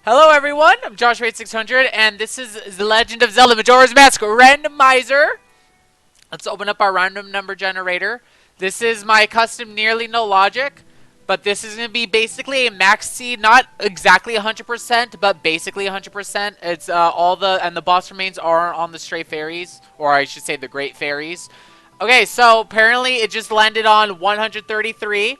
Hello everyone, I'm Josh8600 and this is The Legend of Zelda Majora's Mask Randomizer. Let's open up our random number generator. This is my custom nearly no logic, but this is going to be basically a max seed, not exactly 100%, but basically 100%. It's and the boss remains are on the stray fairies, or I should say the great fairies. Okay, so apparently it just landed on 133.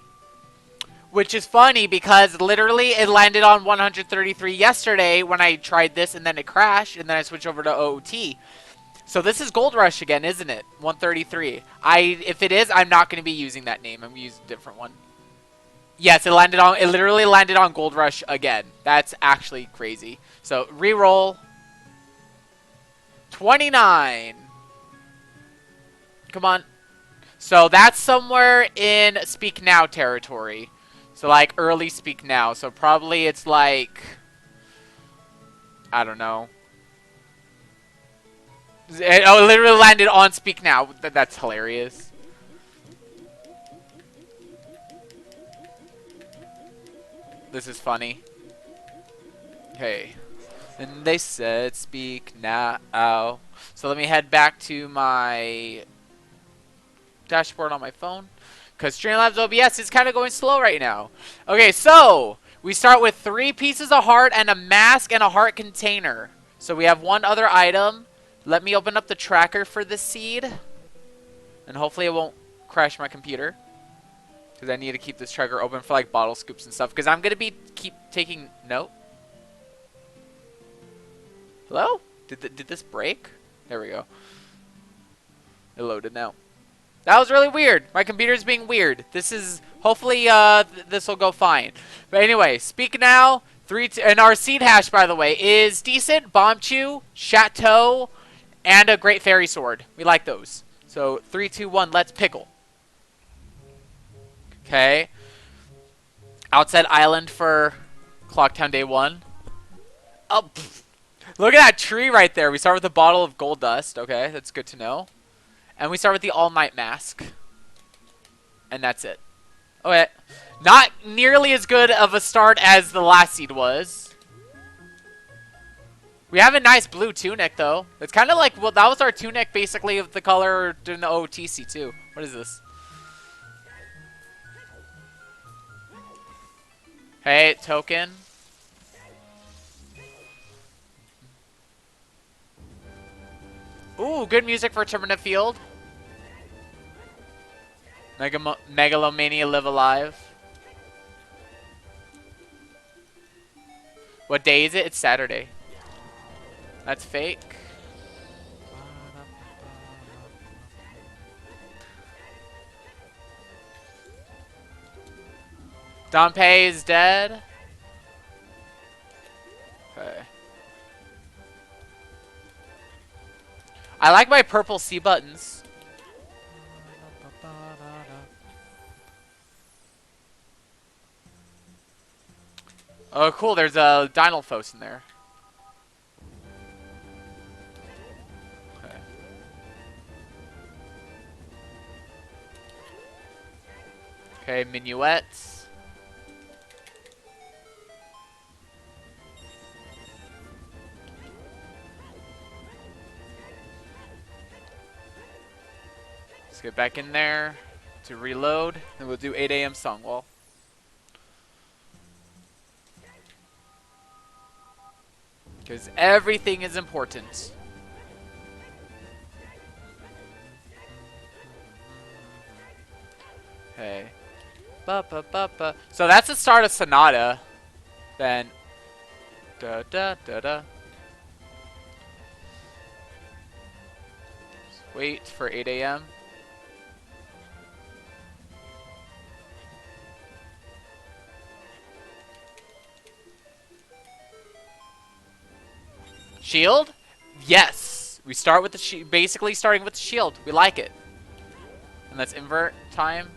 Which is funny because literally it landed on 133 yesterday when I tried this and then it crashed and then I switched over to OOT. So this is Gold Rush again, isn't it? 133. If it is, I'm not going to be using that name. I'm going to use a different one. Yes, it literally landed on Gold Rush again. That's actually crazy. So reroll 29. Come on. So that's somewhere in Speak Now territory. So, like, early Speak Now. So, probably it's like, I don't know. It literally landed on Speak Now. That's hilarious. This is funny. Okay. And they said Speak Now. So, let me head back to my dashboard on my phone. Because Streamlabs OBS is kind of going slow right now. Okay, so we start with 3 pieces of heart and a mask and a heart container. So we have one other item. Let me open up the tracker for this seed. And hopefully it won't crash my computer. Because I need to keep this tracker open for like bottle scoops and stuff. Because I'm going to keep taking note. Hello? Did this break? There we go. It loaded now. That was really weird. My computer's being weird. This is hopefully this will go fine. But anyway, Speak Now. And our seed hash, by the way, is decent. Bomb Chew, Chateau, and a Great Fairy Sword. We like those. So 3, 2, 1. Let's pickle. Okay. Outside Island for Clocktown Day 1. Oh, pfft. Look at that tree right there. We start with a bottle of gold dust. Okay, that's good to know. And we start with the all-night mask. And that's it. Okay. Not nearly as good of a start as the last seed was. We have a nice blue tunic, though. It's kind of like, well, that was our tunic, basically, of the color during the OTC, too. What is this? Hey, token. Ooh, good music for Tournament Field. Megalomania Live Alive. What day is it? It's Saturday. That's fake. Dompe is dead. Okay. I like my purple C buttons. Oh, cool. There's a Dynalphos in there. Okay. Okay, minuets. Let's get back in there to reload, and we'll do 8 a.m. Songwall. Because everything is important. Okay. Ba ba ba ba. So that's the start of Sonata. Then da da da da. Just wait for 8 a.m. Shield? Yes. We start with the basically starting with the shield. We like it. And let's invert time.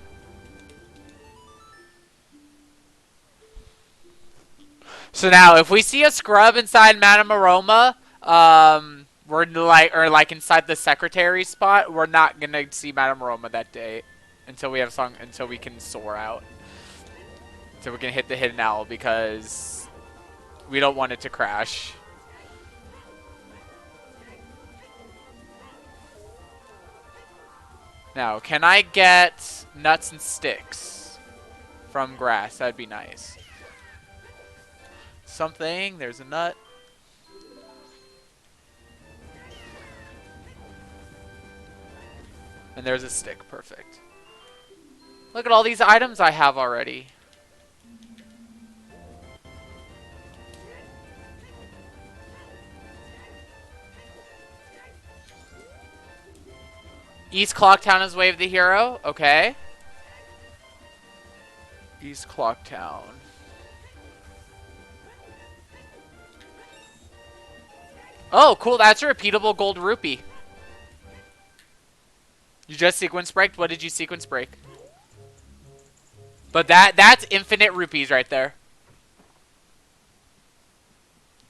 So now, if we see a scrub inside Madame Aroma, we're like inside the secretary spot, we're not gonna see Madame Aroma that day until we have until we can soar out, until we can hit the hidden owl, because We don't want it to crash. Now, can I get nuts and sticks from grass? That'd be nice. Something. There's a nut. And there's a stick. Perfect. Look at all these items I have already. East Clocktown is Wave the Hero. Okay. East Clocktown. Oh, cool. That's a repeatable gold rupee. You just sequence braked? What did you sequence break? But that's infinite rupees right there.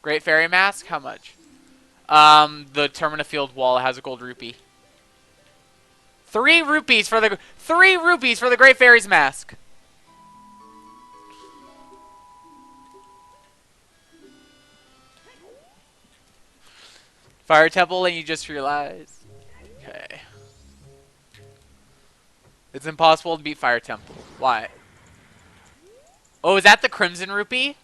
Great Fairy Mask? How much? The Termina Field wall has a gold rupee. 3 rupees for the Great Fairy's Mask. Fire Temple, and you just realized. Okay. It's impossible to beat Fire Temple. Why? Oh, is that the Crimson Rupee?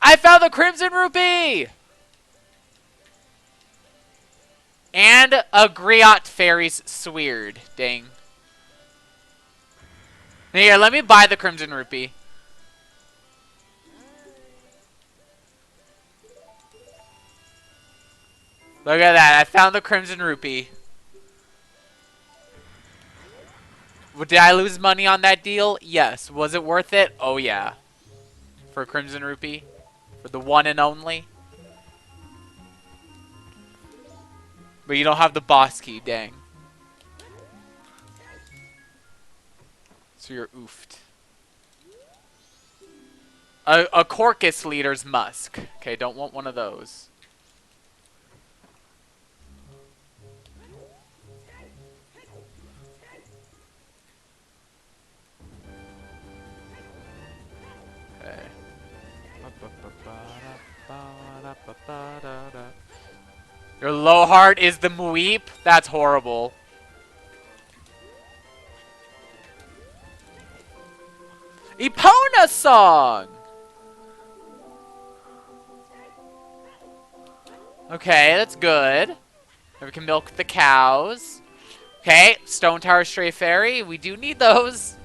I found the Crimson Rupee! And a Griot Fairy's Sword. Dang. Here, let me buy the Crimson Rupee. Look at that. I found the Crimson Rupee. Did I lose money on that deal? Yes. Was it worth it? Oh, yeah. For a Crimson Rupee? For the one and only? But you don't have the boss key. Dang. So you're oofed. A Corcus Leader's Musk. Okay, don't want one of those. Okay. Your low heart is the Mweep? That's horrible. Epona song! Okay, that's good. We can milk the cows. Okay, Stone Tower Stray Fairy. We do need those.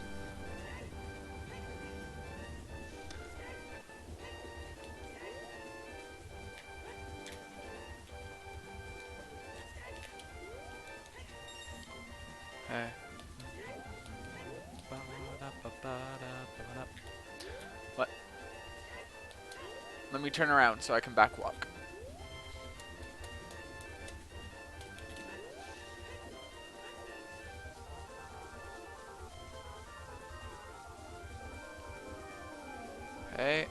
Okay. What? Let me turn around so I can back walk. Okay.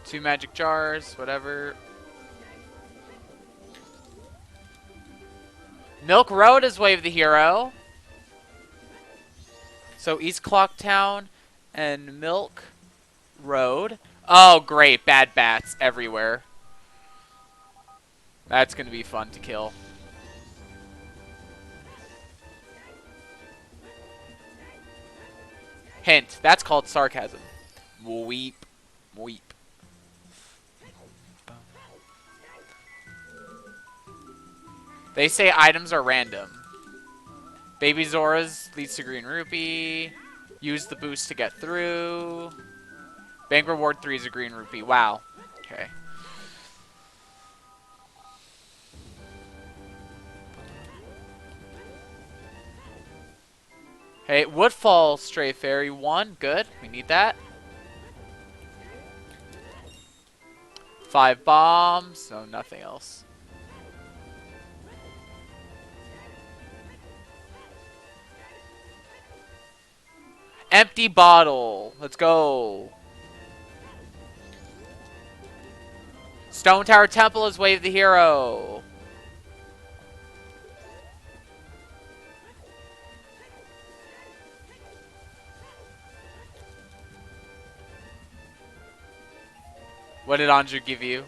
2 magic jars, whatever. Milk Road is Wave the Hero. So East Clocktown and Milk Road. Oh, great. Bad bats everywhere. That's going to be fun to kill. Hint. That's called sarcasm. Weep. Weep. They say items are random. Baby Zora's leads to Green Rupee. Use the boost to get through. Bank reward 3 is a Green Rupee. Wow. Okay. Hey, Woodfall Stray Fairy 1. Good. We need that. 5 bombs. No, nothing else. Empty bottle. Let's go. Stone Tower Temple is Wave the Hero. What did Anju give you?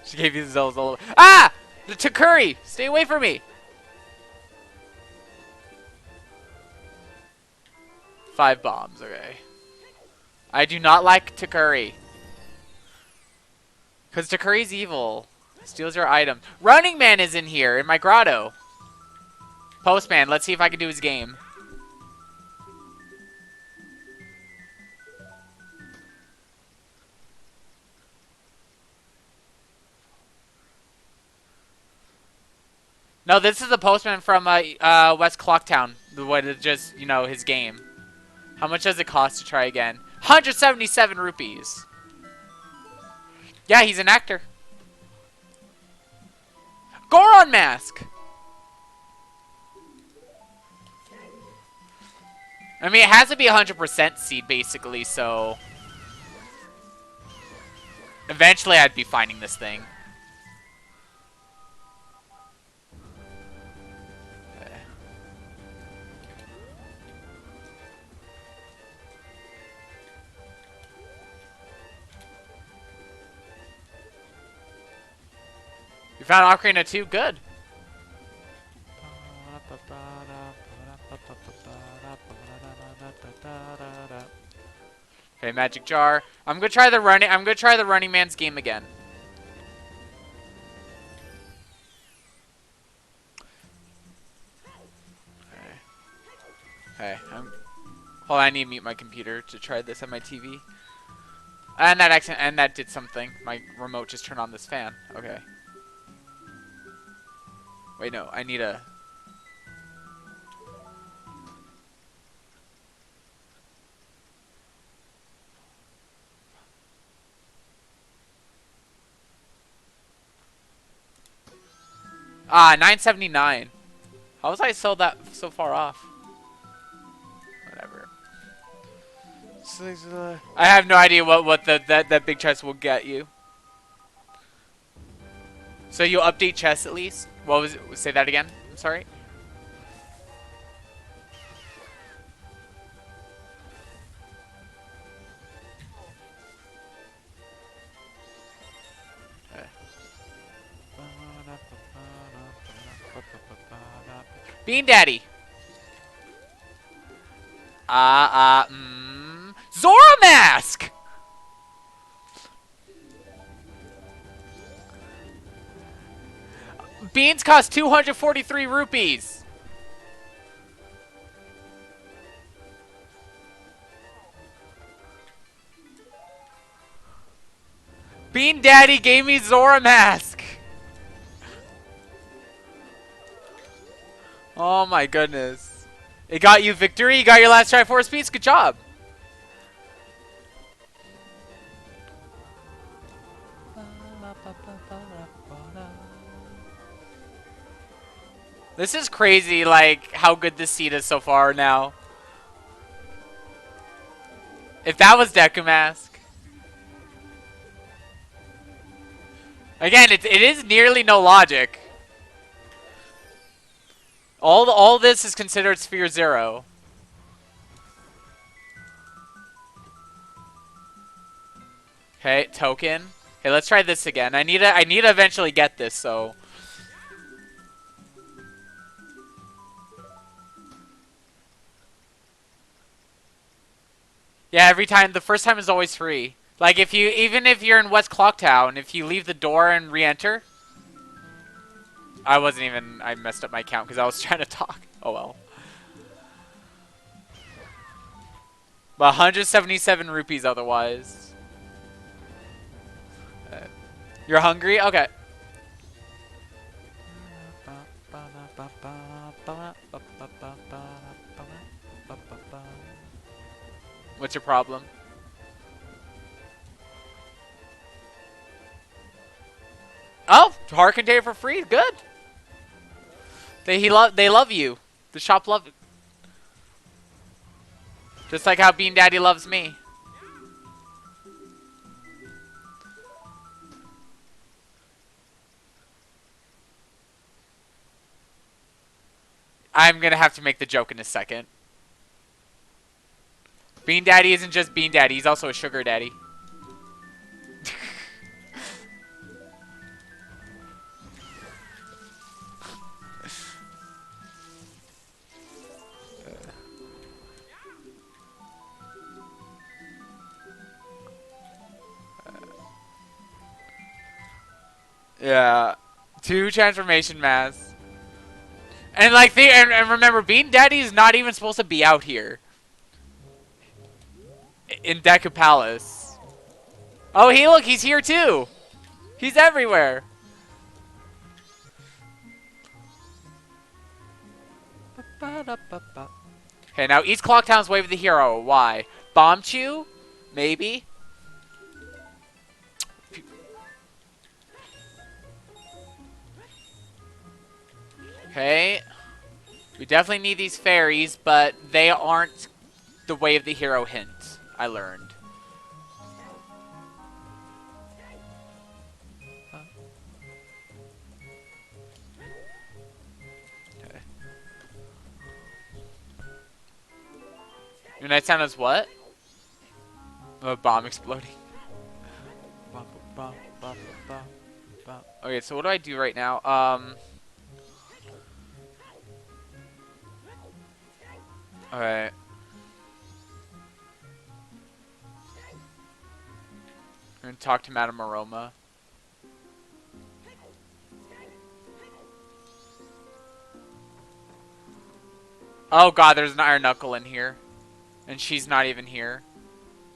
She gave you the Zelda. Ah! The Takuri! Stay away from me! 5 bombs, okay. I do not like Takuri. Because Takuri's evil. Steals your item. Running Man is in here, in my grotto. Postman, let's see if I can do his game. No, this is the postman from West Clocktown. The way to just, you know, his game. How much does it cost to try again? 177 rupees. Yeah, he's an actor. Goron mask. I mean, it has to be 100% seed, basically, so... Eventually, I'd be finding this thing. You found Ocarina 2? Good. Okay, magic jar. I'm gonna try the Running Man's game again. Okay. Hold on, I need to mute my computer to try this on my TV. And that did something. My remote just turned on this fan. Okay. Wait, no, I need a... Ah, 979. How was I so far off? Whatever. I have no idea what that big chest will get you. So you update chests at least? What was it? Say that again. I'm sorry. Bean Daddy. Zora mask. Beans cost 243 rupees. Bean Daddy gave me Zora mask. Oh my goodness. It got you victory. You got your last try 4 speeds. Good job. This is crazy, like, how good this seed is so far now. If that was Deku Mask. Again, it is nearly no logic. All this is considered Sphere 0. Okay, token. Okay, let's try this again. I need to eventually get this, so... Yeah, every time, the first time is always free. Like, even if you're in West Clocktown, if you leave the door and re-enter... I messed up my count because I was trying to talk. Oh well. But 177 rupees otherwise. You're hungry? Okay. What's your problem? Oh, heart container for free. Good. They love you. The shop love. Just like how Bean Daddy loves me. I'm gonna have to make the joke in a second. Bean Daddy isn't just Bean Daddy, he's also a sugar daddy. Yeah. 2 transformation masks. And like and remember, Bean Daddy is not even supposed to be out here. In Deku Palace. Oh, look, he's here too. He's everywhere. Okay, now East Clocktown's Wave of the Hero. Why? Bomb Chew? Maybe. Okay. We definitely need these fairies, but they aren't the Way of the Hero hint, I learned. Okay. Your night sound is what? A bomb exploding. Okay, so what do I do right now? Alright. We're gonna talk to Madame Aroma. Oh god, there's an Iron Knuckle in here. And she's not even here.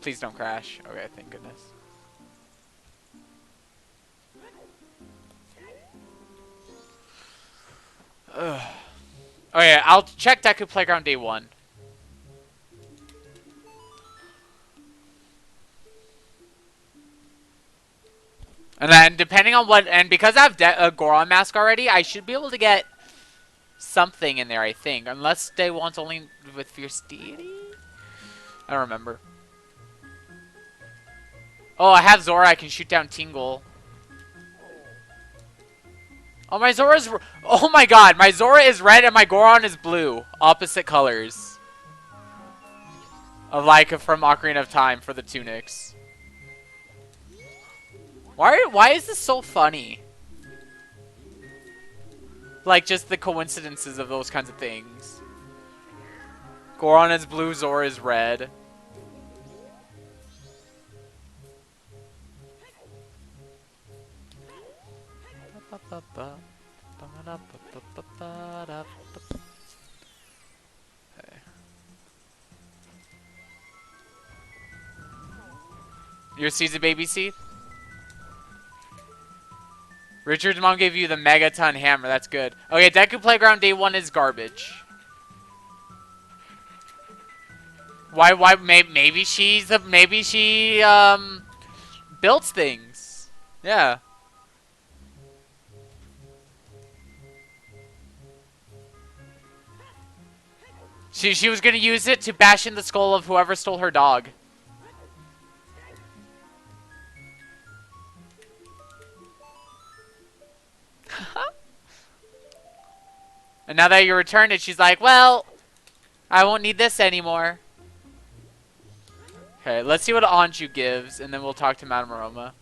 Please don't crash. Okay, thank goodness. Ugh. Okay, I'll check Deku Playground Day 1. And then, depending on what... And because I have a Goron mask already, I should be able to get something in there, I think. Unless Day 1's only with Fierce Deity? I don't remember. Oh, I have Zora. I can shoot down Tingle. Oh, my Zora's... Oh my god, my Zora is red and my Goron is blue. Opposite colors. Of like from Ocarina of Time for the tunics. Why is this so funny? Like, just the coincidences of those kinds of things. Goron is blue, Zora is red. Your season baby seed? Richard's mom gave you the Megaton hammer. That's good. Okay, Deku Playground Day 1 is garbage. Why, maybe she, builds things. Yeah. She was gonna use it to bash in the skull of whoever stole her dog. And now that you returned it, she's like, well, I won't need this anymore. Okay, let's see what Anju gives, and then we'll talk to Madame Aroma.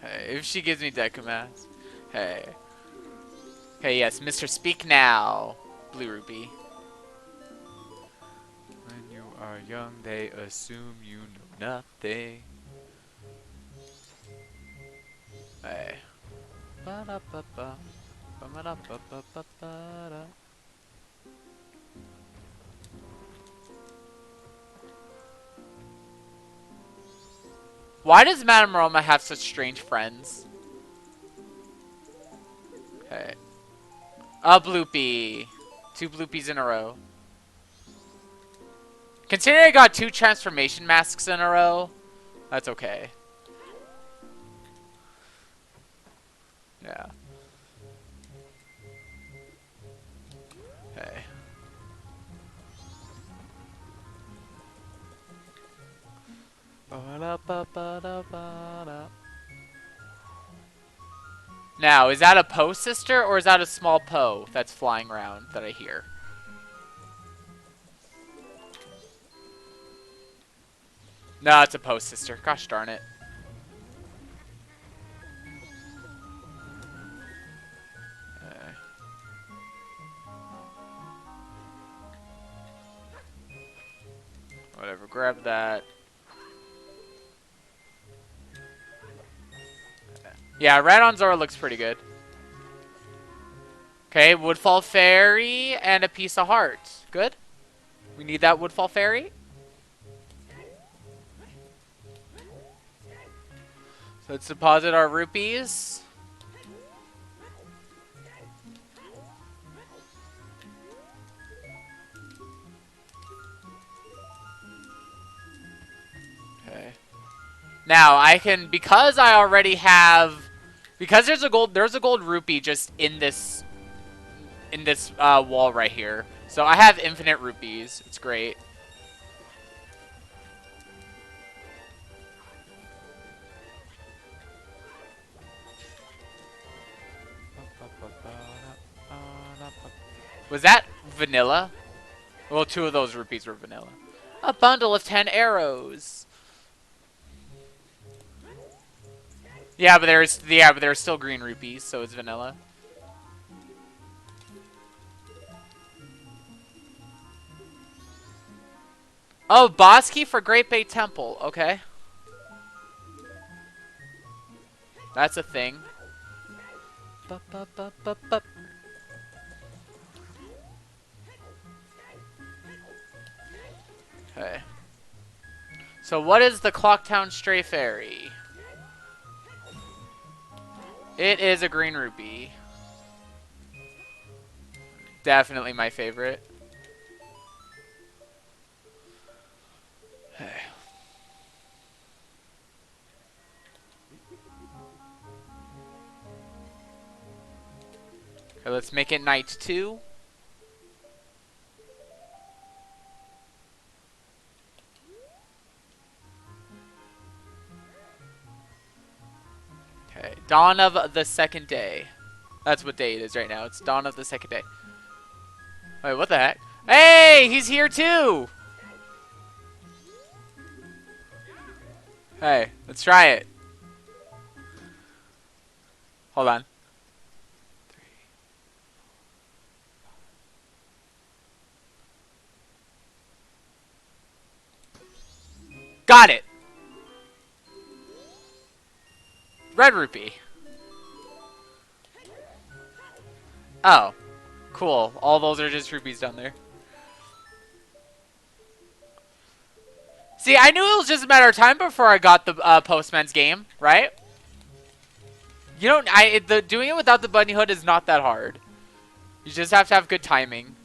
Hey, if she gives me Deku Mask. Hey. Okay, yes, Mr. Speak Now. Blue Rupee. When you are young, they assume you know nothing. Hey. Ba-da-ba-ba. Ba-da-ba-ba-ba-ba-da. Why does Madame Roma have such strange friends? Okay. A bloopy. 2 bloopies in a row. Considering I got 2 transformation masks in a row, that's okay. Yeah. Okay. Now, is that a Poe sister or is that a small Poe that's flying around that I hear? No, it's a Poe sister. Gosh darn it. Whatever, grab that. Yeah, red on Zora looks pretty good. Okay, Woodfall Fairy and a piece of heart. Good. We need that Woodfall Fairy. So let's deposit our rupees. Okay. Now I can, because I already have, because there's a gold rupee just in this wall right here. So I have infinite rupees. It's great. Was that vanilla? Well, 2 of those rupees were vanilla. A bundle of 10 arrows. Yeah, but there's still green rupees, so it's vanilla. Oh, boss key for Great Bay Temple. Okay. That's a thing. Okay. So what is the Clocktown Stray Fairy? It is a green rupee. Definitely my favorite. Okay. Okay, let's make it night 2. Okay, dawn of the second day. That's what day it is right now. It's dawn of the second day. Wait, what the heck? Hey, he's here too! Hey, let's try it. Hold on. Got it! Red rupee. Oh. Cool. All those are just rupees down there. See, I knew it was just a matter of time before I got the Postman's game, right? You don't. Doing it without the bunny hood is not that hard. You just have to have good timing.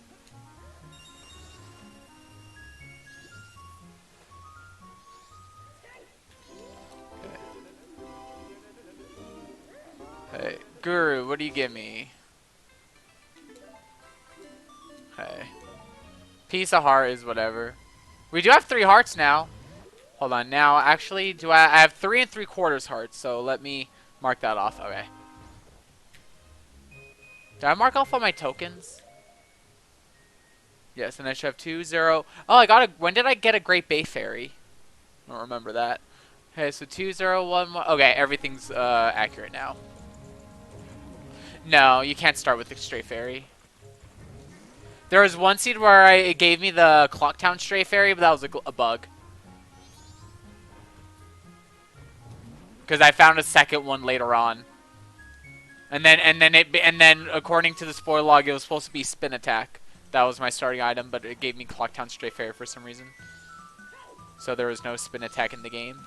Hey, Guru, what do you give me? Hey, piece of heart is whatever. We do have 3 hearts now. Hold on. Now, actually, I have 3 3/4 hearts. So let me mark that off. Okay. Did I mark off all my tokens? Yes, and I should have 2, 0. Oh, I got a. When did I get a Great Bay Fairy? I don't remember that. Okay, so 2, 0, 1, 1. Okay, everything's accurate now. No, you can't start with the Stray Fairy. There was one seed where it gave me the Clocktown Stray Fairy, but that was a bug. Because I found a second one later on. And then according to the spoiler log, it was supposed to be Spin Attack. That was my starting item, but it gave me Clocktown Stray Fairy for some reason. So there was no Spin Attack in the game.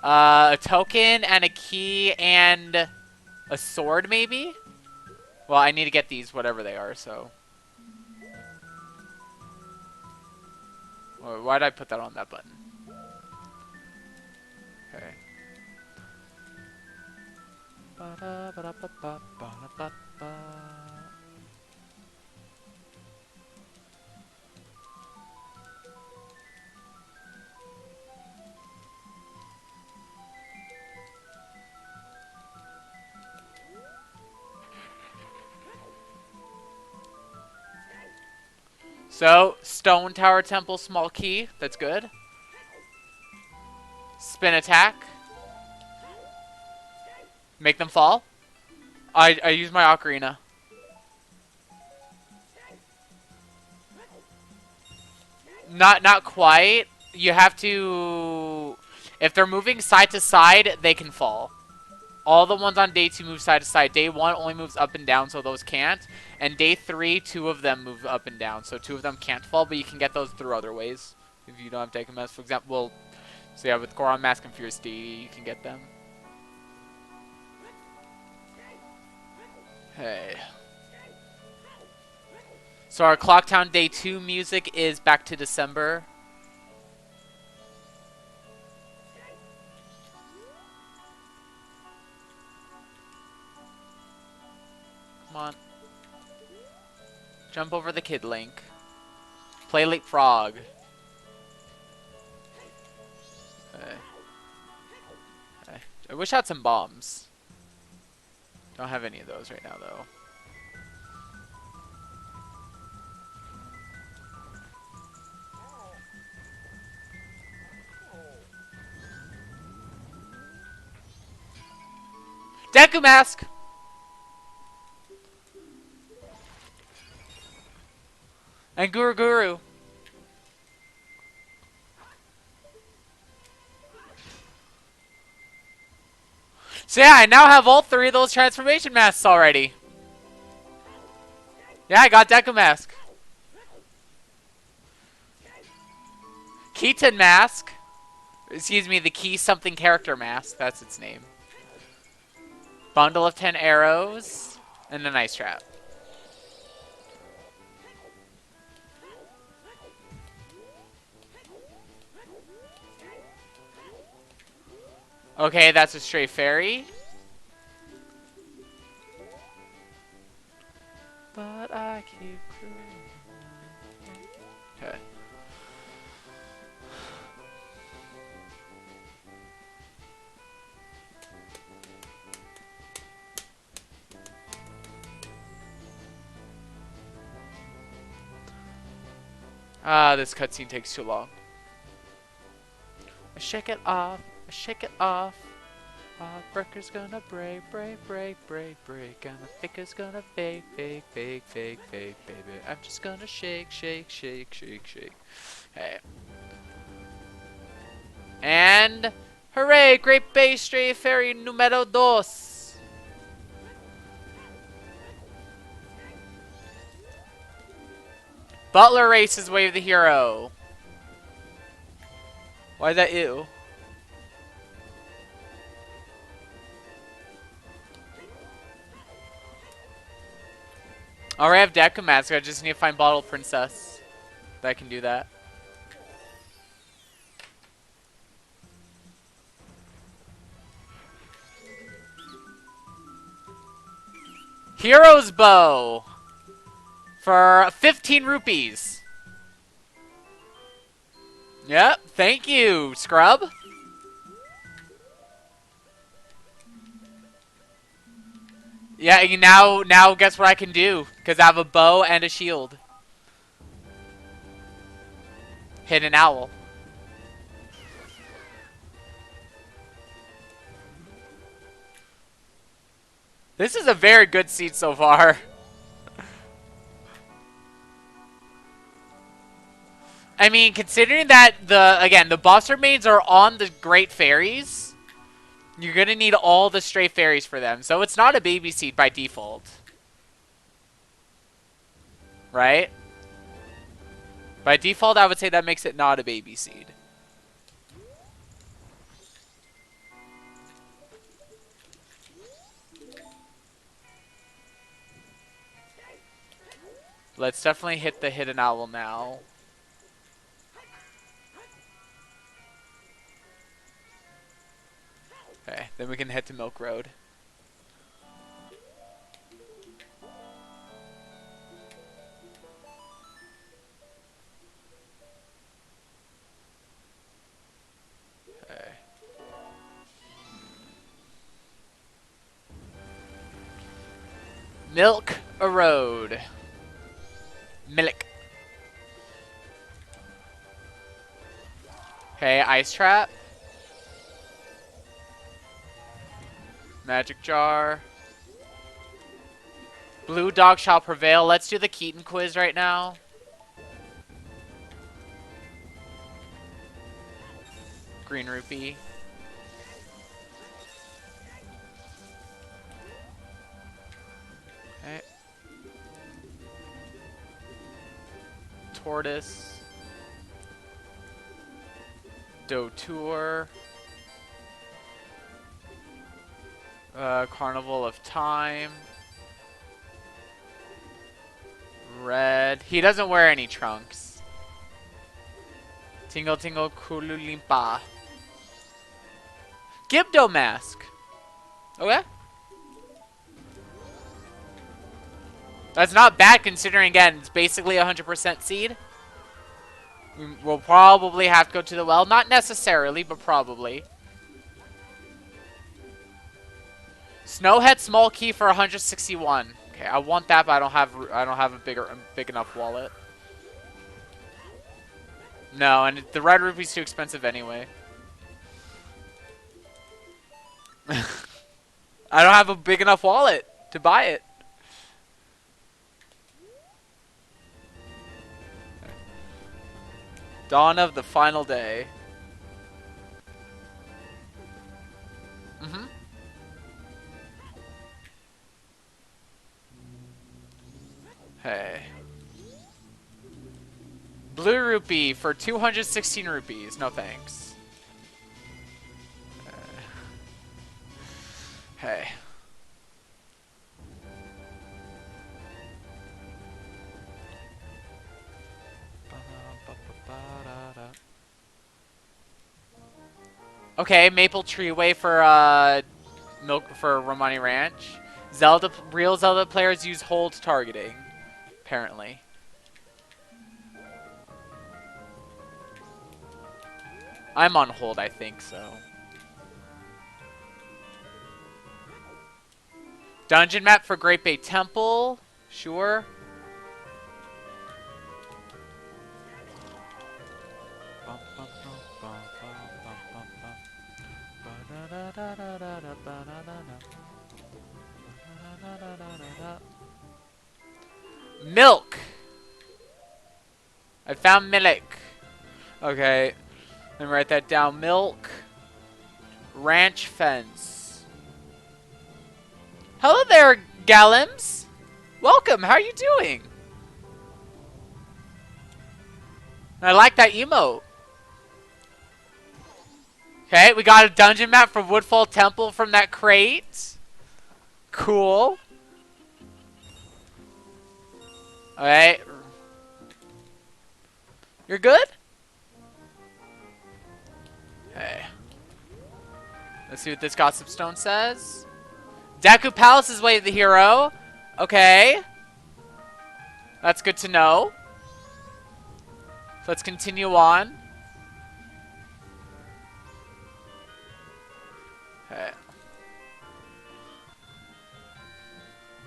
A token and a key and a sword, maybe? Well, I need to get these, whatever they are, so. Why did I put that on that button? Okay. So, Stone Tower Temple, small key. That's good. Spin attack. Make them fall. I use my ocarina. Not quite. You have to... If they're moving side to side, they can fall. All the ones on day 2 move side to side. Day 1 only moves up and down, so those can't. And day 3, 2 of them move up and down, so 2 of them can't fall, but you can get those through other ways. If you don't have Deku Mask, for example. Well, so yeah, with Goron Mask and Fierce Deity, you can get them. Hey. So our Clocktown Day 2 music is Back to December. Come on. Jump over the Kid Link. Play Leapfrog. Okay. Okay. I wish I had some bombs. Don't have any of those right now, though. Deku Mask! And Guru Guru. So yeah, I now have all 3 of those transformation masks already. Yeah, I got Deku Mask. Keaton Mask. Excuse me, the Key Something Character Mask. That's its name. Bundle of 10 arrows. And an ice trap. Okay, that's a stray fairy. But I keep cruising. Okay. Ah, this cutscene takes too long. I shake it off. I shake it off. Breaker's gonna break, break, break, break, break. And the faker's gonna fake, fake, fake, fake, fake, baby. I'm just gonna shake, shake, shake, shake, shake. Hey. And hooray! Great Bay Stray Fairy numero dos. Butler races Wave the Hero. Why is that ew? Alright, I have Deku Mask. I just need to find Bottle Princess. That can do that. Hero's Bow. For 15 rupees. Yep, thank you, Scrub. Yeah, now guess what I can do? Because I have a bow and a shield. Hit an owl. This is a very good seed so far. I mean, considering that the boss remains are on the Great Fairies, you're gonna need all the stray fairies for them. So it's not a baby seed by default. Right? By default, I would say that makes it not a baby seed. Let's definitely hit the hidden owl now. Okay, then we can head to Milk Road. Okay. Milk a road. Milk. Okay, Ice Trap. Magic Jar. Blue Dog shall prevail. Let's do the Keaton quiz right now. Green rupee. Okay. Tortoise. Dotour. Carnival of Time. Red. He doesn't wear any trunks. Tingle Tingle Kululimpa. Gibdo Mask. Okay. That's not bad considering, again, it's basically 100% seed. We'll probably have to go to the well. Not necessarily, but probably. Snowhead small key for 161. Okay, I want that, but I don't have a big enough wallet. No, and the red rupee's too expensive anyway. I don't have a big enough wallet to buy it. Dawn of the final day. Hey. Blue rupee for 216 rupees. No thanks. Hey. Okay, Maple Treeway for milk for Romani Ranch. Real Zelda players use hold targeting, apparently. I'm on hold, I think so. Dungeon map for Great Bay Temple, sure. Milk. I found milk. Okay, let me write that down. Milk. Ranch fence. Hello there, Galims. Welcome. How are you doing? I like that emote. Okay, we got a dungeon map for Woodfall Temple from that crate. Cool. Alright. You're good? Okay. Let's see what this Gossip Stone says. Deku Palace is way of the hero. Okay. That's good to know. So let's continue on. Okay.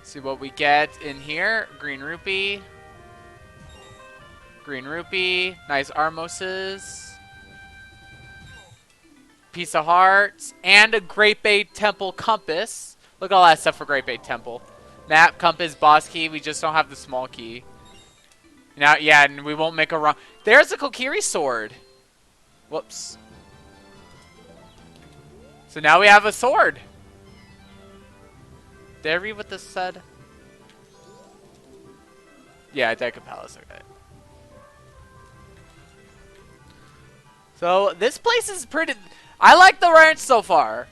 See what we get in here. Green rupee. Green rupee. Nice Armoses. Piece of hearts. And a Great Bay Temple compass. Look at all that stuff for Great Bay Temple. Map, compass, boss key. We just don't have the small key. Now, yeah, and we won't make a run. There's a Kokiri sword. Whoops. So now we have a sword. Did I read what this said? Yeah, Deku Palace, okay. So, this place is pretty... I like the ranch so far.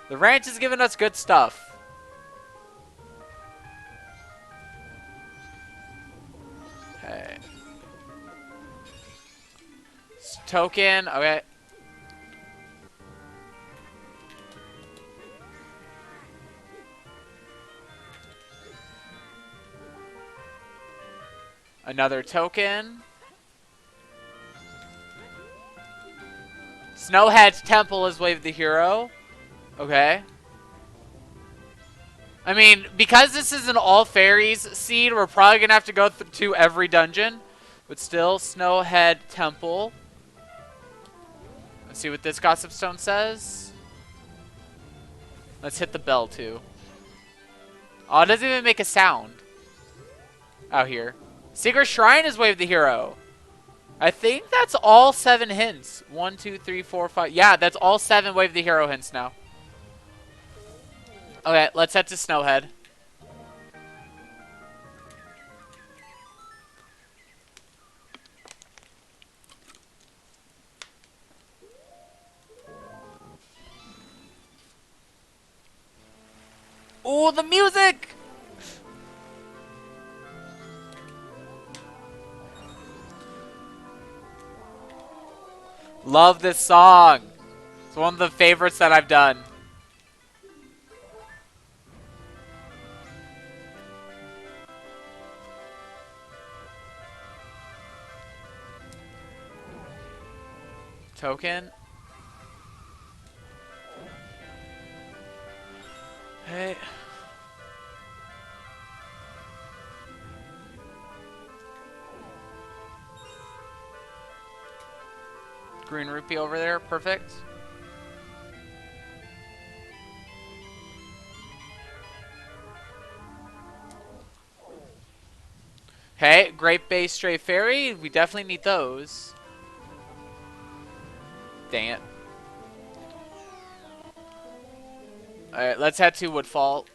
The ranch is giving us good stuff. Okay. Token, okay. Another token. Snowhead's Temple is Wave the Hero. Okay. I mean, because this is an all fairies seed, we're probably going to have to go to every dungeon. But still, Snowhead Temple. Let's see what this Gossip Stone says. Let's hit the bell, too. Oh, it doesn't even make a sound. Out here. Secret Shrine is Wave the Hero. I think that's all 7 hints. 1, 2, 3, 4, 5. Yeah, that's all 7 Wave the Hero hints now. Okay, let's head to Snowhead. Ooh, the music! Love this song. It's one of the favorites that I've done. Token. Hey. Green rupee over there. Perfect. Okay, Great Base Stray Fairy. We definitely need those. Dang it. Alright, let's head to Woodfall.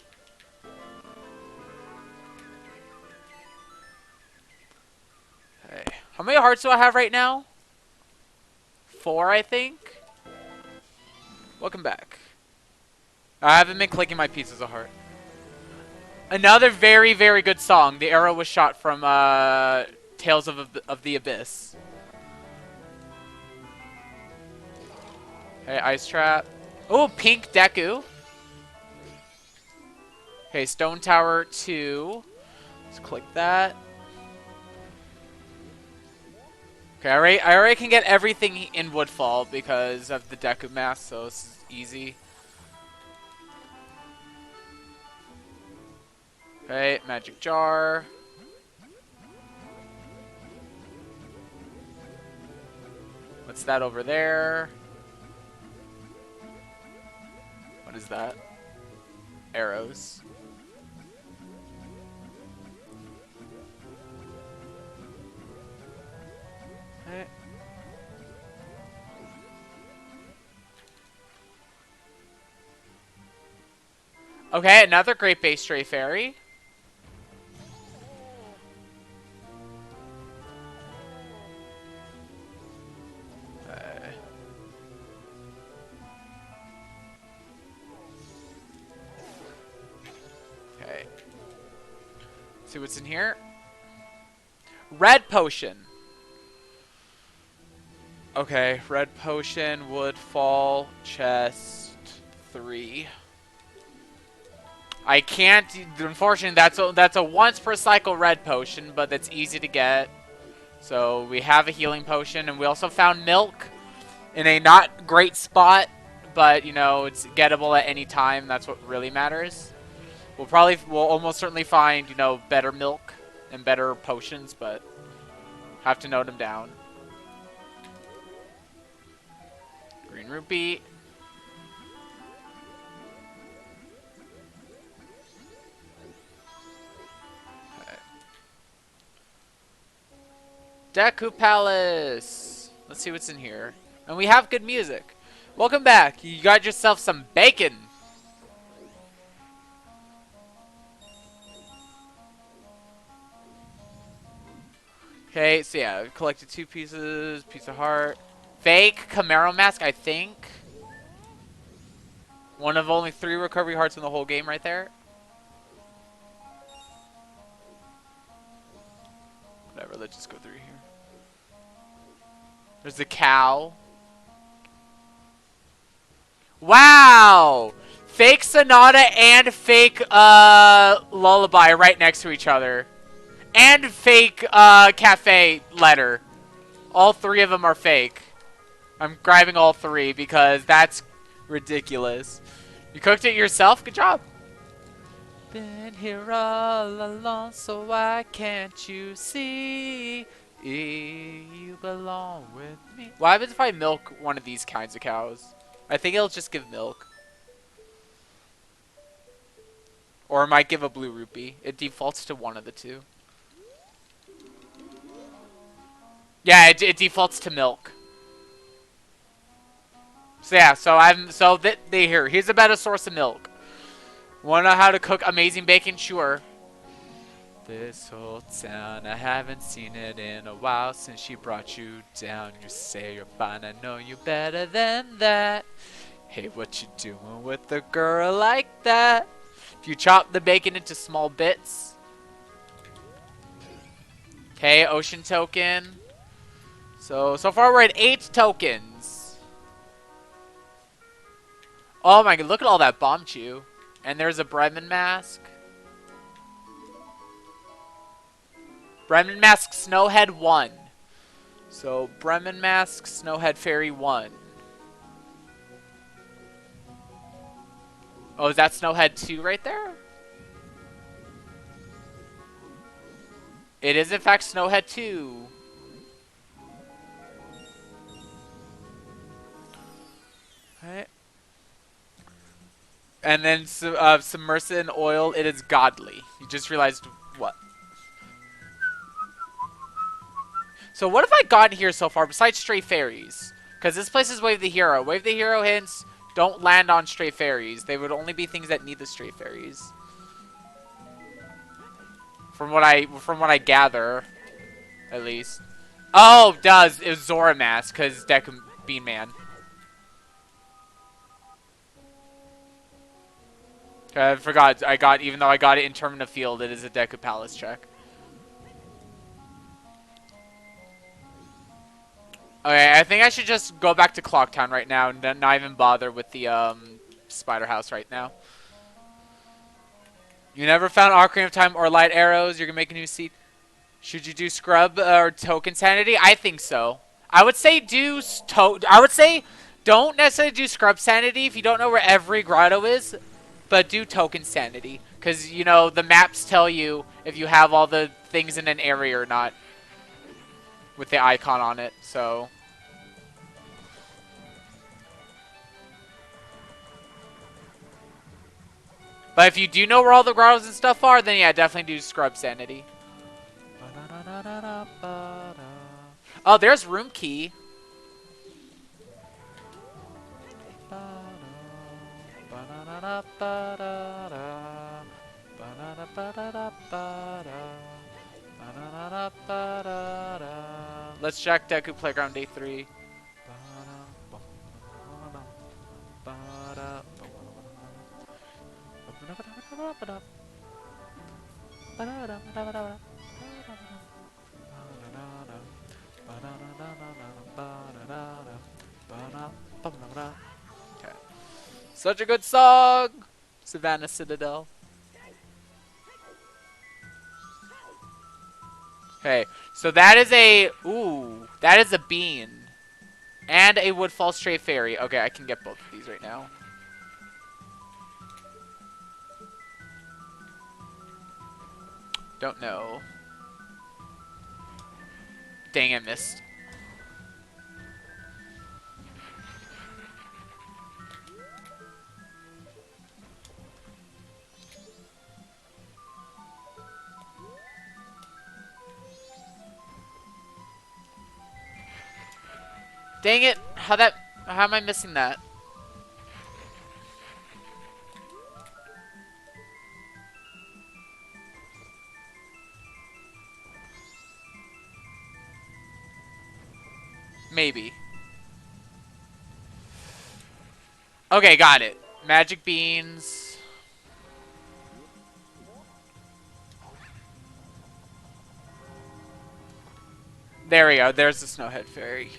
Okay. How many hearts do I have right now? 4, I think. Welcome back. I haven't been clicking my pieces of heart. Another very, very good song. The arrow was shot from Tales of the Abyss. Okay, Ice Trap. Oh, Pink Deku. Okay, Stone Tower 2. Let's click that. Okay, I already can get everything in Woodfall because of the Deku mask, so this is easy. Okay, Magic Jar. What's that over there? What is that? Arrows. Okay. Okay, another Great Base Stray Fairy. Okay. See what's in here? Red Potion. Okay, Red Potion, Woodfall, Chest, 3. I can't. Unfortunately, that's a once per cycle Red Potion, but that's easy to get. So we have a healing potion, and we also found milk in a not great spot, but you know it's gettable at any time. That's what really matters. We'll almost certainly find better milk and better potions, but have to note them down. Green rupee. Deku Palace. Let's see what's in here. And we have good music. Welcome back. You got yourself some bacon. Okay, so yeah, we collected 2 pieces, piece of heart. Fake Camaro mask, I think. One of only 3 recovery hearts in the whole game right there. Whatever, let's just go through here. There's the cow. Wow! Fake Sonata and fake Lullaby right next to each other. And fake Cafe letter. All 3 of them are fake. I'm grabbing all 3 because that's ridiculous. You cooked it yourself? Good job. Been here all along, so why can't you see? You belong with me. What happens if I milk one of these kinds of cows? I think it'll just give milk. Or it might give a blue rupee. It defaults to one of the 2. Yeah, it defaults to milk. So yeah, here's a better source of milk. Wanna know how to cook amazing bacon? Sure. This whole town, I haven't seen it in a while since she brought you down. You say you're fine, I know you better than that. Hey, what you doing with a girl like that? If you chop the bacon into small bits. Okay, ocean token. So far we're at 8 tokens. Oh my god, look at all that bomb chew. And there's a Bremen mask. Bremen mask, Snowhead 1. So, Bremen mask, Snowhead Fairy 1. Oh, is that Snowhead 2 right there? It is in fact Snowhead 2. Alright. And then Submersa in oil, it is godly. You just realized what? So what have I gotten here so far besides stray fairies? Because this place is Wave the Hero. Wave the Hero hints don't land on stray fairies. They would only be things that need the stray fairies. From what I gather, at least. Oh, it does. It was Zora Mask, because Deku Bean Man. I forgot. Even though I got it in Termina Field, it is a Deku Palace check. Okay, I think I should just go back to Clocktown right now and not even bother with the Spider House right now. You never found Ocarina of Time or Light Arrows? You're gonna make a new seed. Should you do Scrub or Token Sanity? I think so. I would say don't necessarily do Scrub Sanity if you don't know where every grotto is, but do Token Sanity. Because, you know, the maps tell you if you have all the things in an area or not with the icon on it, so... But if you do know where all the grottos and stuff are, then yeah, definitely do Scrub Sanity. Oh, there's Room Key. Let's check Deku Playground Day 3. Okay. Such a good song! Savannah Citadel. Okay, so that is that is a bean. And a Woodfall Stray Fairy. Okay, I can get both of these right now. Don't know. Dang, I missed. Dang it! How am I missing that? Maybe. Okay, got it. Magic beans. There we go. There's the Snowhead Fairy.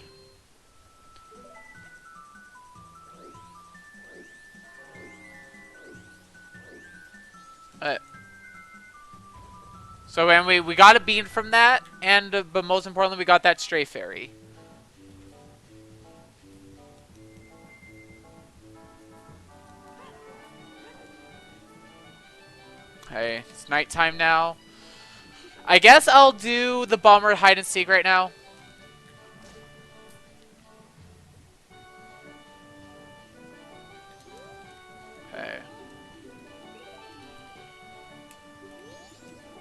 So and we got a bean from that, and but most importantly, we got that Stray Fairy. Okay, it's nighttime now. I guess I'll do the Bomber Hide and Seek right now. Okay.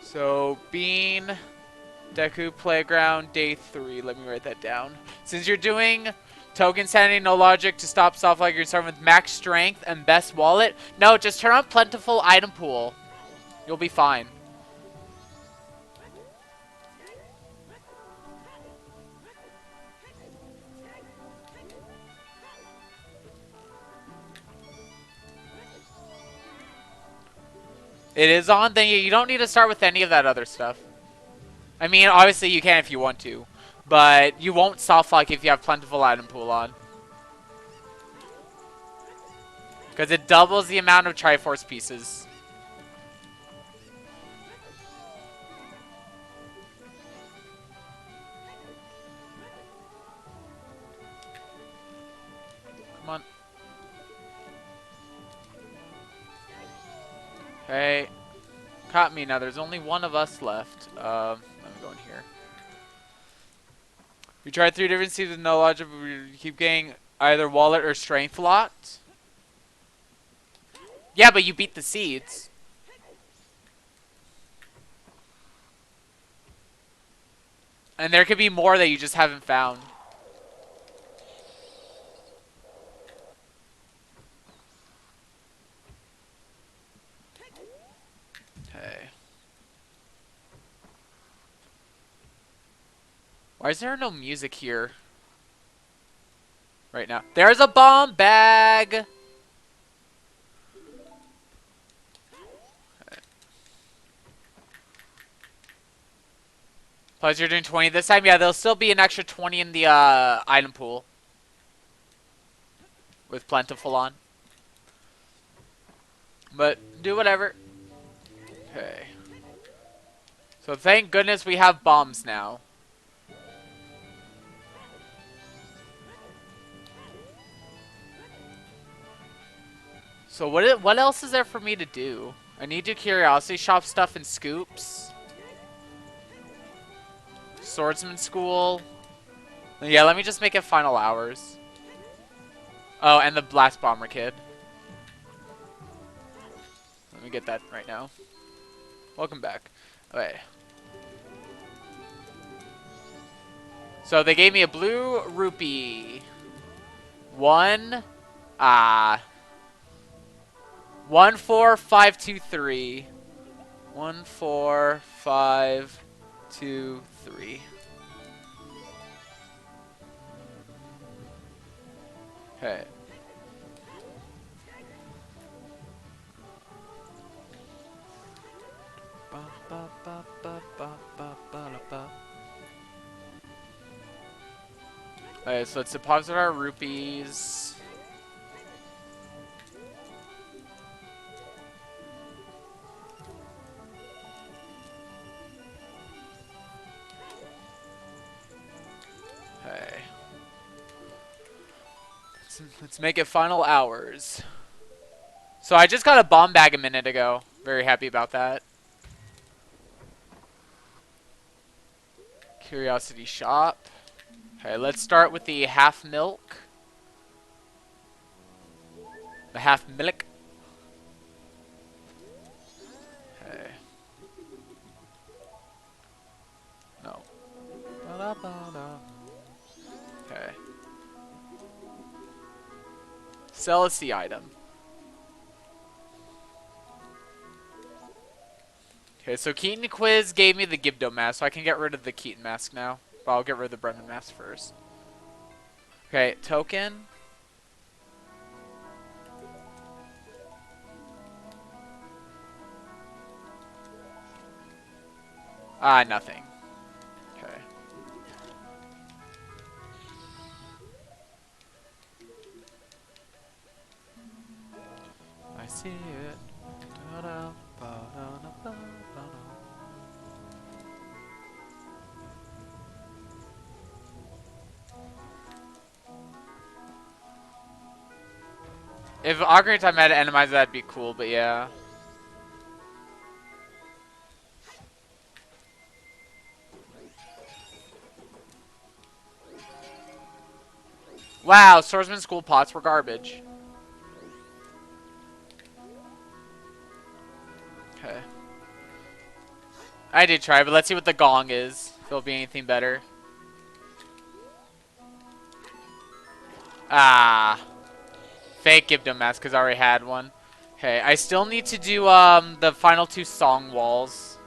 So, bean. Deku Playground, day 3. Let me write that down. Since you're doing Token Sanity, no logic to stop soft like you're starting with max strength and best wallet. No, just turn on plentiful item pool. You'll be fine. It is on, then you don't need to start with any of that other stuff. I mean, obviously you can if you want to, but you won't soft lock if you have plentiful item pool on. Because it doubles the amount of Triforce pieces. Come on. Hey. Caught me now. There's only one of us left. Let me go in here. We tried 3 different seeds with no logic, but we keep getting either wallet or strength locked. Yeah, but you beat the seeds. And there could be more that you just haven't found. Okay. Why is there no music here? Right now. There's a bomb bag! Okay. Plus you're doing 20 this time? Yeah, there'll still be an extra 20 in the item pool. With plentiful on. But do whatever. Okay. So thank goodness we have bombs now. So what else is there for me to do? I need to curiosity shop stuff and scoops. Swordsman school. Yeah, let me just make it final hours. Oh, and the blast bomber kid. Let me get that right now. Welcome back. Okay. So they gave me a blue rupee. 14523. 14523. Okay. Okay, so let's deposit our rupees. Okay. Let's make it final hours. So I just got a bomb bag a minute ago. Very happy about that. Curiosity shop. Okay, let's start with the half milk. The half milk. Okay. No. Okay. Sell a C item. Okay, so Keaton Quiz gave me the Gibdo mask, so I can get rid of the Keaton mask now. But I'll get rid of the Brennan mask first. Okay, token. Nothing. Okay. I see it. If Ocarina of Time had an enemizer, that'd be cool, but yeah. Wow, Swordsman School pots were garbage. Okay. I did try, but let's see what the gong is. If it'll be anything better. Ah. Fake Gibdom mask because I already had one. Okay, I still need to do the final 2 song walls.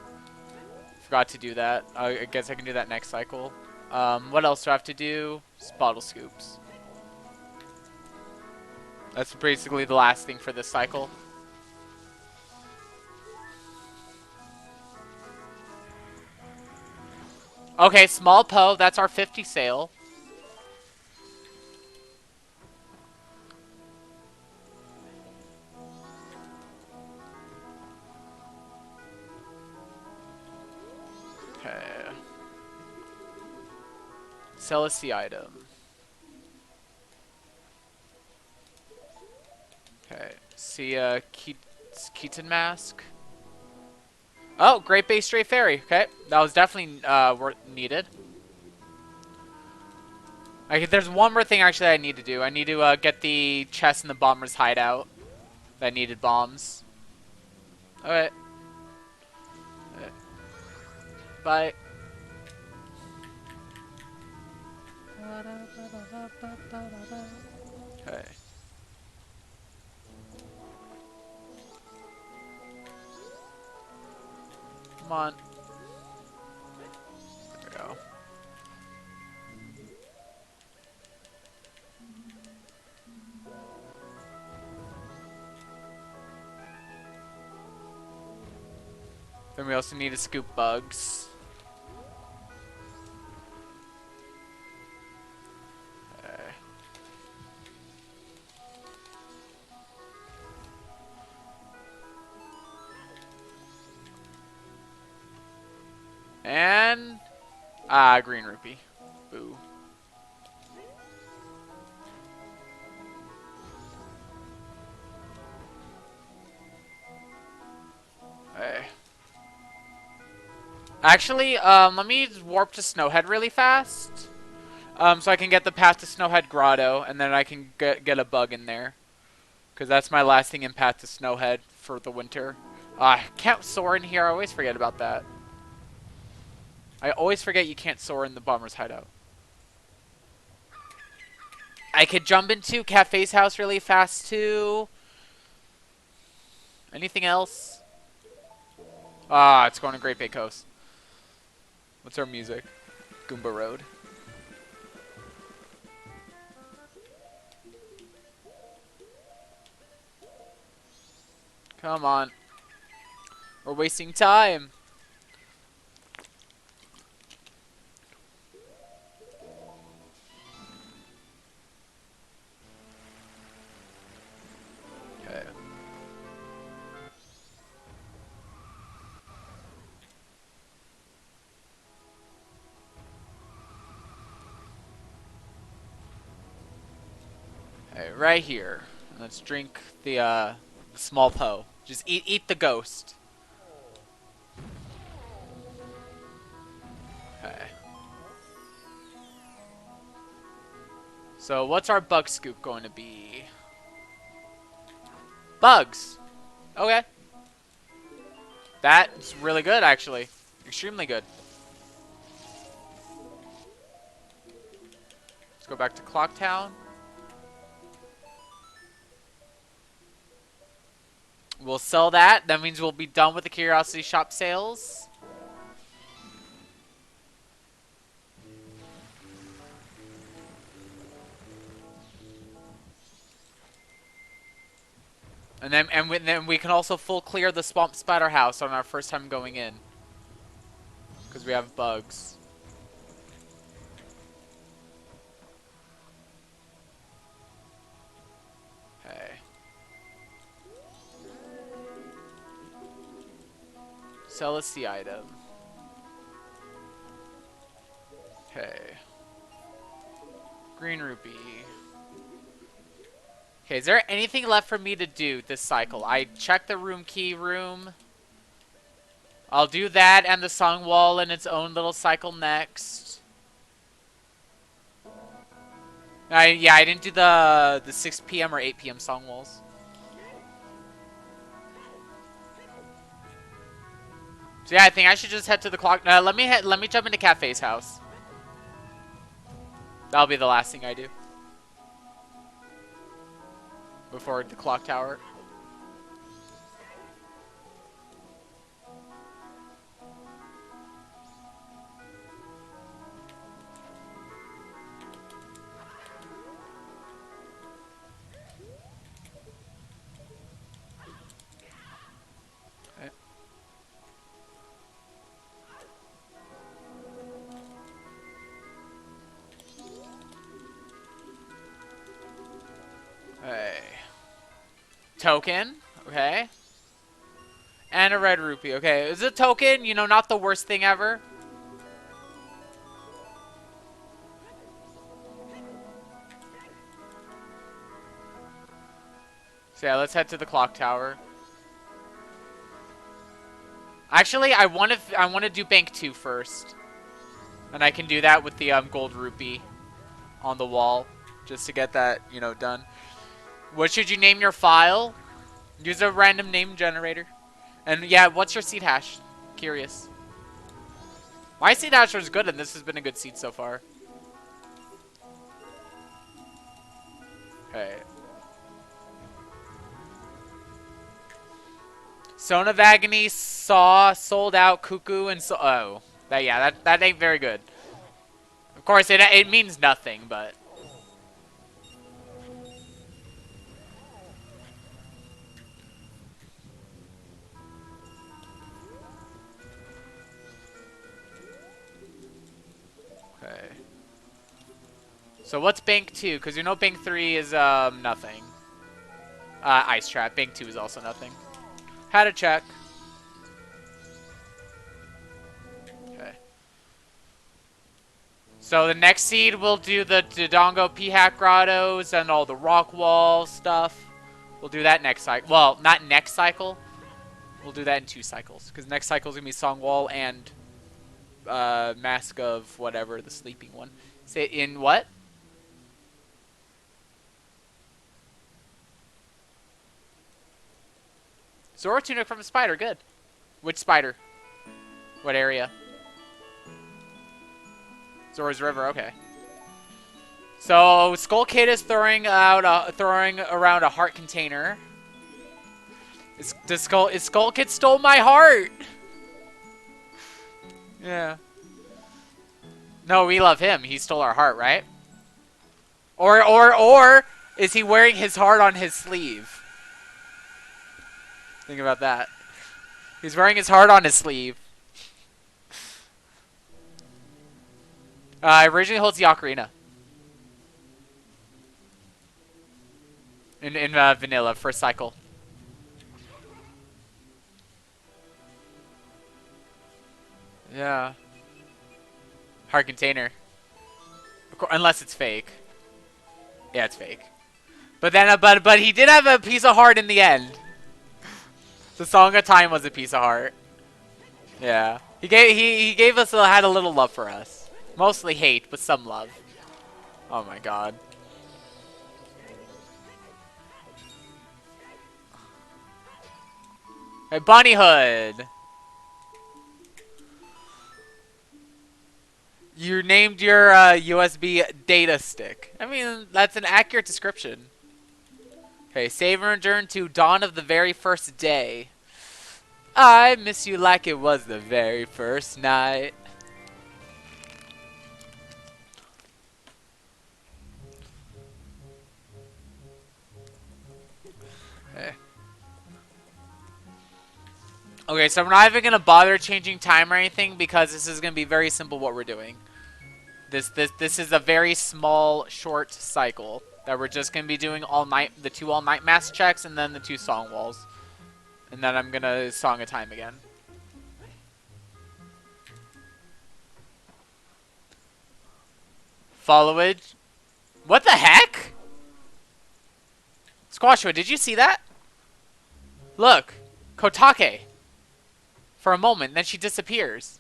Forgot to do that. I guess I can do that next cycle. What else do I have to do? Just bottle scoops. That's basically the last thing for this cycle. Okay, small Poe. That's our 50 sale. Okay. Sell a C item. Okay. See a Keaton mask. Oh, Great Bay Stray Fairy. Okay. That was definitely needed. Okay, there's one more thing actually I need to do. I need to get the chest in the bomber's hideout that needed bombs. Alright. Bye. Okay. Come on. There we go. Then we also need to scoop bugs. Okay. And green rupee. Boo. Okay. Actually, let me warp to Snowhead really fast. So I can get the path to Snowhead Grotto, and then I can get a bug in there. Because that's my last thing in path to Snowhead for the winter. I can't soar in here. I always forget about that. I always forget you can't soar in the bomber's hideout. I could jump into Cafe's house really fast too. Anything else? It's going to Great Bay Coast. What's our music? Goomba Road. Come on. We're wasting time. Okay. Okay, right here. Let's drink the small Poe. Just eat the ghost. Okay. So what's our bug scoop going to be? Bugs. Okay. That's really good, actually. Extremely good. Let's go back to Clocktown. We'll sell that. That means we'll be done with the Curiosity Shop sales. And then we can also full clear the Swamp Spider house on our first time going in. Because we have bugs. Okay. Sell a C item. Okay. Green rupee. Okay, is there anything left for me to do this cycle? I checked the room key room. I'll do that and the song wall in its own little cycle next. Yeah, I didn't do the 6 p.m. or 8 p.m. song walls. So yeah, I think I should just head to the clock. Let me jump into Cafe's house. That'll be the last thing I do before the clock tower. Hey. Token. Okay. And a red rupee. Okay. Is a token, you know, not the worst thing ever? So yeah, let's head to the clock tower. Actually, I want to do bank 2 first. And I can do that with the gold rupee on the wall just to get that, you know, done. What should you name your file? Use a random name generator. And yeah, what's your seed hash? Curious. My seed hash was good, and this has been a good seed so far. Okay. Son of Agony, Saw, Sold Out, Cuckoo, and so. Oh, that ain't very good. Of course, it means nothing, but. Okay. So what's bank 2? Because you know bank 3 is nothing. Ice trap. Bank 2 is also nothing. Had to check. Okay. So the next seed we'll do the Dodongo P-Hack Grottos and all the rock wall stuff. We'll do that next cycle. Well, not next cycle. We'll do that in 2 cycles. Because next cycle is going to be Song Wall and Mask of whatever, the sleeping one. Say in what? Zora Tunic from a spider. Good. Which spider? What area? Zora's River. Okay. So Skull Kid is throwing around a heart container. Skull Kid stole my heart. Yeah. No, we love him. He stole our heart, right? Or is he wearing his heart on his sleeve? Think about that. He's wearing his heart on his sleeve. Originally holds the ocarina. In vanilla, first cycle. Yeah. Heart container. Unless it's fake. Yeah, it's fake. But then, but he did have a piece of heart in the end. The Song of Time was a piece of heart. Yeah. He gave us had a little love for us. Mostly hate, but some love. Oh my god. Hey, Bunny Hood. You named your USB data stick. I mean, that's an accurate description. Okay, save and return to dawn of the very first day. I miss you like it was the very first night. Okay. Okay, so we're not even gonna bother changing time or anything because this is gonna be very simple what we're doing. This is a very small, short cycle that we're just gonna be doing all night. The 2 all night mass checks and then the 2 song walls, and then I'm gonna Song of Time again. Followage. What the heck? Squashwood, did you see that? Look, Kotake. For a moment, then she disappears.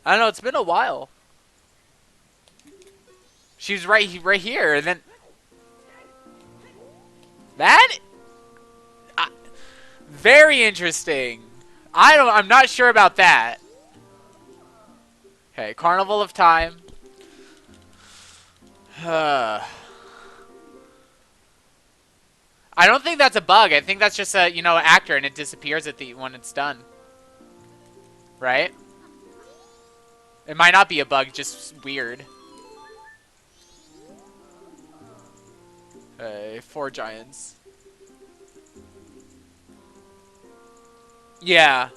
I don't know. It's been a while. She's right here, and then That very interesting. I'm not sure about that. Okay, Carnival of Time. I don't think that's a bug. I think that's just a, you know, actor and it disappears at the when it's done. Right? It might not be a bug, just weird. Okay, 4 giants. Yeah.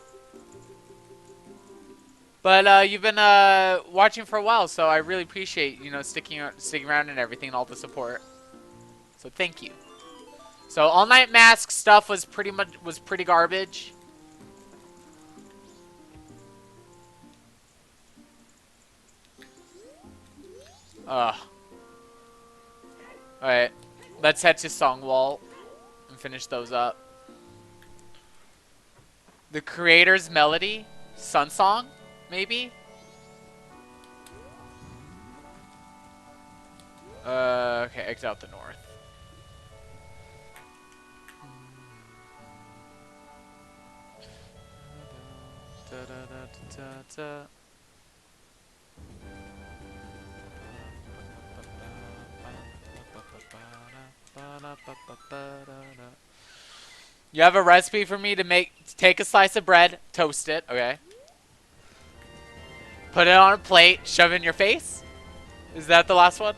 But you've been watching for a while, so I really appreciate, you know, sticking around and everything and all the support. So thank you. So all night mask stuff was pretty garbage. Ugh. Alright. Let's head to Songwall and finish those up. The creator's melody? Sun Song? Maybe? Okay, exit out the north. You have a recipe for me to take a slice of bread, toast it, okay? Put it on a plate, shove it in your face? Is that the last one?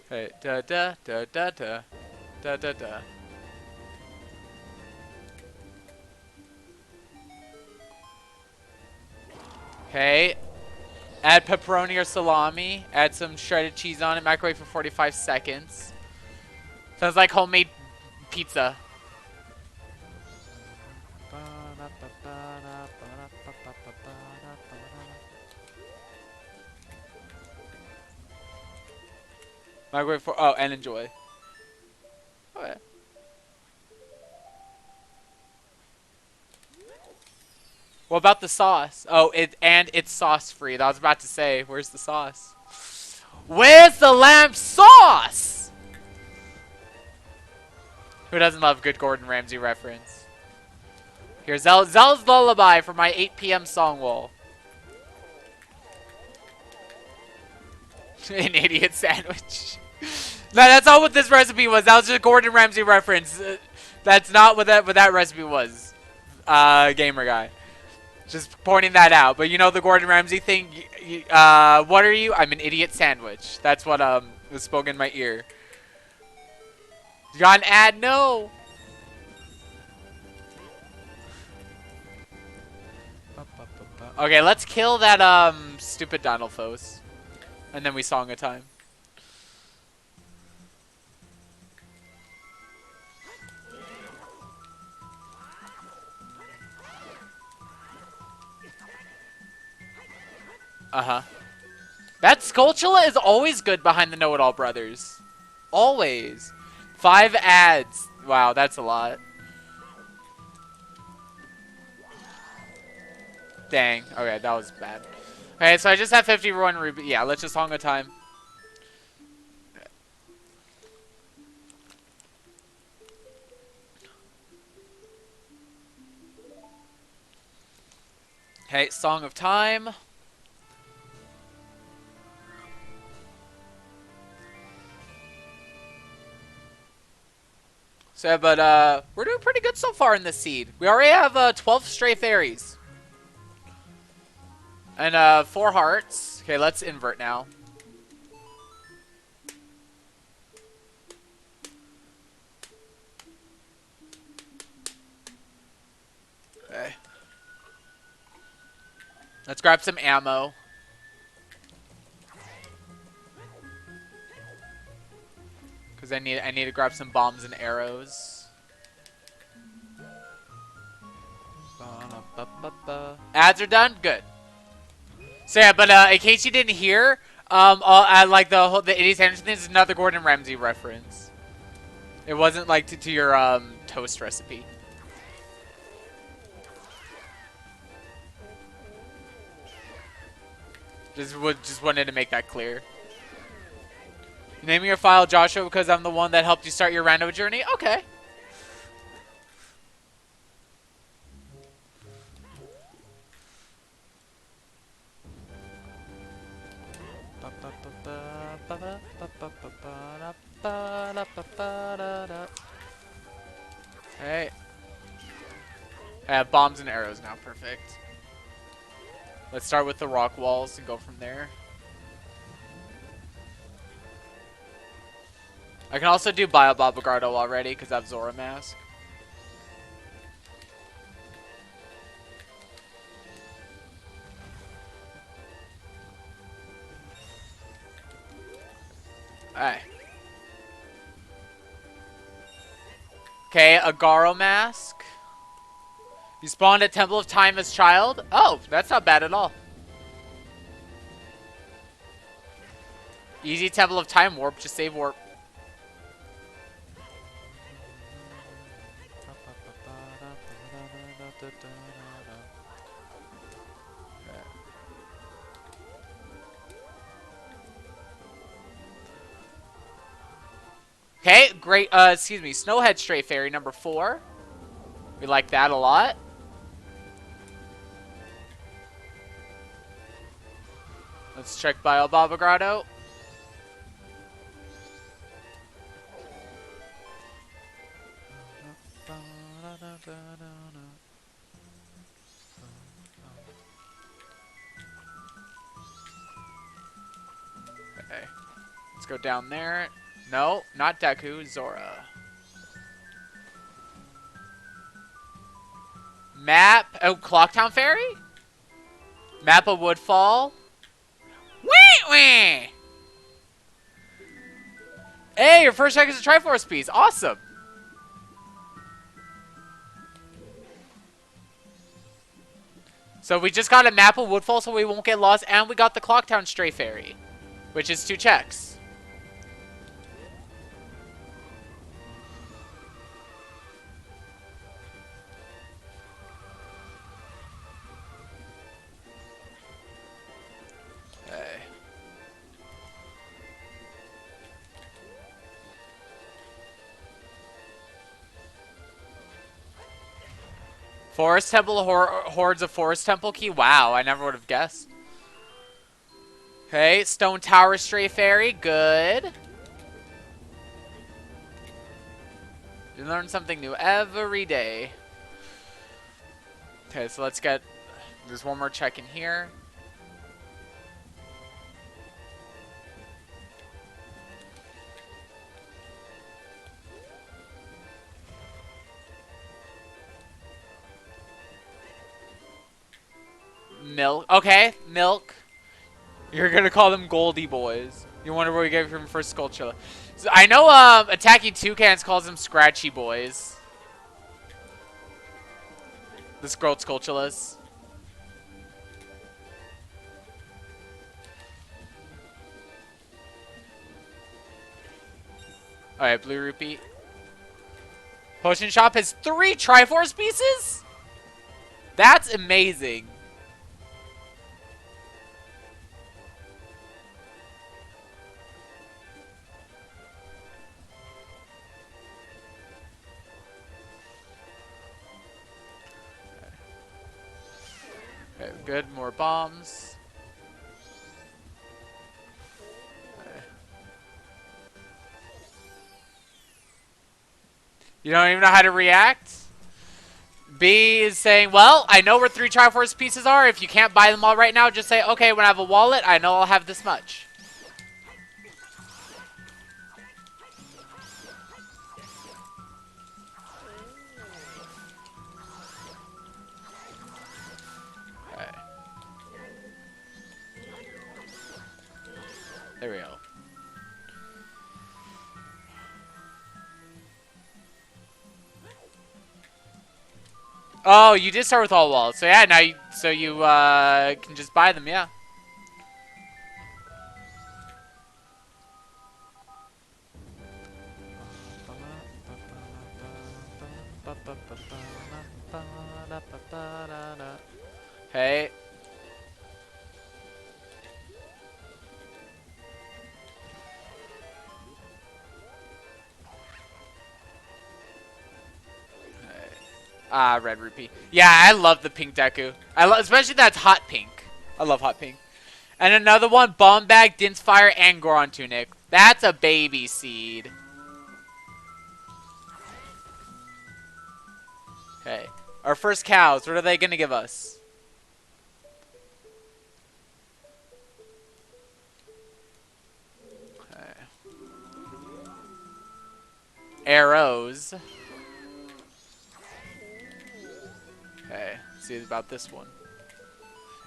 Hey, da da da da da da da da. Okay. Add pepperoni or salami. Add some shredded cheese on it. Microwave for 45 seconds. Sounds like homemade pizza. Microwave for and enjoy. Okay. What about the sauce? Oh, it's sauce free. I was about to say, where's the sauce? Where's the lamb sauce? Who doesn't love good Gordon Ramsay reference? Here's Zel's lullaby for my 8 p.m. song wall. An idiot sandwich. No, that's not what this recipe was. That was just a Gordon Ramsay reference. That's not what that recipe was. Gamer guy. Just pointing that out. But you know the Gordon Ramsay thing? What are you? I'm an idiot sandwich. That's what was spoken in my ear. You got an ad? No. Okay, let's kill that stupid Dinalfos. And then we song a time. Uh-huh. That Skulltula is always good behind the Know-It-All Brothers. Always. 5 ads. Wow, that's a lot. Dang. Okay, that was bad. Okay, so I just have 51 ruby. Yeah, let's just song a time. Okay, Song of Time. So, but we're doing pretty good so far in this seed. We already have 12 stray fairies. And 4 hearts. Okay, let's invert now. Okay. Let's grab some ammo. Because I need to grab some bombs and arrows. Ads are done? Good. So yeah, but in case you didn't hear, like the Idiot Sandwich thing is another Gordon Ramsay reference. It wasn't like to your toast recipe. Just wanted to make that clear. Naming your file Joshua because I'm the one that helped you start your rando journey? Okay. Hey. I have bombs and arrows now. Perfect. Let's start with the rock walls and go from there. I can also do Bio-Bob Grotto already because I have Zora Mask. Alright. Okay, a Garo Mask. You spawned at Temple of Time as child? Oh, that's not bad at all. Easy Temple of Time warp, just save warp. Okay, great. Excuse me, Snowhead Stray Fairy number 4. We like that a lot. Let's check Bio-Bob Grotto. Okay. Let's go down there. No, not Deku, Zora. Map. Oh, Clocktown Fairy? Map of Woodfall. Wee wee! Hey, your first check is a Triforce piece. Awesome. So we just got a map of Woodfall so we won't get lost, and we got the Clocktown Stray Fairy, which is 2 checks. Okay. Forest Temple hordes of Forest Temple key. Wow, I never would have guessed. Okay, Stone Tower Stray Fairy. Good. You learn something new every day. Okay, so let's get... There's one more check in here. Milk. Okay, Milk. You're gonna call them Goldie Boys. You wonder where we get from first Skulltula. So I know Attacking Toucans calls them Scratchy Boys. The Scrolled Skulltulas. Alright, Blue Rupee. Potion Shop has 3 Triforce pieces? That's amazing. Okay, good, more bombs. Okay. You don't even know how to react? B is saying, well, I know where 3 Triforce pieces are. If you can't buy them all right now, just say, okay, when I have a wallet, I know I'll have this much. Okay. There we go. Oh, you did start with all wallets. So yeah, now you can just buy them, yeah. Hey. Ah, red rupee. Yeah, I love the pink Deku. Especially that's hot pink. I love hot pink. And another one, Bomb Bag, Din's Fire, and Goron Tunic. That's a baby seed. Okay. Our first cows, what are they going to give us? Okay. Arrows. Okay, let's see about this one.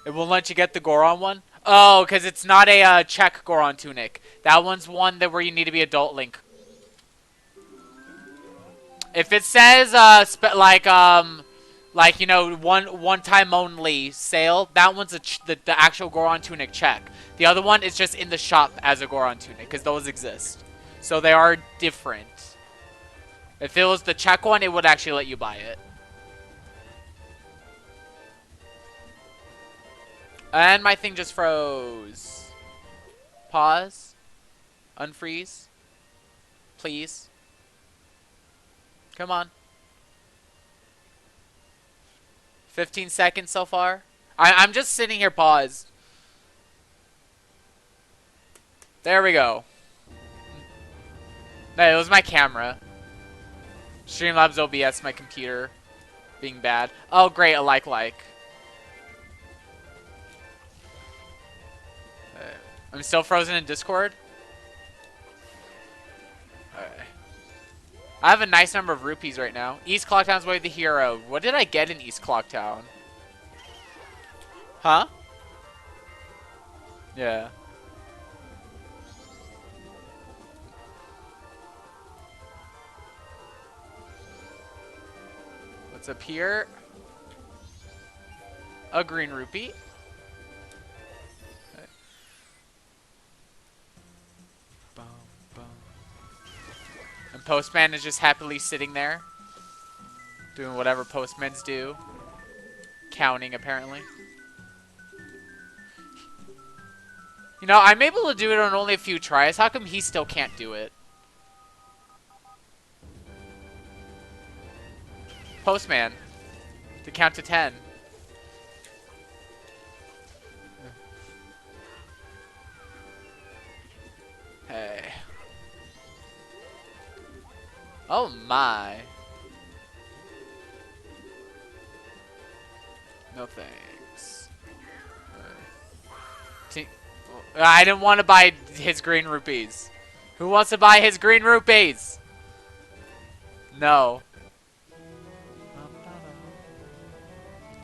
It won't let you get the Goron one? Oh, because it's not a check Goron Tunic. That one's one that where you need to be Adult Link. If it says like you know one time only sale, that one's the actual Goron Tunic check. The other one is just in the shop as a Goron Tunic because those exist, so they are different. If it was the check one, it would actually let you buy it. And my thing just froze. Pause. Unfreeze. Please. Come on. 15 seconds so far. I'm just sitting here paused. There we go. No, it was my camera. Streamlabs OBS, my computer being bad. Oh, great, a like. I'm still frozen in Discord. Alright. I have a nice number of rupees right now. East Clocktown's way the hero. What did I get in East Clocktown? Huh? Yeah. What's up here? A green rupee. Okay. Boom, boom. And Postman is just happily sitting there. Doing whatever postmans do. Counting, apparently. You know, I'm able to do it on only a few tries. How come he still can't do it? Postman. To count to 10. Hey. Oh my. No thanks. I didn't want to buy his green rupees. Who wants to buy his green rupees? No.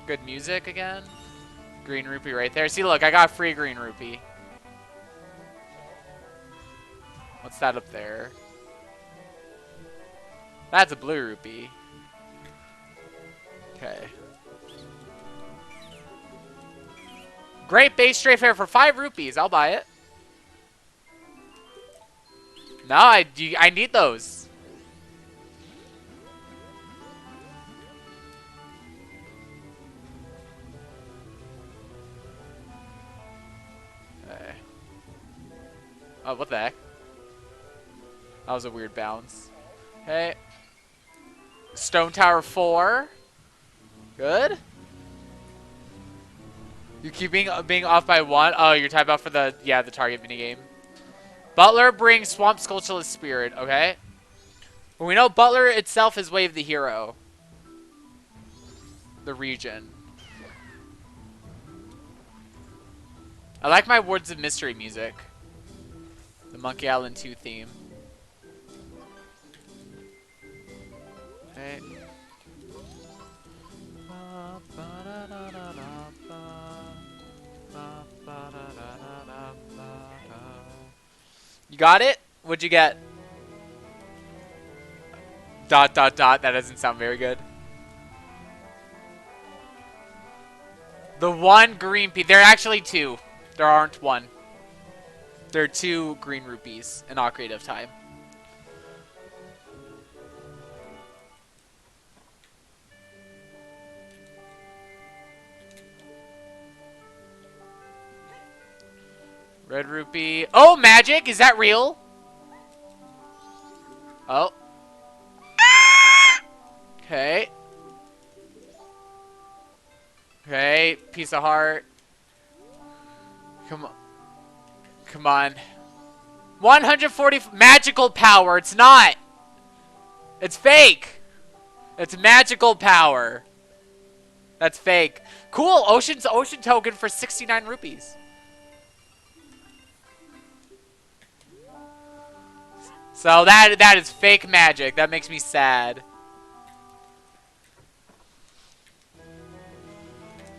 Good music again. Green rupee right there. See, look, I got free green rupee. What's that up there? That's a blue rupee. Okay. Great base straight fare for 5 rupees. I'll buy it. No, I need those. Okay. Oh, what the heck? That was a weird bounce. Hey. Stone Tower 4. Good. You keep being off by 1. Oh, you're typing out for the target minigame. Butler brings Swamp Skulltula's Spirit. Okay. Well, we know Butler itself is Wave the Hero. The region. I like my Words of Mystery music. The Monkey Island 2 theme. Okay. You got it? What'd you get? ... That doesn't sound very good. The one green piece. There are actually 2. There aren't 1. There are 2 green rupees in all creative time. Red rupee. Oh, magic! Is that real? Oh. Okay. Okay, piece of heart. Come on. Come on. 140 magical power. It's not. It's fake. It's magical power. That's fake. Cool. Ocean's ocean token for 69 rupees. So that is fake magic. That makes me sad.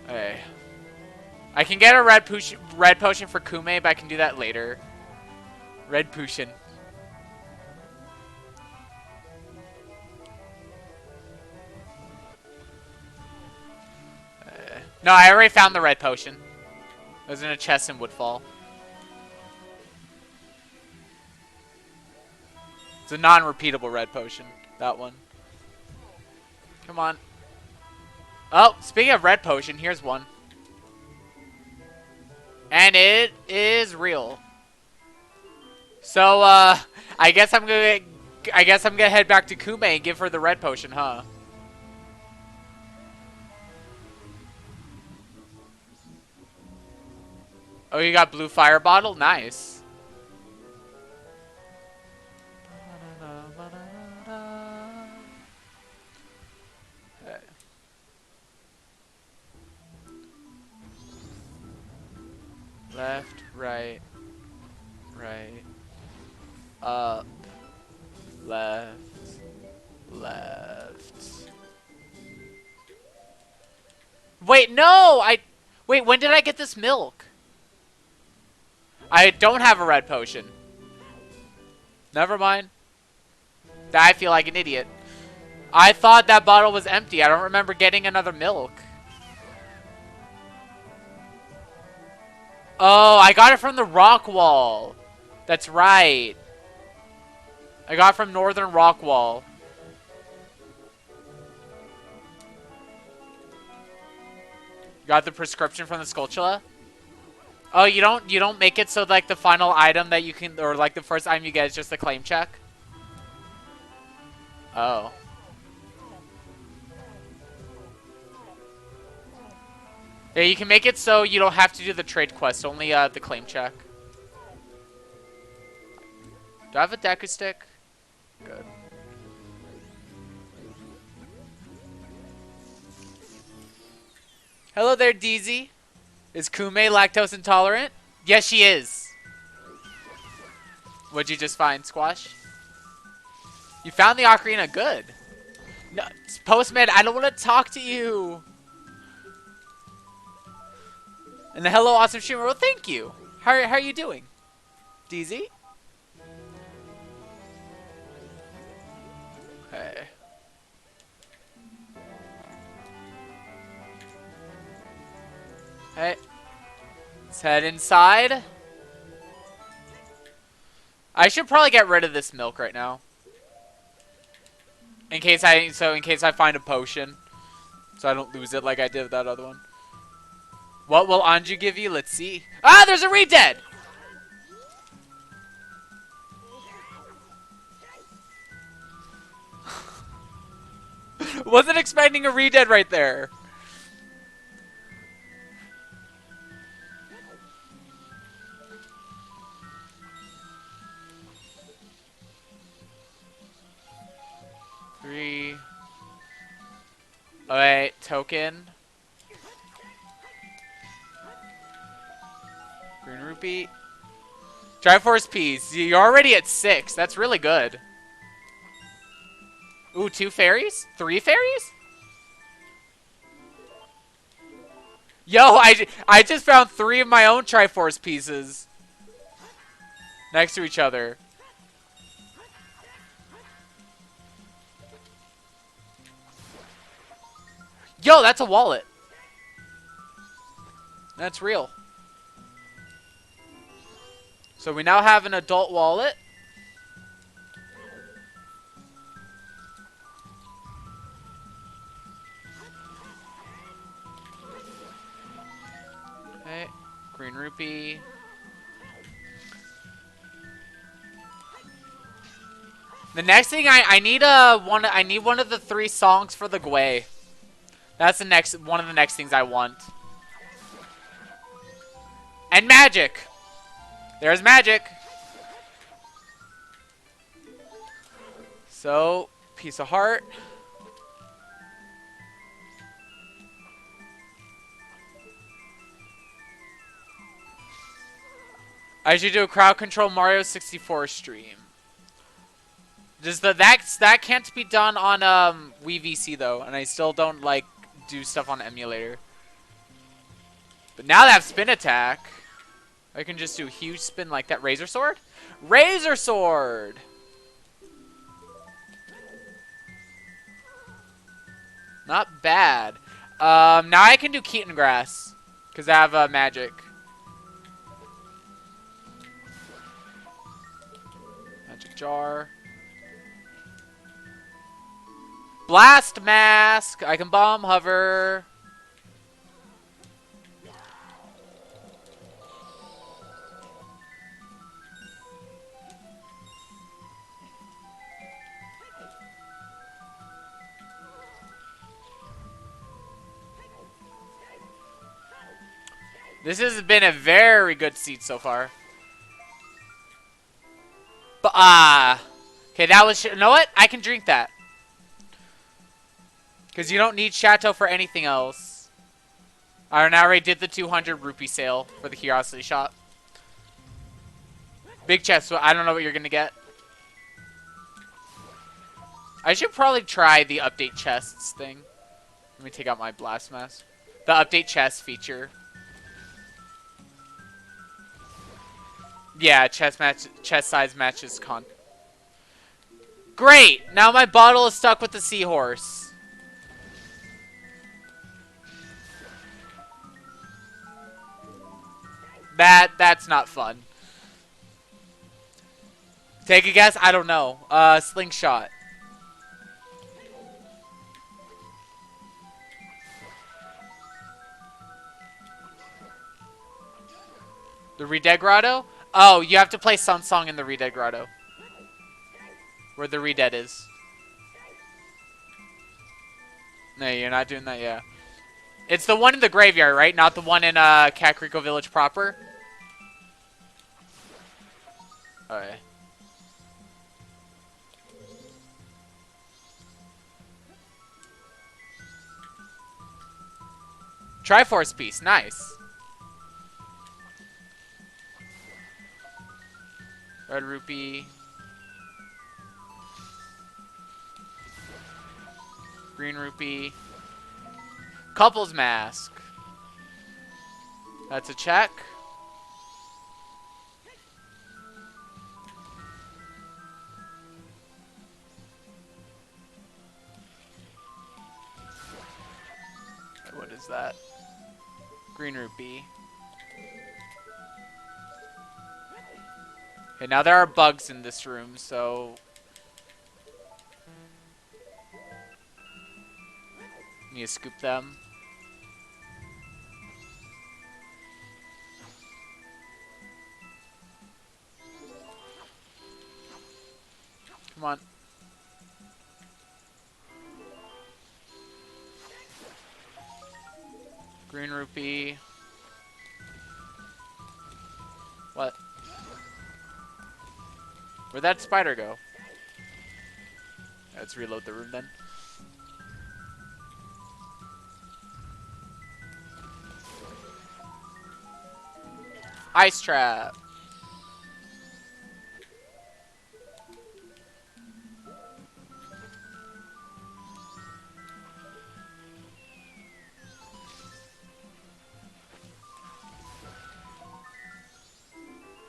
Okay. I can get a red potion for Kume, but I can do that later. Red potion. No, I already found the red potion. It was in a chest in Woodfall. It's a non-repeatable red potion. That one. Come on. Oh, speaking of red potion, here's one. And it is real. So, I guess I'm gonna head back to Kume and give her the red potion, huh? Oh, you got blue fire bottle? Nice. Left, right, right, up, left, left. Wait, no! Wait, when did I get this milk? I don't have a red potion. Never mind. I feel like an idiot. I thought that bottle was empty. I don't remember getting another milk. Oh, I got it from the rock wall. That's right. I got it from Northern Rock Wall. Got the prescription from the Skulltula? Oh, you don't make it so like the final item that you can, or like the first item you get is just the claim check? Oh. Yeah, you can make it so you don't have to do the trade quest, only the claim check. Do I have a Deku stick? Good. Hello there, doozy. Is Kume lactose intolerant? Yes, she is. What'd you just find, Squash? You found the ocarina. Good. No, Postman, I don't want to talk to you. And the hello, awesome streamer. Well, thank you. How are you doing, doozy? Okay. Hey. Let's head inside. I should probably get rid of this milk right now. In case I find a potion. So I don't lose it like I did with that other one. What will Anju give you? Let's see. Ah, there's a re-dead! Wasn't expecting a re-dead right there. Three. Alright, token. Green rupee. Triforce piece. You're already at 6. That's really good. Ooh, 2 fairies? 3 fairies? Yo, I just found 3 of my own Triforce pieces. Next to each other. Yo, that's a wallet. That's real. So we now have an adult wallet. Okay, green rupee. The next thing I need one of the 3 songs for the Gwei. That's the next one of the next things I want. And magic. There's magic. So, piece of heart. I should do a crowd control Mario 64 stream. Does that can't be done on Wii VC though, and I still don't like do stuff on emulator. But now they have spin attack. I can just do a huge spin like that. Razor sword? Razor sword! Not bad. Now I can do Keaton grass. Because I have magic. Magic jar. Blast mask! I can bomb hover. This has been a very good seat so far. But, okay, that was... You know what? I can drink that. Because you don't need Chateau for anything else. I already did the 200 rupee sale for the Curiosity Shop. Big chest, so I don't know what you're going to get. I should probably try the update chests thing. Let me take out my blast mask. The update chest feature. Yeah, chest size matches con. Great! Now my bottle is stuck with the seahorse. That's not fun. Take a guess? I don't know. Slingshot. The Redead Grotto? Oh, you have to play Sun Song in the Redead Grotto. Where the Redead is. No, you're not doing that, yeah. It's the one in the graveyard, right? Not the one in Kakariko Village proper? Okay. Triforce piece, nice. Red rupee. Green rupee. Couple's mask. That's a check. What is that? Green rupee. Okay, now there are bugs in this room, so... Need to scoop them. Come on. Green rupee. What? Where'd that spider go? Let's reload the room then. Ice trap.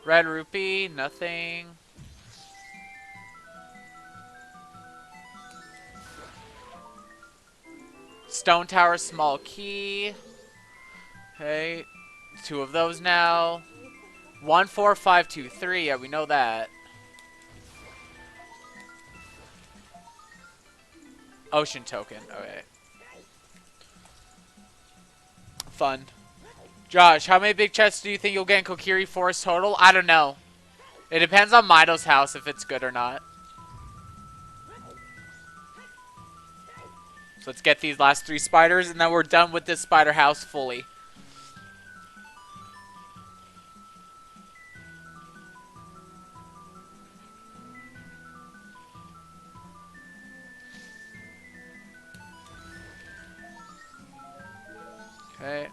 Red rupee, nothing. Stone tower, small key. Okay, 2 of those now. 1, 4, 5, 2, 3. Yeah, we know that. Ocean token. Okay. Fun. Josh, how many big chests do you think you'll get in Kokiri Forest total? I don't know. It depends on Mido's house if it's good or not. So let's get these last 3 spiders, and then we're done with this spider house fully. Okay.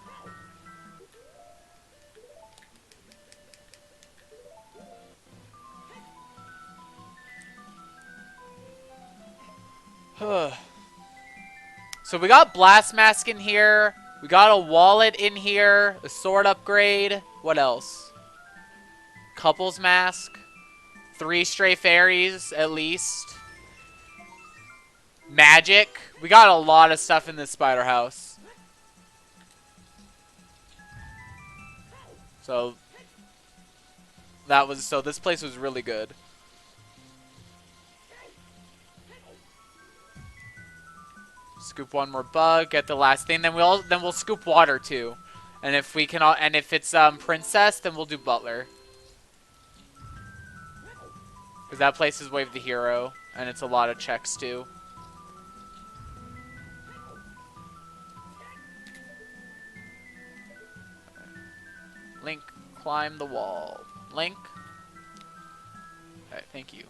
So we got Blast Mask in here. We got a wallet in here. A sword upgrade. What else? Couples Mask. 3 stray fairies, at least. Magic. We got a lot of stuff in this spider house. So this place was really good. Scoop one more bug, get the last thing, then we'll scoop water too. And if we can and if it's princess, then we'll do butler. Cuz that place is Wave the Hero and it's a lot of checks too. Link, climb the wall. Link. Okay, thank you.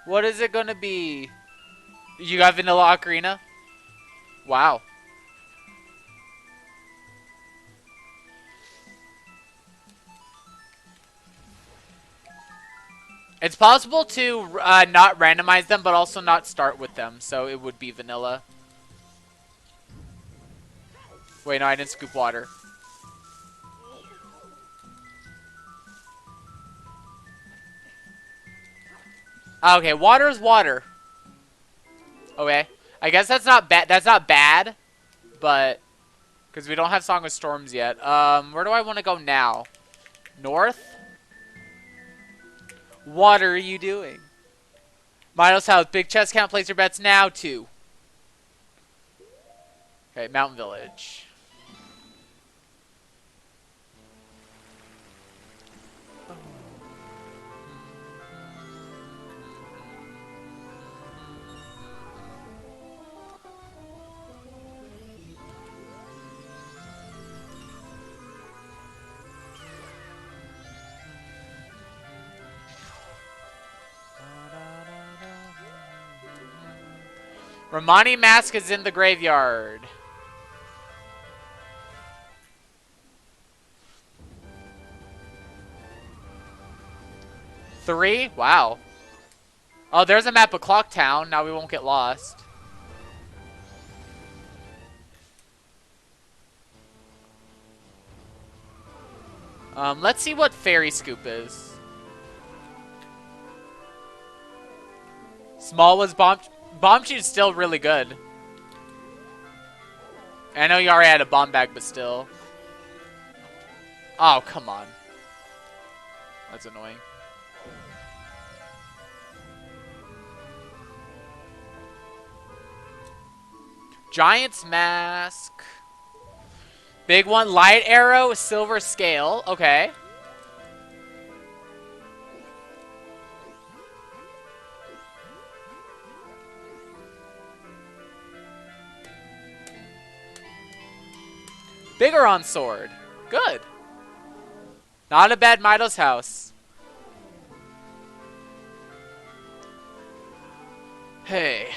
What is it gonna be? You got Vanilla Ocarina? Wow. It's possible to not randomize them, but also not start with them. So it would be vanilla. Wait, no, I didn't scoop water. Okay, water is water. Okay, I guess that's not bad. That's not bad, but because we don't have Song of Storms yet. Where do I want to go now? North. What are you doing? Miles House, big chest count. Place your bets now. 2. Okay, Mountain Village. Romani Mask is in the graveyard. Three? Wow. Oh, there's a map of Clock Town. Now we won't get lost. Let's see what Fairy Scoop is. Small was Bomb Shoot's still really good. I know you already had a bomb bag, but still. Oh, come on. That's annoying. Giant's Mask. Big one. Light Arrow, Silver Scale. Okay. Bigoron Sword. Good. Not a bad Midos house. Hey.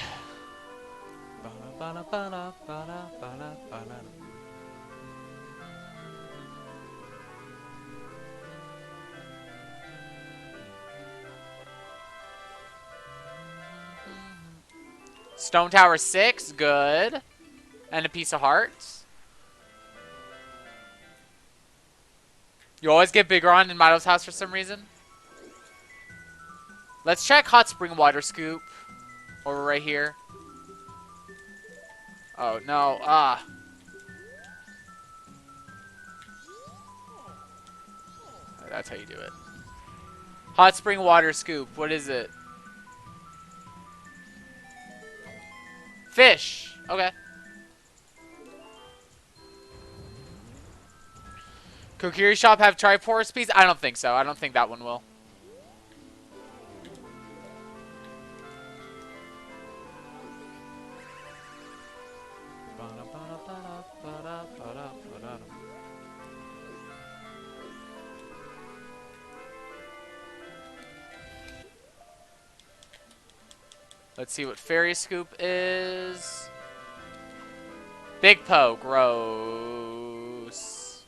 Stone Tower 6, good. And a piece of hearts. You always get Bigoron in Mido's house for some reason. Let's check Hot Spring Water Scoop. Over right here. Oh, no. Ah. That's how you do it. Hot Spring Water Scoop. What is it? Fish. Okay. Kokiri Shop have Triforce speeds? I don't think so. I don't think that one will. Let's see what Fairy Scoop is. Big Poe, gross.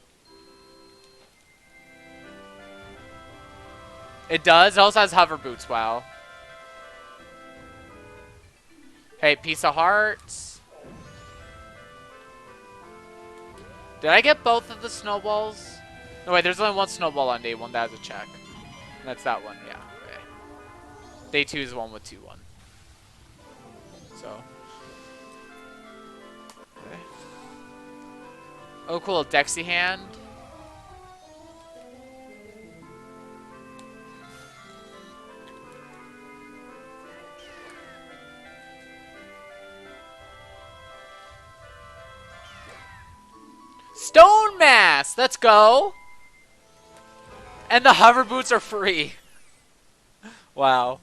It does. It also has hover boots. Wow. Hey, piece of hearts. Did I get both of the snowballs? No, wait. There's only one snowball on day 1. That has a check. And that's that one. Yeah. Okay. Day 2 is the one with 2-1. So. Okay. Oh, cool. Dexy hand. Stone Mass! Let's go! And the hover boots are free. Wow.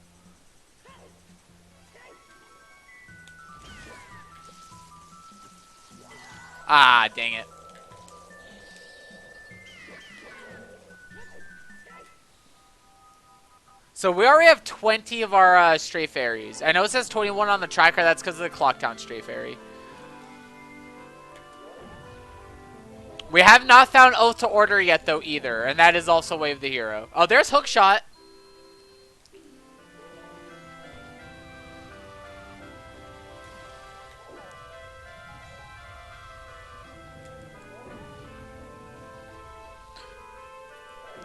Ah, dang it. So we already have 20 of our stray fairies. I know it says 21 on the tracker. That's because of the Clocktown stray fairy. We have not found Oath to Order yet, though, either. And that is also Wave the Hero. Oh, there's Hookshot.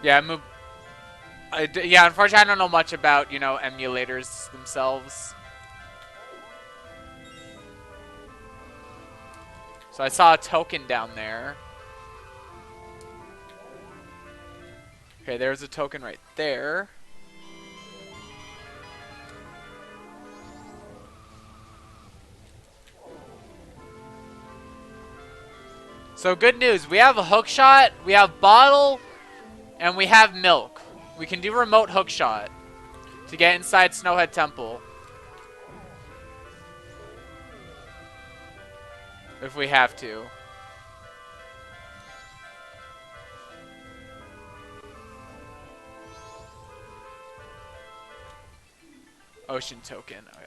Yeah, yeah, unfortunately, I don't know much about, you know, emulators themselves. So I saw a token down there. Okay, there's a token right there. So good news, we have a Hookshot, we have Bottle, and we have Milk. We can do remote Hookshot to get inside Snowhead Temple. If we have to. Ocean token, okay.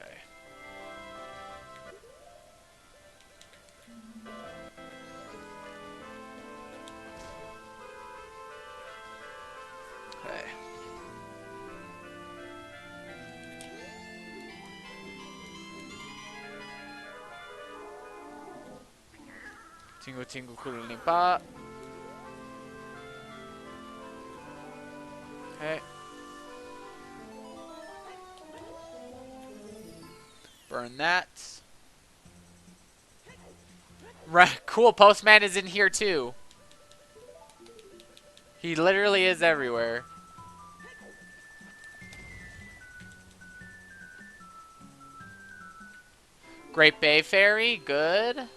Okay. Tingu tingu kulilimpa. Okay. Burn that. Right, cool, Postman is in here too. He literally is everywhere. Great Bay Fairy, good.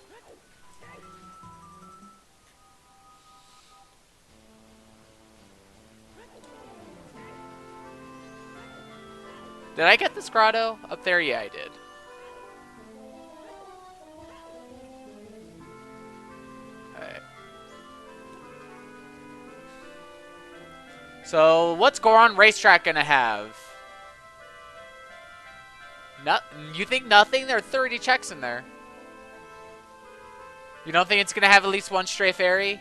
Did I get this grotto up there? Yeah, I did. Alright. So, what's Goron Racetrack gonna have? You think nothing? There are 30 checks in there. You don't think it's gonna have at least one stray fairy?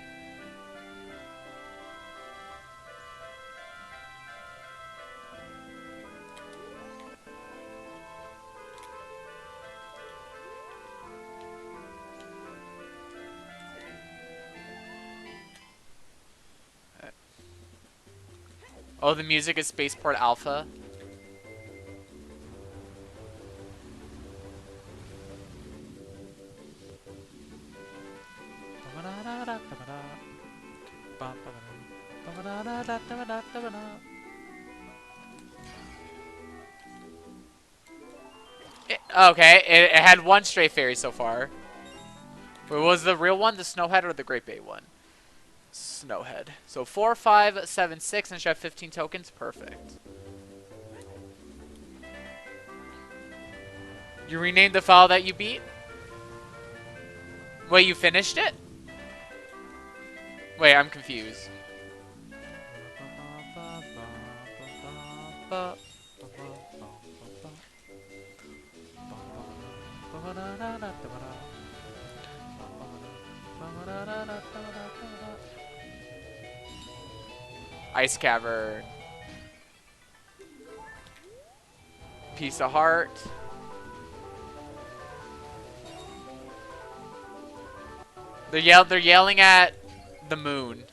Oh, the music is Spaceport Alpha. Okay, it had one stray fairy so far. What was the real one? The Snowhead or the Great Bay one? Snowhead. So 4, 5, 7, 6, and she have 15 tokens. Perfect. You renamed the file that you beat? Wait, you finished it? Wait, I'm confused. Ice Cavern. Piece of Heart. They're yelling at the moon.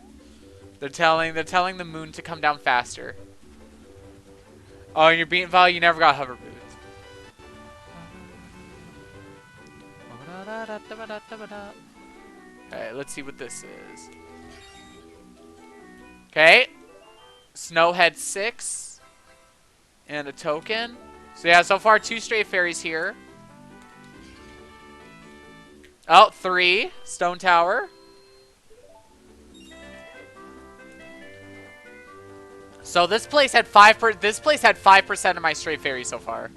They're telling the moon to come down faster. Oh, and your beating value, you never got hover boots. Okay, let's see what this is. Okay. Snowhead 6. And a token. So yeah, so far 2 straight fairies here. Oh, 3. Stone Tower. So this place had 5% of my straight fairies so far.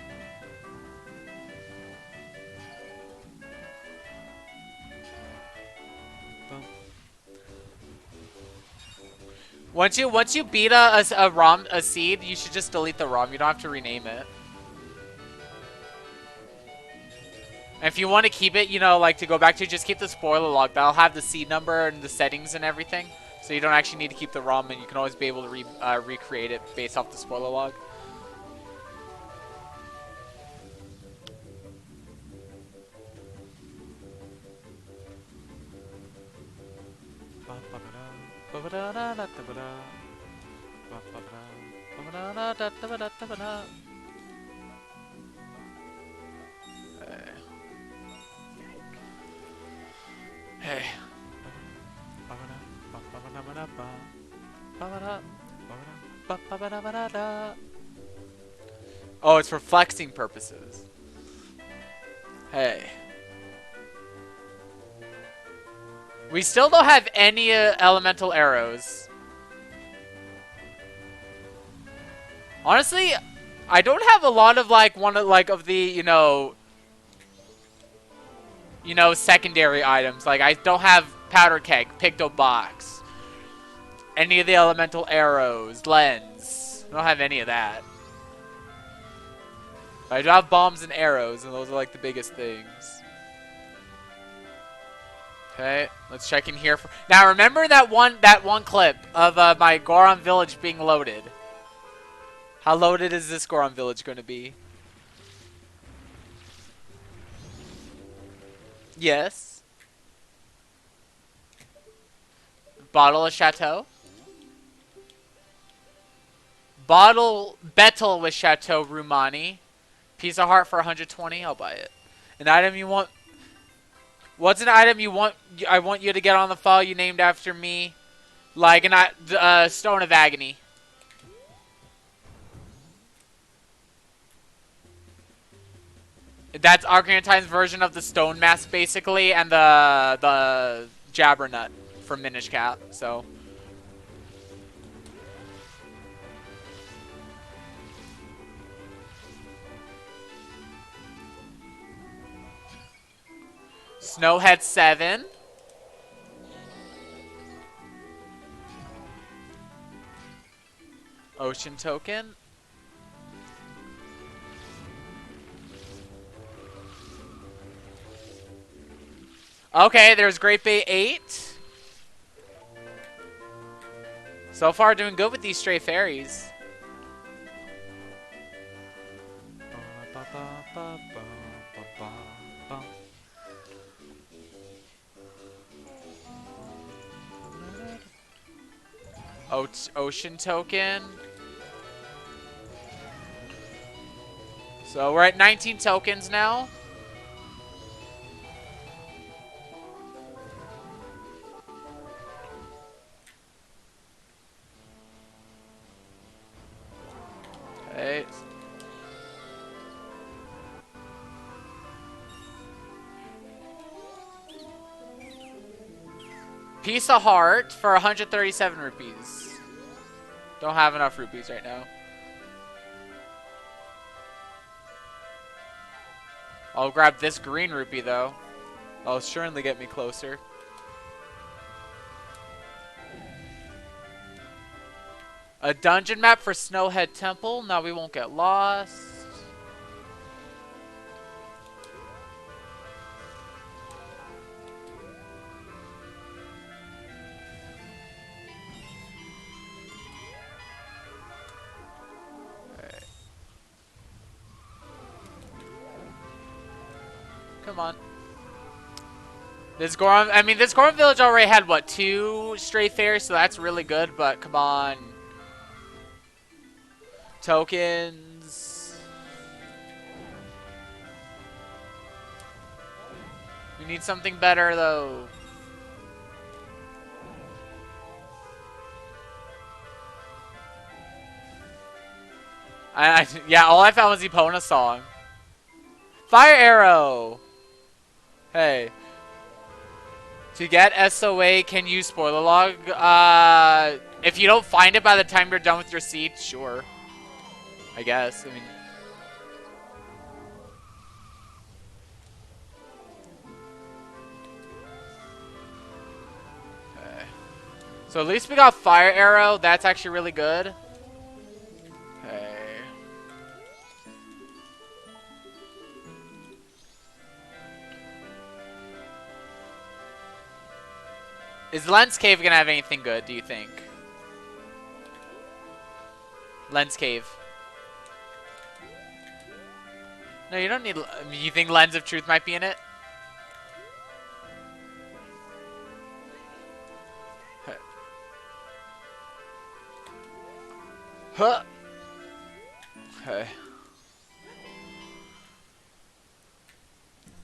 Once you beat a seed, you should just delete the ROM. You don't have to rename it. And if you want to keep it, you know, like to go back to, just keep the spoiler log. That'll have the seed number and the settings and everything. So you don't actually need to keep the ROM, and you can always be able to recreate it based off the spoiler log. Hey. Oh, it's for flexing purposes. Hey. We still don't have any elemental arrows. Honestly, I don't have a lot of of the, secondary items. Like, I don't have powder keg, picto box, any of the elemental arrows, lens. I don't have any of that. I do have bombs and arrows, and those are like the biggest things. Okay, let's check in here. Now, remember that one clip of my Goron village being loaded? How loaded is this Goron village going to be? Yes. Bottle of Chateau. Bottle Betel with Chateau Rumani. Piece of Heart for 120. I'll buy it. An item you want. What's an item you want? I want you to get on the file you named after me. Like an Stone of Agony. That's Arcantine's version of the Stone Mask, basically, and the Jabbernut from Minish Cap. So. Snowhead 7. Ocean token. Okay, there's Great Bay 8. So far, doing good with these stray fairies. Ocean token. So we're at 19 tokens now. Okay. Piece of heart for 137 rupees. Don't have enough rupees right now. I'll grab this green rupee though. I'll surely get me closer. A dungeon map for Snowhead Temple. Now we won't get lost. Right. Come on. This Goron, this Goron village already had, what, 2 stray fairies, so that's really good, but come on. Tokens. We need something better, though. Yeah, all I found was Epona's song. Fire arrow! Hey. To get SOA, can you spoiler log? If you don't find it by the time you're done with your seed, sure. I guess. I mean. Okay. So at least we got fire arrow. That's actually really good. Okay. Is Lens Cave gonna have anything good, do you think? Lens Cave. No, you don't need... You think Lens of Truth might be in it? Huh. Okay.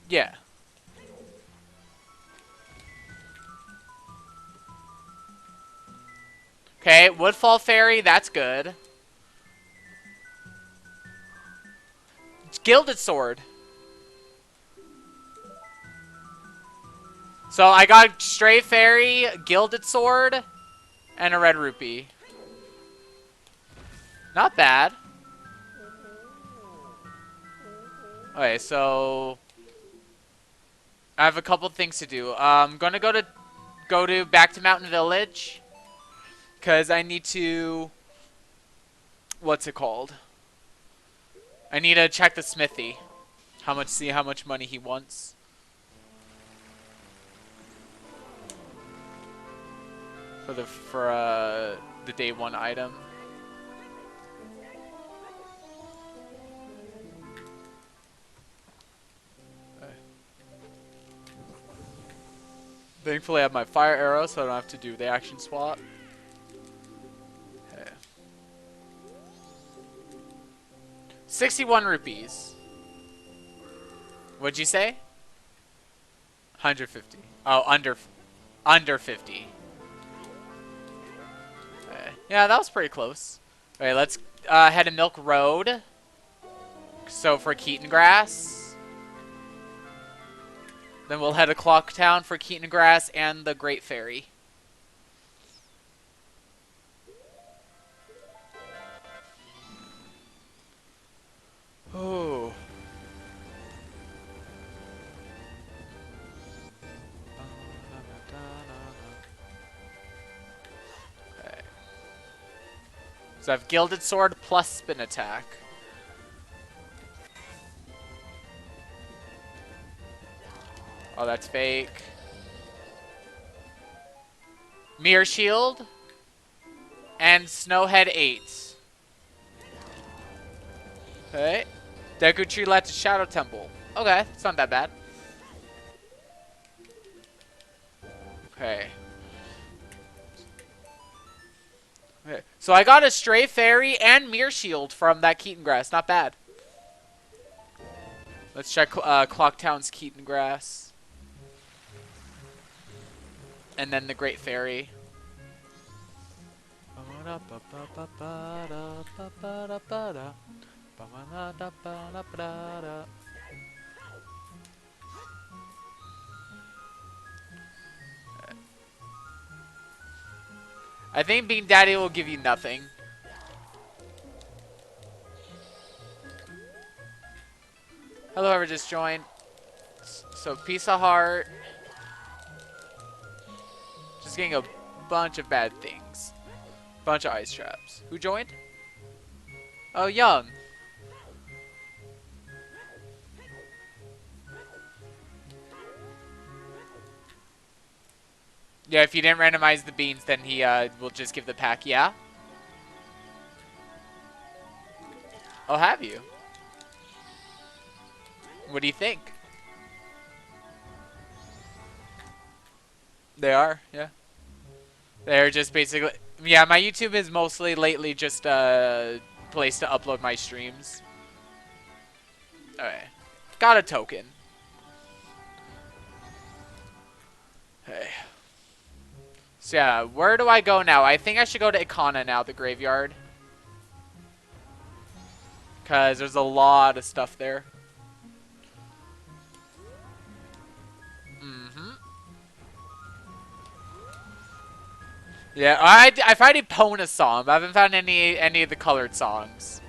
Yeah. Okay, Woodfall Fairy, that's good. Gilded Sword. So I got Stray Fairy, Gilded Sword, and a red rupee. Not bad. Okay, so I have a couple things to do. I'm gonna go to back to Mountain Village because I need to. What's it called? I need to check the smithy. See how much money he wants. For the day 1 item. Okay. Thankfully I have my fire arrow so I don't have to do the action swap. Okay. 61 rupees. What'd you say? 150. Oh, under 50. Okay. Yeah, that was pretty close. Okay, let's head to Milk Road. So for Keaton Grass. Then we'll head to Clock Town for Keaton Grass and the Great Fairy. Oh. Okay. So I have Gilded Sword plus Spin Attack. Oh, that's fake. Mirror Shield. And Snowhead 8. Okay. Deku Tree led to Shadow Temple. Okay, it's not that bad. Okay. Okay. So I got a Stray Fairy and Mirror Shield from that Keaton Grass. Not bad. Let's check Clocktown's Keaton Grass. And then the Great Fairy. I think being daddy will give you nothing. Hello, whoever just joined. So, piece of heart. Just getting a bunch of bad things. Bunch of ice traps. Who joined? Oh, Young. Yeah, if you didn't randomize the beans, then he will just give the pack. Yeah? Oh, have you? What do you think? They are, yeah. They're just basically... Yeah, my YouTube is mostly lately just a place to upload my streams. Okay. Got a token. Hey. So yeah, where do I go now? I think I should go to Ikana now, the graveyard. Because there's a lot of stuff there. Mm-hmm. Yeah, I found a Epona song, but I haven't found any of the colored songs.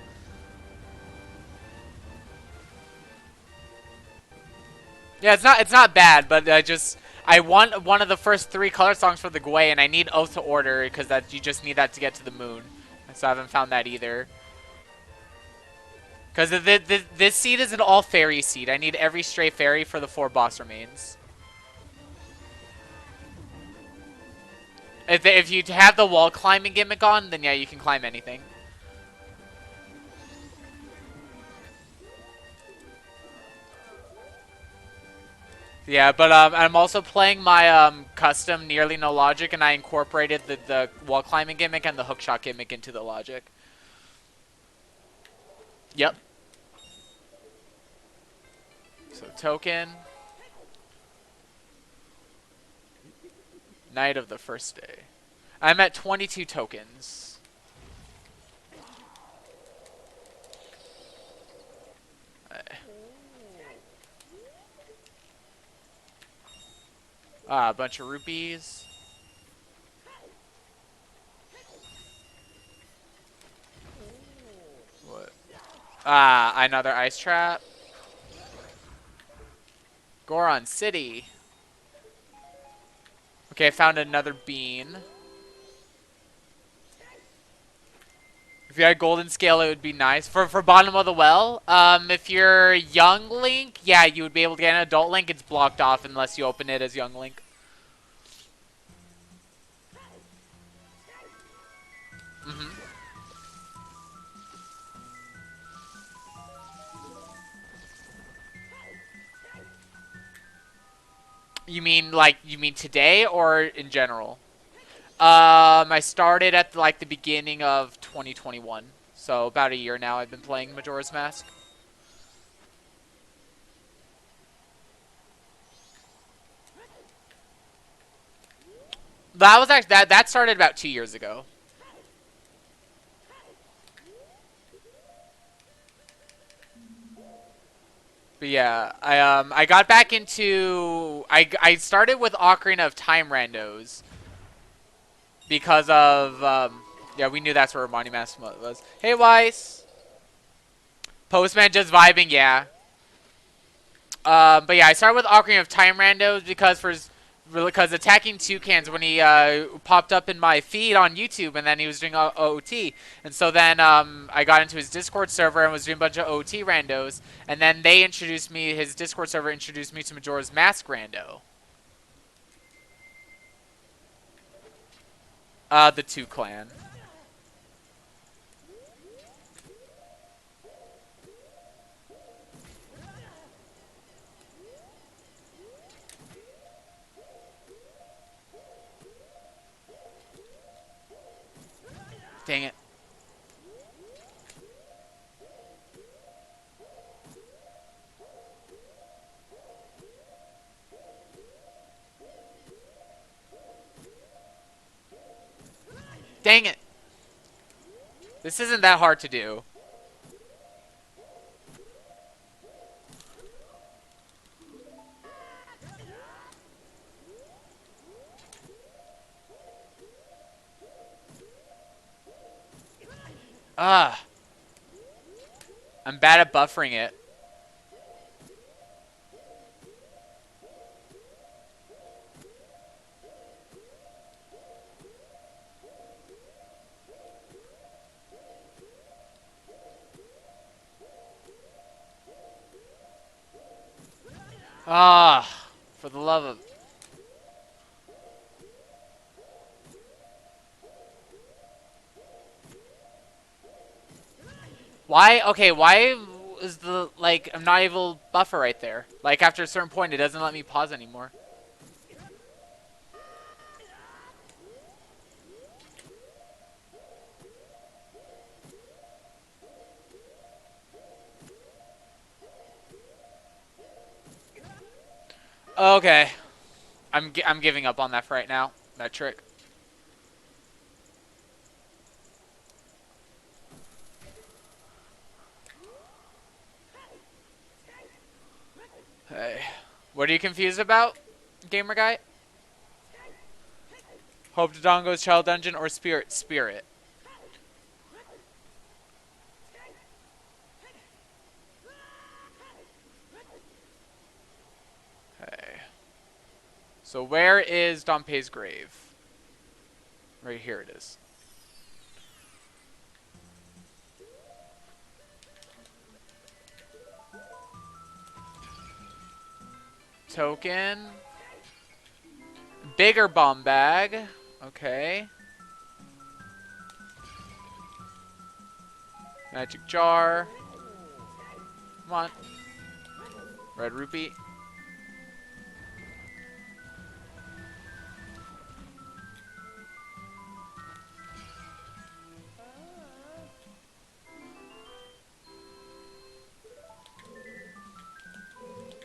Yeah, it's not bad, but I want one of the first 3 color songs for the Gwei, and I need Oath to Order because that you just need that to get to the moon. So I haven't found that either. Because this seed is an all fairy seed. I need every stray fairy for the 4 boss remains. If you have the wall climbing gimmick on, then yeah, you can climb anything. Yeah, but I'm also playing my custom Nearly No Logic, and I incorporated the wall climbing gimmick and the hookshot gimmick into the logic. Yep. So token. Night of the first day. I'm at 22 tokens. A bunch of rupees. What? Another ice trap. Goron City. Okay, I found another bean. If you had golden scale, it would be nice. For bottom of the well, if you're young Link, yeah, you would be able to get an adult Link. It's blocked off unless you open it as young Link. Mm-hmm. You mean today or in general? I started at like the beginning of 2021. So about a year now I've been playing Majora's Mask. That was actually that started about 2 years ago. But yeah, I got back into I started with Ocarina of Time randos because of yeah, we knew that's where Monty Mask was. Hey Weiss. Postman just vibing, yeah. But yeah, I started with Ocarina of Time randos because attacking toucans when he popped up in my feed on YouTube, and then he was doing OOT, and so then I got into his Discord server and was doing a bunch of OOT randos, and then his Discord server introduced me to Majora's Mask rando. The 2 clan. Dang it. Dang it. This isn't that hard to do. Ah, I'm bad at buffering it. Ah, for the love of... Why? Okay, why is the, like, I'm not able to buffer right there. Like, after a certain point, it doesn't let me pause anymore. Okay. I'm giving up on that for right now. That trick. Hey. What are you confused about, gamer guy? Hope to Dongo's Child Dungeon or Spirit? Spirit. Hey. So where is Dompe's grave? Right here it is. Token. Bigger bomb bag. Okay. Magic jar. Come on. Red rupee.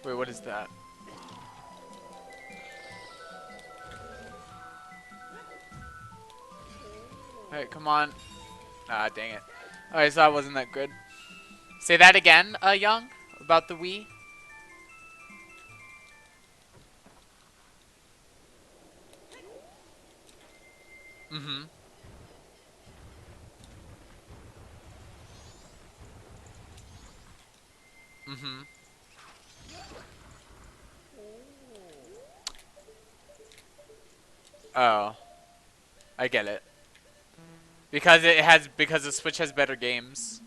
Wait, what is that? Hey, come on. Ah, dang it. Okay, so that wasn't that good. Say that again, Young, about the Wii. Mm-hmm. Mm-hmm. Oh, I get it. Because the Switch has better games.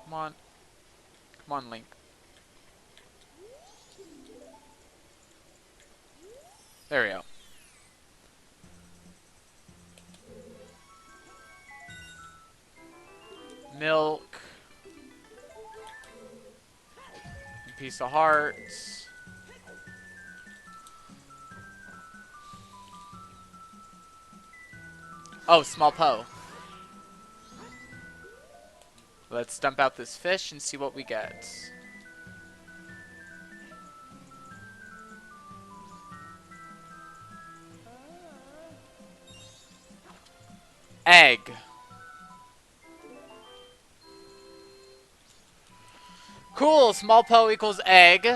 Come on. Come on, Link. There we go. Milk. Piece of hearts. Oh, small Poe. Let's dump out this fish and see what we get. Egg. Cool, small Poe equals egg.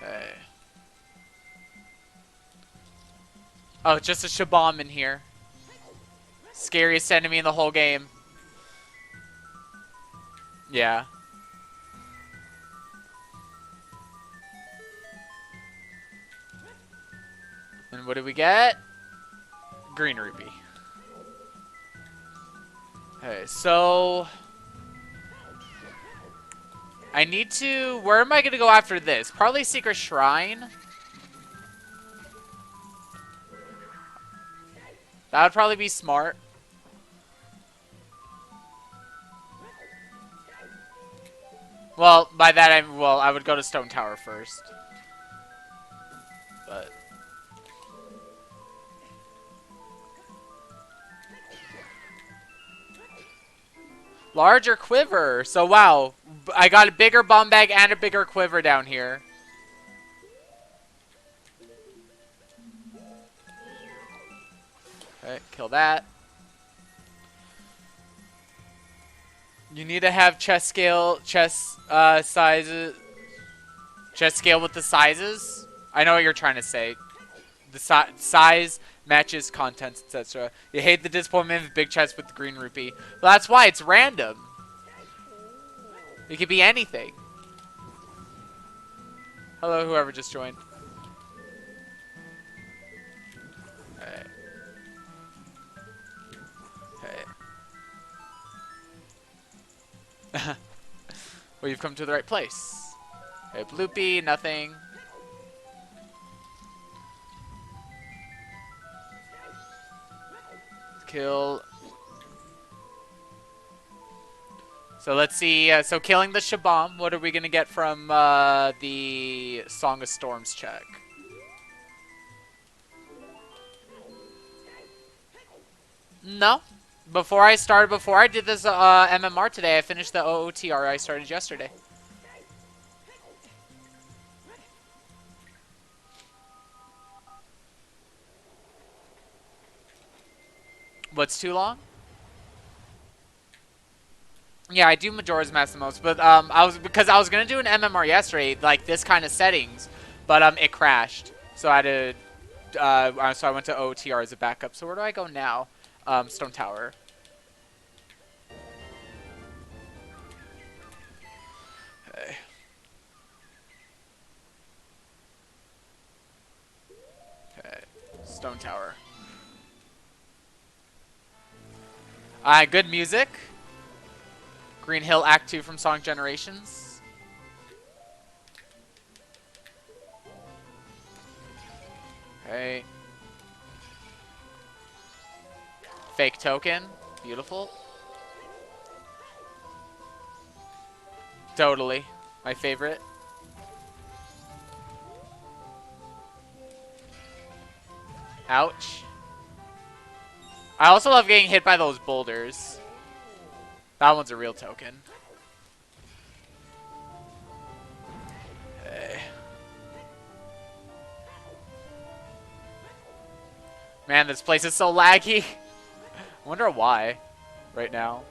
Okay. Oh, just a Shabam in here. Scariest enemy in the whole game. Yeah. And what did we get? Green rupee. Okay, so I need to... Where am I going to go after this? Probably Secret Shrine. That would probably be smart. Well, by that I would go to Stone Tower first. But Larger quiver. So, wow. I got a bigger bomb bag and a bigger quiver down here. Okay, kill that. You need to have chest scale, sizes, chest scale with the sizes. I know what you're trying to say. The size matches contents, etc. You hate the disappointment of big chest with the green rupee. Well, that's why it's random. It could be anything. Hello, whoever just joined. Alright. Okay. Well, you've come to the right place. Okay, bloopy, nothing. Kill. So let's see. So killing the Shabam. What are we gonna get from the Song of Storms check? No. Before I did this MMR today, I finished the OOTR I started yesterday. What's too long? Yeah, I do Majora's Mask the most, but because I was gonna do an MMR yesterday, like this kind of settings, but it crashed, so I had to, so I went to OTR as a backup. So where do I go now? Stone Tower. Okay. Okay. Stone Tower. Good music. Green Hill Act 2 from Sonic Generations. Okay. Fake token. Beautiful. Totally. My favorite. Ouch. I also love getting hit by those boulders. That one's a real token. Okay. Man, this place is so laggy. I wonder why right now.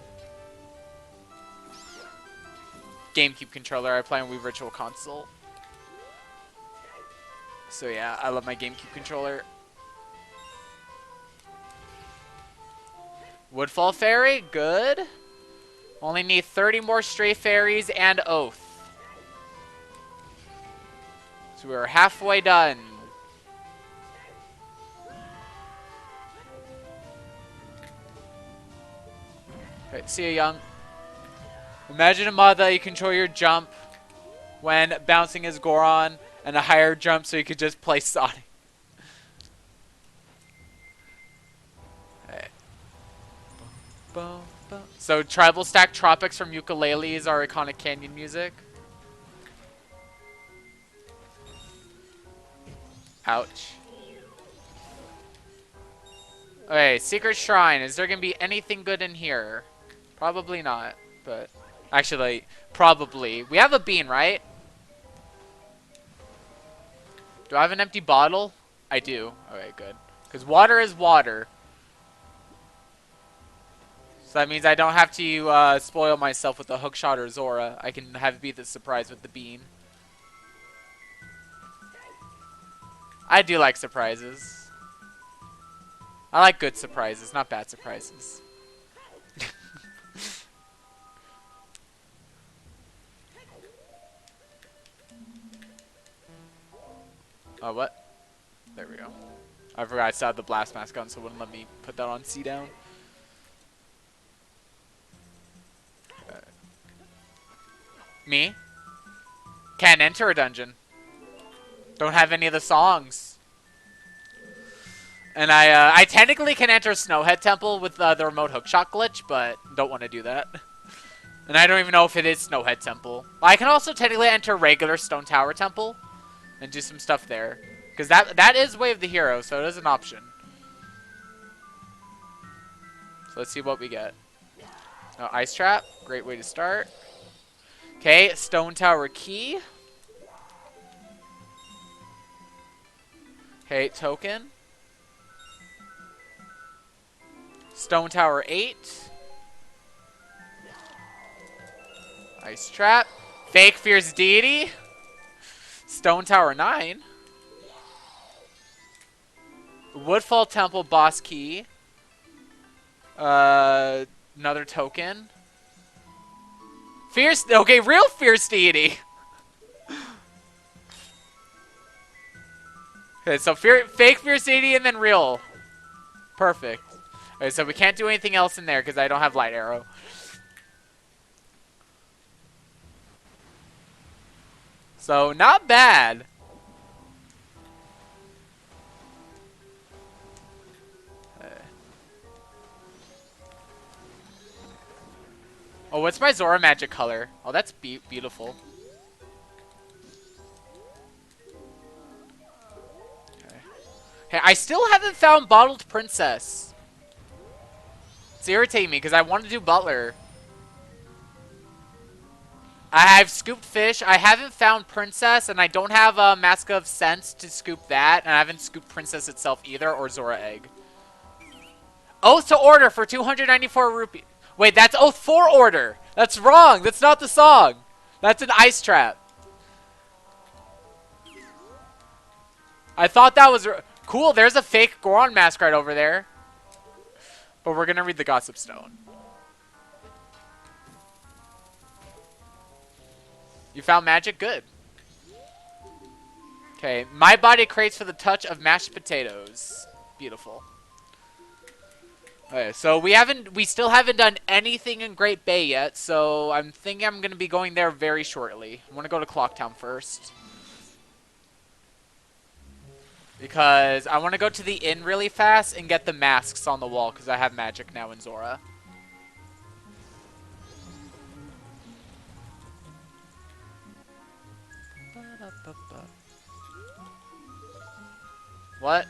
GameCube controller. I play on Wii Virtual Console. So yeah, I love my GameCube controller. Woodfall Fairy, good. Only need 30 more stray fairies and Oath. So we're halfway done. Okay, see you, Young. Imagine a mod that you control your jump when bouncing as Goron, and a higher jump so you could just play Sonic. So Tribal Stack Tropics from Ukulele is our iconic canyon music. Ouch. Okay, Secret Shrine. Is there going to be anything good in here? Probably not, but... Actually, probably. We have a bean, right? Do I have an empty bottle? I do. Okay, good. Because water is water. So that means I don't have to spoil myself with a hookshot or Zora. I can have be the surprise with the bean. I do like surprises. I like good surprises, not bad surprises. Oh, what? There we go. I forgot I still had the blast mask on, so it wouldn't let me put that on C down. Me? Can't enter a dungeon. Don't have any of the songs. And I technically can enter Snowhead Temple with the remote hookshot glitch, but don't want to do that. And I don't even know if it is Snowhead Temple. I can also technically enter regular Stone Tower Temple and do some stuff there. Because that is Way of the Hero, so it is an option. So let's see what we get. No, Ice Trap. Great way to start. Okay, Stone Tower Key. Okay, Token. Stone Tower 8. Ice Trap. Fake Fierce Deity. Stone Tower 9. Woodfall Temple Boss Key. Another token. Fierce. Okay, real Fierce Deity. Okay, so fake Fierce Deity and then real. Perfect. Okay, so we can't do anything else in there because I don't have Light Arrow. So, not bad. Oh, what's my Zora magic color? Oh, that's beautiful. Okay. Hey, I still haven't found Bottled Princess. It's irritating me because I want to do Butler. I've scooped fish. I haven't found Princess, and I don't have a Mask of Sense to scoop that, and I haven't scooped Princess itself either, or Zora Egg. Oath to Order for 294 rupees. Wait, that's Oath for Order. That's wrong. That's not the song. That's an Ice Trap. I thought that was cool. There's a fake Goron mask right over there. But we're going to read the Gossip Stone. You found magic? Good. Okay, my body craves for the touch of mashed potatoes. Beautiful. Okay, so we still haven't done anything in Great Bay yet, so I'm thinking I'm going to be going there very shortly. I want to go to Clocktown first. Because I want to go to the inn really fast and get the masks on the wall, because I have magic now in Zora. What?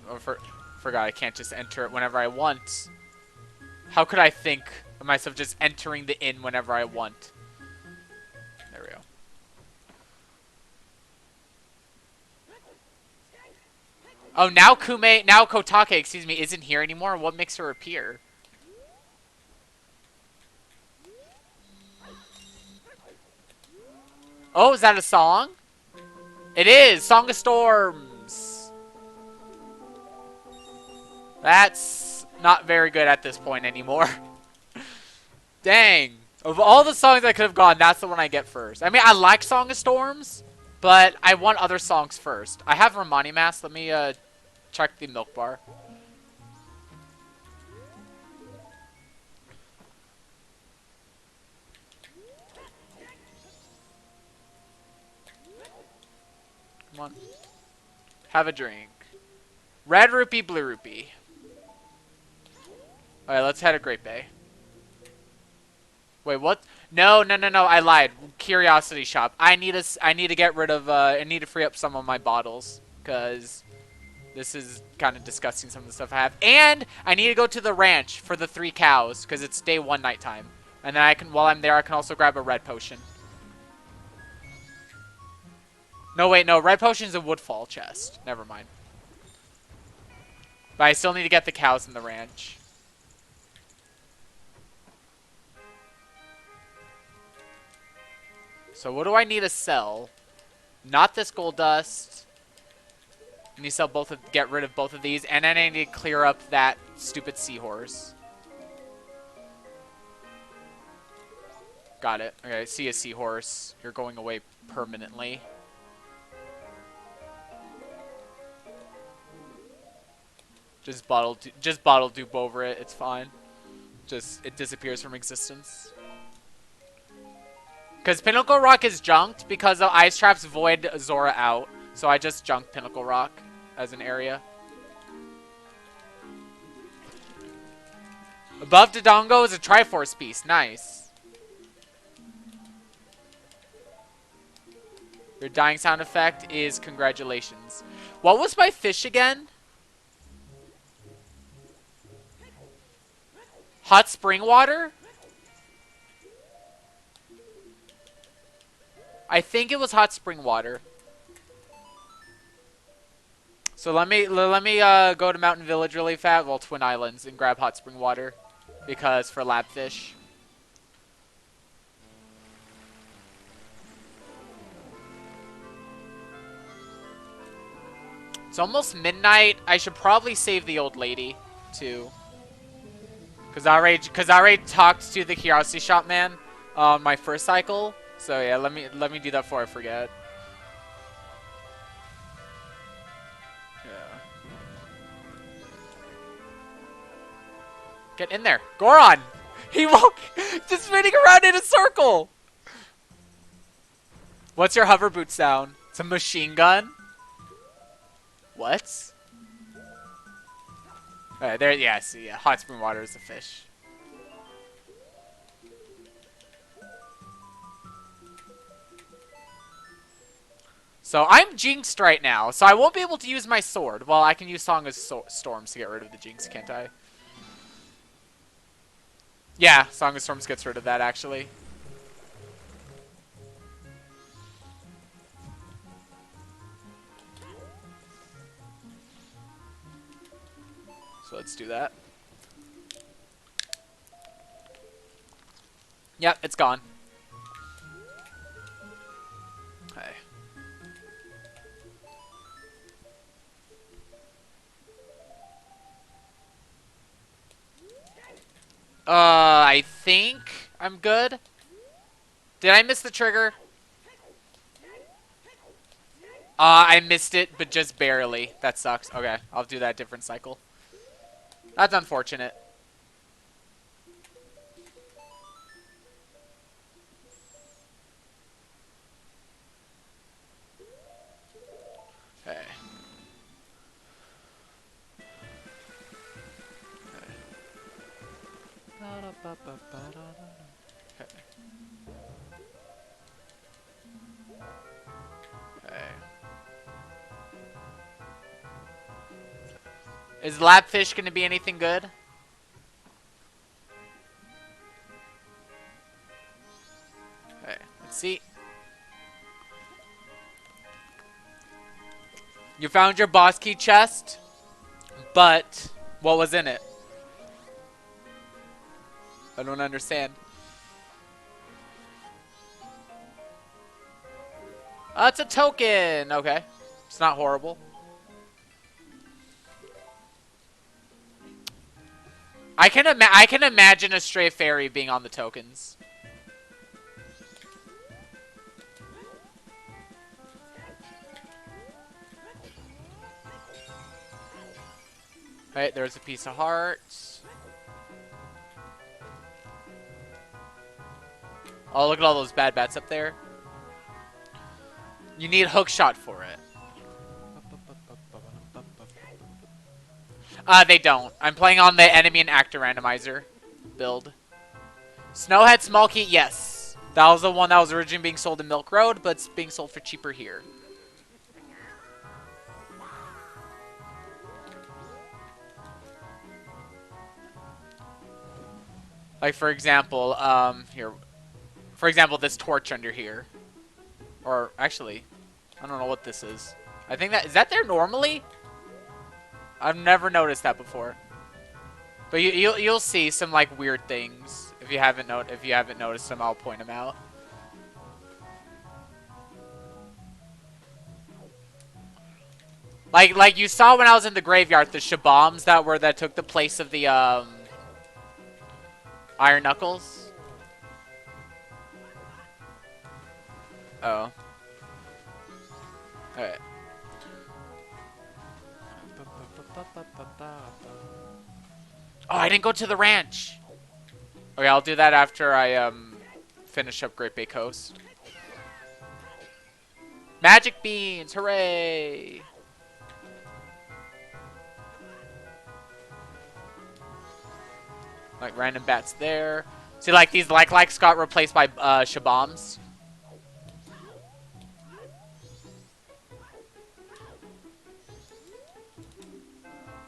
Oh, forgot I can't just enter it whenever I want. How could I think of myself just entering the inn whenever I want? There we go. Oh, now Kotake, excuse me, isn't here anymore? What makes her appear? Oh, is that a song? It is! Song of Storms! That's not very good at this point anymore. Dang. Of all the songs I could have gone, that's the one I get first. I mean, I like Song of Storms, but I want other songs first. I have Romani Mask. Let me check the milk bar. Come on. Have a drink. Red rupee, blue rupee. Alright, let's head to Great Bay. Wait, what? No, I lied. Curiosity shop. I need to get rid of I need to free up some of my bottles because this is kind of disgusting, some of the stuff I have. And I need to go to the ranch for the 3 cows because it's day 1 nighttime. And then while I'm there, I can also grab a red potion. No, wait, no. Red potion's a Woodfall chest. Never mind. But I still need to get the cows in the ranch. So what do I need to sell? Not this gold dust. I need to sell get rid of both of these, and then I need to clear up that stupid seahorse. Got it. Okay, I see a seahorse. You're going away permanently. Just bottle dupe over it. It's fine. It disappears from existence. Because Pinnacle Rock is junked because the Ice Traps void Zora out. So I just junked Pinnacle Rock as an area. Above Dodongo is a Triforce piece. Nice. Your dying sound effect is congratulations. What was my fish again? Hot spring water? I think it was hot spring water. So let me go to Mountain Village really fast, well, Twin Islands, and grab hot spring water, because for labfish. It's almost midnight. I should probably save the old lady too, because I already talked to the Curiosity Shop man on my first cycle. So yeah, let me do that before I forget. Yeah. Get in there, Goron. He won't. Just spinning around in a circle. What's your hover boot sound? It's a machine gun. What? Alright, there. Yeah, see, yeah. Hot spring water is a fish. So I'm jinxed right now, so I won't be able to use my sword. Well, I can use Song of Storms to get rid of the jinx, can't I? Yeah, Song of Storms gets rid of that, actually. So let's do that. Yep, it's gone. Okay. I think I'm good. Did I miss the trigger? I missed it, but just barely. That sucks. Okay, I'll do that different cycle. That's unfortunate. Okay. Okay. Is Labfish gonna be anything good? Okay, let's see. You found your boss key chest, but what was in it? I don't understand. It's a token. Okay, it's not horrible. I can imagine a stray fairy being on the tokens. Right, there's a piece of heart. Oh, look at all those bad bats up there. You need hookshot for it. They don't. I'm playing on the enemy and actor randomizer build. Snowhead small key, yes. That was the one that was originally being sold in Milk Road, but it's being sold for cheaper here. Like, for example, here. For example, this torch under here. Or, actually, I don't know what this is. I think that, is that there normally? I've never noticed that before. But you'll see some, like, weird things. If you haven't noticed them, I'll point them out. Like you saw when I was in the graveyard, the shaboms that took the place of the, Iron Knuckles. Oh. Alright. Oh, I didn't go to the ranch. Okay, I'll do that after I finish up Great Bay Coast. Magic beans, hooray! Like random bats there. See, like these likes got replaced by shaboms.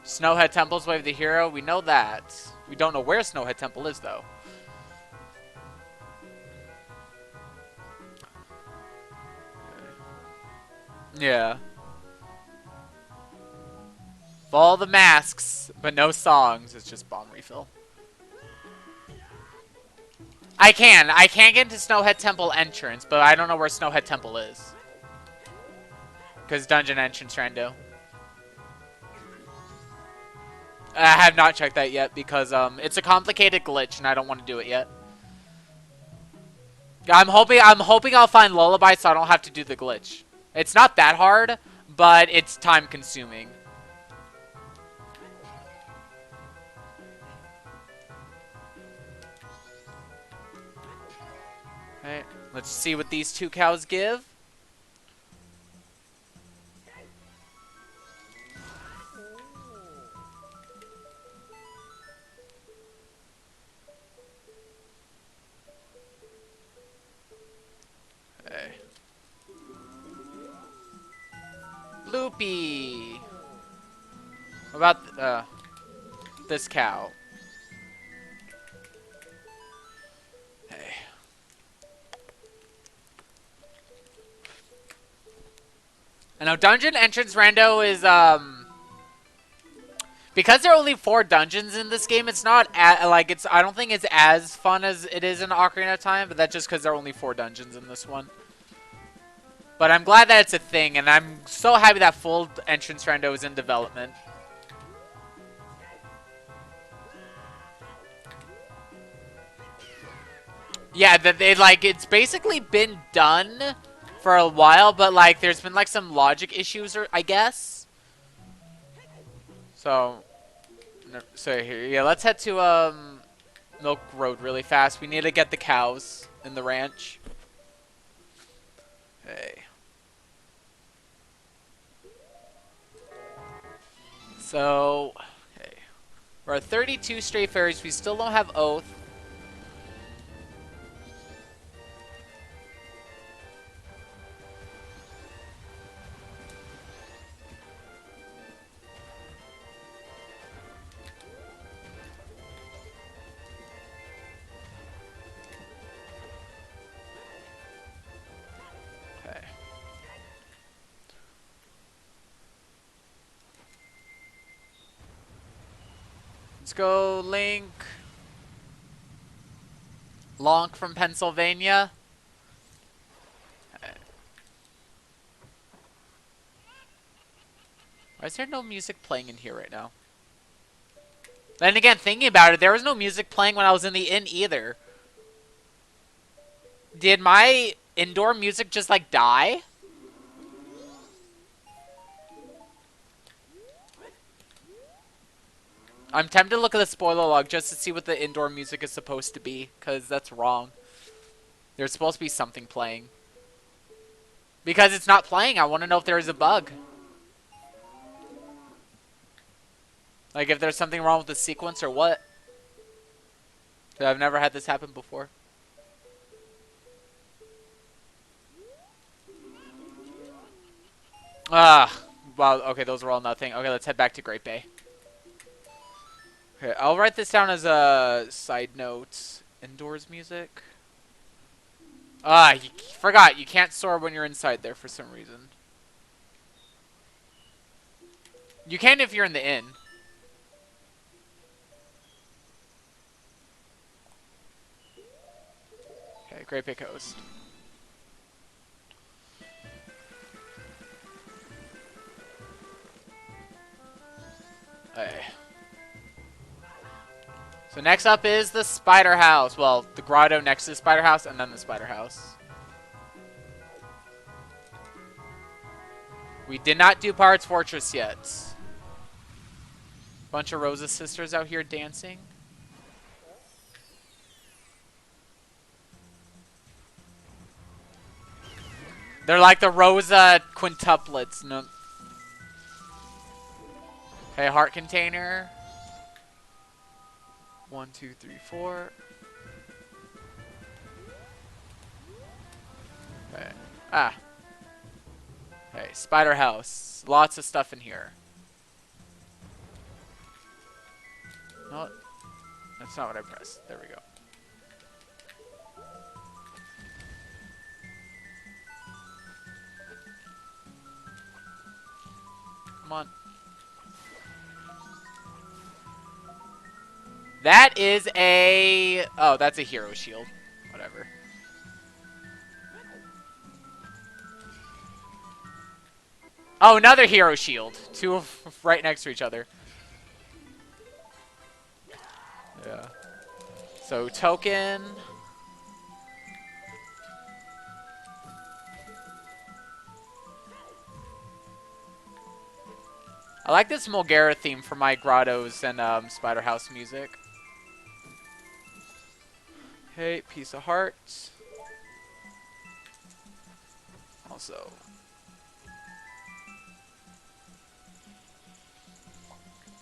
Snowhead Temple's Wave the Hero. We know that. We don't know where Snowhead Temple is, though. Yeah. All the masks, but no songs. It's just bomb refill. I can. I can get into Snowhead Temple entrance, but I don't know where Snowhead Temple is. Because dungeon entrance rando. I have not checked that yet because it's a complicated glitch and I don't want to do it yet. I'm hoping I'll find Lullaby so I don't have to do the glitch. It's not that hard, but it's time consuming. Alright, let's see what these two cows give. Hey. Loopy. What about this cow? Hey. I know dungeon entrance rando is because there are only 4 dungeons in this game. It's not I don't think it's as fun as it is in Ocarina of Time, but that's just because there are only 4 dungeons in this one. But I'm glad that it's a thing, and I'm so happy that full entrance rando is in development. Yeah, it's basically been done for a while, but like there's been like some logic issues, or I guess. So here, yeah, let's head to Milk Road really fast. We need to get the cows in the ranch. Hey. So, okay. We're at 32 stray fairies. We still don't have Oath. Okay. Let's go, Link. Lonk from Pennsylvania. Why is there no music playing in here right now? Then again, thinking about it, there was no music playing when I was in the inn either. Did my indoor music just like die? I'm tempted to look at the spoiler log just to see what the indoor music is supposed to be, because that's wrong. There's supposed to be something playing. Because it's not playing, I want to know if there is a bug. Like if there's something wrong with the sequence or what. I've never had this happen before. Ah, wow, okay, those were all nothing. Okay, let's head back to Great Bay. Okay, I'll write this down as a side note. Indoors music. Ah, you forgot. You can't soar when you're inside there for some reason. You can if you're in the inn. Okay, Great Bay Coast. Hey. So next up is the Spider House. Well, the grotto next to the Spider House, and then the Spider House. We did not do Pirate's Fortress yet. Bunch of Rosa sisters out here dancing. They're like the Rosa quintuplets. No. Okay, heart container. 1, 2, 3, 4. Okay. Ah. Okay, Spider House. Lots of stuff in here. No, that's not what I pressed. There we go. Come on. That is a... Oh, that's a hero shield. Whatever. Oh, another hero shield. Two right next to each other. Yeah. So, token. I like this Mulgara theme for my Grottos and Spider House music. Okay, piece of heart. Also.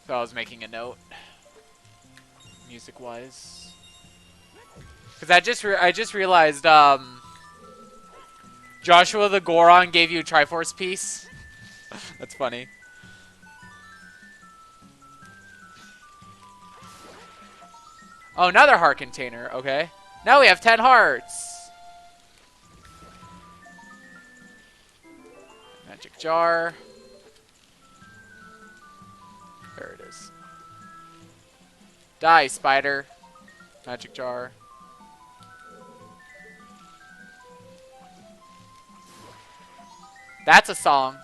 So I was making a note. Music-wise. Because I just realized, Joshua the Goron gave you a Triforce piece. That's funny. Oh, another heart container. Okay. Now we have 10 hearts. Magic jar. There it is. Die, spider. Magic jar. That's a song.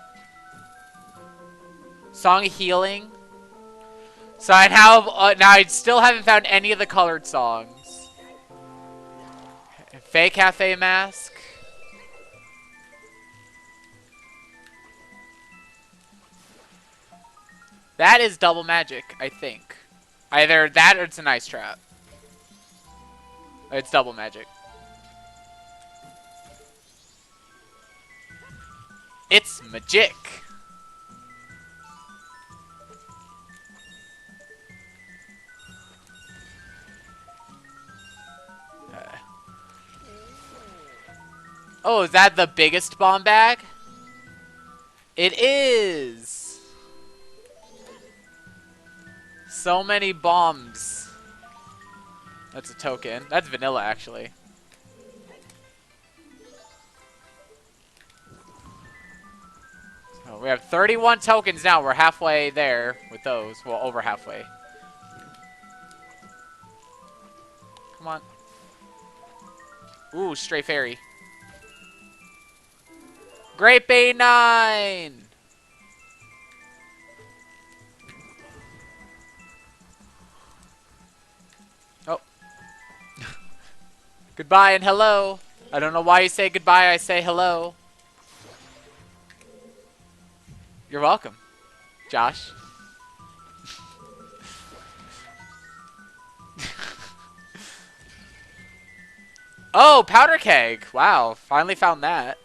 Song of healing. So I now I still haven't found any of the colored songs. Fey Cafe mask. That is double magic, I think. Either that or it's an ice trap. It's double magic. It's magic. Oh, is that the biggest bomb bag? It is. So many bombs. That's a token. That's vanilla, actually. So we have 31 tokens now. We're halfway there with those. Well, over halfway. Come on. Ooh, stray fairy. Great Bay 9! Oh. Goodbye and hello. I don't know why you say goodbye, I say hello. You're welcome, Josh. Oh, powder keg. Wow, finally found that.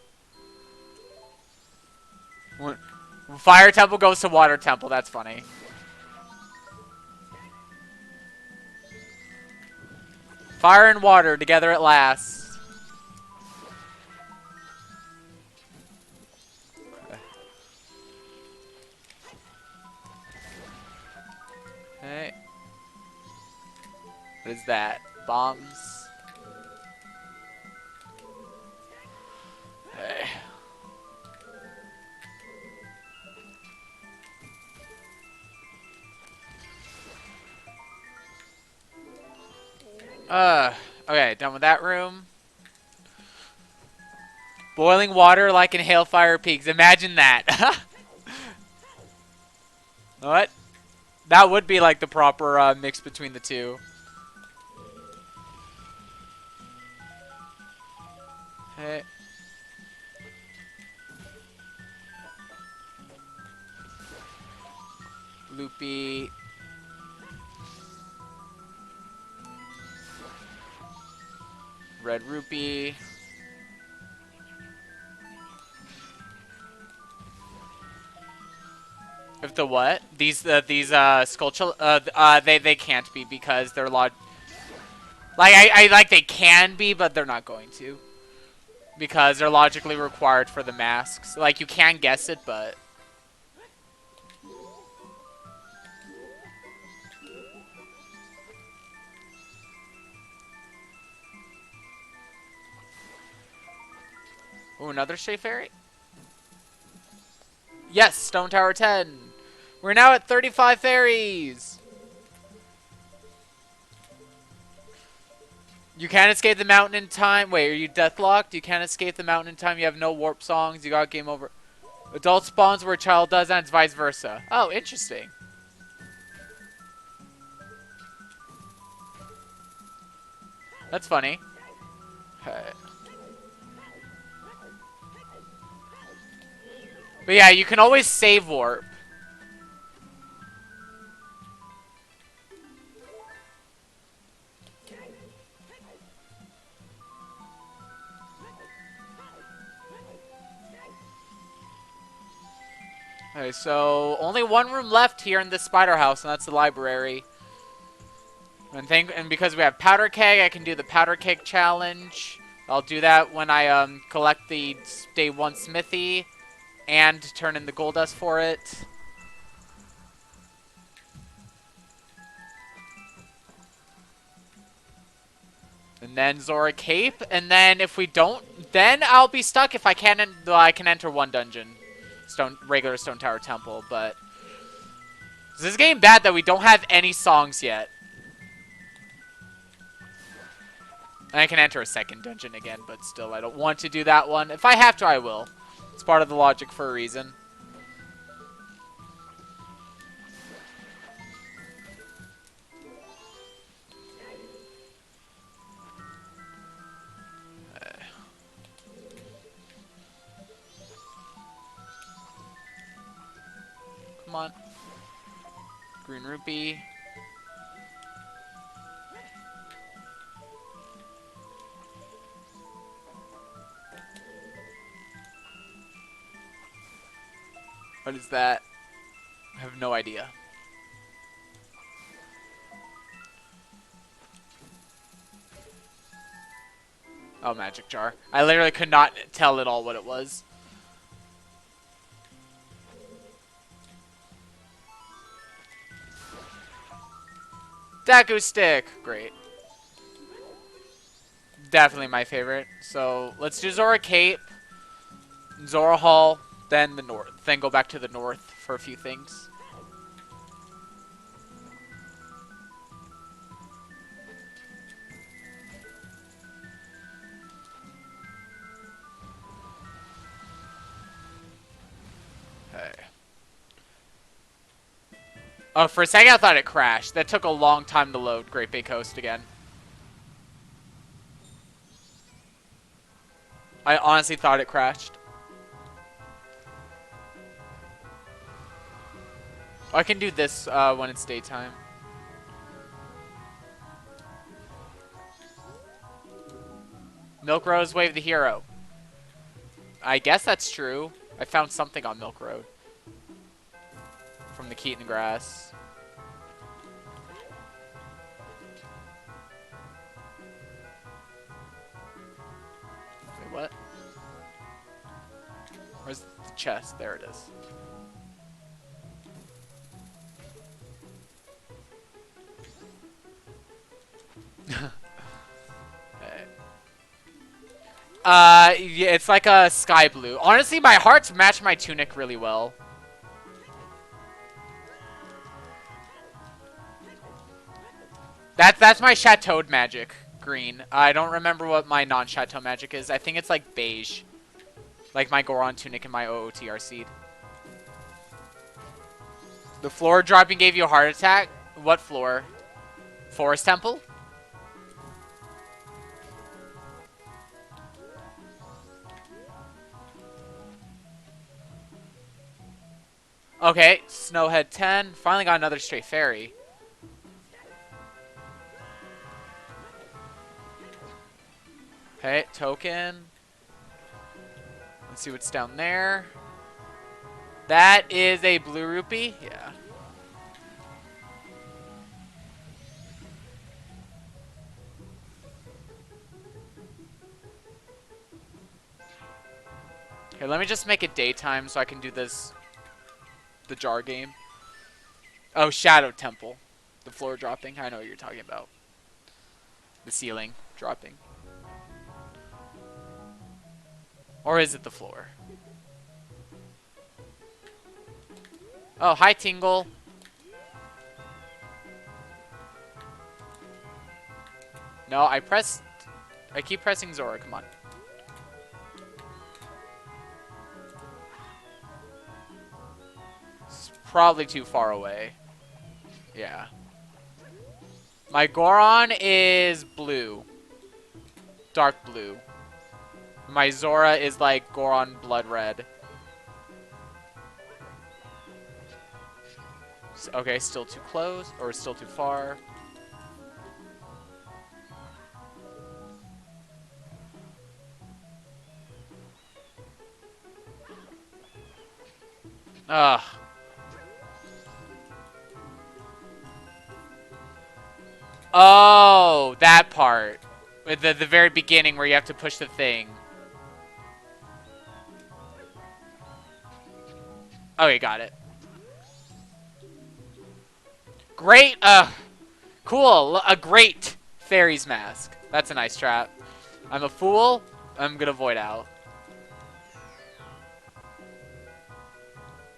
Fire temple goes to water temple. That's funny. Fire and water together at last. Okay. What is that? Bombs. Okay. Okay, done with that room. Boiling water like in Hailfire Peaks. Imagine that. What? That would be like the proper mix between the two. Okay. Loopy. Red rupee. If the what? These sculpture they can't be because they're like I like they can be, but they're not going to. Because they're logically required for the masks. Like you can guess it, but ooh, another Stray Fairy? Yes, Stone Tower 10. We're now at 35 fairies. You can't escape the mountain in time. Wait, are you deathlocked? You can't escape the mountain in time. You have no warp songs. You got game over. Adult spawns where a child does, and it's vice versa. Oh, interesting. That's funny. Okay. But yeah, you can always save warp. Okay, so only one room left here in this spider house, and that's the library. And because we have powder keg, I can do the powder keg challenge. I'll do that when I collect the day 1 smithy and turn in the gold dust for it. And then Zora Cape, and then if we don't, then I'll be stuck if I can't. I can enter one dungeon, regular Stone Tower Temple. But this is getting bad that we don't have any songs yet. And I can enter a second dungeon again, but still, I don't want to do that one. If I have to, I will. It's part of the logic for a reason. Come on. Green rupee. What is that? I have no idea. Oh, magic jar. I literally could not tell at all what it was. Daku stick! Great. Definitely my favorite. So, let's do Zora Cape, Zora Hall, then the north. Then go back to the north for a few things. Okay. Oh, for a second I thought it crashed. That took a long time to load Great Bay Coast again. I honestly thought it crashed. I can do this when it's daytime. Milk Rose Wave the hero. I guess that's true. I found something on Milk Road. From the Keaton grass. Wait, what? Where's the chest? There it is. Yeah, it's like a sky blue. Honestly, my hearts match my tunic really well. That's my Chateau magic, green. I don't remember what my non-Chateau magic is. I think it's like beige. Like my Goron tunic and my OOTR seed. The floor dropping gave you a heart attack? What floor? Forest Temple? Okay, Snowhead 10. Finally got another straight fairy. Okay, token. Let's see what's down there. That is a blue rupee? Yeah. Okay, let me just make it daytime so I can do this. The jar game. Oh, Shadow Temple. The floor dropping. I know what you're talking about. The ceiling dropping. Or is it the floor? Oh, hi, Tingle. No, I keep pressing Zora. Come on. It's probably too far away. Yeah. My Goron is blue. Dark blue. My Zora is like Goron blood red. Okay, still too close, or still too far. Ugh. Oh, that part. With the very beginning where you have to push the thing. Okay, got it. Great, cool. A great Fairies mask. That's a nice trap. I'm a fool. I'm gonna void out.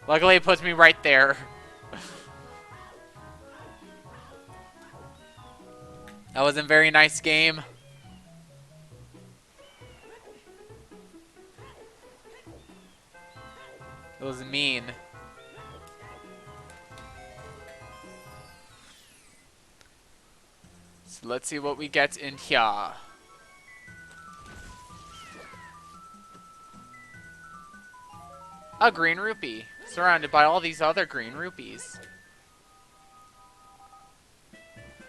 Luckily, it puts me right there. That was a very nice game. It was mean. So let's see what we get in here. A green rupee. Surrounded by all these other green rupees.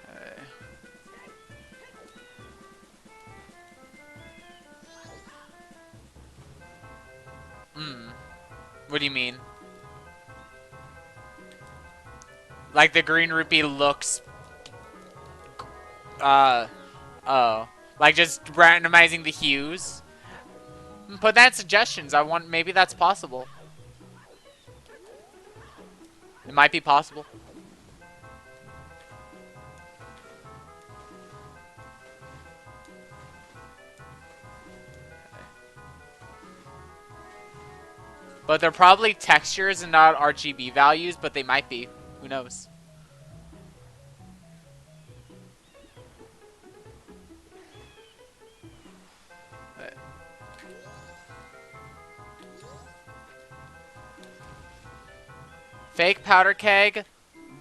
Okay. What do you mean? Like the green rupee looks... Oh. Like just randomizing the hues? Put that in suggestions. Maybe that's possible. It might be possible. But they're probably textures and not RGB values, but they might be. Who knows? Fake powder keg,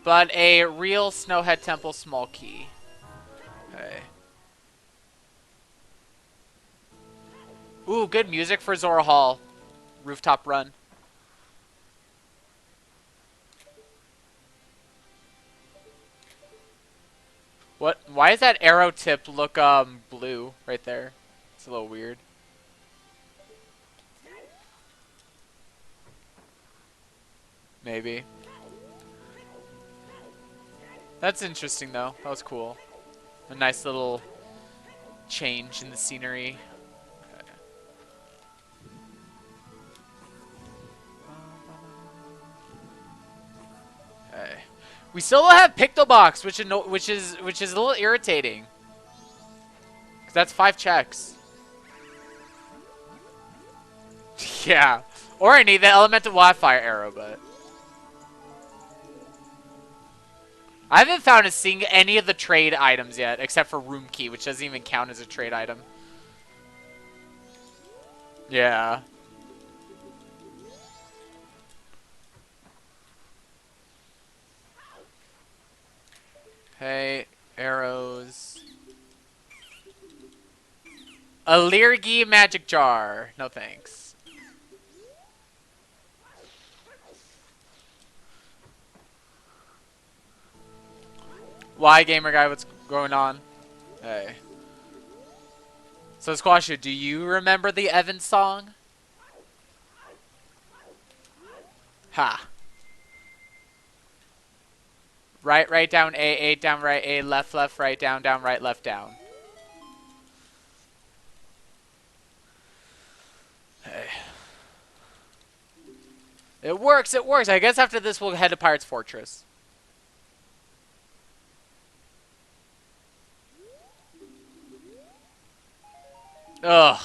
but a real Snowhead Temple small key. Okay. Ooh, good music for Zora Hall. Rooftop run. What? Why does that arrow tip look blue right there? It's a little weird. Maybe. That's interesting though. That was cool. A nice little change in the scenery. Okay. We still don't have Pictobox, which is a little irritating. Cause that's 5 checks. Yeah. Or I need the elemental wildfire arrow, but I haven't found seeing any of the trade items yet, except for room key, which doesn't even count as a trade item. Yeah. Okay, arrows. A Lirgi magic jar. No thanks. Why, gamer guy? What's going on? Hey. So, Squasher, do you remember the Evan song? Ha. Right, down, A, down, right, A, left, right, down, right, left, down. Hey. It works, it works. I guess after this we'll head to Pirate's Fortress. Ugh.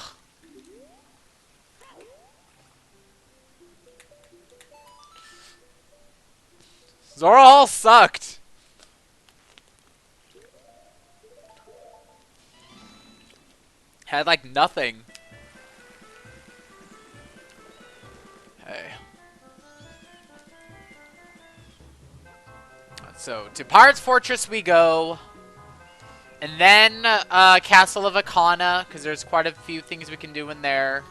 Zora all sucked. Had like nothing. Hey. So to Pirate's Fortress we go. And then Castle of Akana, because there's quite a few things we can do in there.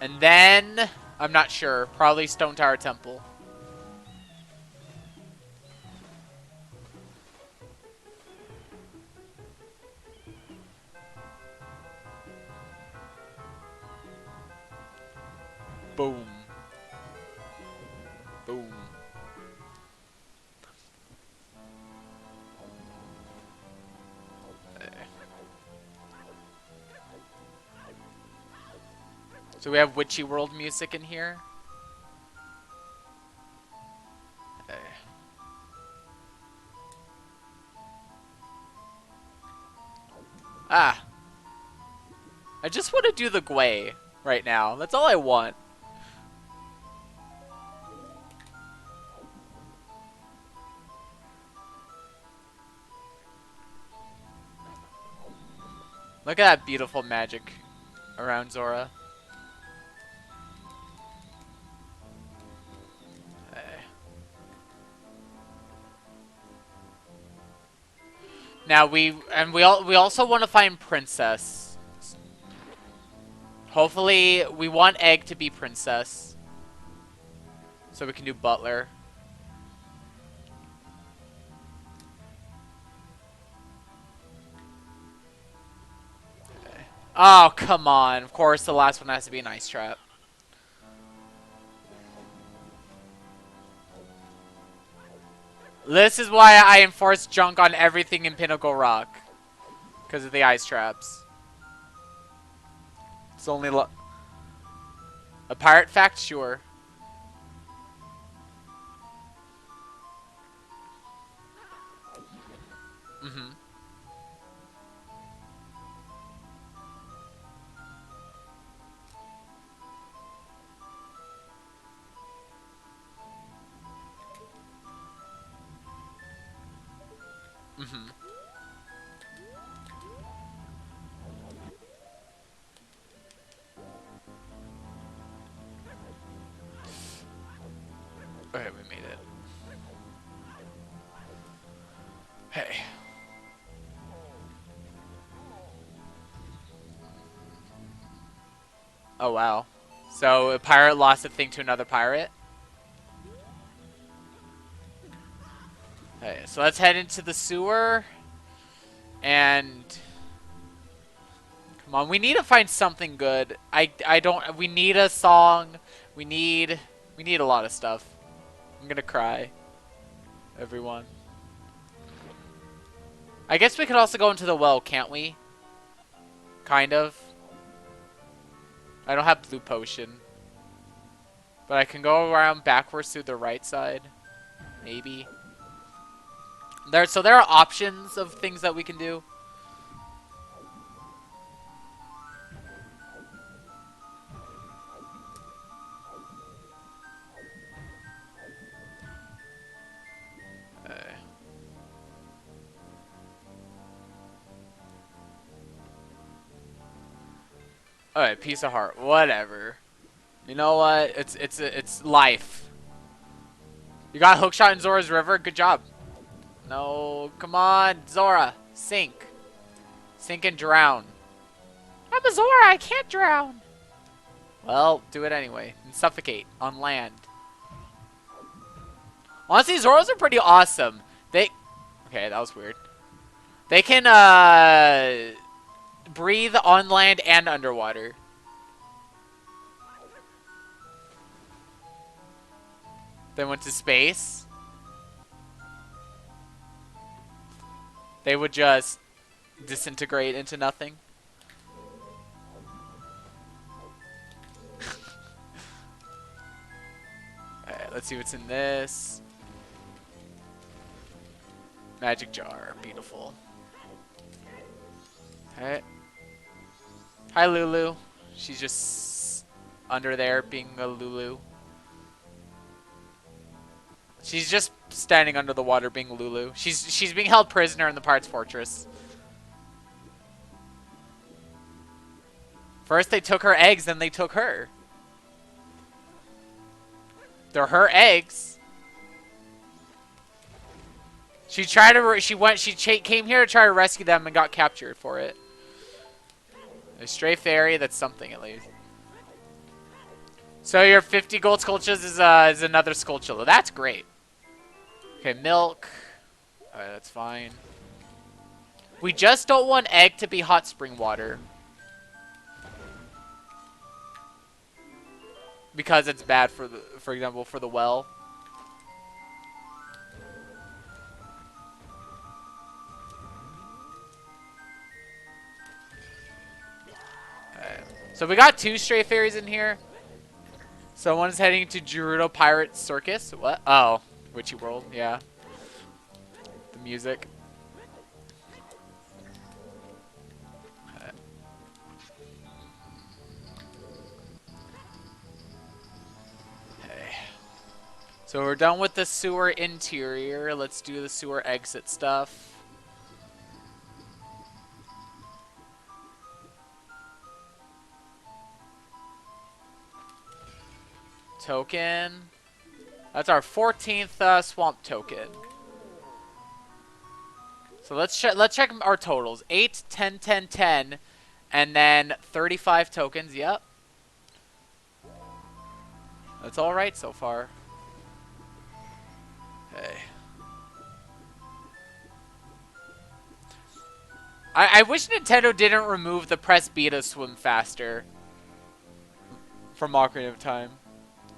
And then, I'm not sure, probably Stone Tower Temple. Boom. Boom. So we have Witchy World music in here. Ah. I just want to do the Gwei right now. That's all I want. Look at that beautiful magic around Zora. Now we also want to find Princess. Hopefully we want Egg to be Princess, so we can do Butler. Oh, come on. Of course, the last one has to be an Ice Trap. This is why I enforce junk on everything in Pinnacle Rock. Because of the Ice Traps. It's only a pirate fact? Sure. Mm-hmm. Mm-hmm. Okay, we made it. Hey. Oh, wow. So a pirate lost a thing to another pirate? Okay, so let's head into the sewer. And come on, we need to find something good. We need a song. We need a lot of stuff. I'm gonna cry. Everyone. I guess we could also go into the well, can't we? Kind of. I don't have blue potion. But I can go around backwards through the right side. Maybe. So there are options of things that we can do. Alright, piece of heart. Whatever. You know what? It's life. You got hookshot in Zora's River? Good job. No, come on, Zora. Sink. Sink and drown. I'm a Zora, I can't drown. Well, do it anyway. And suffocate on land. Honestly, Zoras are pretty awesome. Okay, that was weird. They can, breathe on land and underwater. Then went to space. They would just disintegrate into nothing. Alright, let's see what's in this. Magic jar. Beautiful. Alright. Hi, Lulu. She's just under there being a Lulu. She's just standing under the water being Lulu. She's being held prisoner in the Pirate's Fortress. First they took her eggs, then they took her. They're her eggs. She tried to. She came here to try to rescue them and got captured for it. A stray fairy. That's something at least. So your 50 gold Skulltulas is another Skulltula. That's great. Okay, milk. Alright, that's fine. We just don't want egg to be hot spring water. Because it's bad for example, for the well. Okay. So we got 2 stray fairies in here. Someone's heading to Grotto Pirate Circus. What? Oh, Witchy World. Yeah. The music. Okay. Okay. So we're done with the sewer interior. Let's do the sewer exit stuff. Token. That's our 14th swamp token. So let's check our totals. 8, 10, 10, 10, and then 35 tokens. Yep. That's all right so far. Okay. I wish Nintendo didn't remove the press B to swim faster from Ocarina of Time.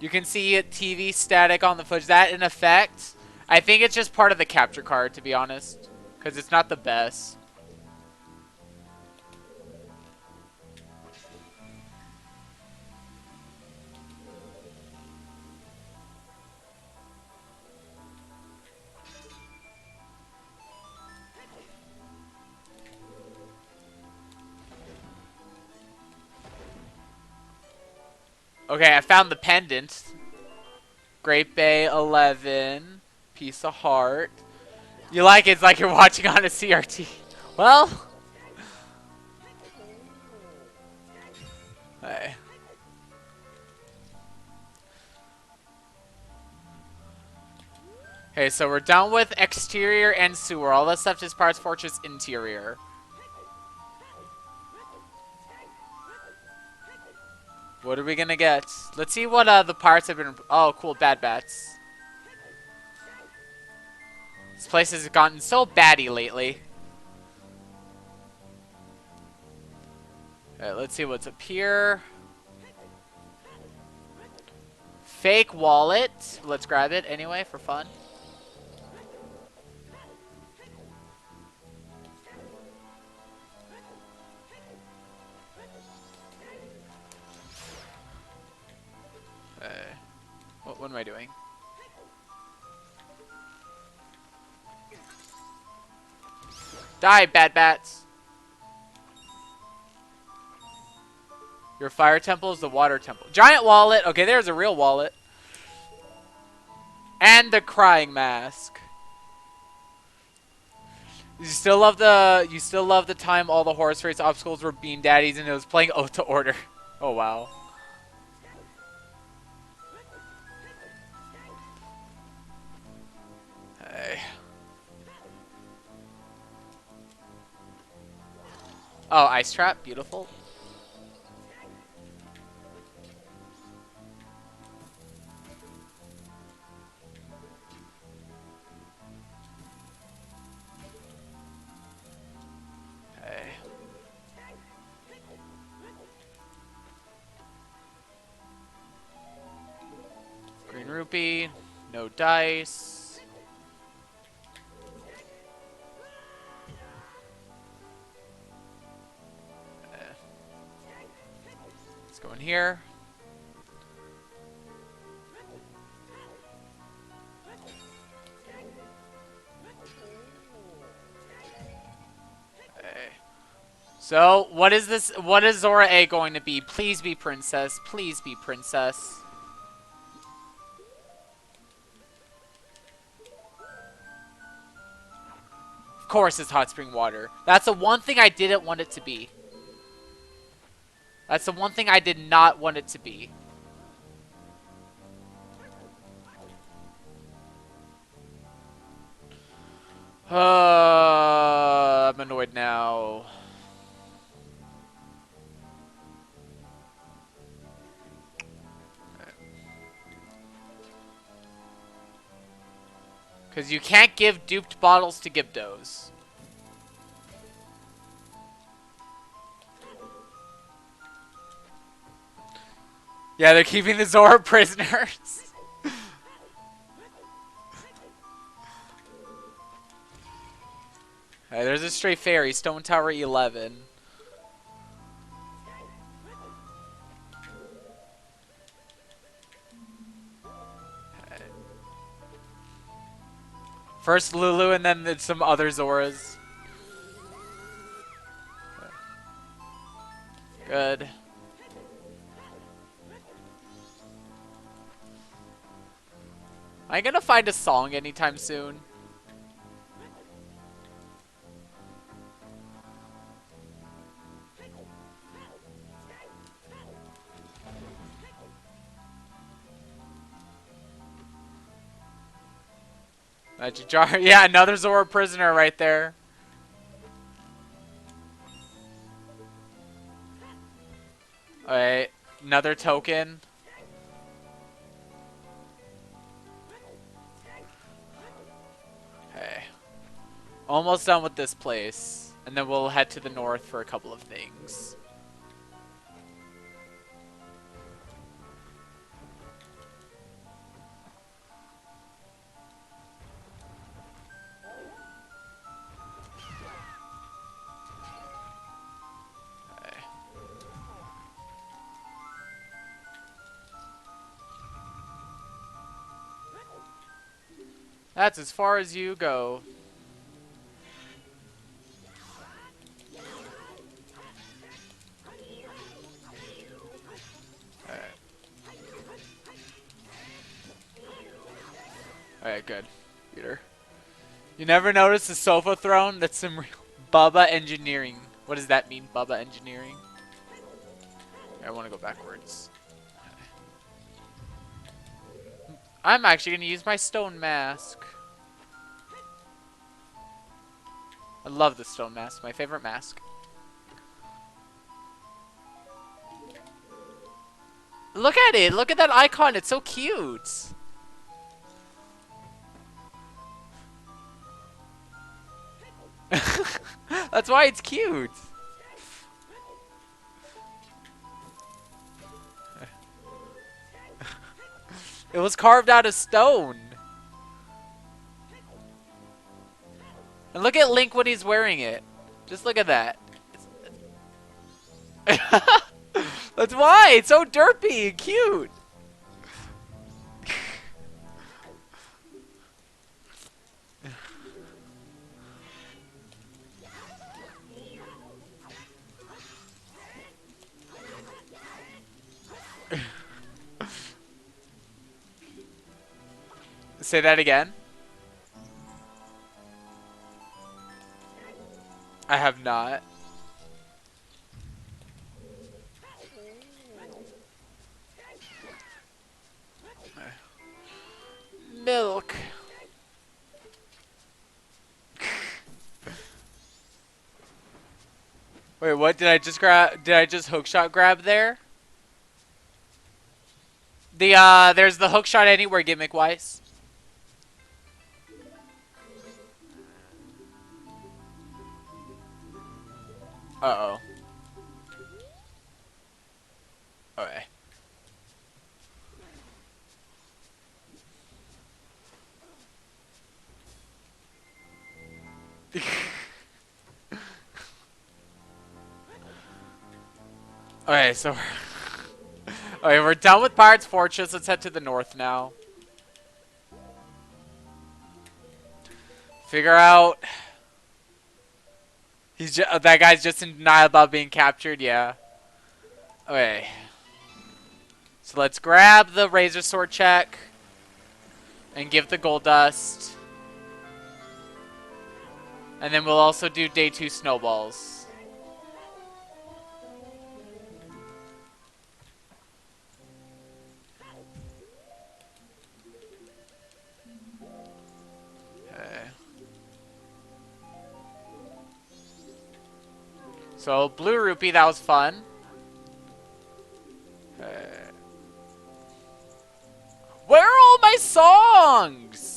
You can see it TV static on the footage. Is that in effect? I think it's just part of the capture card, to be honest. Because it's not the best. Okay, I found the pendant. Great Bay 11. Piece of heart. You like it? It's like you're watching on a CRT. Well. Hey. Okay, so we're done with exterior and sewer. All that stuff is Pirate's Fortress interior. What are we gonna get? Let's see what the pirates have been. Oh, cool, bad bats. This place has gotten so batty lately. Alright, let's see what's up here. Fake wallet. Let's grab it anyway for fun. What am I doing? Die, bad bats! Your fire temple is the water temple. Giant wallet! Okay, there's a real wallet. And the crying mask. You still love the time all the horse race obstacles were bean daddies and it was playing Oath to Order. Oh wow. Oh, ice trap, beautiful. Okay. Green rupee, no dice. Go in here. Okay. So, what is this? What is Zora A going to be? Please be princess. Please be princess. course it's hot spring water. That's the one thing I didn't want it to be. That's the one thing I did not want it to be. I'm annoyed now. Because you can't give duped bottles to Gibdos. Yeah, they're keeping the Zora prisoners. Alright, there's a stray fairy, Stone Tower 11. First Lulu and then some other Zoras. Good. Am I gonna find a song anytime soon? Magic jar. Yeah, another Zora prisoner right there. Alright, another token. Okay. Almost done with this place. And then we'll head to the north for a couple of things. That's as far as you go. Alright, good. Peter. You never noticed the sofa throne? That's some real Bubba engineering. What does that mean, Bubba engineering? I want to go backwards. I'm actually going to use my stone mask. I love the stone mask. My favorite mask. Look at it. Look at that icon. It's so cute. That's why it's cute. It was carved out of stone. And look at Link when he's wearing it. Just look at that. That's why. It's so derpy and cute. Say that again. I have not. Milk. Wait, what did I just grab? Did I just hookshot grab there? There's the hookshot anywhere gimmick wise. Uh-oh. Okay. Okay, so okay, we're done with Pirate's Fortress. Let's head to the north now. Figure out. That guy's just in denial about being captured. Yeah. Okay. So let's grab the Razor Sword check and give the gold dust. And then we'll also do day 2 snowballs. Okay. So, blue rupee, that was fun. Okay. Where are all my songs?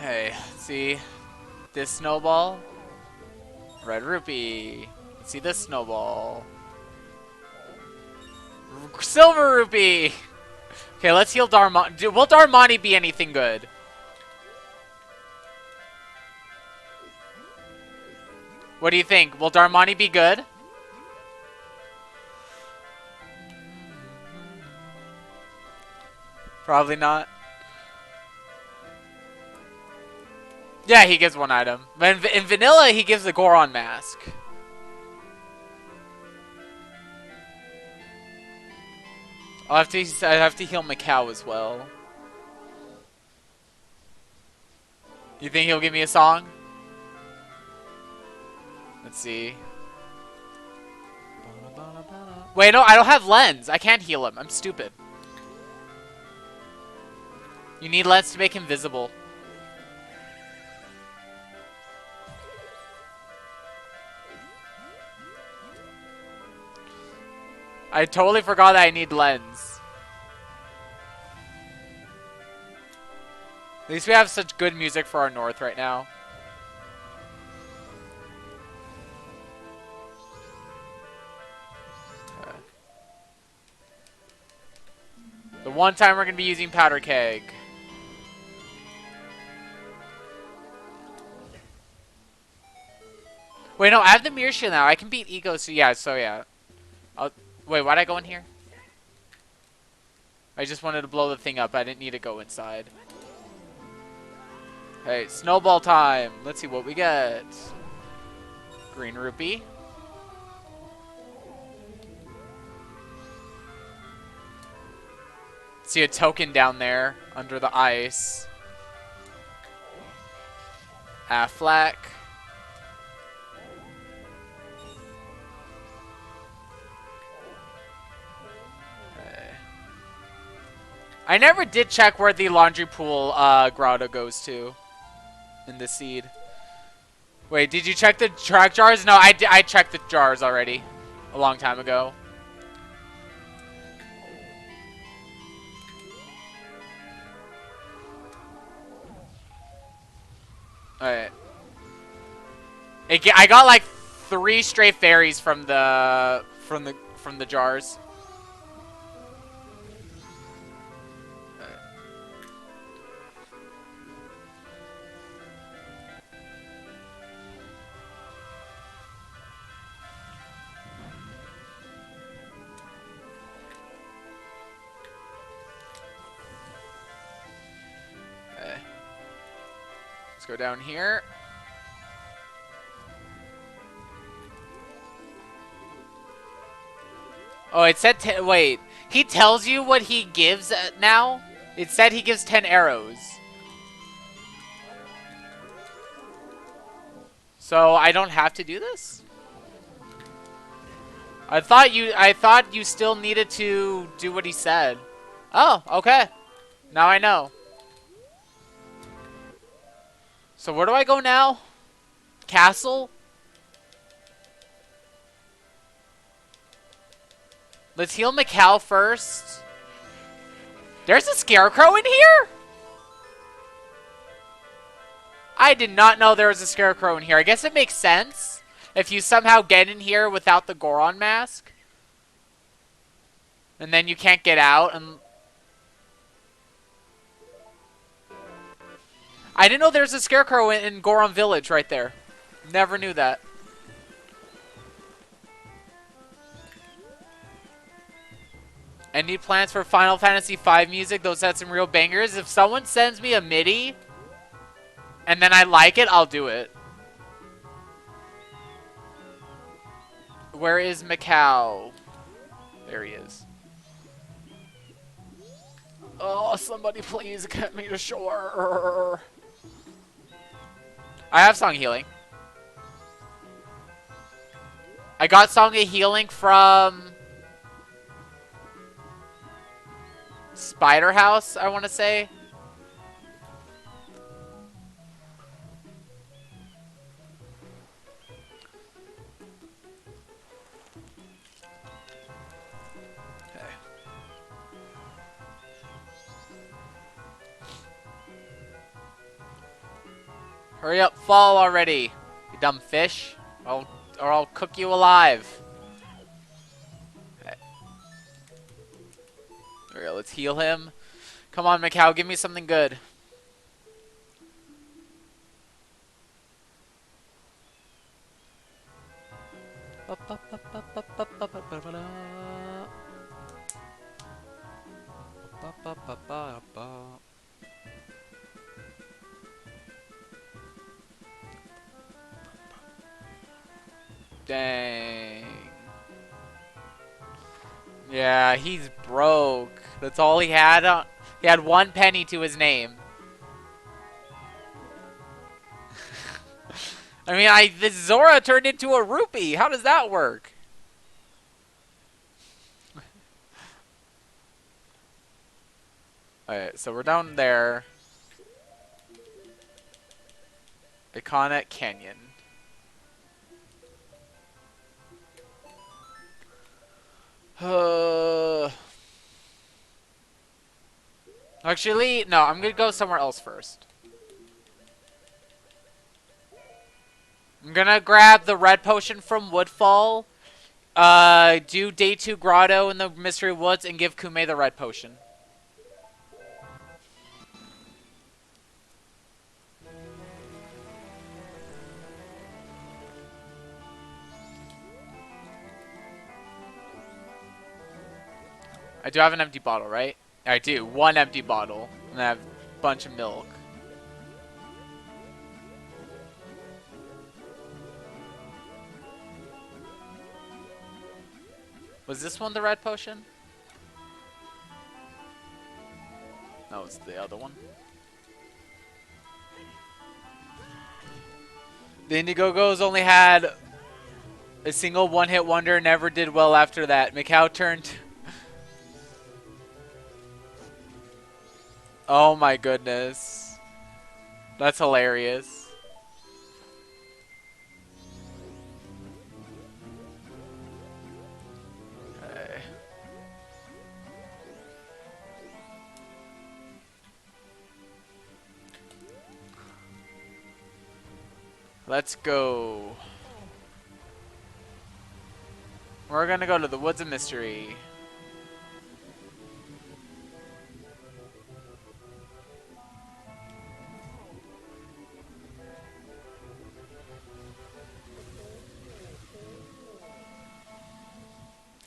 Hey, see this snowball? Red rupee. See this snowball? Silver rupee. Okay, let's heal Darmani. Will Darmani be anything good? What do you think? Will Darmani be good? Probably not. Yeah, he gives 1 item. But in vanilla, he gives the Goron mask. I have to heal Macau as well. You think he'll give me a song? Let's see. Wait, no, I don't have lens. I can't heal him. I'm stupid. You need lens to make him visible. I totally forgot that I need lens. At least we have such good music for our north right now. Okay. The one time we're going to be using powder keg. Wait, no, I have the mirror shield now. I can beat Ego, so yeah. Wait, why'd I go in here? I just wanted to blow the thing up. I didn't need to go inside. Hey, snowball time. Let's see what we get. Green rupee. See a token down there under the ice. Affleck. I never did check where the laundry pool grotto goes to in the seed. Wait, did you check the track jars? No, I checked the jars already a long time ago. Alright. I got like 3 stray fairies from the jars. Let's go down here. Oh, it said wait. He tells you what he gives now? It said he gives 10 arrows. So I don't have to do this? I thought you still needed to do what he said. Oh, okay. Now I know. So where do I go now? Castle? Let's heal Macau first. There's a scarecrow in here? I did not know there was a scarecrow in here. I guess it makes sense if you somehow get in here without the Goron mask. And then you can't get out. And I didn't know there's a scarecrow in Goron Village right there. Never knew that. Any plans for Final Fantasy V music? Those had some real bangers. If someone sends me a MIDI and then I like it, I'll do it. Where is Macau? There he is. Oh, somebody please get me to shore. I have Song of Healing. I got Song of Healing from Spider House, I want to say. Okay. Hurry up, fall already, you dumb fish. Or I'll cook you alive. Okay. There we go, let's heal him. Come on, Macau, give me something good. Dang. Yeah, he's broke. That's all he had. He had 1 penny to his name. I mean, this Zora turned into a rupee. How does that work? Alright, so we're down there. Iconic Canyon. Actually, no, I'm gonna go somewhere else first. I'm gonna grab the red potion from Woodfall, do day 2 Grotto in the Mystery Woods, and give Kume the red potion. I do have an empty bottle, right? I do. 1 empty bottle. And I have a bunch of milk. Was this one the red potion? No, it's the other one. The Indiegogos only had a single one-hit wonder, never did well after that. Macau turned... Oh my goodness. That's hilarious. Okay. Let's go. We're gonna go to the Woods of Mystery.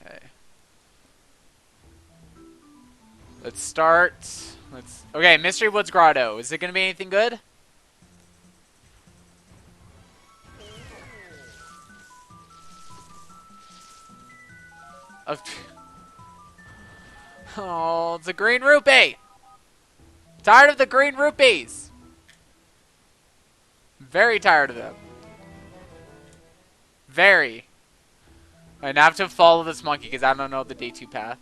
Okay. Let's start. Okay, Mystery Woods Grotto. Is it gonna be anything good? Oh, it's a green rupee! Tired of the green rupees! Very tired of them. Very. I now have to follow this monkey because I don't know the day 2 path.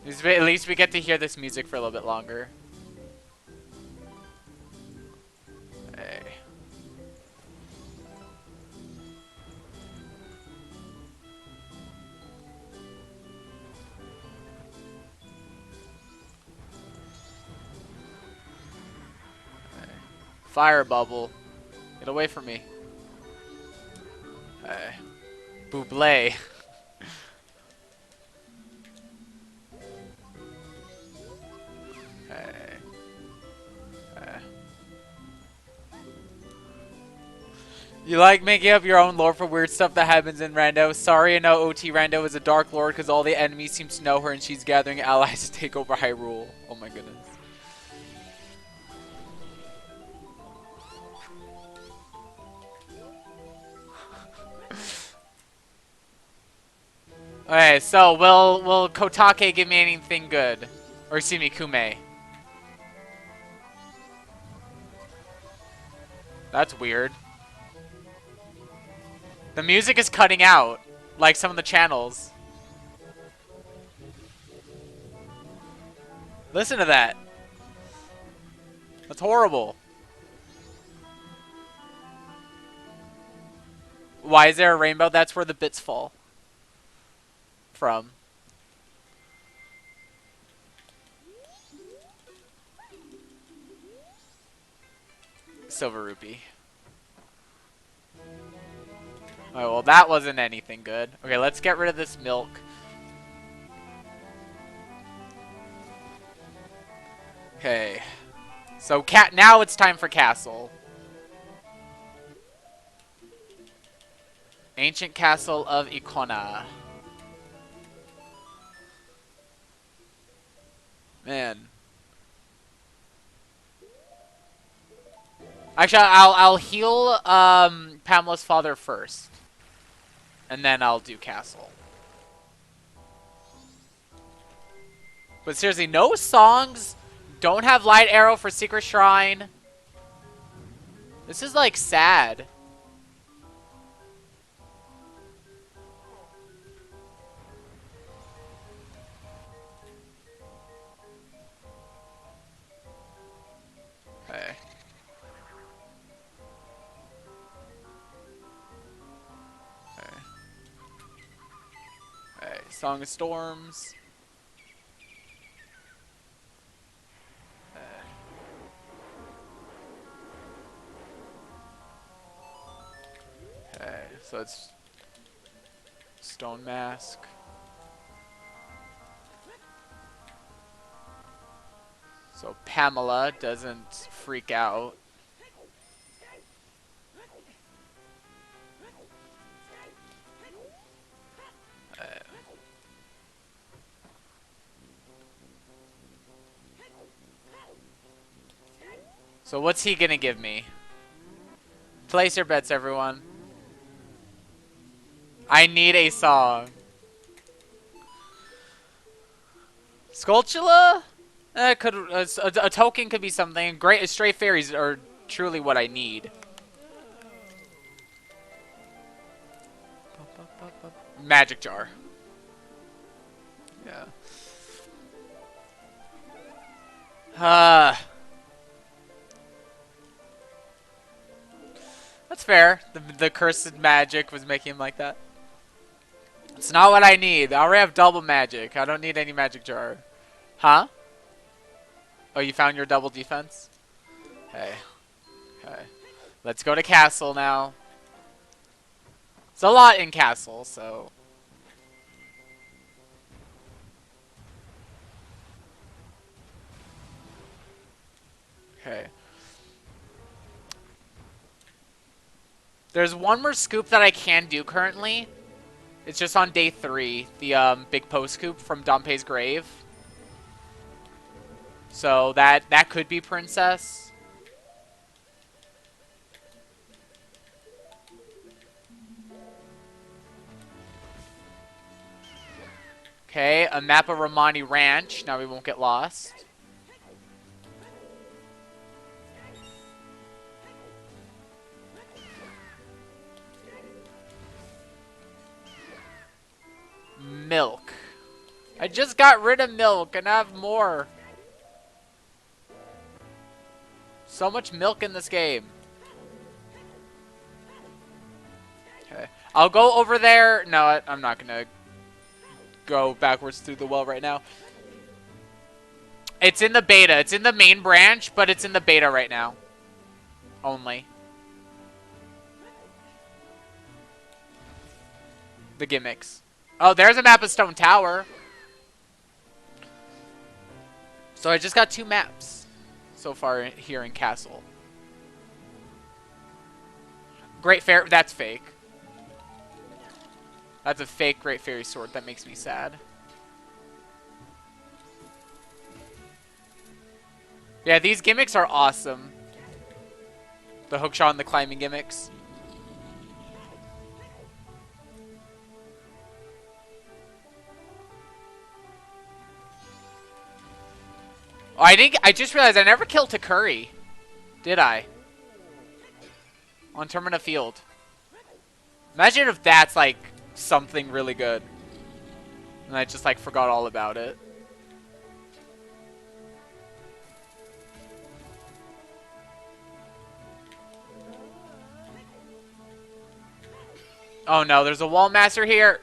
At least we get to hear this music for a little bit longer. Hey. Fire bubble. Get away from me. Hey. Buble. You like making up your own lore for weird stuff that happens in Rando. Sorry, I know OT Rando is a dark lord because all the enemies seem to know her and she's gathering allies to take over Hyrule. Oh my goodness. Okay, so will Kotake give me anything good? Or excuse me, Kume. That's weird. The music is cutting out, like some of the channels. Listen to that. That's horrible. Why is there a rainbow? That's where the bits fall from. Silver rupee. Oh, well, that wasn't anything good. Okay, let's get rid of this milk. Okay. So now it's time for castle. Ancient castle of Icona. Man. Actually, I'll heal Pamela's father first. And then I'll do castle. But seriously, no songs. Don't have light arrow for secret shrine. This is like sad. Okay. Okay. Okay. Song of Storms. Okay. So it's Stone Mask. So Pamela doesn't freak out. So what's he gonna give me? Place your bets, everyone. I need a song. Skulltula? A token could be something. Great stray fairies are truly what I need. Magic jar. Yeah. That's fair. The cursed magic was making him like that. It's not what I need. I already have double magic. I don't need any magic jar. Huh? Oh, you found your double defense? Okay. Okay. Let's go to castle now. It's a lot in castle, so... Okay. There's one more scoop that I can do currently. It's just on day 3, the big post scoop from Dompe's grave. So that could be Princess. Okay, a map of Romani Ranch. Now we won't get lost. Milk. I just got rid of milk and I have more. So much milk in this game. Okay. I'll go over there. No, I'm not going to go backwards through the well right now. It's in the beta. It's in the main branch, but it's in the beta right now. Only. The gimmicks. Oh, there's a map of Stone Tower. So I just got 2 maps so far here in Castle. Great Fairy. That's fake. That's a fake Great Fairy sword. That makes me sad. Yeah, these gimmicks are awesome. The hookshot and the climbing gimmicks. I think I just realized I never killed Takuri. Did I? On Termina Field. Imagine if that's like something really good. And I just like forgot all about it. Oh no, there's a wall master here.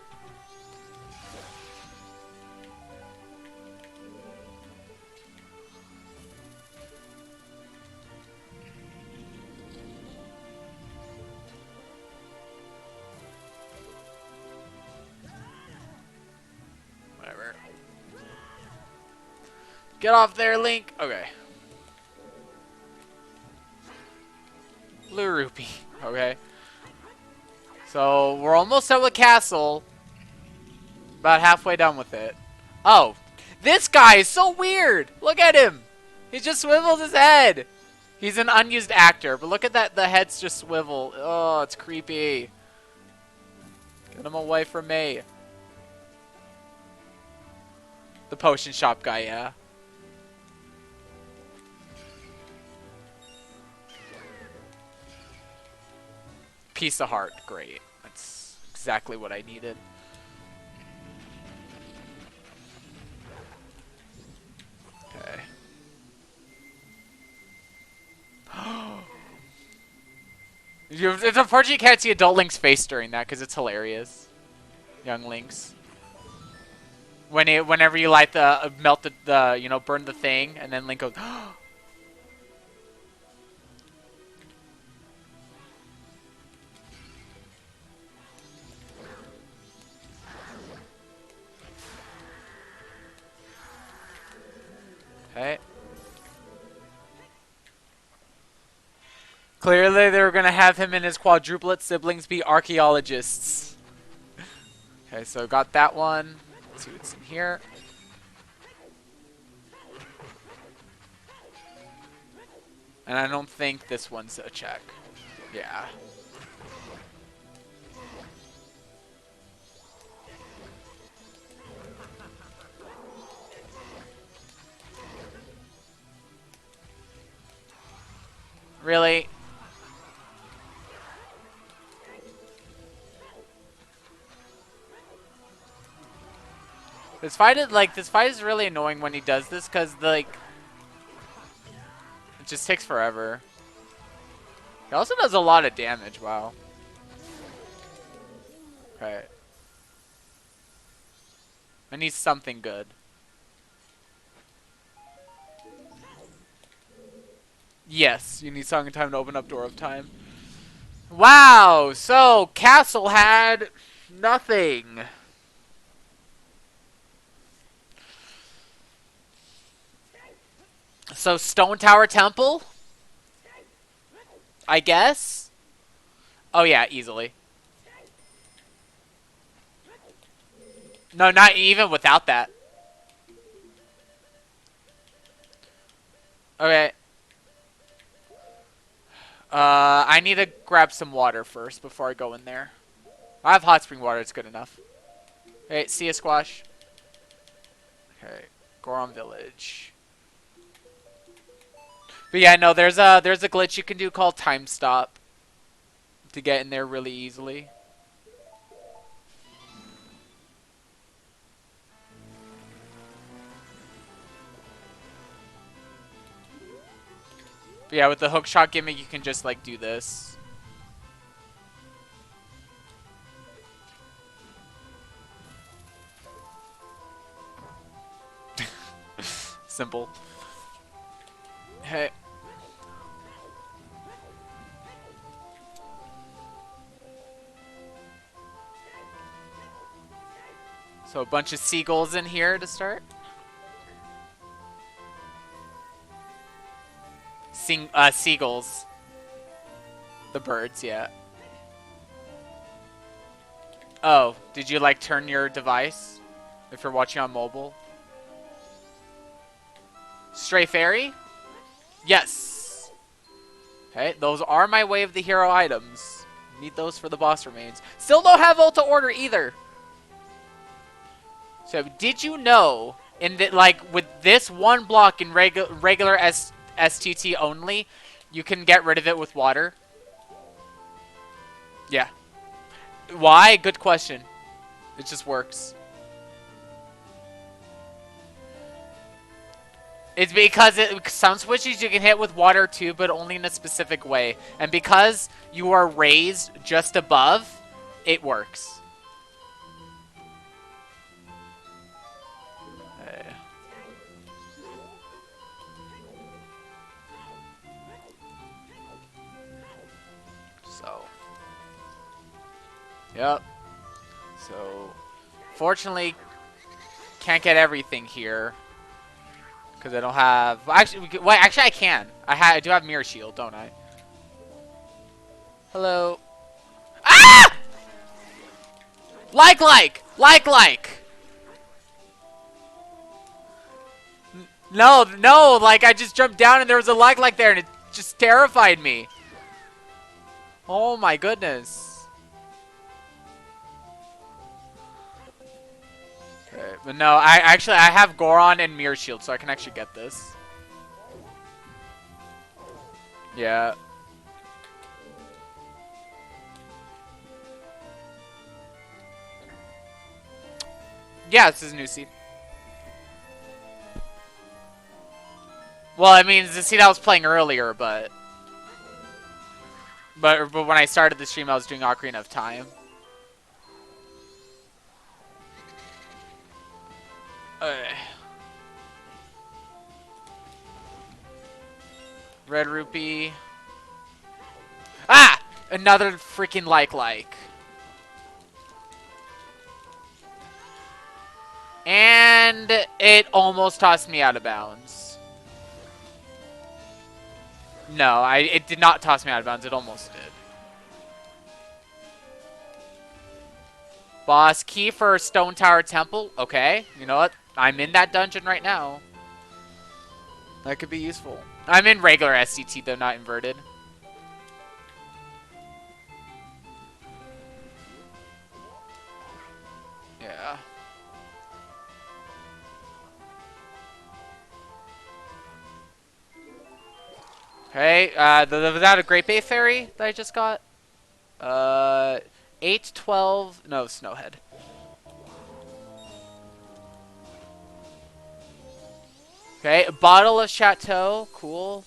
Whatever. Get off there, Link. Okay. Blue rupee. Okay. So we're almost done with Castle. About halfway done with it. Oh, this guy is so weird. Look at him. He just swivels his head. He's an unused actor, but look at that. The head's just swivel. Oh, it's creepy. Get him away from me. The potion shop guy, yeah. Piece of heart, great. That's exactly what I needed. Okay. It's unfortunate you can't see adult Link's face during that because it's hilarious. Young Link's. Whenever you light the melt the you know, burn the thing, and then Link goes. Okay. Clearly, they were going to have him and his quadruplet siblings be archaeologists. Okay, so got that one. Let's see what's in here. And I don't think this one's a check. Yeah. Really? This fight is really annoying when he does this because it just takes forever. He also does a lot of damage. Wow. Okay. I need something good. Yes, you need Song of Time to open up Door of Time. Wow, so Castle had nothing. So Stone Tower Temple? I guess? Oh yeah, easily. No, not even without that. Okay. I need to grab some water first before I go in there. I have hot spring water, it's good enough. Okay, see ya, Squash. Okay, Goron Village. But yeah, no, there's a glitch you can do called Time Stop to get in there really easily. But yeah, with the hook shot gimmick, you can just like do this. Simple. Hey. So a bunch of seagulls in here to start. Seagulls. The birds, yeah. Oh, did you like turn your device if you're watching on mobile? Stray Fairy? Yes. Okay, those are my Way of the Hero items. Need those for the boss remains. Still don't have ult to order either. So, did you know in the, like with this one block in regular STT only, you can get rid of it with water. Yeah. Why? Good question. It just works. It's because some switches you can hit with water too, but only in a specific way. And because you are raised just above, it works. So. Yep. So, fortunately, can't get everything here. Because I don't have... Actually, wait, actually I can. I do have Mirror Shield, don't I? Hello. Ah! Like! No, like I just jumped down and there was a like there and it just terrified me. Oh my goodness. Okay, but no, I have Goron and Mirror Shield, so I can actually get this. Yeah. Yeah, this is a new seed. Well, I mean, it's the seed I was playing earlier, but when I started the stream, I was doing Ocarina of Time. Red rupee. Ah! Another freaking like. And it almost tossed me out of bounds. No, it did not toss me out of bounds. It almost did. Boss key for Stone Tower Temple. Okay, you know what? I'm in that dungeon right now. That could be useful. I'm in regular SCT though, not inverted. Yeah. Okay, was that a Great Bay Fairy that I just got? 8, 12, no, Snowhead. Okay, a bottle of Chateau, cool.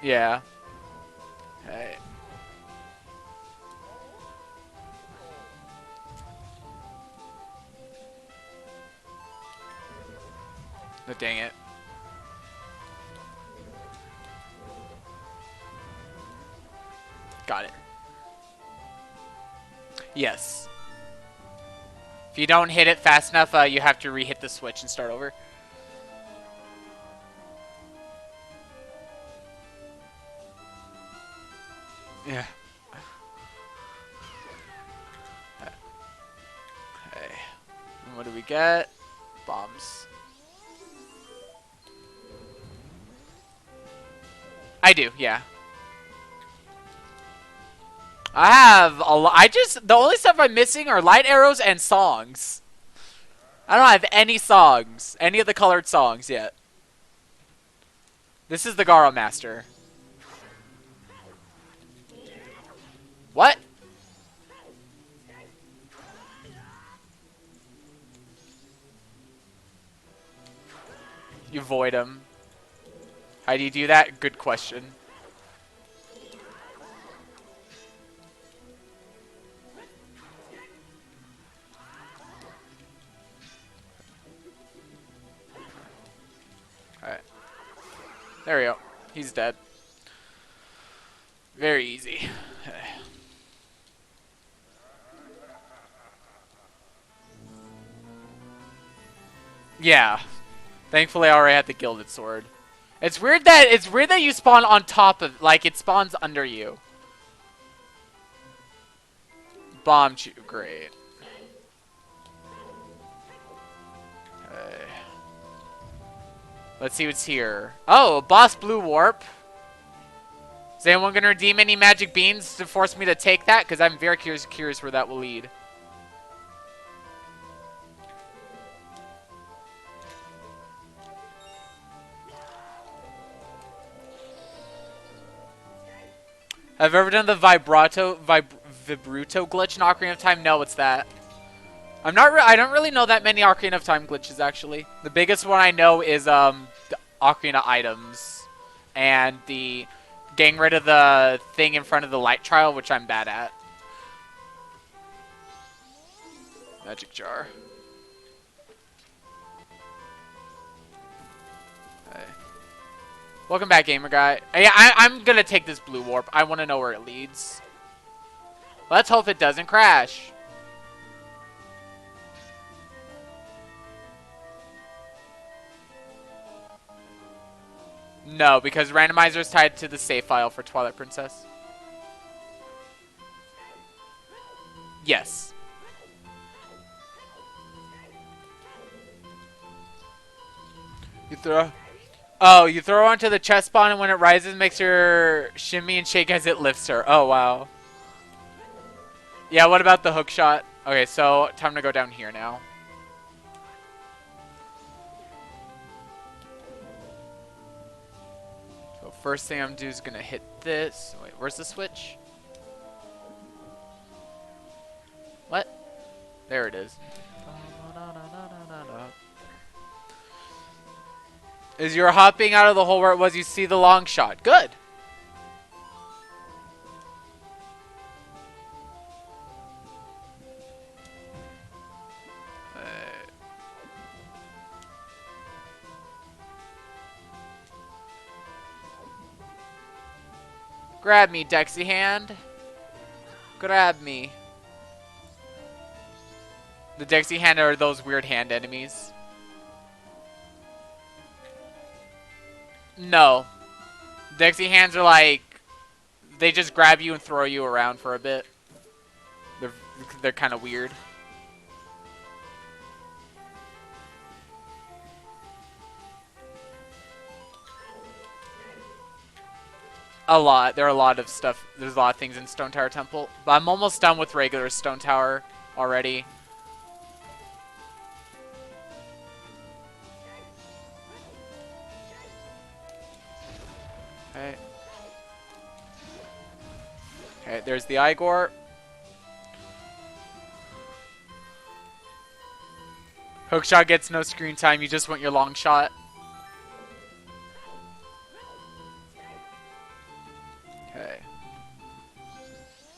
Yeah. Okay. Oh, dang it. Got it. Yes. If you don't hit it fast enough, you have to re-hit the switch and start over. Yeah. Okay. And what do we get? Bombs. I do, yeah. I have a lot. The only stuff I'm missing are light arrows and songs. I don't have any songs, any of the colored songs yet. This is the Garo Master. What? You void him. How do you do that? Good question. Alright. There we go. He's dead. Very easy. Yeah. Thankfully I already had the Gilded Sword. It's weird that you spawn on top of, like, it spawns under you. Bomb chew, great. Okay. Let's see what's here. Oh, Boss Blue Warp. Is anyone gonna redeem any magic beans to force me to take that? Because I'm very curious where that will lead. Have you ever done the vibruto glitch in Ocarina of Time? No, what's that? I don't really know that many Ocarina of Time glitches, actually. The biggest one I know is, the Ocarina items. And the getting rid of the thing in front of the light trial, which I'm bad at. Magic jar. Okay. Welcome back, gamer guy. I'm gonna take this blue warp. I want to know where it leads. Let's hope it doesn't crash. No, because randomizer is tied to the save file for Twilight Princess. Yes. You throw... Oh, you throw onto the chest spawn, and when it rises, makes her shimmy and shake as it lifts her. Oh, wow. Yeah, what about the hook shot? Okay, so time to go down here now. So first thing I'm doing is gonna hit this. Wait, where's the switch? What? There it is. Is you're hopping out of the hole where it was, you see the long shot. Good. Grab me, Dexy hand. Grab me. The Dexy hand are those weird hand enemies. No. Dexy hands are like, they just grab you and throw you around for a bit. They're kind of weird. A lot. There are a lot of stuff. There's a lot of things in Stone Tower Temple. But I'm almost done with regular Stone Tower already. Okay. Okay, there's the Igor. Hookshot gets no screen time. You just want your long shot. Okay.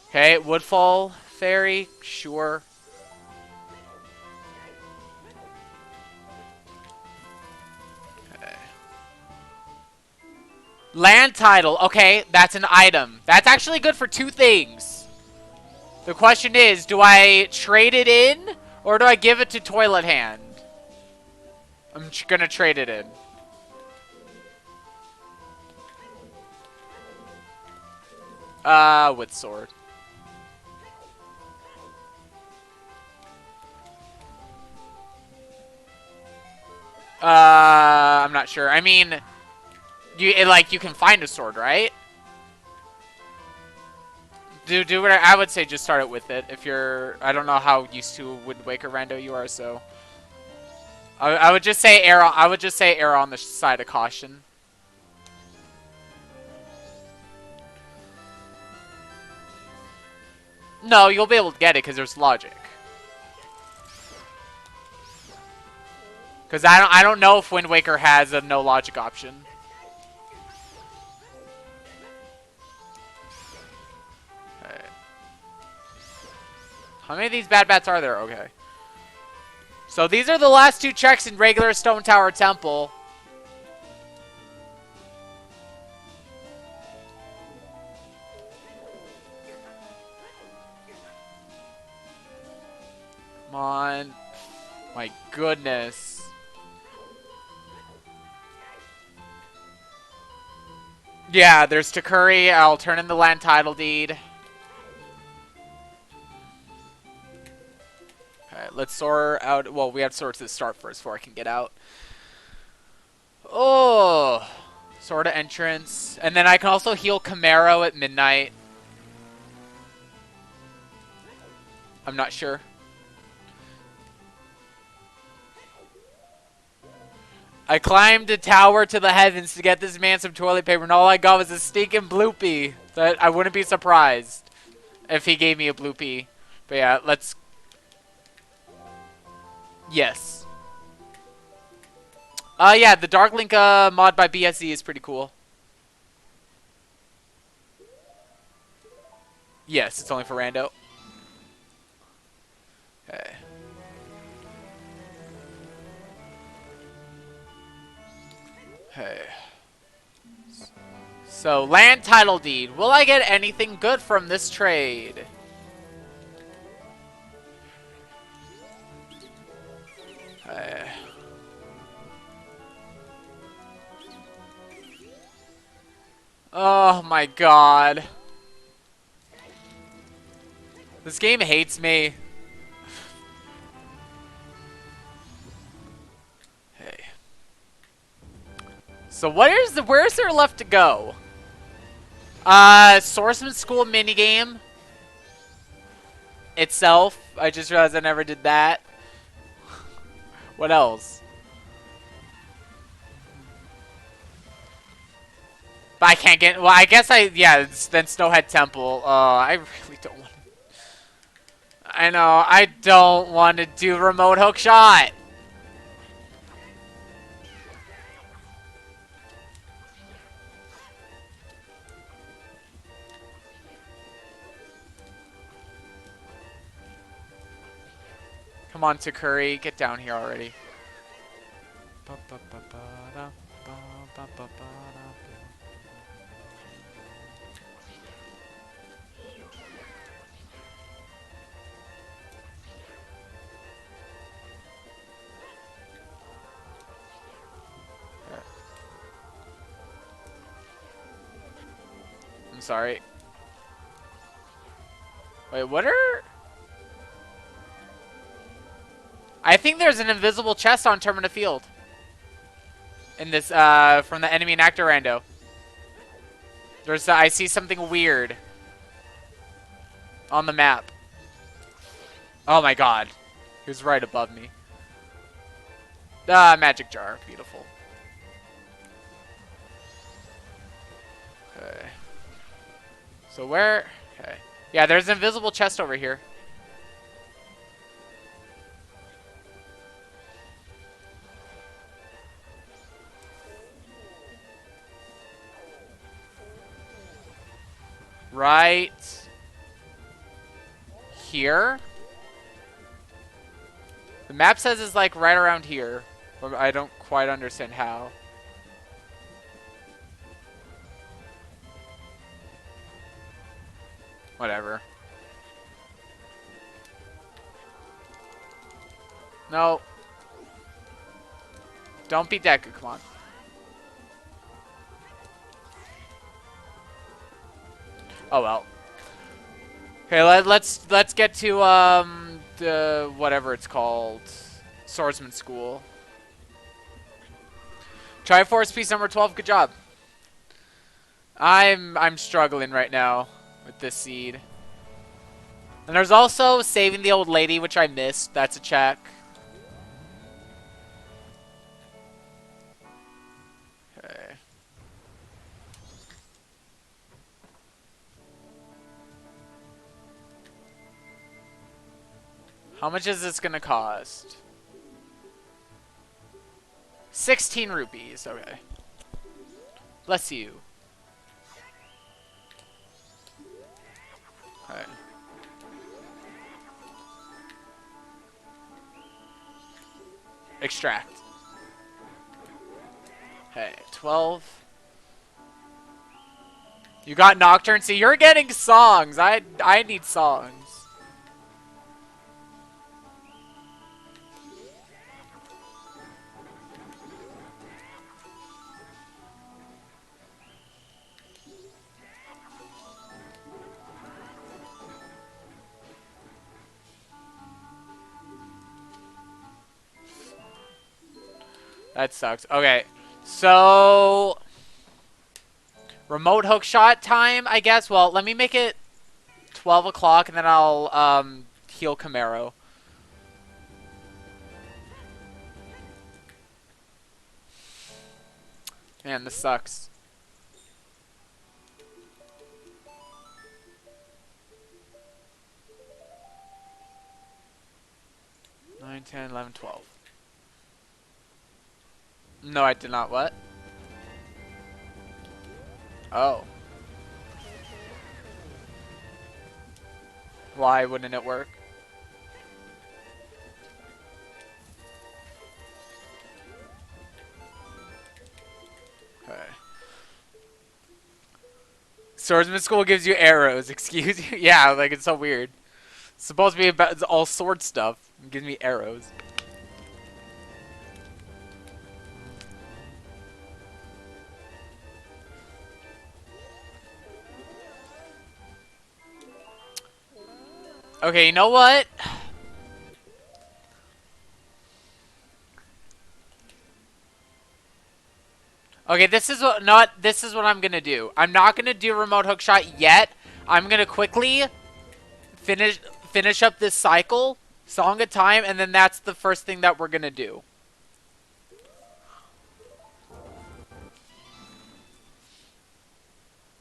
Okay, Woodfall Fairy, sure. Okay. Land title, okay, that's an item. That's actually good for two things. The question is, do I trade it in, or do I give it to Toilet Hand? I'm gonna trade it in. With sword. I'm not sure. I mean, you can find a sword, right? Do what I would say. Just start it with it. If you're, I don't know how used to Wind Waker rando you are, so I would just say err. I would just say err on the side of caution. No, you'll be able to get it because there's logic. Because I don't know if Wind Waker has a no logic option. Okay. How many of these bad bats are there? Okay. So these are the last two checks in regular Stone Tower Temple. Come on. My goodness. Yeah, there's Takuri. I'll turn in the land title deed. Okay, let's sort out. Well, we have to sort to start first before I can get out. Oh, sort of entrance. And then I can also heal Camaro at midnight. I'm not sure. I climbed a tower to the heavens to get this man some toilet paper, and all I got was a stinking bloopy. That I wouldn't be surprised if he gave me a blue pea. But yeah, let's... Yes. Yeah, the Dark Link mod by BSZ is pretty cool. Yes, it's only for rando. Okay. Hey. So, land title deed. Will I get anything good from this trade? Hey. Oh my god. This game hates me. Hey. So where's there left to go? Swordsman School minigame itself. I just realized I never did that. What else? But I can't get... Well, I guess yeah, then Snowhead Temple. I really don't want to... I know, I don't want to do remote hook shot. Come on, Takuri, get down here already. I'm sorry. Wait, what are... I think there's an invisible chest on Termina Field. In this, from the enemy and actor rando. There's, I see something weird. On the map. Oh my god. He was right above me. Magic jar. Beautiful. Okay. So where... Okay. Yeah, there's an invisible chest over here. Right... here? The map says it's like right around here. But I don't quite understand how. Whatever. No. Don't be Deku, come on. Oh well. Okay, let's get to the whatever it's called. Swordsman School. Triforce piece number 12, good job. I'm struggling right now with this seed. And there's also saving the old lady, which I missed. That's a check. Okay. How much is this gonna cost? 16 rupees, okay. Bless you. Okay. Extract. Okay, 12. You got Nocturne? See, you're getting songs. I need songs. That sucks. Okay, so remote hook shot time, I guess. Well, let me make it 12 o'clock, and then I'll heal Camaro. Man, this sucks. 9, 10, 11, 12. No, I did not. What? Oh. Why wouldn't it work? Okay. Swordsman School gives you arrows. Excuse you? Yeah, like it's so weird. It's supposed to be about all sword stuff. It gives me arrows. Okay, you know what? Okay, this is what I'm gonna do. I'm not gonna do remote hookshot yet. I'm gonna quickly finish up this cycle, song of time, and then that's the first thing that we're gonna do.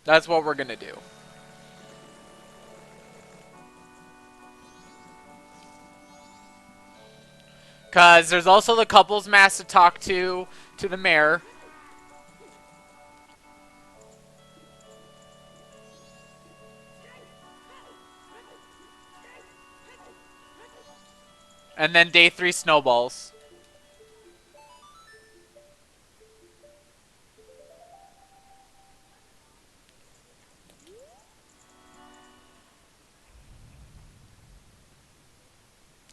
That's what we're gonna do. Cause there's also the couples mass to talk to the mayor. And then day 3 snowballs.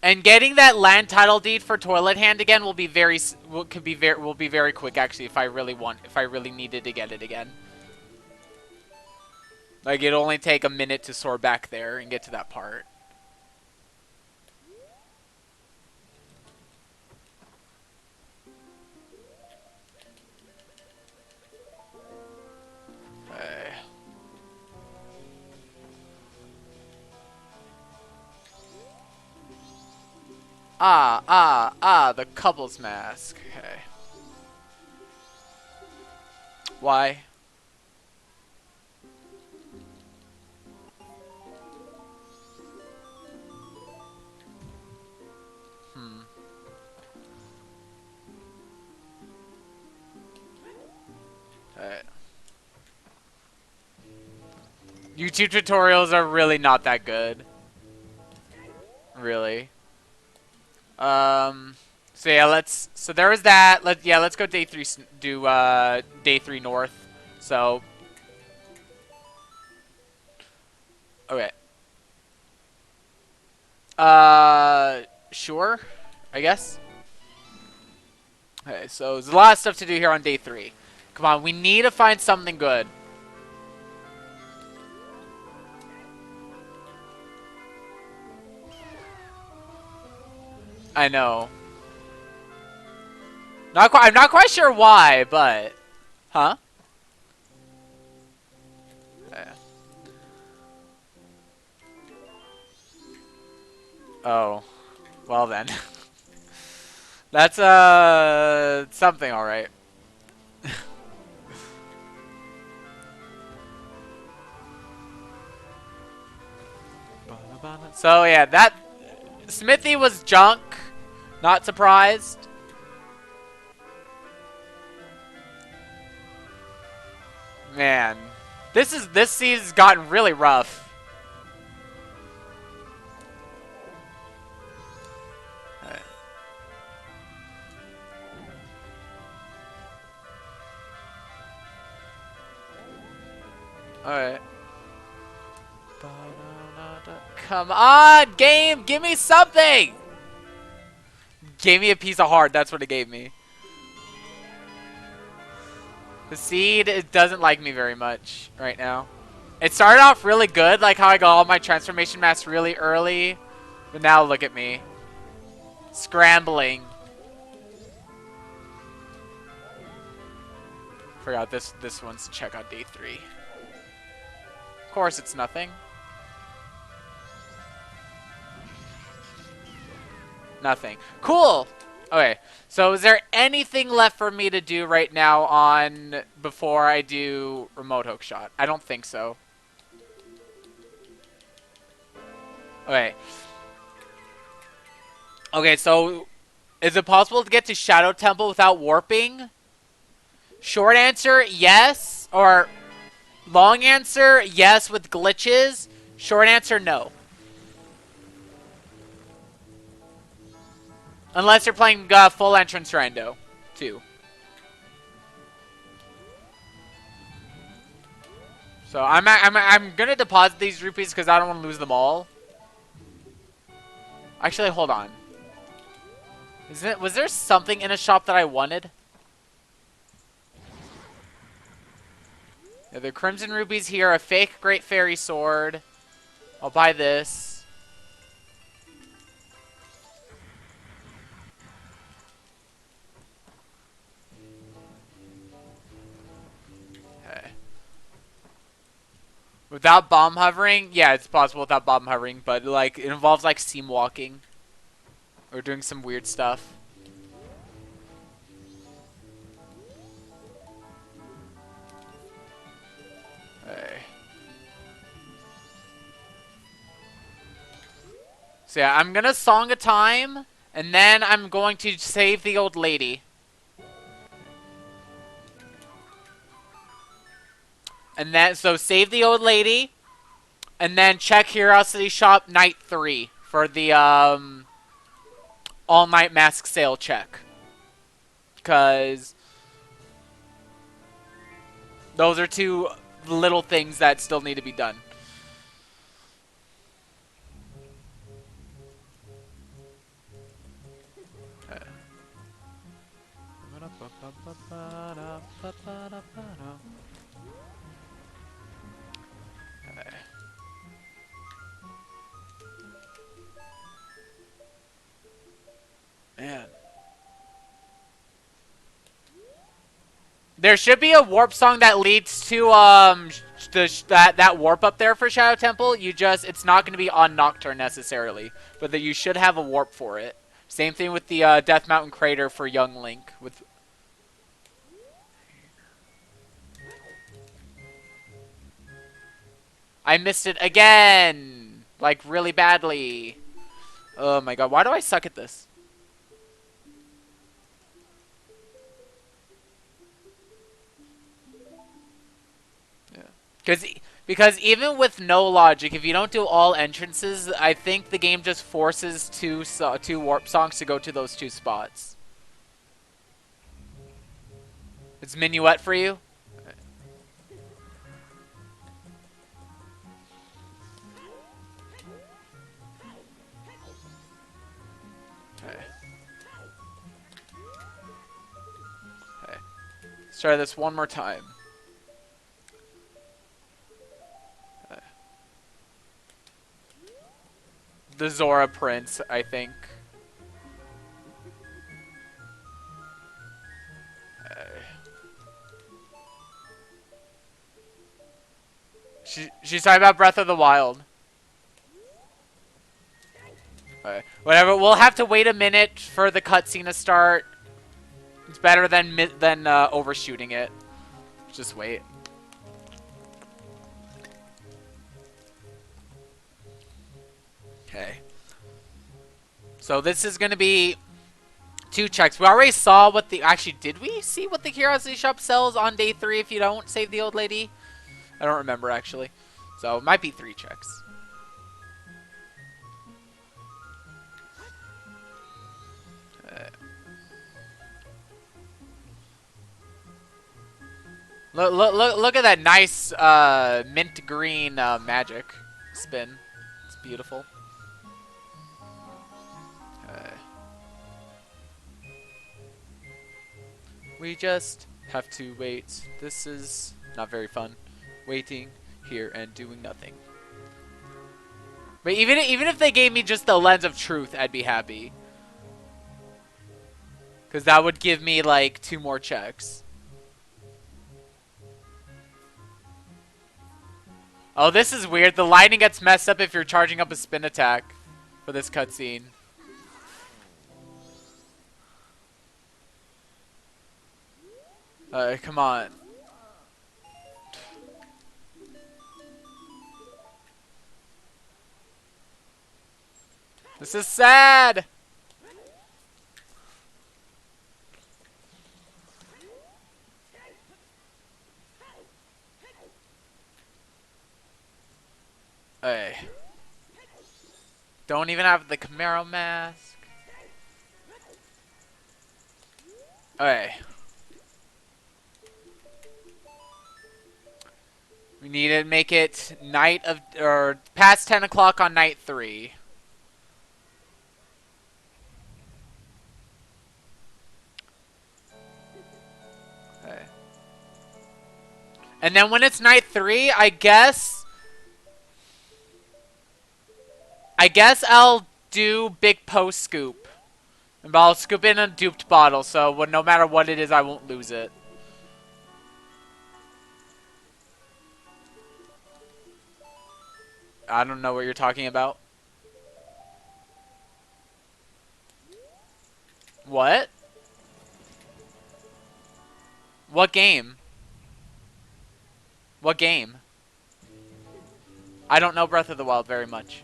And getting that land title deed for Toilet Hand again will be will be very quick actually if I really needed to get it again. Like it'll only take a minute to soar back there and get to that part. Okay. The couple's mask. Okay. Why? Alright. YouTube tutorials are really not that good. Really. So yeah, so there was that. Let's go day 3, do, day 3 north. So. Okay. Sure. I guess. Okay, so there's a lot of stuff to do here on day 3. Come on, we need to find something good. I know. I'm not quite sure why, but... Huh? Okay. Oh. Well then. That's, something, alright. So, yeah, that... Smithy was junk. Not surprised. Man. This season's gotten really rough. Alright. Alright. Come on, game! Give me something! Gave me a piece of heart, that's what it gave me. The seed, it doesn't like me very much right now. It started off really good, like how I got all my transformation masks really early. But now look at me. Scrambling. Forgot this one's to check out day 3. Of course it's nothing. Nothing. Cool! Okay, so is there anything left for me to do right now on before I do remote hookshot? I don't think so. Okay. Okay, so is it possible to get to Shadow Temple without warping? Short answer, yes. Or long answer, yes with glitches. Short answer, no. Unless you're playing full entrance rando, too. So I'm gonna deposit these rupees because I don't want to lose them all. Actually, hold on. Was there something in a shop that I wanted? Yeah, the Crimson Rubies here, a fake Great Fairy Sword. I'll buy this. Okay. Without bomb hovering? Yeah, it's possible without bomb hovering, but like it involves like seam walking. Or doing some weird stuff. Okay. So yeah, I'm gonna Song of Time, and then I'm going to save the old lady. And then, so save the old lady, and then check Curiosity Shop Night 3 for the all-night mask sale check. Because those are two little things that still need to be done. Man. There should be a warp song that leads to that warp up there for Shadow Temple. It's not going to be on Nocturne necessarily, but that you should have a warp for it. Same thing with the Death Mountain Crater for Young Link. I missed it again, like really badly. Oh my god, why do I suck at this? Because because even with no logic, if you don't do all entrances, I think the game just forces two warp songs to go to those two spots. It's Minuet for you? Okay. Okay. Let's try this one more time. Okay. The Zora Prince, I think. She's talking about Breath of the Wild. Okay. Whatever. We'll have to wait a minute for the cutscene to start. It's better than overshooting it. Just wait. Okay. So this is gonna be two checks. We already saw what the did we see what the Curiosity Shop sells on day 3 if you don't save the old lady? I don't remember actually. So it might be 3 checks. Look at that nice mint green magic spin. It's beautiful. We just have to wait. This is not very fun. Waiting here and doing nothing. But even if they gave me just the lens of truth, I'd be happy. Because that would give me like 2 more checks. Oh, this is weird. The lighting gets messed up if you're charging up a spin attack for this cutscene. Come on. This is sad. Don't even have the Camaro mask. Okay. We need to make it night of, or past 10 o'clock on night 3. Okay. And then when it's night 3, I guess I'll do big post scoop. And I'll scoop in a duped bottle, so no matter what it is, I won't lose it. I don't know what you're talking about. What? What game? What game? I don't know Breath of the Wild very much.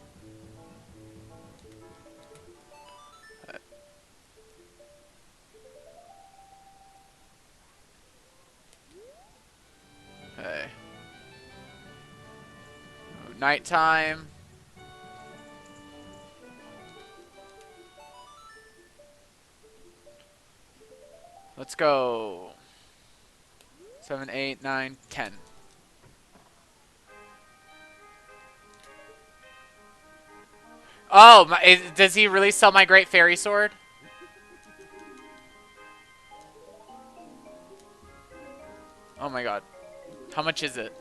Okay. Nighttime. Let's go. 7, 8, 9, 10. Oh, does he really sell my Great Fairy Sword? Oh my god. How much is it?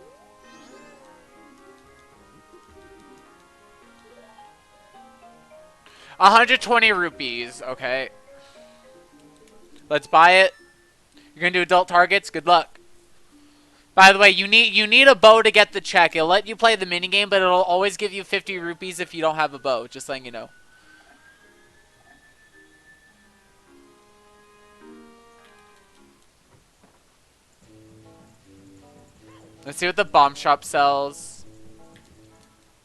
₹120. Okay. Let's buy it. You're gonna do adult targets? Good luck. By the way, you need a bow to get the check. It'll let you play the minigame, but it'll always give you 50 rupees if you don't have a bow. Just letting you know. Let's see what the bomb shop sells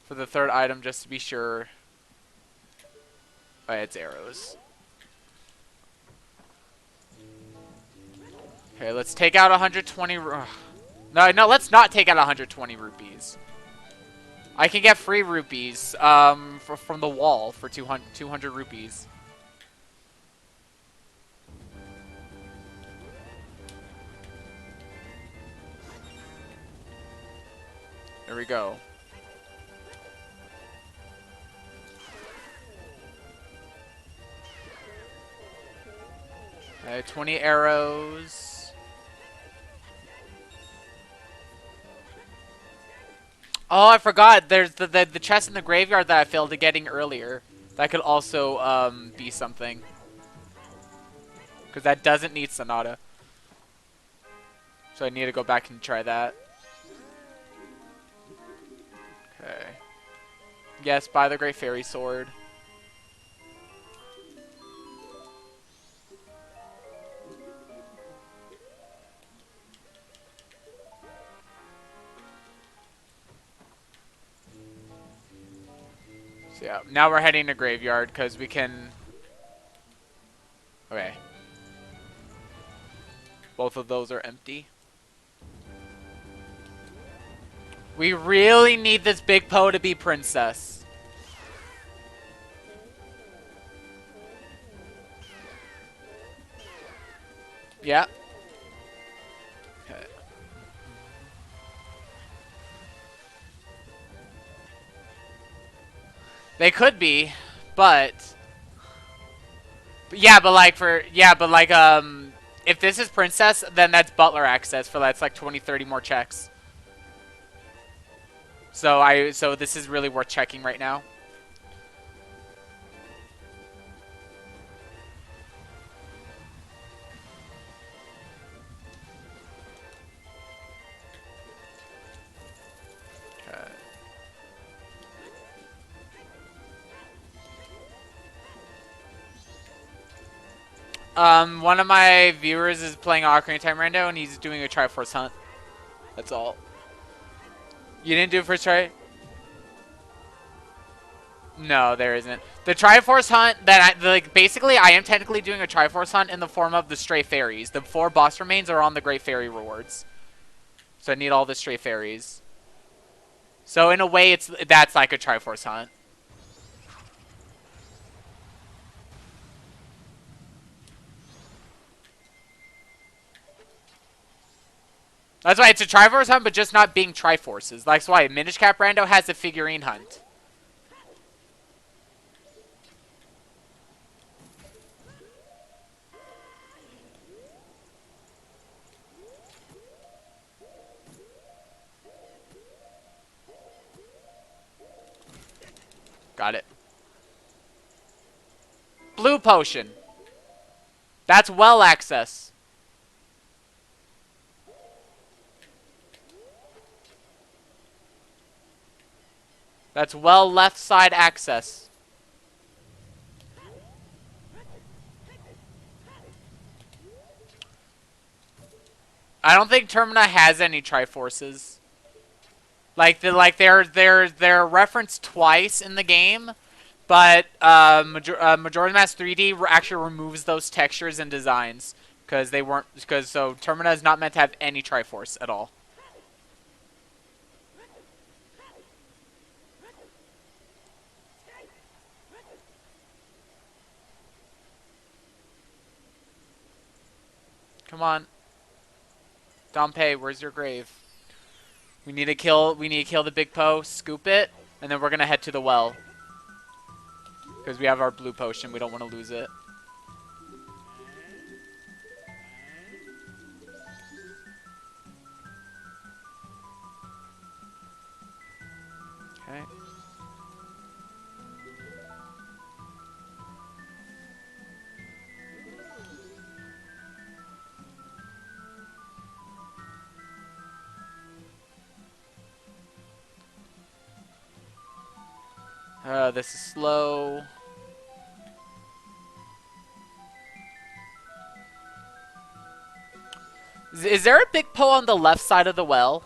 for the third item, just to be sure. Oh, yeah, it's arrows. Okay, let's take out 120. No, let's not take out 120 rupees. I can get free rupees from the wall for 200 rupees. There we go. 20 arrows. Oh, I forgot. There's the chest in the graveyard that I failed at getting earlier. That could also be something. Because that doesn't need Sonata. So I need to go back and try that. Okay. Yes, buy the Great Fairy Sword. So yeah, now we're heading to Graveyard because we can... Okay. Both of those are empty. We really need this big Poe to be Princess. Yeah. Okay. They could be, but yeah, but like if this is Princess, then that's Butler access for that's like 20, 30 more checks. So this is really worth checking right now. One of my viewers is playing Ocarina of Time right now, and he's doing a Triforce hunt. That's all. You didn't do it first try? No, there isn't. The Triforce hunt that basically I am technically doing a Triforce hunt in the form of the Stray Fairies. The 4 boss remains are on the Great Fairy rewards. So I need all the Stray Fairies. So in a way, that's like a Triforce hunt. That's why it's a Triforce hunt, but just not being Triforces. That's why Minish Cap Rando has a figurine hunt. Got it. Blue potion. That's well access. That's well left side access. I don't think Termina has any Triforces. They're referenced twice in the game, but Majora's Mask 3D actually removes those textures and designs because they weren't so Termina is not meant to have any Triforce at all. Come on, Dompe, where's your grave? We need to kill the big Po, scoop it, and then we're gonna head to the well. Because we have our blue potion, we don't want to lose it. Okay. This is slow. Is there a big Po on the left side of the well?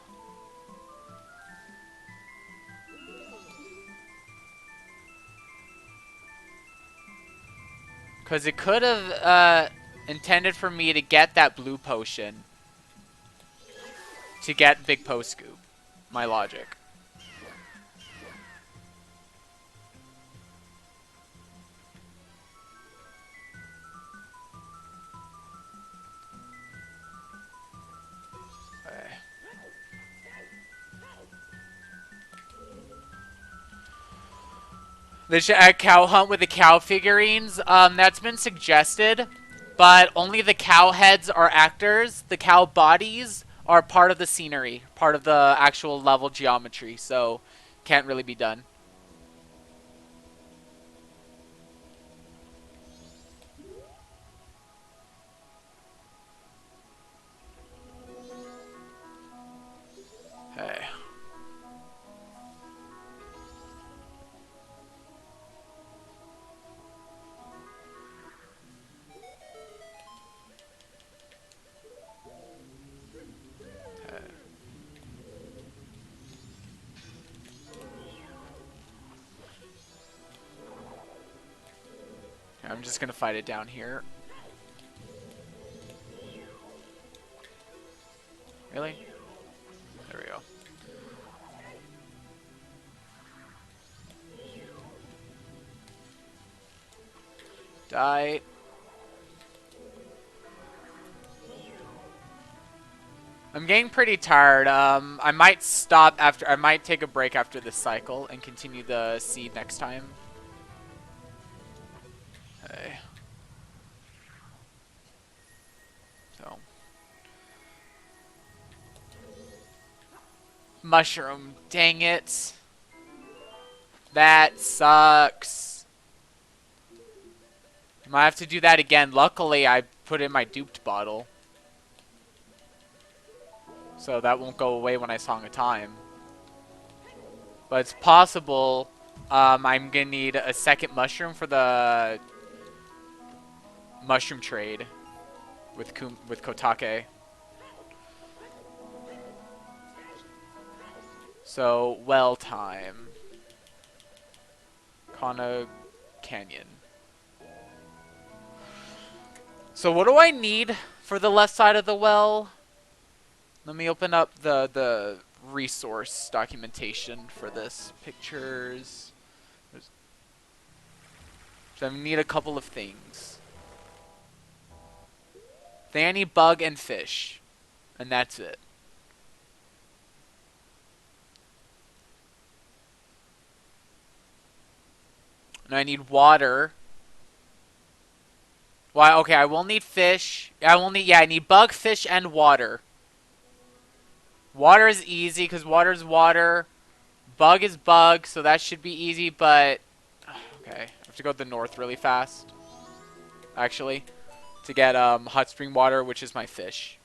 Because it could have intended for me to get that blue potion to get Big Po Scoop. My logic. The cow hunt with the cow figurines, that's been suggested, but only the cow heads are actors. The cow bodies are part of the scenery, part of the actual level geometry, so can't really be done. Hey. I'm just gonna fight it down here. Really? There we go. Die. I'm getting pretty tired. I might stop after. I might take a break after this cycle and continue the seed next time. Okay. So. Mushroom. Dang it. That sucks. I might have to do that again. Luckily, I put in my duped bottle. So that won't go away when I Song of Time. But it's possible I'm going to need a second mushroom for the mushroom trade with Kotake. So, well time. Kana Canyon. So what do I need for the left side of the well? Let me open up the resource documentation for this. Pictures. So I need a couple of things. Fanny, bug, and fish. And that's it. And I need water. Why? Okay, I will need fish. I will need, yeah, I need bug, fish, and water. Water is easy because water is water. Bug is bug, so that should be easy, but... Okay, I have to go to the north really fast, actually, to get hot spring water, which is my fish.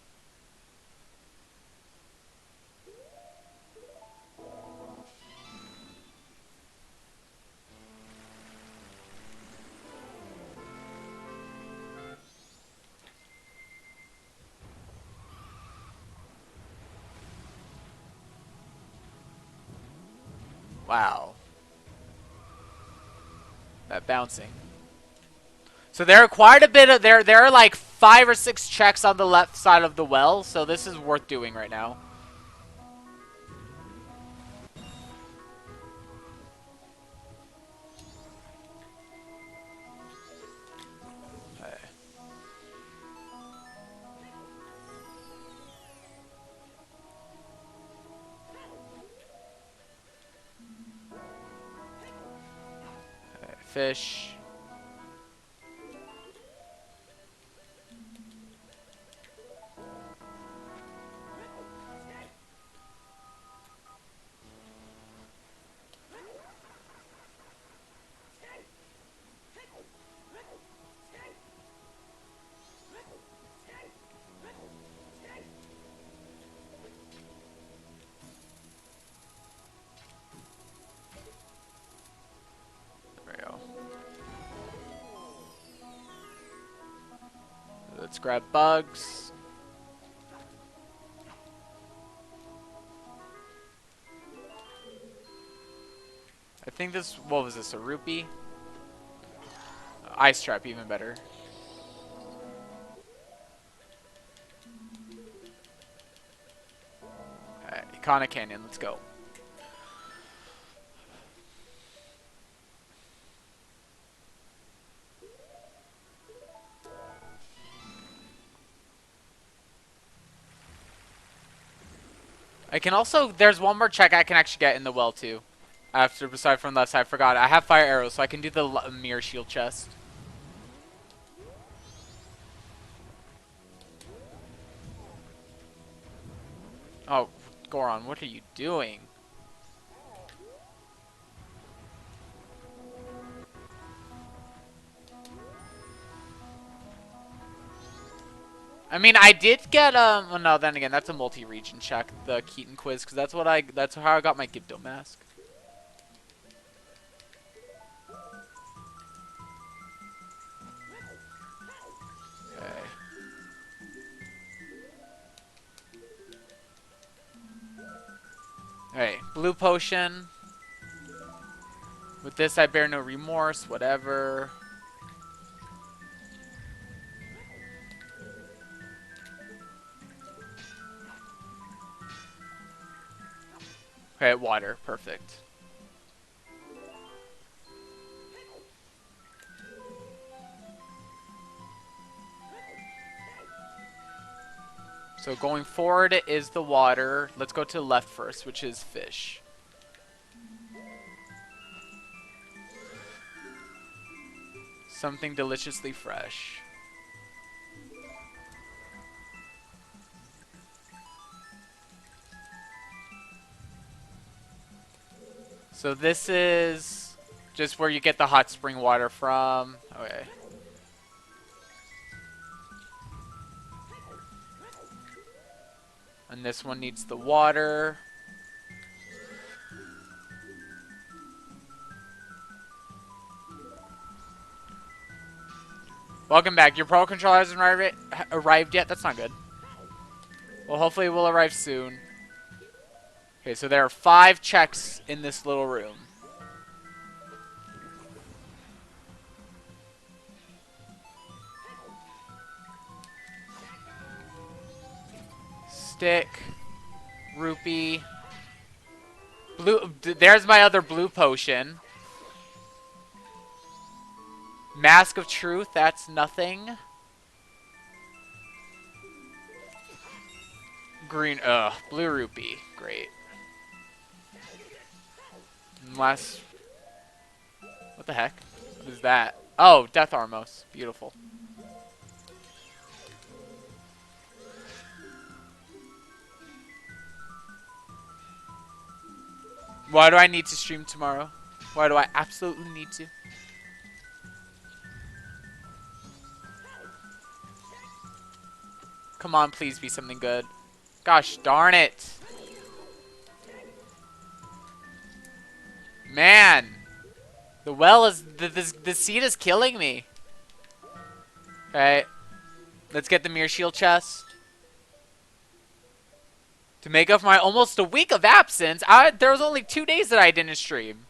Wow. That bouncing. So there are quite a bit of... There are like 5 or 6 checks on the left side of the well, so this is worth doing right now. Okay. Okay, fish. There we go. Let's grab bugs. I think this... What was this? A rupee? Ice trap, even better. Alright, Icona Canyon, let's go. I can also... There's one more check I can actually get in the well, too. After, aside from this, I forgot. I have fire arrows, so I can do the mirror shield chest. Oh, Goron, what are you doing? I mean, I did get well, no, then again, that's a multi-region check, the Keaton quiz, because that's how I got my Gibdo mask. Okay. Alright, blue potion. With this, I bear no remorse, whatever. Okay, water, perfect. So going forward is the water. Let's go to the left first, which is fish. Something deliciously fresh. So this is just where you get the hot spring water from. Okay. And this one needs the water. Welcome back. Your Pro Controller hasn't arrived yet? That's not good. Well, hopefully it will arrive soon. Okay, so there are 5 checks in this little room. Stick. Rupee. Blue. There's my other blue potion. Mask of Truth, that's nothing. Green, blue rupee, great. And last, what the heck? What is that? Oh, Death Armos. Beautiful. Why do I need to stream tomorrow? Why do I absolutely need to? Come on, please be something good. Gosh darn it. Man. The well is... The seed is killing me. Okay. Let's get the Mirror Shield chest. To make up for my almost a week of absence, there was only 2 days that I didn't stream.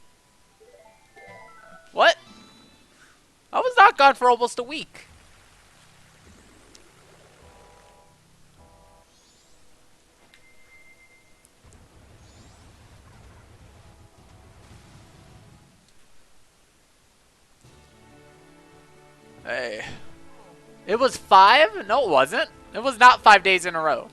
What? I was not gone for almost a week. Hey. It was 5? No, it wasn't. It was not 5 days in a row.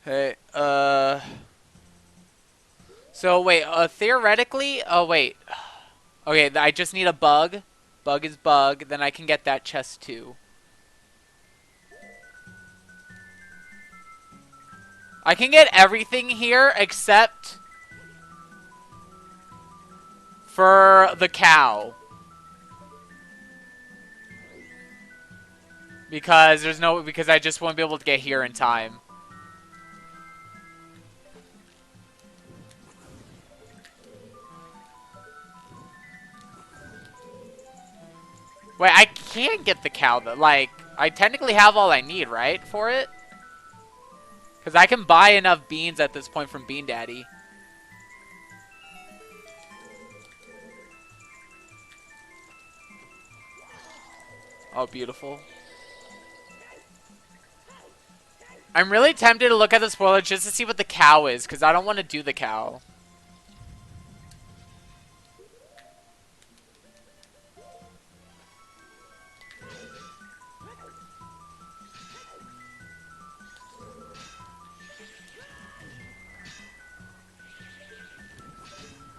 Hey, So, wait, theoretically... Oh, wait. Okay, I just need a bug. Bug is bug. Then I can get that chest, too. I can get everything here except... for the cow. Because I just won't be able to get here in time. Wait, I can't get the cow though. Like, I technically have all I need, right, for it? Because I can buy enough beans at this point from Bean Daddy. Oh, beautiful. I'm really tempted to look at the spoiler just to see what the cow is, because I don't want to do the cow.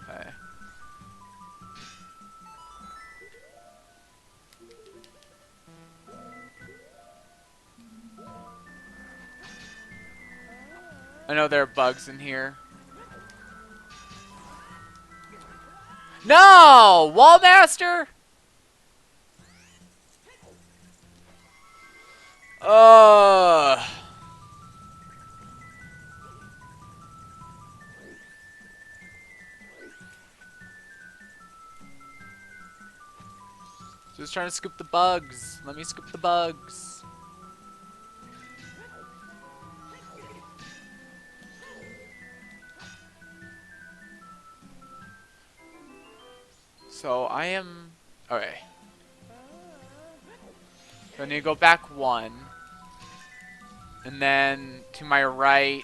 Okay. I know there are bugs in here. No! Wallmaster? Just trying to scoop the bugs. Let me scoop the bugs. So I am... Okay. So I need to go back 1. And then to my right...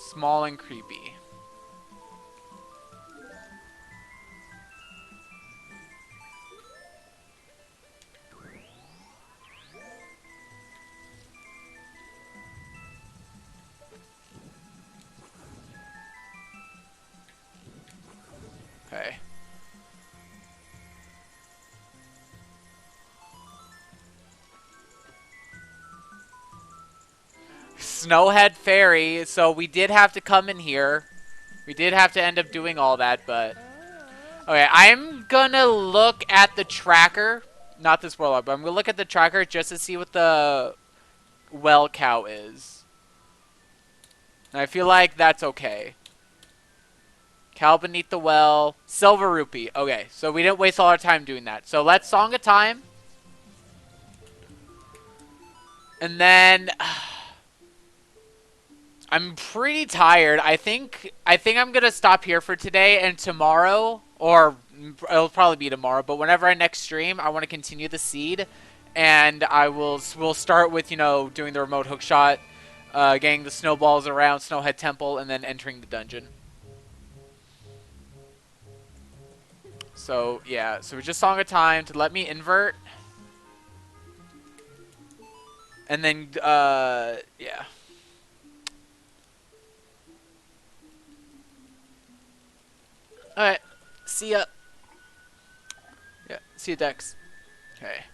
Small and creepy. Okay. Snowhead Fairy, so we did have to come in here. We did have to end up doing all that, but... Okay, I'm gonna look at the tracker. Not this warlock, but I'm gonna look at the tracker just to see what the well cow is. And I feel like that's okay. Cow beneath the well. Silver rupee. Okay, so we didn't waste all our time doing that. So let's Song of Time. And then... I'm pretty tired. I think I'm gonna stop here for today, and tomorrow, or it'll probably be tomorrow, but whenever I next stream, I want to continue the seed, and we'll start with, you know, doing the remote hookshot, getting the snowballs around Snowhead Temple, and then entering the dungeon. So, yeah. So we just Song of Time to let me invert. And then, yeah. Alright. See ya. Yeah, see ya, Dex. Okay.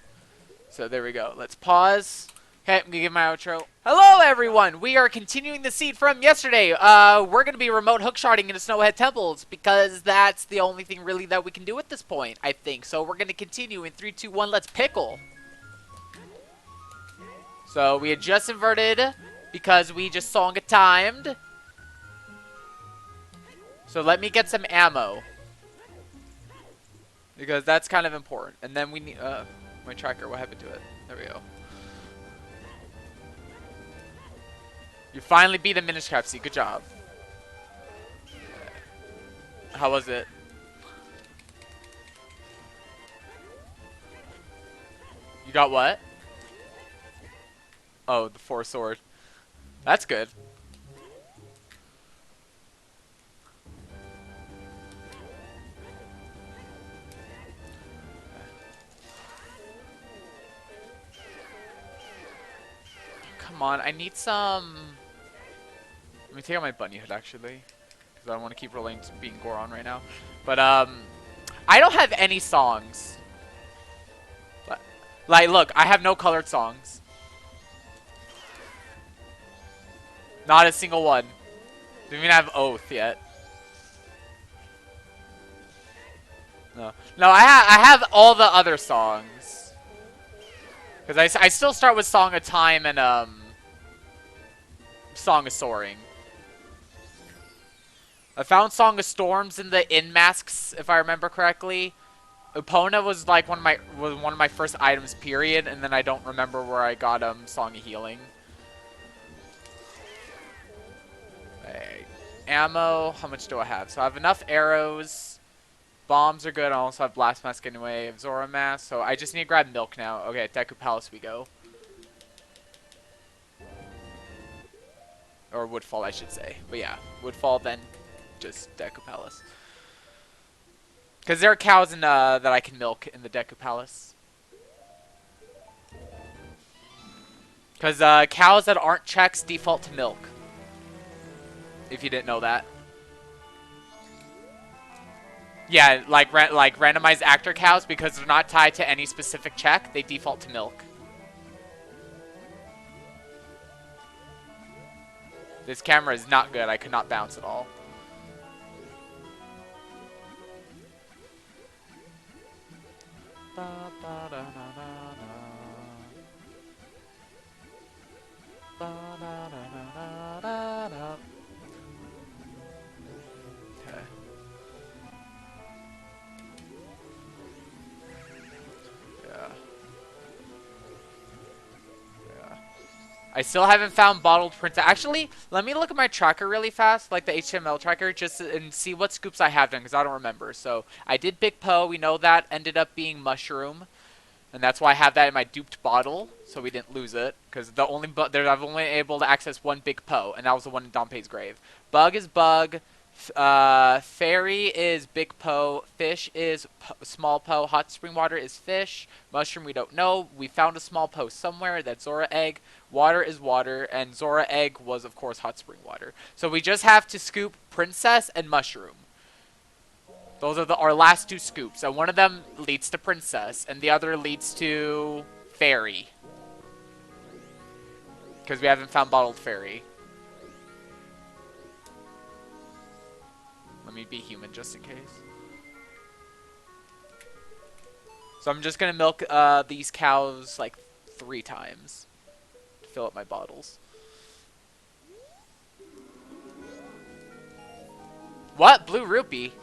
So there we go. Let's pause. Okay, I'm gonna give my outro. Hello, everyone! We are continuing the seed from yesterday. We're gonna be remote hookshotting into Snowhead Temples because that's the only thing really that we can do at this point, I think. So we're gonna continue in 3, 2, 1. Let's pickle. So we had just inverted because we just Song of Timed. So let me get some ammo because that's kind of important. And then we need my tracker. What happened to it? There we go. You finally beat a Minish Capsy. Good job. How was it? You got what? Oh, the 4 sword. That's good. Come on, I need some... Let me take out my bunny hood, actually. Because I don't want to keep rolling to being Goron right now. But, I don't have any songs. Like, look, I have no colored songs. Not a single one. Don't even have Oath yet. No. No, I have all the other songs. Because I still start with Song of Time and, Song of Soaring. I found Song of Storms in the In Masks, if I remember correctly. Epona was like one of my first items, period, and then I don't remember where I got Song of Healing. Right. Ammo, how much do I have? So I have enough arrows. Bombs are good. I also have Blast Mask anyway. I have Zora Mask, so I just need to grab milk now. Okay, Deku Palace we go. Or Woodfall, I should say. But yeah, Woodfall, then just Deku Palace. Because there are cows in, that I can milk in the Deku Palace. Because cows that aren't checks default to milk. If you didn't know that. Yeah, like randomized actor cows, because they're not tied to any specific check, they default to milk. This camera is not good. I could not bounce at all. Okay. Yeah. Yeah. I still haven't found bottled prints. Actually, let me look at my tracker really fast, like the HTML tracker, just and see what scoops I have done, because I don't remember. So I did Big Poe. We know that ended up being Mushroom, and that's why I have that in my duped bottle, so we didn't lose it. Because the only I've only able to access one Big Poe, and that was the one in Dompe's grave. Bug is Bug. Fairy is Big Poe. Fish is Small Poe. Hot Spring Water is Fish. Mushroom we don't know. We found a Small Poe somewhere. That's Zora Egg. Water is Water. And Zora Egg was, of course, Hot Spring Water. So we just have to scoop Princess and Mushroom. Those are our last 2 scoops. And one of them leads to Princess. And the other leads to Fairy. Because we haven't found Bottled Fairy. Let me be human just in case. So I'm just going to milk these cows like 3 times to fill up my bottles. What? Blue rupee?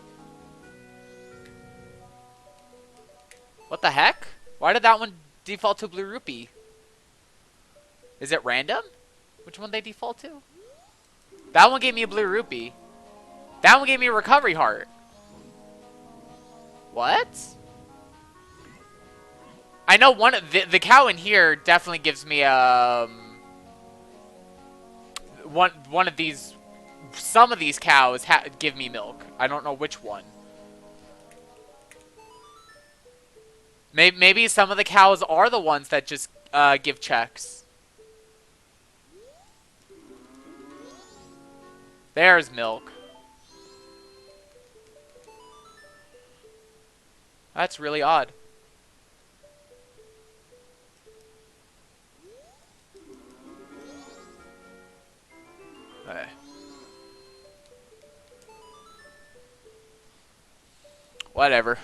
What the heck? Why did that one default to blue rupee? Is it random? Which one they default to? That one gave me a blue rupee. That one gave me a recovery heart. What? I know the cow in here definitely gives me one of these. Some of these cows give me milk. I don't know which one. Maybe some of the cows are the ones that just give checks. There's milk. That's really odd. Okay. Whatever.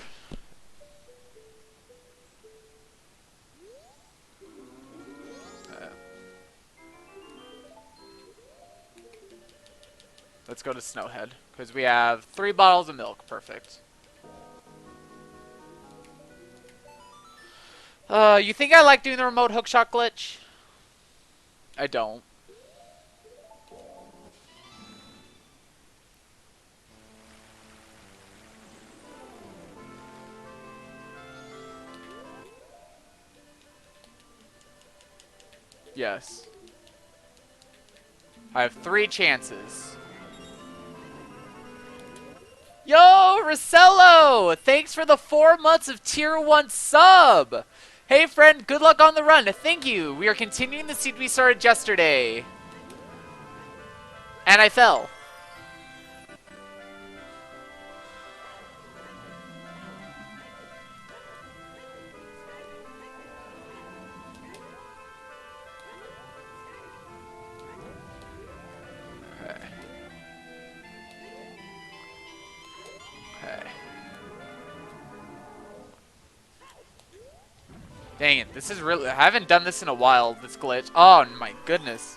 Let's go to Snowhead, because we have 3 bottles of milk. Perfect. You think I like doing the remote hookshot glitch? I don't. Yes. I have 3 chances. Yo, Rosello! Thanks for the 4 months of tier 1 sub! Hey friend, good luck on the run. Thank you. We are continuing the seed we started yesterday. And I fell. Okay. Okay. Dang it, this is really... I haven't done this in a while, this glitch. Oh my goodness.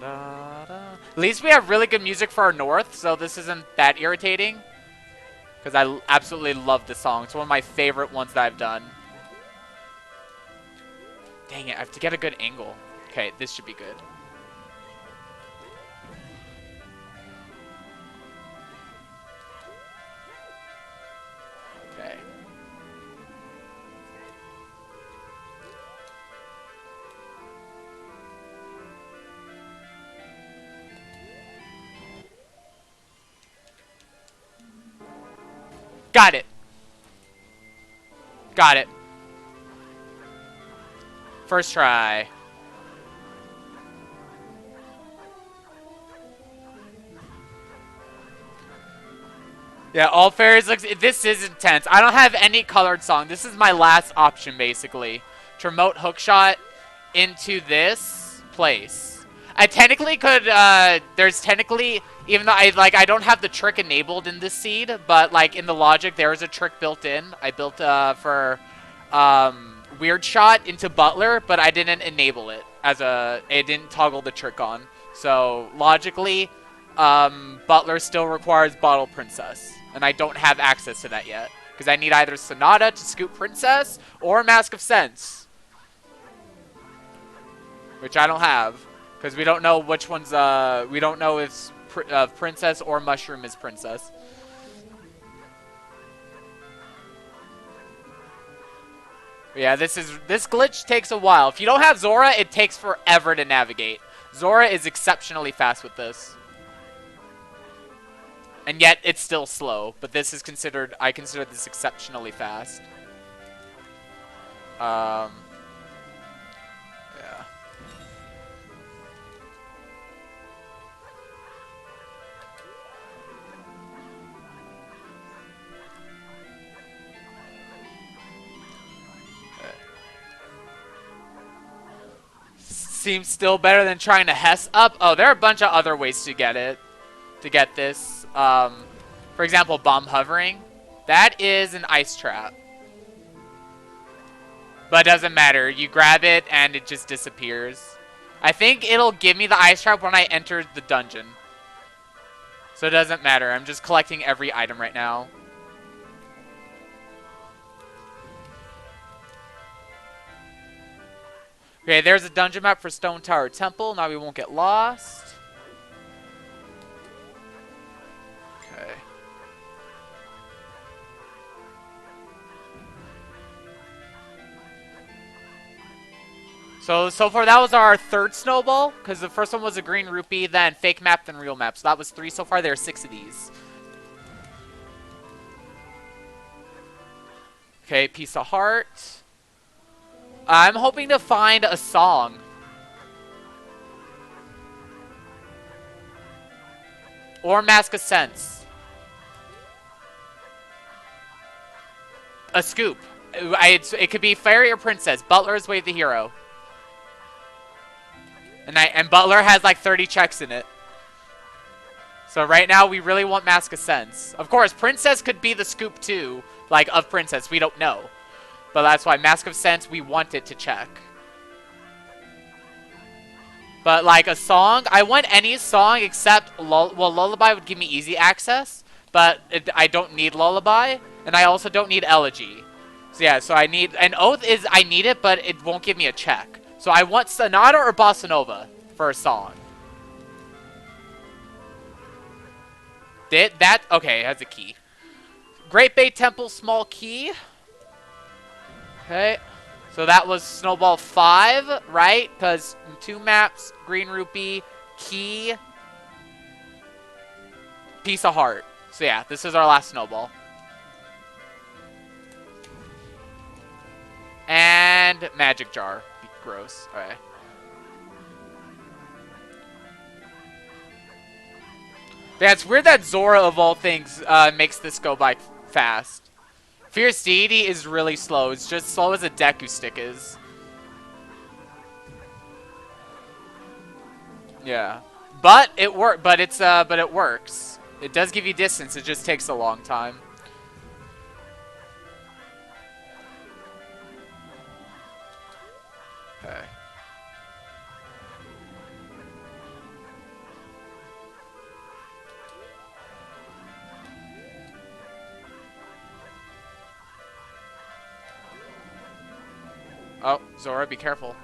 At least we have really good music for our north, so this isn't that irritating. Because I absolutely love this song. It's one of my favorite ones that I've done. Dang it, I have to get a good angle. Okay, this should be good. Okay. Got it. Got it. First try. Yeah, all fairies looks... This is intense. I don't have any colored song. This is my last option, basically. To remote hookshot into this place. I technically could... there's technically... Even though I don't have the trick enabled in this seed, but, like, in the logic, there is a trick built in. I built, for... Weird shot into Butler, but I didn't enable it as a... It didn't toggle the trick on. So, logically... Butler still requires Bottle Princess. And I don't have access to that yet. Because I need either Sonata to scoop Princess or Mask of Sense. Which I don't have. Because we don't know which one's, we don't know if Princess or Mushroom is Princess. But yeah, this glitch takes a while. If you don't have Zora, it takes forever to navigate. Zora is exceptionally fast with this. And yet, it's still slow. But this is considered... I consider this exceptionally fast. Yeah. Seems still better than trying to Hess up. Oh, there are a bunch of other ways to get it. To get this. For example, bomb hovering. That is an ice trap. But it doesn't matter. You grab it and it just disappears. I think it'll give me the ice trap when I enter the dungeon. So it doesn't matter. I'm just collecting every item right now. Okay, there's a dungeon map for Stone Tower Temple. Now we won't get lost. Okay. So far that was our 3rd snowball, because the first one was a green rupee, then fake map, then real map. So that was 3 so far. There are 6 of these. Okay, piece of heart. I'm hoping to find a song. Or Mask of Sense. A scoop. It could be fairy or princess. Butler's Wave the Hero. And Butler has like 30 checks in it. So right now we really want Mask of Sense. Of course, Princess could be the scoop too, like of Princess. We don't know. But that's why Mask of Sense, we want it to check. But like a song, I want any song except, well, Lullaby would give me easy access. But I don't need Lullaby. And I also don't need Elegy. So yeah, so I need, and Oath is, I need it, but it won't give me a check. So I want Sonata or Bossa Nova for a song. Okay, it has a key. Great Bay Temple, small key. Okay. So that was Snowball 5, right? Because 2 maps, Green Rupee, key, piece of heart. So yeah, this is our last Snowball. And Magic Jar. Gross. Alright. Yeah, it's weird that Zora, of all things, makes this go by fast. Fierce Deity is really slow. It's just slow as a Deku Stick is. Yeah. But it works. It does give you distance. It just takes a long time. Okay. Oh, Zora, be careful.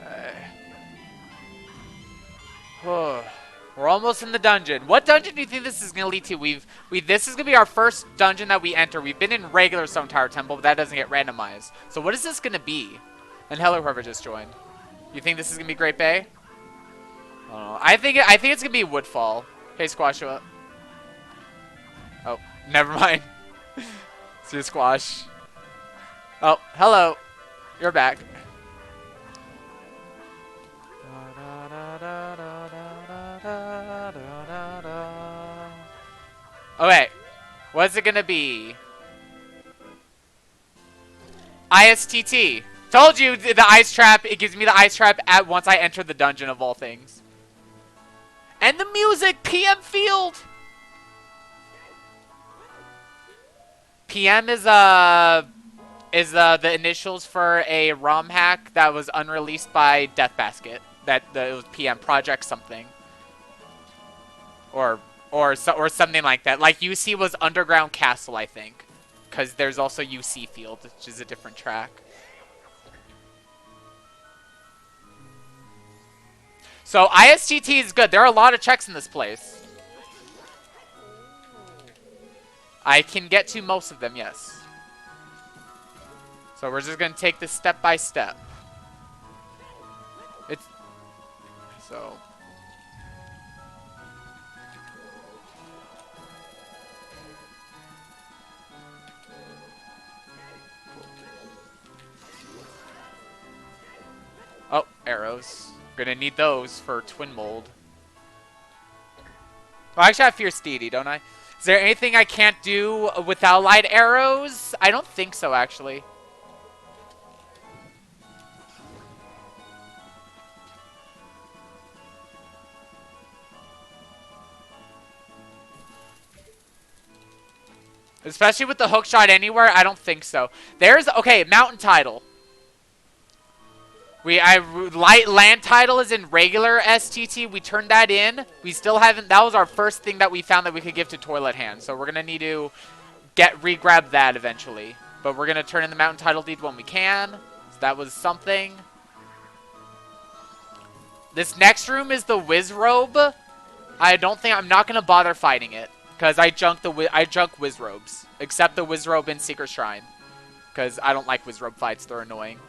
Okay. We're almost in the dungeon. What dungeon do you think this is going to lead to? This is going to be our first dungeon that we enter. We've been in regular Stone Tower Temple, but that doesn't get randomized. So what is this going to be? And hello, whoever just joined. You think this is going to be Great Bay? I don't know. I think it's going to be Woodfall. Hey, Squashua. Oh, never mind. See you, Squash. Oh, hello. You're back. Okay. What's it gonna be? ISTT. Told you the ice trap. It gives me the ice trap at once I enter the dungeon of all things. And the music, PM Field. PM is the initials for a ROM hack that was unreleased by Death Basket. It was PM Project something, or something like that. Like UC was Underground Castle, I think, because there's also UC Field, which is a different track. So ISTT is good. There are a lot of checks in this place. I can get to most of them, yes. So we're just going to take this step by step. So. Oh, arrows. Gonna need those for Twin Mold. Well, actually I have Fierce Deity, don't I? Is there anything I can't do without light arrows? I don't think so, actually. Especially with the hook shot anywhere, I don't think so. Okay, mountain title. Land title is in regular STT. We turned that in. We still haven't. That was our first thing that we found that we could give to Toilet Hand. So we're gonna need to re-grab that eventually. But we're gonna turn in the mountain title deed when we can. So that was something. This next room is the Wiz Robe. I'm not gonna bother fighting it because I junk Wiz Robes, except the Wiz Robe in Secret Shrine, because I don't like Wiz Robe fights. They're annoying.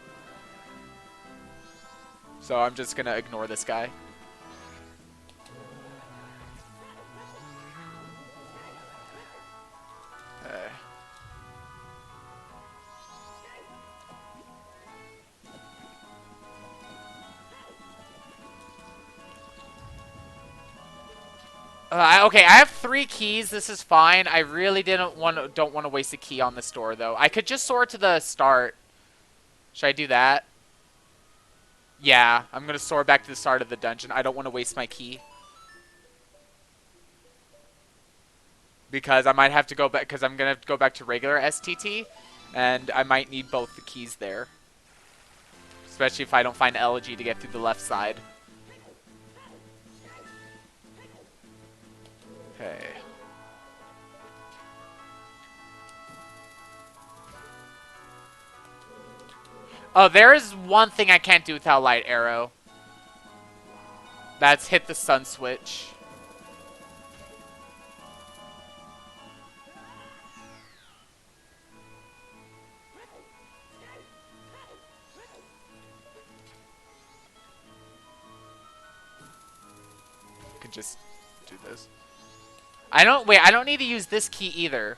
So I'm just gonna ignore this guy. Okay, I have 3 keys. This is fine. I really don't want to waste a key on this door though. I could just soar to the start. Should I do that? Yeah, I'm gonna soar back to the start of the dungeon. I don't want to waste my key. Because I might have to go back, because I'm gonna have to go back to regular STT, and I might need both the keys there. Especially if I don't find Elegy to get through the left side. Okay. Oh, there is one thing I can't do without Light Arrow. That's hit the sun switch. I could just do this. I don't need to use this key either.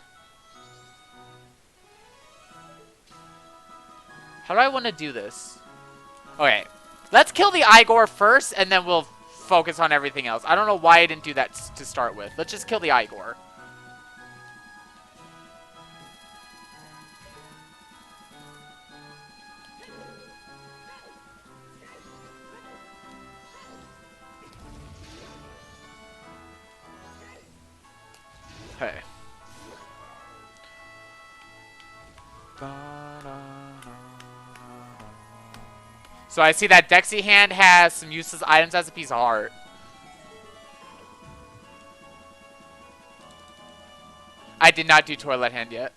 How do I want to do this? Okay. Let's kill the Igor first, and then we'll focus on everything else. I don't know why I didn't do that to start with. Let's just kill the Igor. Okay. So I see that Dexy Hand has some useless items as a piece of heart. I did not do Toilet Hand yet.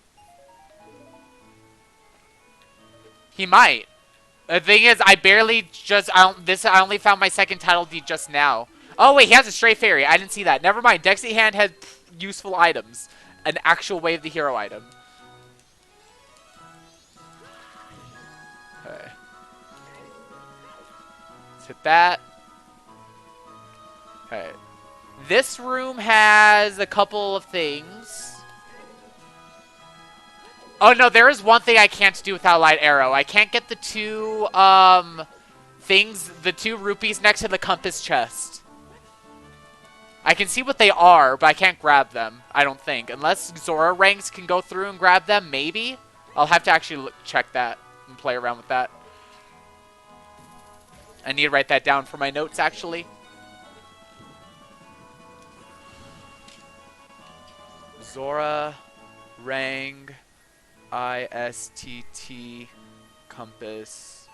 He might. The thing is, I barely just... I only found my second title deed just now. Oh, wait, he has a Stray Fairy. I didn't see that. Never mind. Dexy Hand has useful items. An actual Way of the Hero item. Okay. Let's hit that. Okay. This room has a couple of things. Oh, no, there is one thing I can't do without Light Arrow. I can't get the 2, things, the 2 rupees next to the compass chest. I can see what they are, but I can't grab them, I don't think. Unless Zora ranks can go through and grab them, maybe? I'll have to actually check that and play around with that. I need to write that down for my notes, actually. Zora, Rang, ISTT, compass,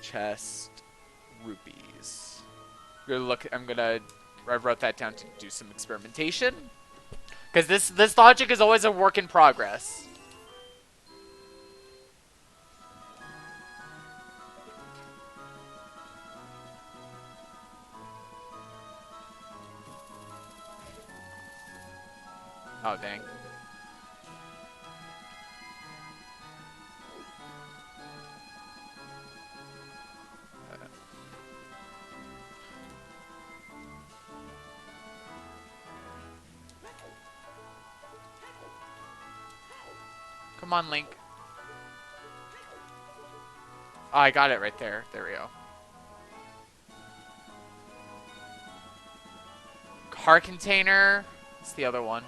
chest, rupees. I wrote that down to do some experimentation. Because this logic is always a work in progress. Oh, dang. Come on, Link. Oh, I got it right there. There we go. Heart container. What's the other one?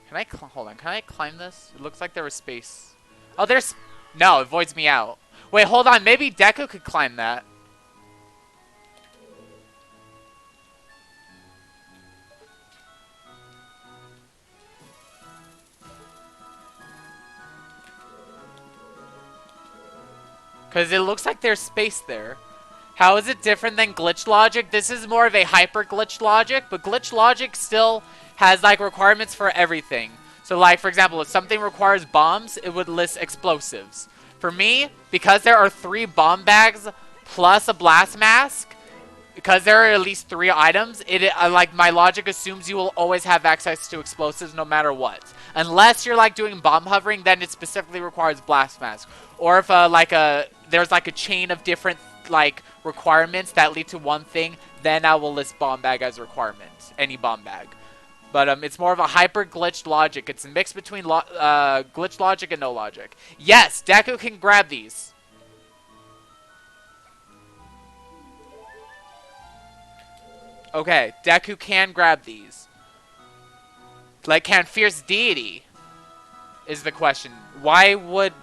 Can I hold on? Can I climb this? It looks like there was space. Oh, there's... No, it voids me out. Wait, hold on. Maybe Deku could climb that. Because it looks like there's space there. How is it different than glitch logic? This is more of a hyper glitch logic, but glitch logic still has like requirements for everything. So like, for example, if something requires bombs, it would list explosives. For me, because there are 3 bomb bags plus a blast mask, because there are at least 3 items, like my logic assumes you will always have access to explosives no matter what. Unless you're like doing bomb hovering, then it specifically requires blast mask. Or if there's like a chain of different like requirements that lead to one thing, then I will list bomb bag as a requirement. Any bomb bag. But it's more of a hyper glitched logic. It's a mix between glitch logic and no logic. Yes, Deku can grab these. Okay, Deku can grab these. Like, can Fierce Deity? Is the question. Why would...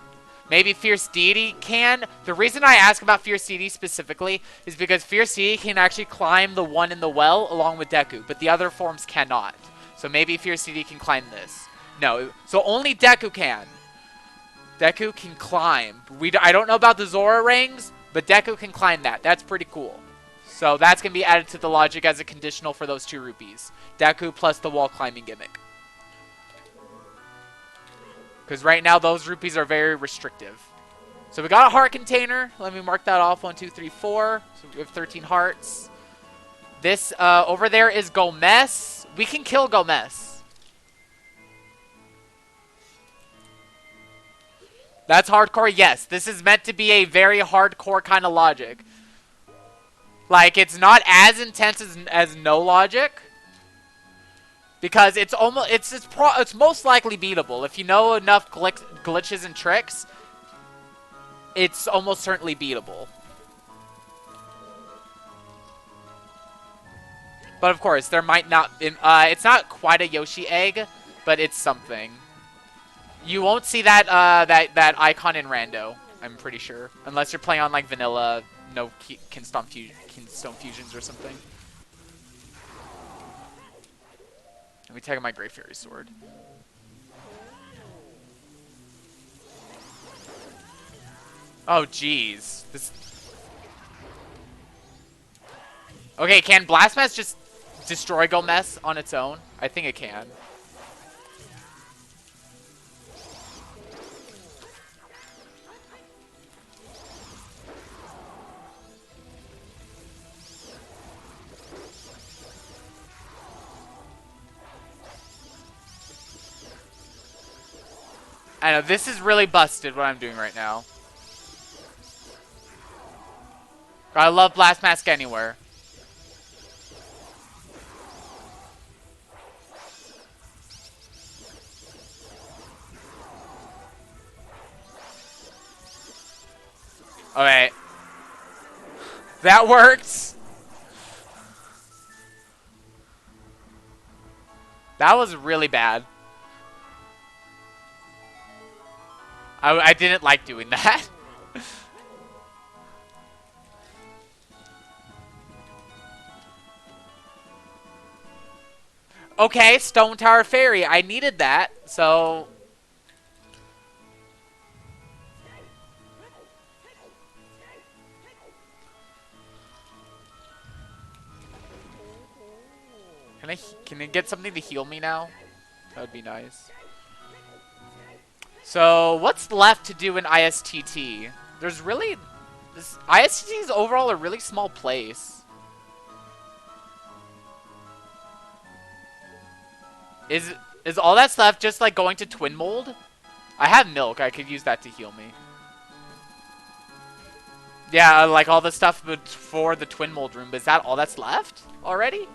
Maybe Fierce Deity can? The reason I ask about Fierce Deity specifically is because Fierce Deity can actually climb the one in the well along with Deku, but the other forms cannot. So maybe Fierce Deity can climb this. No, so only Deku can. Deku can climb. I don't know about the Zora rings, but Deku can climb that. That's pretty cool. So that's going to be added to the logic as a conditional for those 2 rupees. Deku plus the wall climbing gimmick. Because right now, those rupees are very restrictive. So we got a heart container. Let me mark that off. 1, 2, 3, 4. So we have 13 hearts. This over there is Gomez. We can kill Gomez. That's hardcore? Yes. This is meant to be a very hardcore kind of logic. Like, it's not as intense as no logic. Because it's almost it's most likely beatable. If you know enough glitches and tricks, it's almost certainly beatable. But of course, there might not be, it's not quite a Yoshi egg, but it's something. You won't see that that icon in Rando, I'm pretty sure, unless you're playing on like vanilla, no Kinstone fusions or something. Let me take out my Grey Fairy sword. Oh, jeez. Okay, can Blastmass just destroy Gomez on its own? I think it can. I know, this is really busted what I'm doing right now. I love Blast Mask anywhere. Okay. That worked. That was really bad. I didn't like doing that. Okay, Stone Tower Fairy. I needed that, so... Can I get something to heal me now? That would be nice. So, what's left to do in ISTT? There's really... ISTT is overall a really small place. Is all that's left just like going to Twin Mold? I have milk. I could use that to heal me. Yeah, like all the stuff for the Twin Mold room. But is that all that's left already?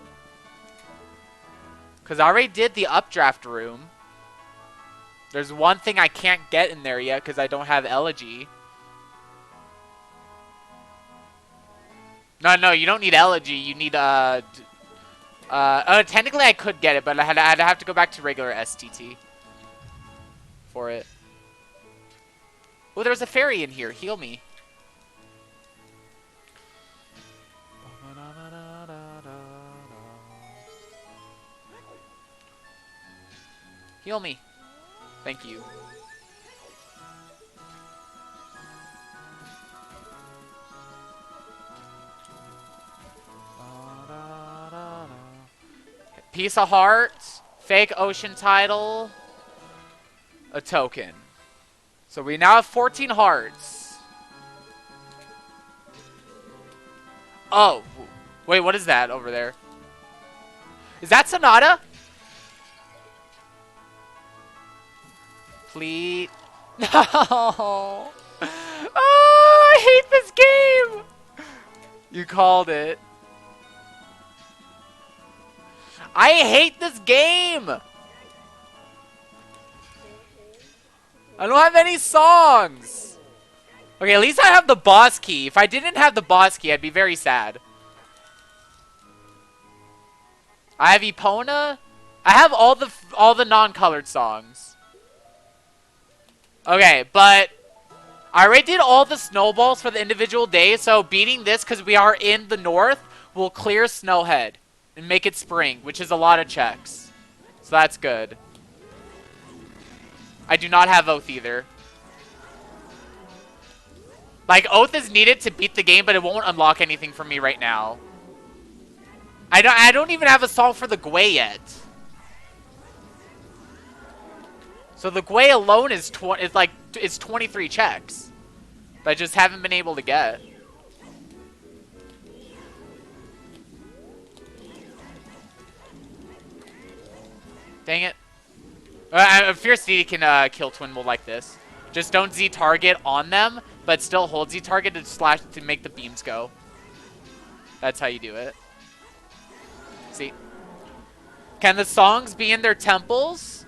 Because I already did the Updraft room. There's one thing I can't get in there yet because I don't have Elegy. No, you don't need Elegy. You need, technically I could get it, but I'd have to go back to regular STT for it. Oh, there's a fairy in here. Heal me. Heal me. Thank you. Piece of heart, fake ocean title, a token. So we now have 14 hearts. Oh, wait, what is that over there? Is that Sonata? Please. No. Oh, I hate this game. You called it. I hate this game. I don't have any songs. Okay, at least I have the boss key. If I didn't have the boss key, I'd be very sad. I have Epona. I have all the non-colored songs. Okay, but I already did all the snowballs for the individual days, so beating this because we are in the north will clear Snowhead and make it spring, which is a lot of checks. So that's good. I do not have Oath either. Like, Oath is needed to beat the game, but it won't unlock anything for me right now. I don't even have a song for the Gwei yet. So the Gwei alone is 23 checks. But I just haven't been able to get. Dang it. Fierce Deity can kill Twin Mold like this. Just don't Z target on them, but still hold Z target to slash to make the beams go. That's how you do it. See? Can the songs be in their temples?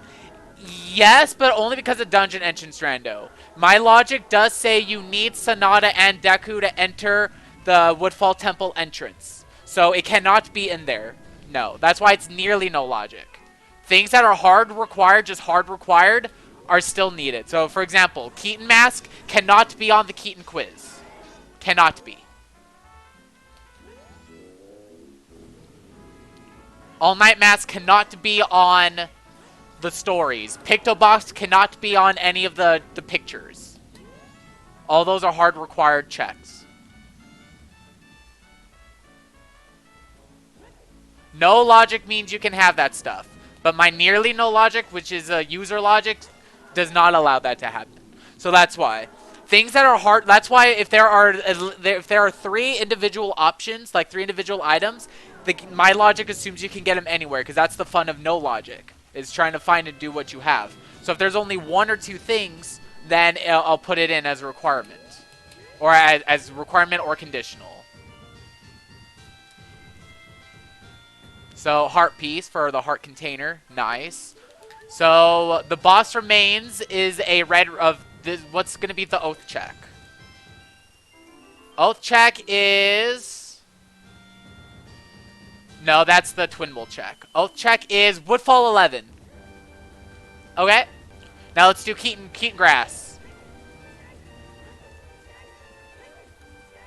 Yes, but only because of dungeon entrance rando. My logic does say you need Sonata and Deku to enter the Woodfall Temple entrance. So it cannot be in there. No, that's why it's nearly no logic. Things that are hard required, just hard required, are still needed. So for example, Keaton Mask cannot be on the Keaton quiz. Cannot be. All Night Mask cannot be on the stories. Pictobox cannot be on any of the pictures. All those are hard required checks. No logic means you can have that stuff. But my nearly no logic, which is a user logic, does not allow that to happen. So that's why. Things that are hard, that's why if there are 3 individual options, like 3 individual items, my logic assumes you can get them anywhere, because that's the fun of no logic, is trying to find and do what you have. So if there's only 1 or 2 things, then I'll put it in as a requirement. Or as requirement or conditional. So heart piece for the heart container. Nice. So the boss remains is a red of this, what's going to be the oath check. Oath check is... No, that's the Twin Bolt check. Oath check is Woodfall 11. Okay. Now let's do Keaton Grass.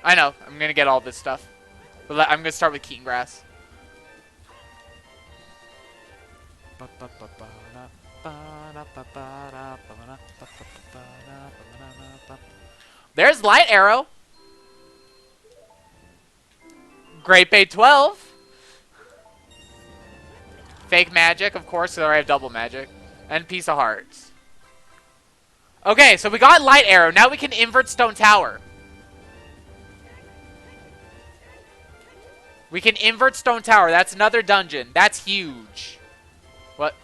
I know. I'm going to get all this stuff. But I'm going to start with Keaton Grass. There's Light Arrow. Great Bay 12. Fake Magic, of course, so I have double magic. And Piece of Hearts. Okay, so we got Light Arrow. Now we can invert Stone Tower. We can invert Stone Tower. That's another dungeon. That's huge. What?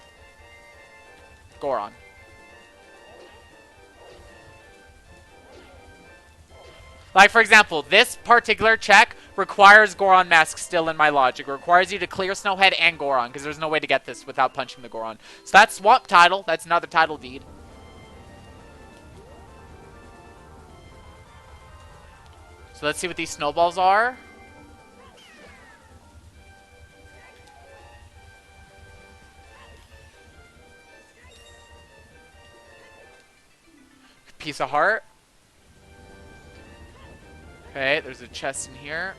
Goron. Like, for example, this particular check requires Goron Mask still in my logic. It requires you to clear Snowhead and Goron, because there's no way to get this without punching the Goron. So that's Swamp Title. That's another title deed. So let's see what these snowballs are. Piece of heart. Okay, there's a chest in here.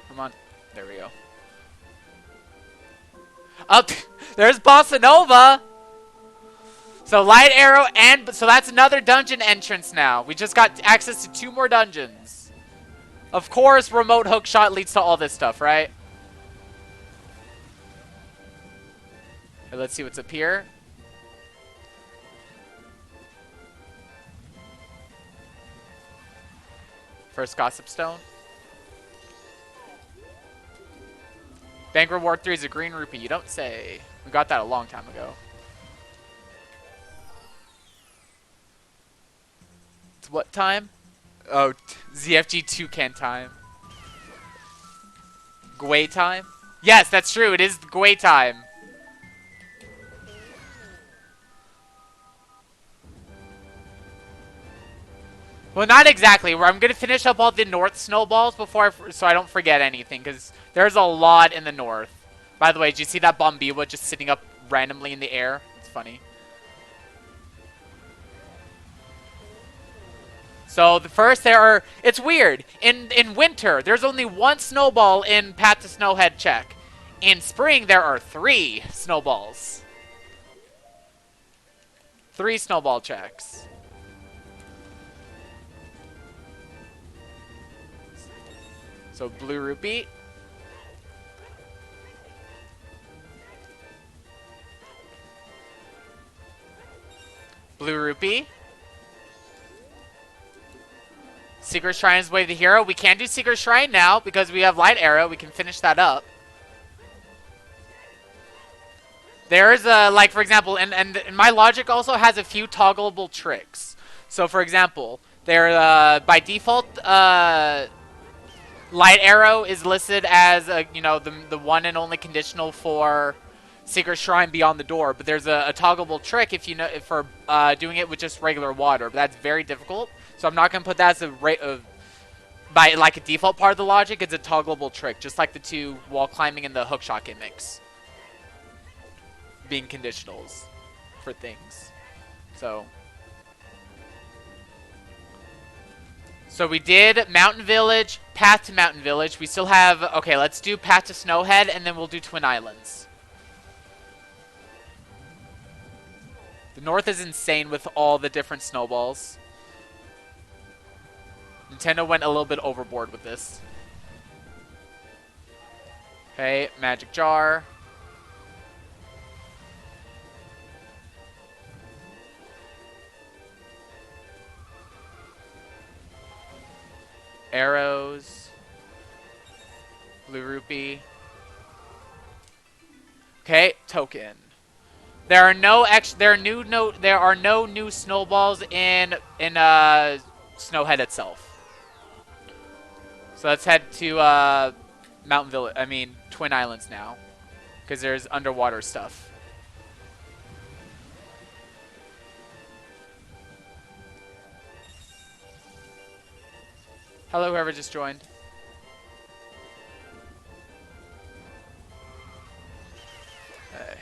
Come on. There we go. Up. There's Bossa Nova. So Light Arrow and... So that's another dungeon entrance now. We just got access to 2 more dungeons. Of course, remote hookshot leads to all this stuff, right? Okay, let's see what's up here. First Gossip Stone. Bank Reward 3 is a green rupee. You don't say. We got that a long time ago. It's what time? Oh, ZFG Toucan time. Gwei time? Yes, that's true. It is Gwei time. Well, not exactly. I'm going to finish up all the north snowballs before so I don't forget anything, because there's a lot in the north. By the way, did you see that Bombiwa just sitting up randomly in the air? It's funny. So the first it's weird. In winter, there's only one snowball in Path to Snowhead check. In spring, there are 3 snowballs. 3 snowball checks. So blue rupee. Blue rupee. Secret Shrine's Wave the Hero. We can do Secret Shrine now because we have Light Arrow. We can finish that up. There's a, like, for example, and my logic also has a few toggleable tricks. So, for example, there, by default, Light Arrow is listed as, you know, the one and only conditional for Secret Shrine Beyond the Door. But there's a toggleable trick if you know for doing it with just regular water. But that's very difficult. So I'm not gonna put that as a rate of by like a default part of the logic. It's a toggleable trick, just like the 2 wall climbing and the hookshot gimmicks being conditionals for things. So we did Mountain Village, Path to Mountain Village. We still have, okay, let's do Path to Snowhead, and then we'll do Twin Islands. The north is insane with all the different snowballs. Nintendo went a little bit overboard with this. Okay, Magic Jar. Arrows. Blue rupee. Okay, token. There are no new snowballs in Snowhead itself. So let's head to Mountain Village. I mean Twin Islands now, because there's underwater stuff. Hello, whoever just joined. Hey.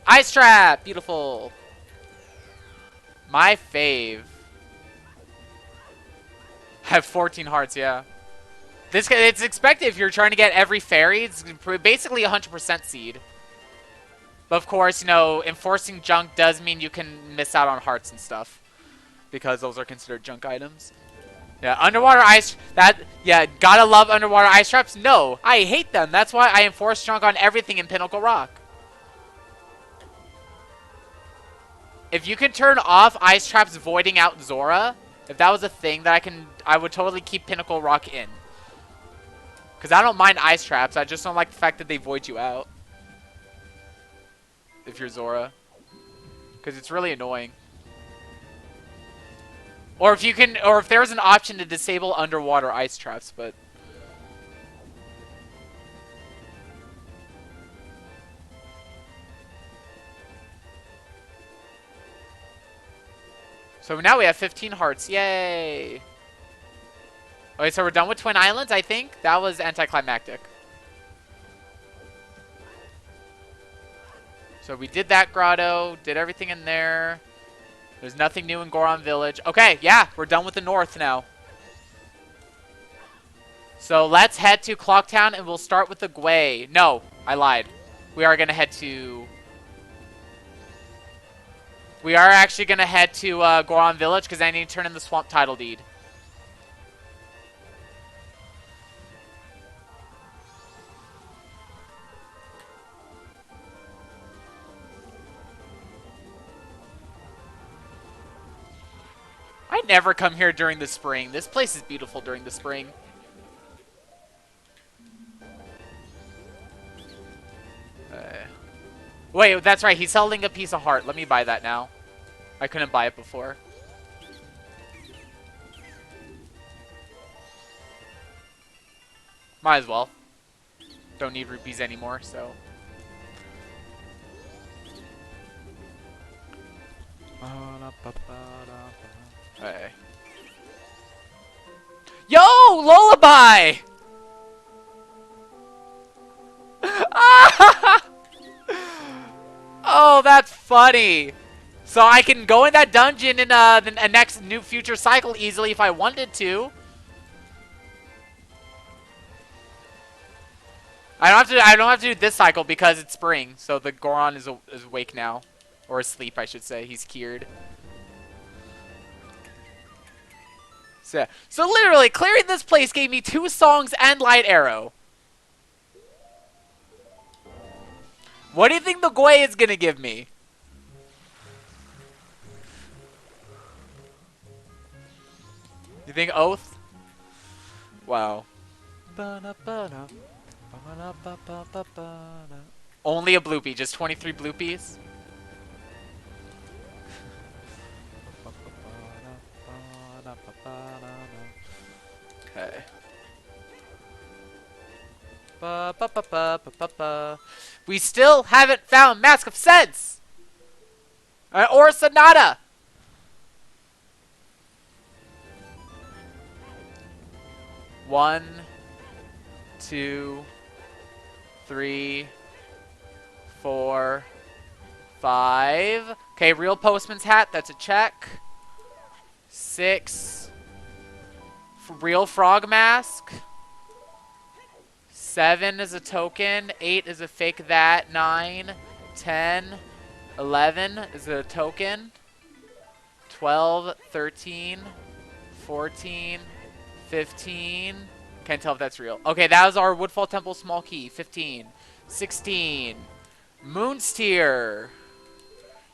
Ice Trap! Beautiful. My fave. I have 14 hearts, yeah. It's expected if you're trying to get every fairy. It's basically 100% seed. But of course, you know, enforcing junk does mean you can miss out on hearts and stuff, because those are considered junk items. Yeah, underwater ice. Yeah, gotta love underwater ice traps. No, I hate them. That's why I enforce junk on everything in Pinnacle Rock. If you can turn off ice traps voiding out Zora, if that was a thing that I would totally keep Pinnacle Rock in. Because I don't mind ice traps, I just don't like the fact that they void you out. If you're Zora. Because it's really annoying. Or if there's an option to disable underwater ice traps, but... So now we have 15 hearts, yay! Okay, so we're done with Twin Islands, I think. That was anticlimactic. So we did that grotto, did everything in there. There's nothing new in Goron Village. Okay, yeah, we're done with the north now. So let's head to Clocktown and we'll start with the Gwei. No, I lied. We are going to head to... We are actually going to head to Goron Village because I need to turn in the Swamp Title Deed. I never come here during the spring. This place is beautiful during the spring. Wait, that's right. He's selling a piece of heart. Let me buy that now. I couldn't buy it before. Might as well. don't need rupees anymore, so. Hey. Yo, lullaby! Oh, that's funny. So I can go in that dungeon in the next new future cycle easily if I wanted to. I don't have to do this cycle because it's spring. So the Goron is awake now, or asleep, I should say. He's cured. So, yeah. So literally clearing this place gave me 2 songs and light arrow. What do you think the Gwei is gonna give me? You think Oath? Wow. Only a bloopy, just 23 bloopies. Okay. We still haven't found Mask of Sense! Or Sonata! One, 2, 3, 4, 5. Okay, real postman's hat, that's a check. 6. Real frog mask. 7 is a token. 8 is a fake that. 9, 10, 11 is a token. 12, 13, 14, 15. Can't tell if that's real. Okay, that was our Woodfall Temple small key. 15, 16. Moon's Tier.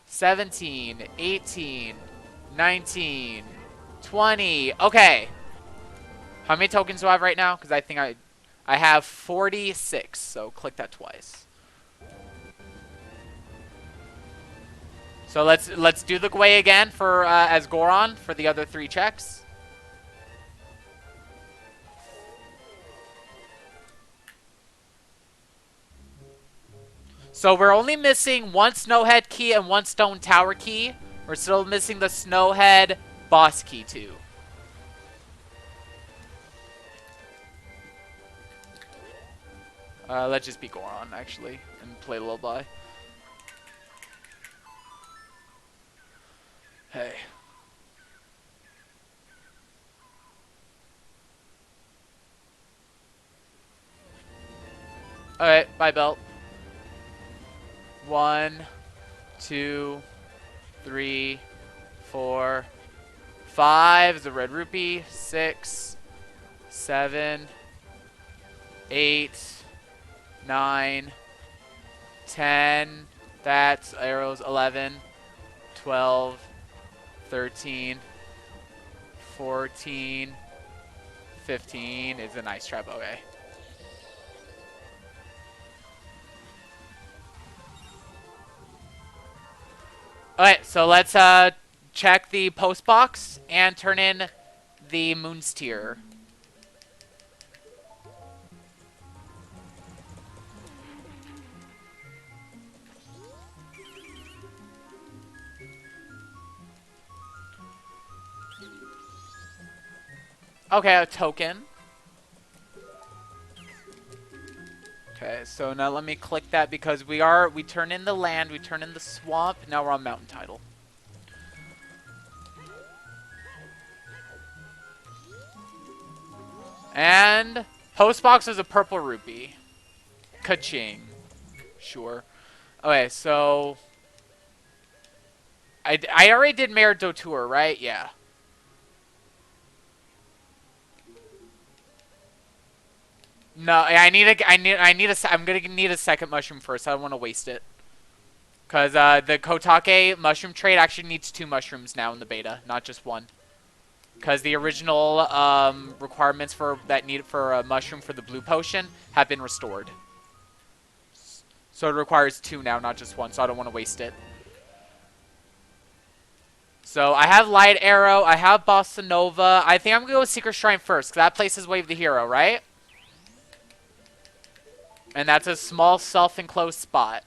17, 18, 19, 20. Okay. How many tokens do I have right now? Because I think I have 46, so click that twice. So let's do the Gwei again for as Goron for the other 3 checks. So we're only missing 1 Snowhead key and 1 Stone Tower key. We're still missing the Snowhead boss key too. Let's just be Goron, actually, and play Lullaby. Hey. Alright, bye, belt. 1, 2, 3, 4, 5 is a red rupee. 6, 7, 8, 9, 10, that's arrows. 11, 12, 13, 14, 15 is a nice trap. Okay. Alright, so let's check the post box and turn in the Moon's Tier. Okay, a token. Okay, so now let me click that because we turn in the land, we turn in the swamp, now we're on mountain title. And postbox is a purple rupee. Ka-ching. Sure. Okay, so I already did Mayor Dotour, right? Yeah. No, I'm gonna need a second mushroom first. I don't want to waste it. Cause the Kotake mushroom trade actually needs 2 mushrooms now in the beta, not just 1. Cause the original requirements for a mushroom for the blue potion have been restored. So it requires 2 now, not just 1. So I don't want to waste it. So I have Light Arrow, I have Bossa Nova. I think I'm gonna go with Secret Shrine first, cause that places Wave the Hero, right? And that's a small self-enclosed spot.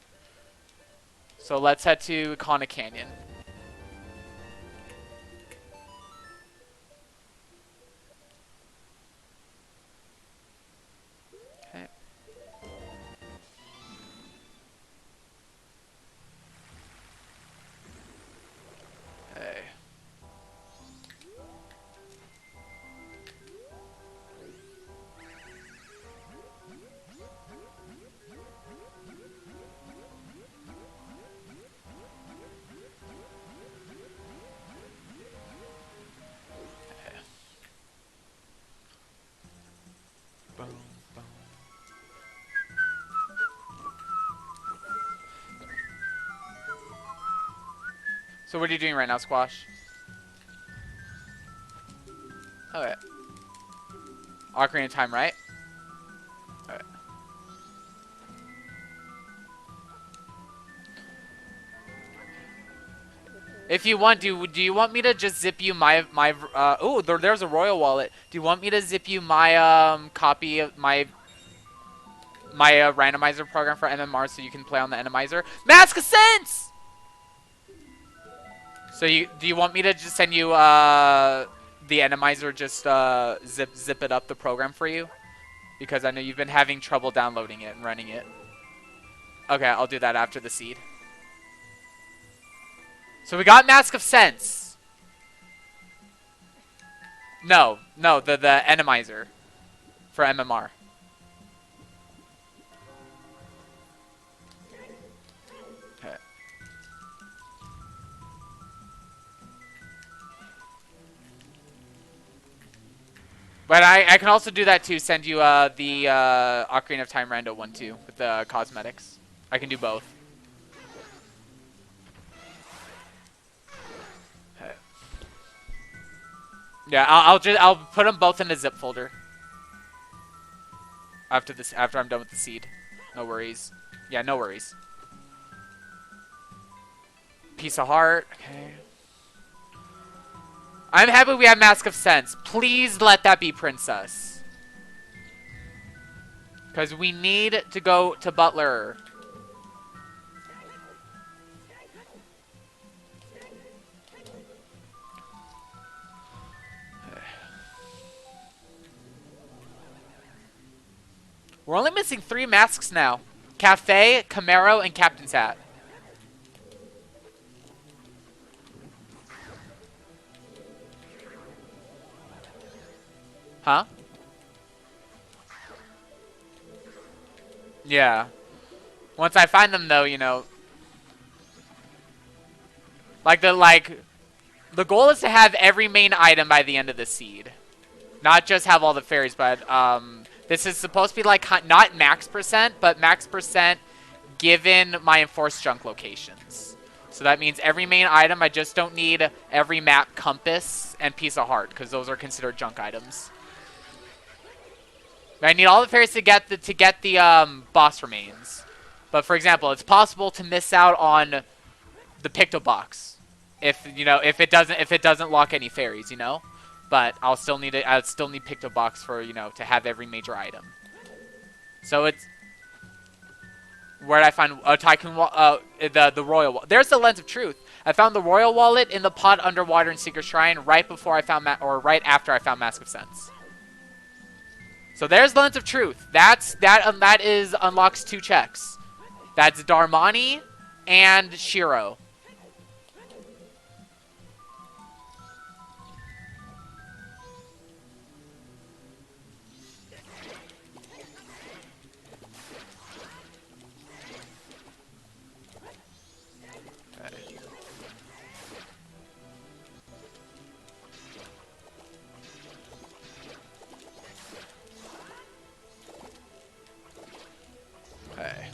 So let's head to Kana Canyon. Okay. Okay. Boom, boom. So what are you doing right now, Squash? Okay. Ocarina of Time, right? Okay. If you want, do you want me to just zip you my oh, there's a royal wallet. Do you want me to zip you my copy of my randomizer program for MMR so you can play on the enemizer? Mask of Sense! So do you want me to just send you the enemizer, just zip it up the program for you? Because I know you've been having trouble downloading it and running it. Okay, I'll do that after the seed. So we got Mask of Sense. No, the enemizer for MMR. Okay. But I can also do that too. Send you the Ocarina of Time Rando one too with the cosmetics. I can do both. Okay. Yeah, I'll put them both in a zip folder. After I'm done with the seed. No worries. Yeah, no worries. Piece of heart. Okay. I'm happy we have Mask of Sense. Please let that be Princess. Because we need to go to Butler. We're only missing 3 masks now. Cafe, Camaro, and Captain's Hat. Huh? Yeah. Once I find them though, you know. The goal is to have every main item by the end of the seed. Not just have all the fairies, but this is supposed to be like not max percent, but max percent given my enforced junk locations. So that means every main item, I just don't need every map compass and piece of heart, because those are considered junk items. But I need all the fairies to get the boss remains. But for example, it's possible to miss out on the Picto box if it doesn't lock any fairies, you know. But I'll still need Picto box for to have every major item. So it's where did I find a Tycoon? The royal. There's the Lens of Truth. I found the royal wallet in the pot underwater in Secret Shrine right before I found right after I found Mask of Sense. So there's Lens of Truth. That unlocks 2 checks. That's Darmani and Shiro. Okay.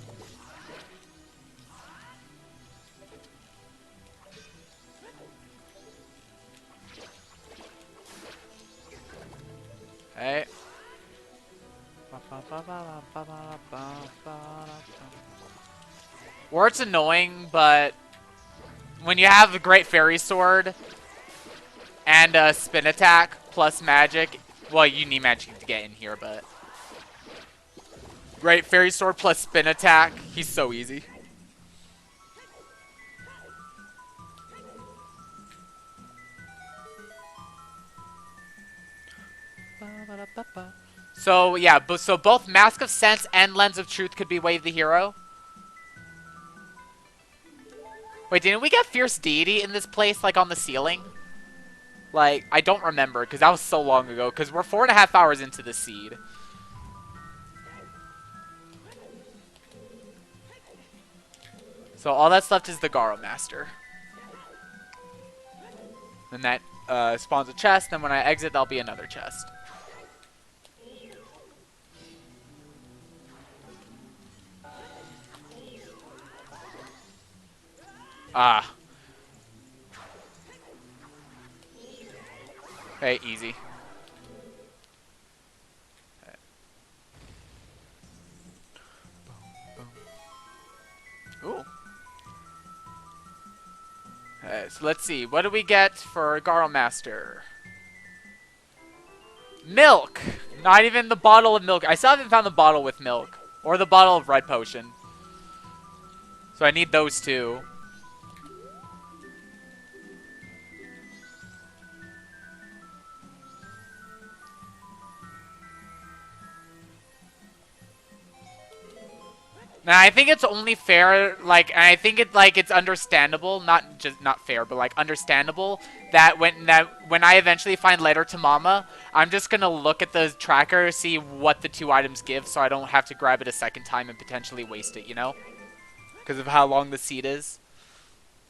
Hey. Or it's annoying, but when you have a great fairy sword and a spin attack plus magic, well, you need magic to get in here, but Right, Fairy Sword plus spin attack. He's so easy. So, yeah, so both Mask of Sense and Lens of Truth could be Wave the Hero. Wait, didn't we get Fierce Deity in this place, like, on the ceiling? Like, I don't remember, because that was so long ago, because we're 4.5 hours into the seed. So all that's left is the Garo Master. Then that spawns a chest, then when I exit, there'll be another chest. Ah. Hey, easy. Ooh. So let's see. What do we get for Garo Master? Milk! Not even the bottle of milk. I still haven't found the bottle with milk. Or the bottle of red potion. So I need those two. Now I think it's only fair, like, and I think it's understandable, not fair, but like understandable that when I eventually find Letter to Mama, I'm just gonna look at the tracker, see what the two items give, so I don't have to grab it a second time and potentially waste it, you know, because of how long the seed is.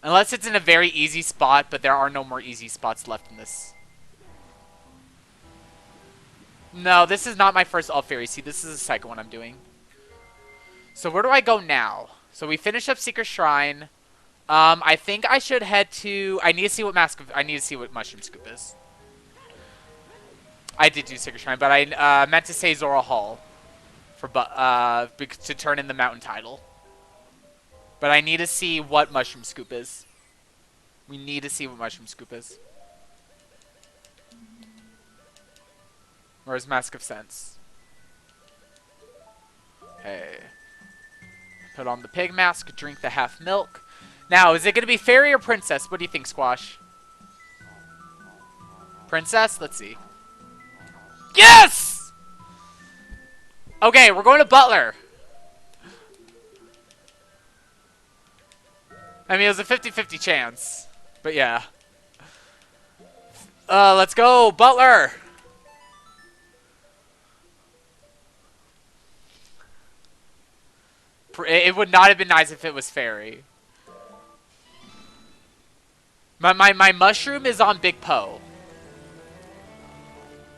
Unless it's in a very easy spot, but there are no more easy spots left in this. No, this is not my first All Fairy seed. This is the second one I'm doing. So where do I go now? So we finished up Secret Shrine. I think I should head to... I need to see what I need to see what Mushroom Scoop is. I did do Secret Shrine, but I meant to say Zora Hall to turn in the mountain title. But I need to see what Mushroom Scoop is. We need to see what Mushroom Scoop is. Where's Mask of Sense? Hey. Put on the pig mask, drink the half milk. Now, is it going to be fairy or princess? What do you think, Squash? Princess? Let's see. Yes! Okay, we're going to Butler. I mean, it was a 50-50 chance. But yeah. Let's go, Butler. It would not have been nice if it was fairy. My mushroom is on Big Poe,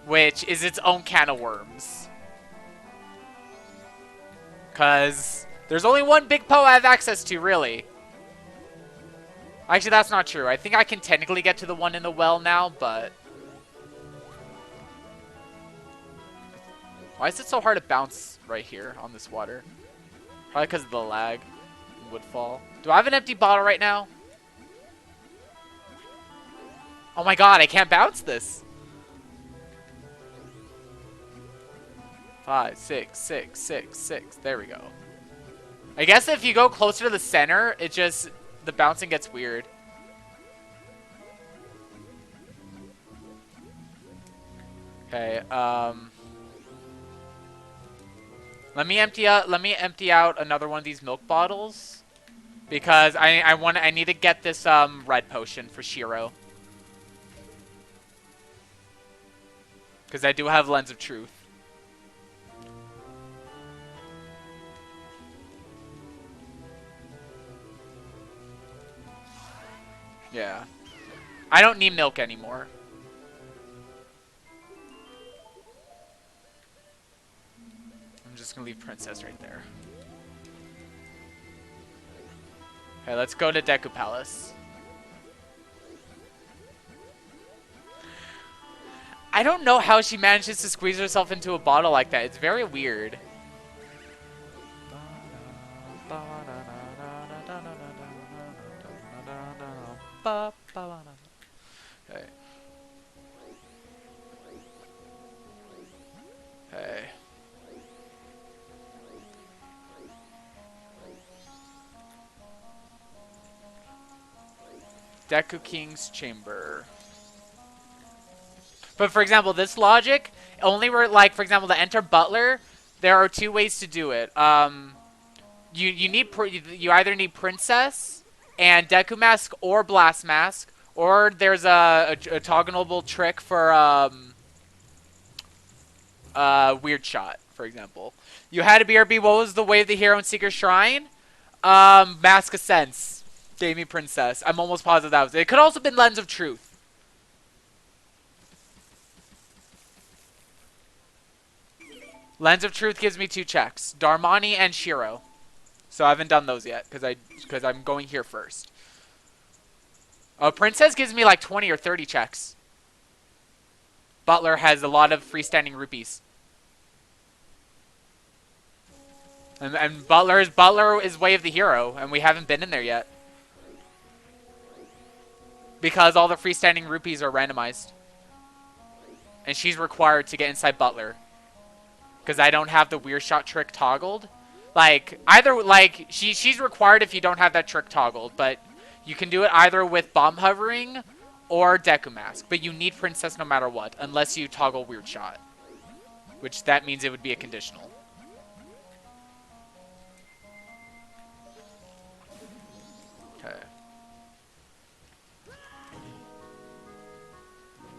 which is its own can of worms. Because there's only one Big Poe I have access to, really. Actually, that's not true. I think I can technically get to the one in the well now, but... Why is it so hard to bounce right here on this water? Probably because of the lag. Woodfall. Do I have an empty bottle right now? Oh my god, I can't bounce this. 5, 6, 6, 6, 6. There we go. I guess if you go closer to the center, it just... the bouncing gets weird. Okay, let me empty out another one of these milk bottles. Because I need to get this red potion for Shiro. Because I do have Lens of Truth. Yeah. I don't need milk anymore. I'm just gonna leave Princess right there. Okay, let's go to Deku Palace. I don't know how she manages to squeeze herself into a bottle like that. It's very weird. Okay. Hey. Deku King's Chamber. But for example, this logic only were like, for example, to enter Butler. There are two ways to do it. You either need Princess and Deku Mask or Blast Mask, or there's a toggleable trick for Weird Shot, for example. You had a BRB. What was the way of the hero in Secret Shrine? Mask of Sense gave me Princess. I'm almost positive that was it. It could also have been Lens of Truth. Lens of Truth gives me 2 checks. Darmani and Shiro. So I haven't done those yet because I'm going here first. Princess gives me like 20 or 30 checks. Butler has a lot of freestanding rupees. And Butler is Way of the Hero, and we haven't been in there yet. Because all the freestanding rupees are randomized. And she's required to get inside Butler. Because I don't have the Weird Shot trick toggled. She's required if you don't have that trick toggled, but you can do it either with Bomb Hovering or Deku Mask. But you need Princess no matter what, unless you toggle Weird Shot. Which that means it would be a conditional. Okay.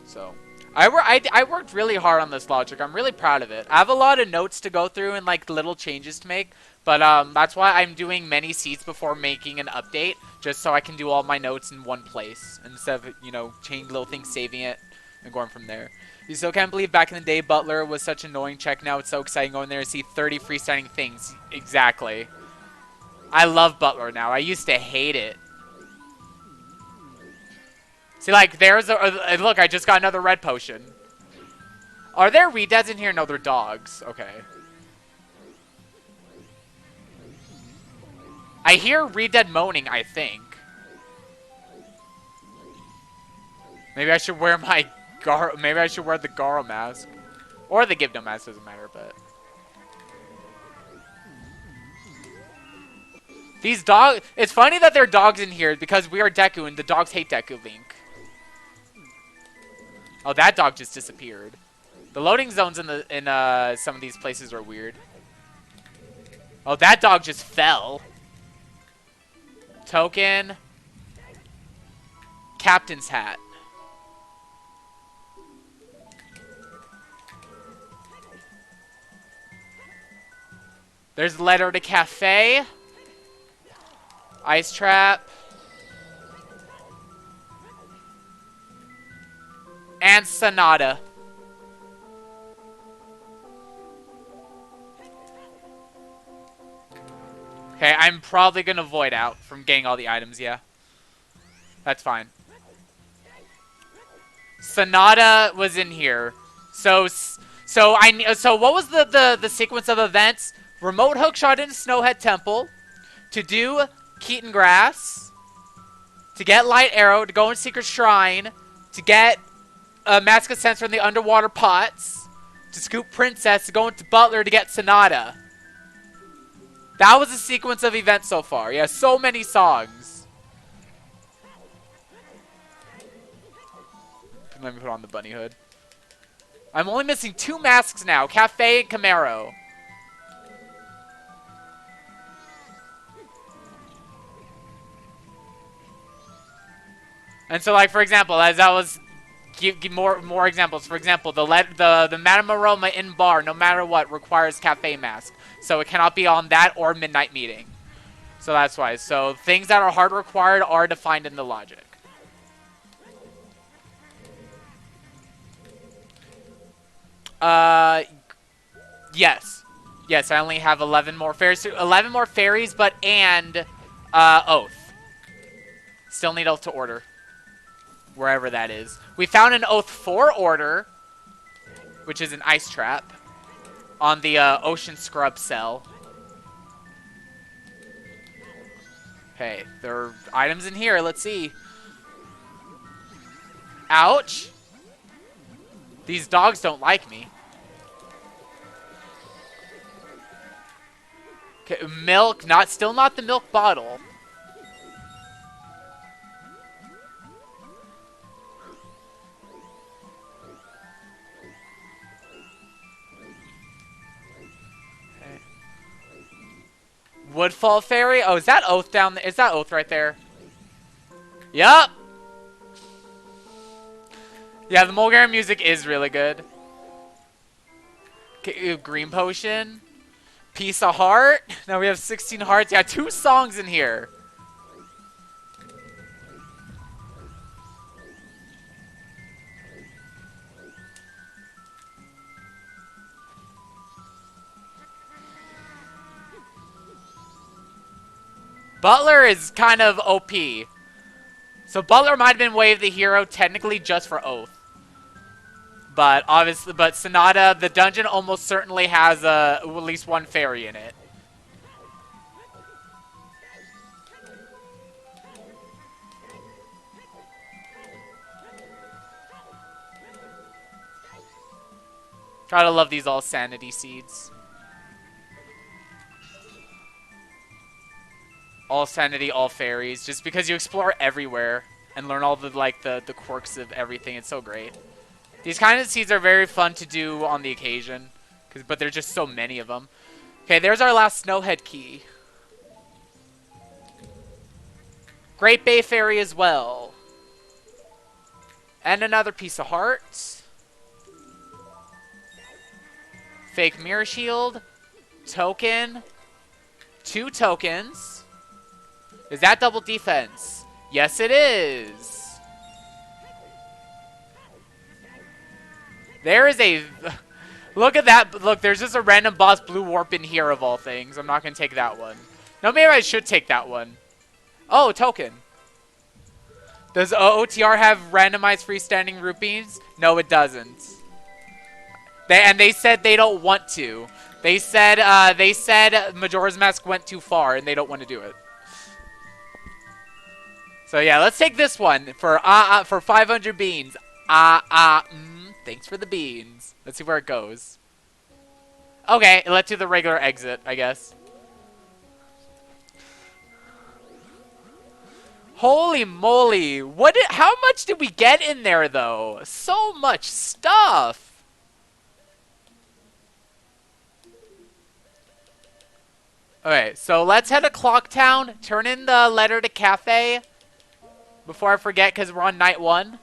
So, I worked really hard on this logic. I'm really proud of it. I have a lot of notes to go through and like little changes to make, but that's why I'm doing many seats before making an update, just so I can do all my notes in one place instead of, you know, changing little things, saving it, and going from there. You still can't believe back in the day Butler was such an annoying check. Now it's so exciting going there and see 30 freestanding things. Exactly. I love Butler now. I used to hate it. See, like, there's a... Look, I just got another red potion. Are there redeads in here? No, they're dogs. Okay. I hear redead moaning, I think. Maybe I should wear my... Maybe I should wear the Garo mask. Or the Gibdo mask, doesn't matter, but... These dogs... It's funny that there are dogs in here because we are Deku and the dogs hate Deku Link. Oh, that dog just disappeared. The loading zones in some of these places are weird. Oh, that dog just fell. Token. Captain's hat. There's letter to cafe. Ice trap. And Sonata. Okay, I'm probably gonna void out from getting all the items, yeah. That's fine. Sonata was in here. So what was the sequence of events? Remote hookshot into Snowhead Temple. To do Keaton Grass. To get Light Arrow. To go in Secret Shrine. To get Mask of Sense from the underwater pots. To scoop Princess. To go into Butler to get Sonata. That was a sequence of events so far. Yeah, so many songs. Let me put on the bunny hood. I'm only missing 2 masks now. Cafe and Camaro. And so, like, for example, as I was... Give more examples. For example, the Madame Aroma in bar, no matter what, requires cafe mask. So it cannot be on that or midnight meeting. So that's why. So things that are hard required are defined in the logic. Yes. Yes, I only have 11 more fairies. 11 more fairies, but and Oath. Still need Oath to order. Wherever that is. We found an Oath 4 order, which is an ice trap, on the Ocean Scrub cell. Okay, there are items in here. Let's see. Ouch. These dogs don't like me. Okay, milk. Still not the milk bottle. Woodfall Fairy. Oh, is that Oath down there? Is that Oath right there? Yup. Yeah, the Mulgarian music is really good. Okay, green potion. Piece of heart. Now we have 16 hearts. Yeah, 2 songs in here. Butler is kind of OP. So Butler might have been Way of the Hero technically just for Oath. But obviously, but Sonata, the dungeon almost certainly has at least 1 fairy in it. Gotta love these Allsanity seeds. Allsanity, all fairies, just because you explore everywhere and learn all the the quirks of everything. It's so great. These kind of seeds are very fun to do on the occasion, but there's just so many of them. Okay, there's our last Snowhead key. Great Bay Fairy as well. And another piece of heart. Fake Mirror Shield. Token. 2 tokens. Is that double defense? Yes, it is. There is a... Look at that. Look, there's just a random boss blue warp in here of all things. I'm not going to take that one. No, maybe I should take that one. Oh, token. Does OTR have randomized freestanding rupees? No, it doesn't. They said they don't want to. They said Majora's Mask went too far and they don't want to do it. So yeah, let's take this one for 500 beans. Thanks for the beans. Let's see where it goes. Okay, let's do the regular exit, I guess. Holy moly! How much did we get in there though? So much stuff. Okay, so let's head to Clocktown, turn in the letter to Cafe before I forget because we're on night 1.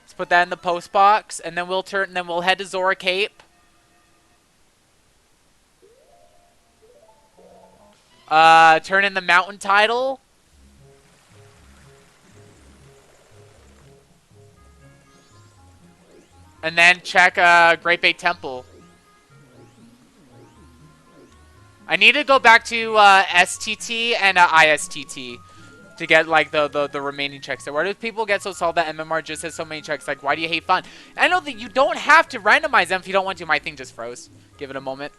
Let's put that in the post box, and then we'll head to Zora Cape. Turn in the mountain title. And then check Great Bay Temple. I need to go back to STT and ISTT to get like the remaining checks there. Why do people get so salty that MMR just has so many checks? Like, why do you hate fun? I know that you don't have to randomize them if you don't want to. My thing just froze. Give it a moment.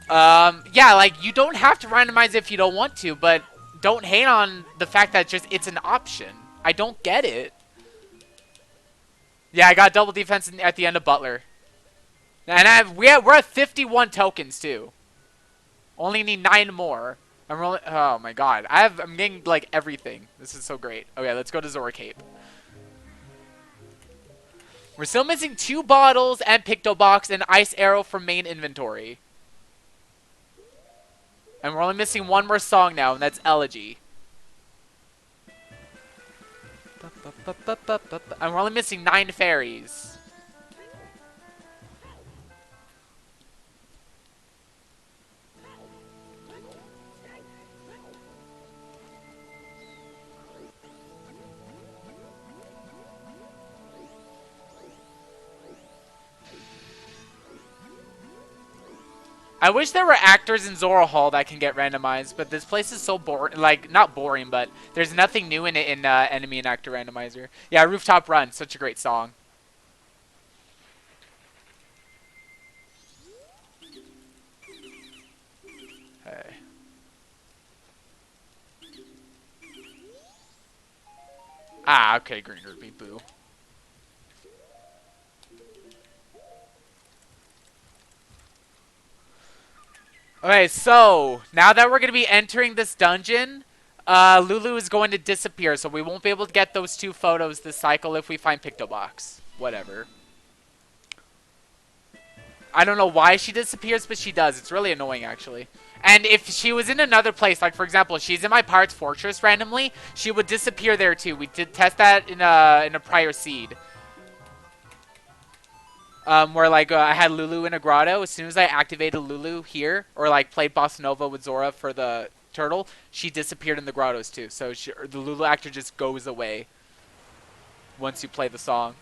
Yeah, like you don't have to randomize it if you don't want to, but don't hate on the fact that it's an option. I don't get it. Yeah, I got double defense at the end of Butler. And we're at 51 tokens too. Only need 9 more. Oh my god. I'm getting like everything. This is so great. Okay, let's go to Zora Cape. We're still missing 2 bottles and Picto Box and Ice Arrow from main inventory. And we're only missing 1 more song now, and that's Elegy. And we're only missing 9 fairies. I wish there were actors in Zora Hall that can get randomized, but this place is so boring. Like, not boring, but there's nothing new in it in enemy and actor randomizer. Yeah, Rooftop Run, such a great song. Hey. Ah, okay, green rupee, boo. Okay, so now that we're going to be entering this dungeon, Lulu is going to disappear, so we won't be able to get those 2 photos this cycle if we find Picto Box. Whatever. I don't know why she disappears, but she does. It's really annoying, actually. And if she was in another place, like, for example, she's in my Pirate's Fortress randomly, she would disappear there, too. We did test that in a prior seed. Where, like, I had Lulu in a grotto. As soon as I activated Lulu here, or, like, played Bossa Nova with Zora for the turtle, she disappeared in the grottos, too. So the Lulu actor just goes away once you play the song.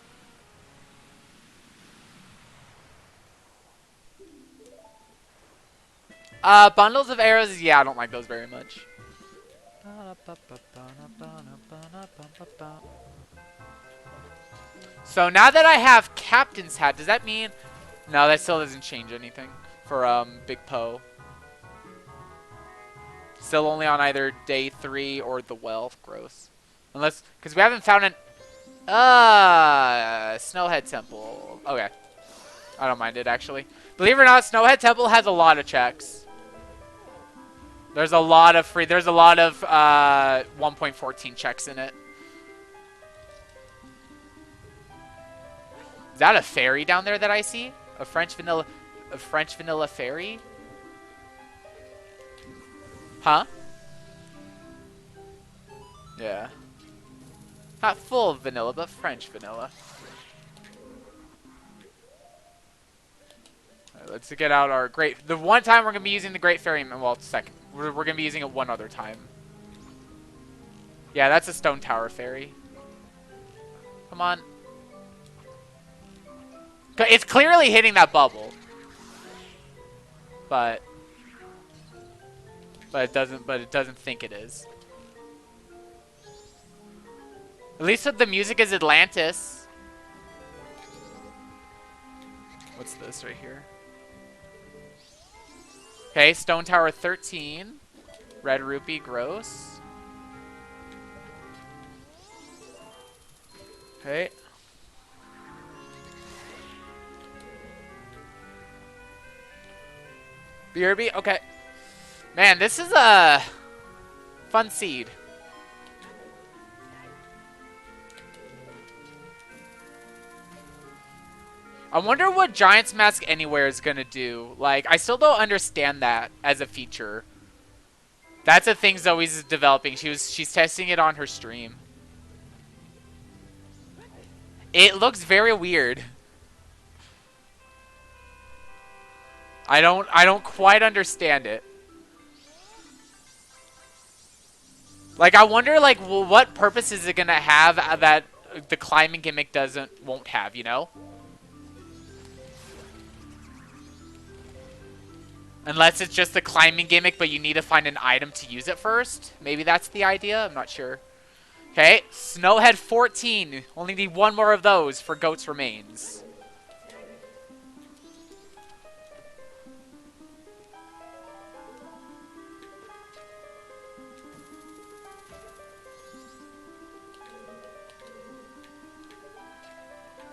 Bundles of arrows, yeah, I don't like those very much. So now that I have Captain's Hat, does that mean... No, that still doesn't change anything for Big Poe. Still only on either day 3 or the well. Gross. Unless... Because we haven't found an... Snowhead Temple. Okay. I don't mind it, actually. Believe it or not, Snowhead Temple has a lot of checks. There's a lot of free... There's a lot of 1.14 checks in it. Is that a fairy down there that I see? A French vanilla fairy? Huh? Yeah. Not full of vanilla, but French vanilla. Alright, let's get out our great... The one time we're going to be using the Great Fairy... Well, second. We're going to be using it one other time. Yeah, that's a Stone Tower Fairy. Come on. It's clearly hitting that bubble. But it doesn't think it is. At least the music is Atlantis. What's this right here? Okay, Stone Tower 13. Red Rupee, gross. Okay. BRB? Okay. Man, this is a fun seed. I wonder what Giant's Mask Anywhere is going to do. Like, I still don't understand that as a feature. That's a thing Zoe's is developing. She's testing it on her stream. It looks very weird. I don't quite understand it. Like, I wonder, like, well, what purpose is it gonna have that the climbing gimmick won't have, you know? Unless it's just the climbing gimmick, but you need to find an item to use it first. Maybe that's the idea. I'm not sure. Okay, Snowhead 14. Only need one more of those for Goat's Remains.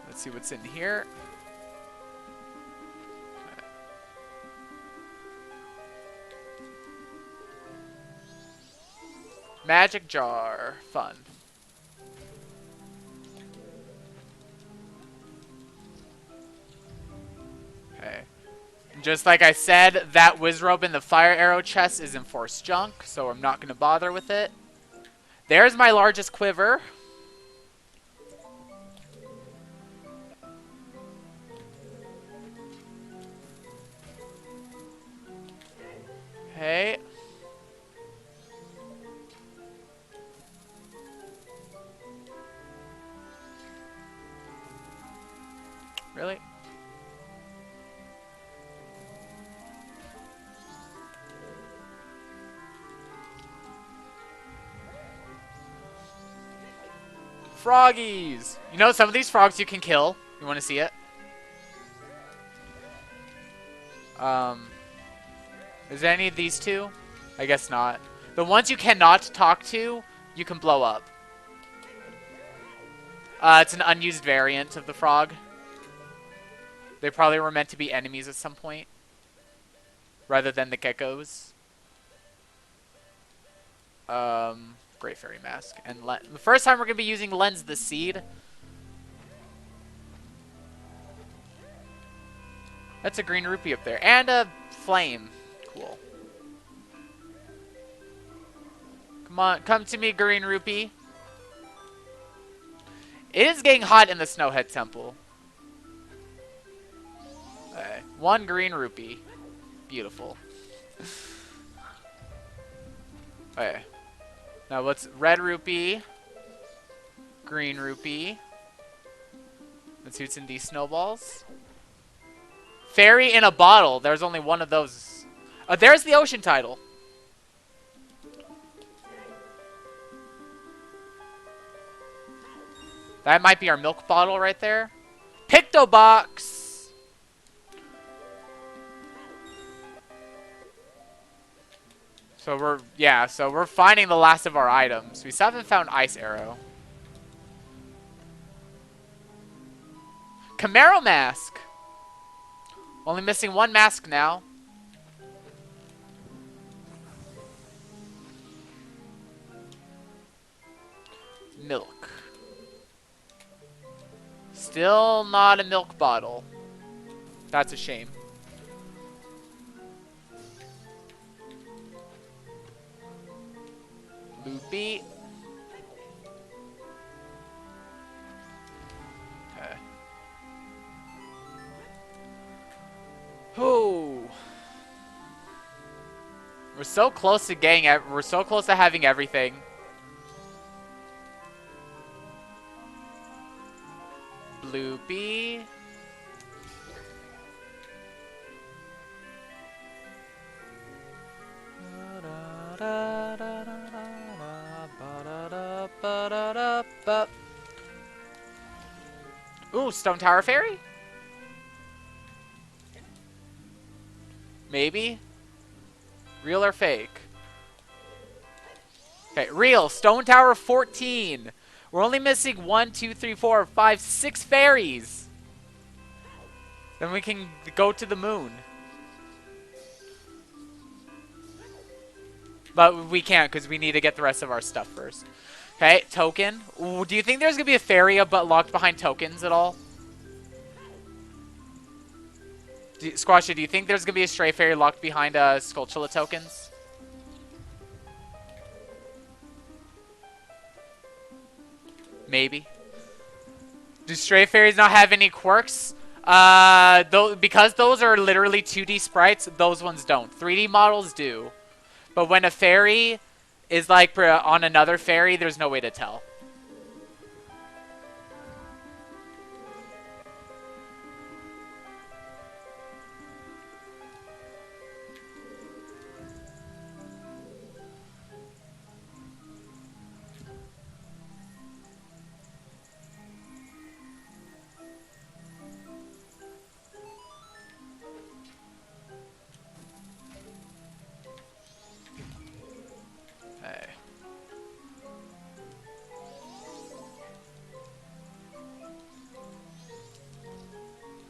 Let's see what's in here. Magic jar. Fun. Okay. Just like I said, that Wizrobe in the fire arrow chest is enforced junk, so I'm not going to bother with it. There's my largest quiver. Okay. Really? Froggies! You know, some of these frogs you can kill. You want to see it? Is there any of these two? I guess not. The ones you cannot talk to, you can blow up. It's an unused variant of the frog. They probably were meant to be enemies at some point, rather than the geckos. Great Fairy Mask. And the first time we're going to be using Lens the Seed. That's a green rupee up there. And a flame. Cool. Come on, come to me, green rupee. It is getting hot in the Snowhead Temple. Okay. 1 green rupee. Beautiful. Okay. Now what's red rupee? Green rupee. Let's see what's in these snowballs. Fairy in a bottle. There's only one of those. Oh, there's the ocean title. That might be our milk bottle right there. Picto box. So we're finding the last of our items. We still haven't found ice arrow. Camaro mask. Only missing 1 mask now. Milk. Still not a milk bottle. That's a shame. Loopy. Okay. Oh. We're so close to getting it. We're so close to having everything. Bloopy. Ooh, Stone Tower Fairy? Maybe? Real or fake? Okay, real. Stone Tower 14. We're only missing 1, 2, 3, 4, 5, 6 fairies. Then we can go to the moon. But we can't because we need to get the rest of our stuff first. Okay, token. Ooh, do you think there's going to be a fairy but locked behind tokens at all? Squashy, do you think there's going to be a stray fairy locked behind Skulltula tokens? Maybe. Do stray fairies not have any quirks? Because those are literally 2D sprites, those ones don't. 3D models do. But when a fairy is like on another fairy, there's no way to tell.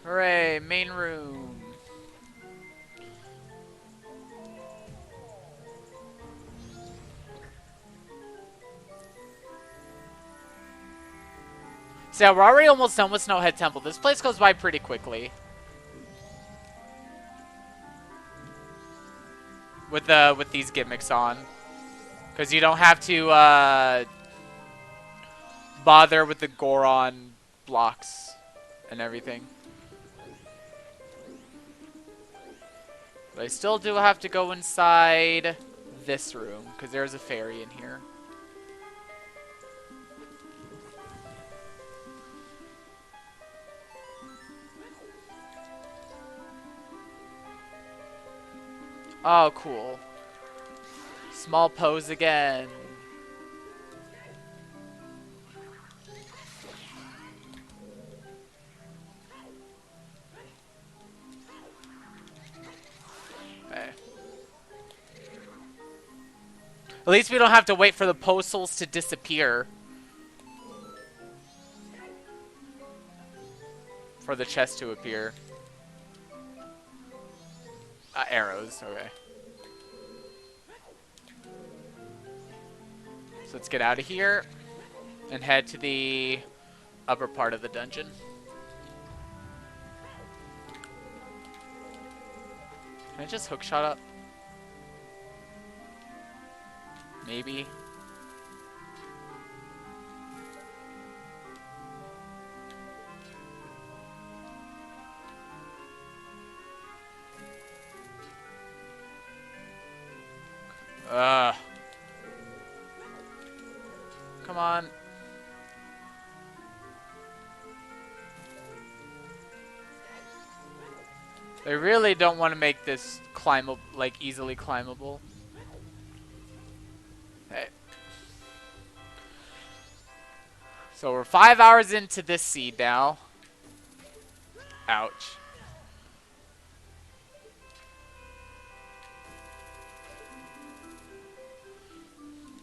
Hooray, main room. So yeah, we're already almost done with Snowhead Temple. This place goes by pretty quickly. With these gimmicks on. Because you don't have to bother with the Goron blocks and everything. But I still do have to go inside this room, because there's a fairy in here. Oh, cool. Small pose again. Okay. At least we don't have to wait for the postals to disappear. For the chest to appear. Arrows, okay. So let's get out of here and head to the upper part of the dungeon. Can I just hookshot up? Maybe. Come on. They really don't want to make this climbable, like easily climbable. Hey. So we're 5 hours into this seed now. Ouch.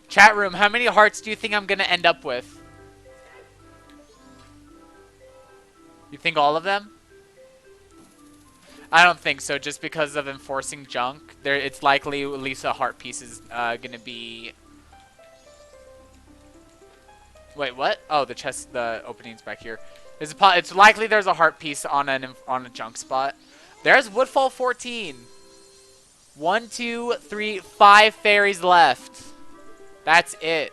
Chat room, how many hearts do you think I'm gonna end up with? You think all of them? I don't think so, just because of enforcing junk. It's likely at least a heart piece is gonna be... Wait, what? Oh, the chest, the opening's back here. It's likely there's a heart piece on a junk spot. There's Woodfall 14. 1, 2, 3, 5 fairies left. That's it.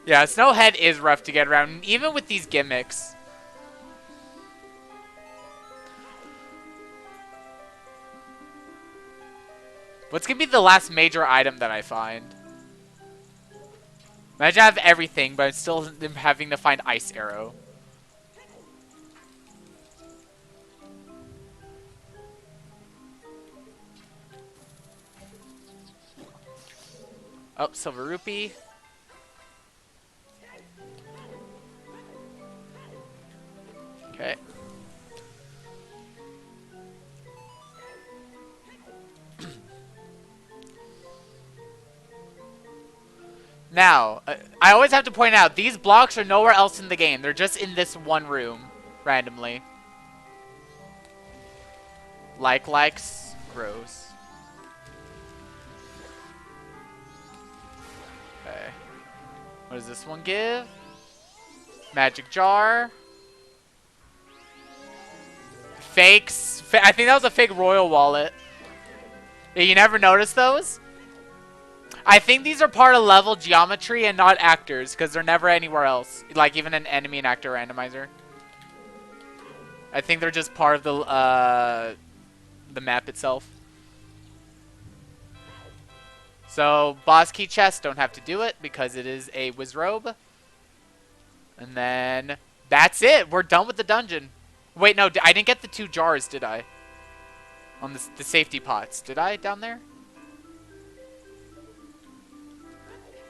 Yeah, Snowhead is rough to get around, even with these gimmicks. What's gonna be the last major item that I find? Imagine I have everything, but I'm still having to find Ice Arrow. Oh, Silver Rupee. Okay. Now, I always have to point out, these blocks are nowhere else in the game. They're just in this one room, randomly. Likes, gross. Okay. What does this one give? Magic jar. Fakes. I think that was a fake royal wallet. Yeah, you never noticed those? I think these are part of level geometry and not actors, because they're never anywhere else. Like even an enemy and actor randomizer. I think they're just part of the map itself. So boss key chest, don't have to do it because it is a wizrobe. And then that's it. We're done with the dungeon. Wait, no, I didn't get the 2 jars, did I? On the safety pots. Did I down there?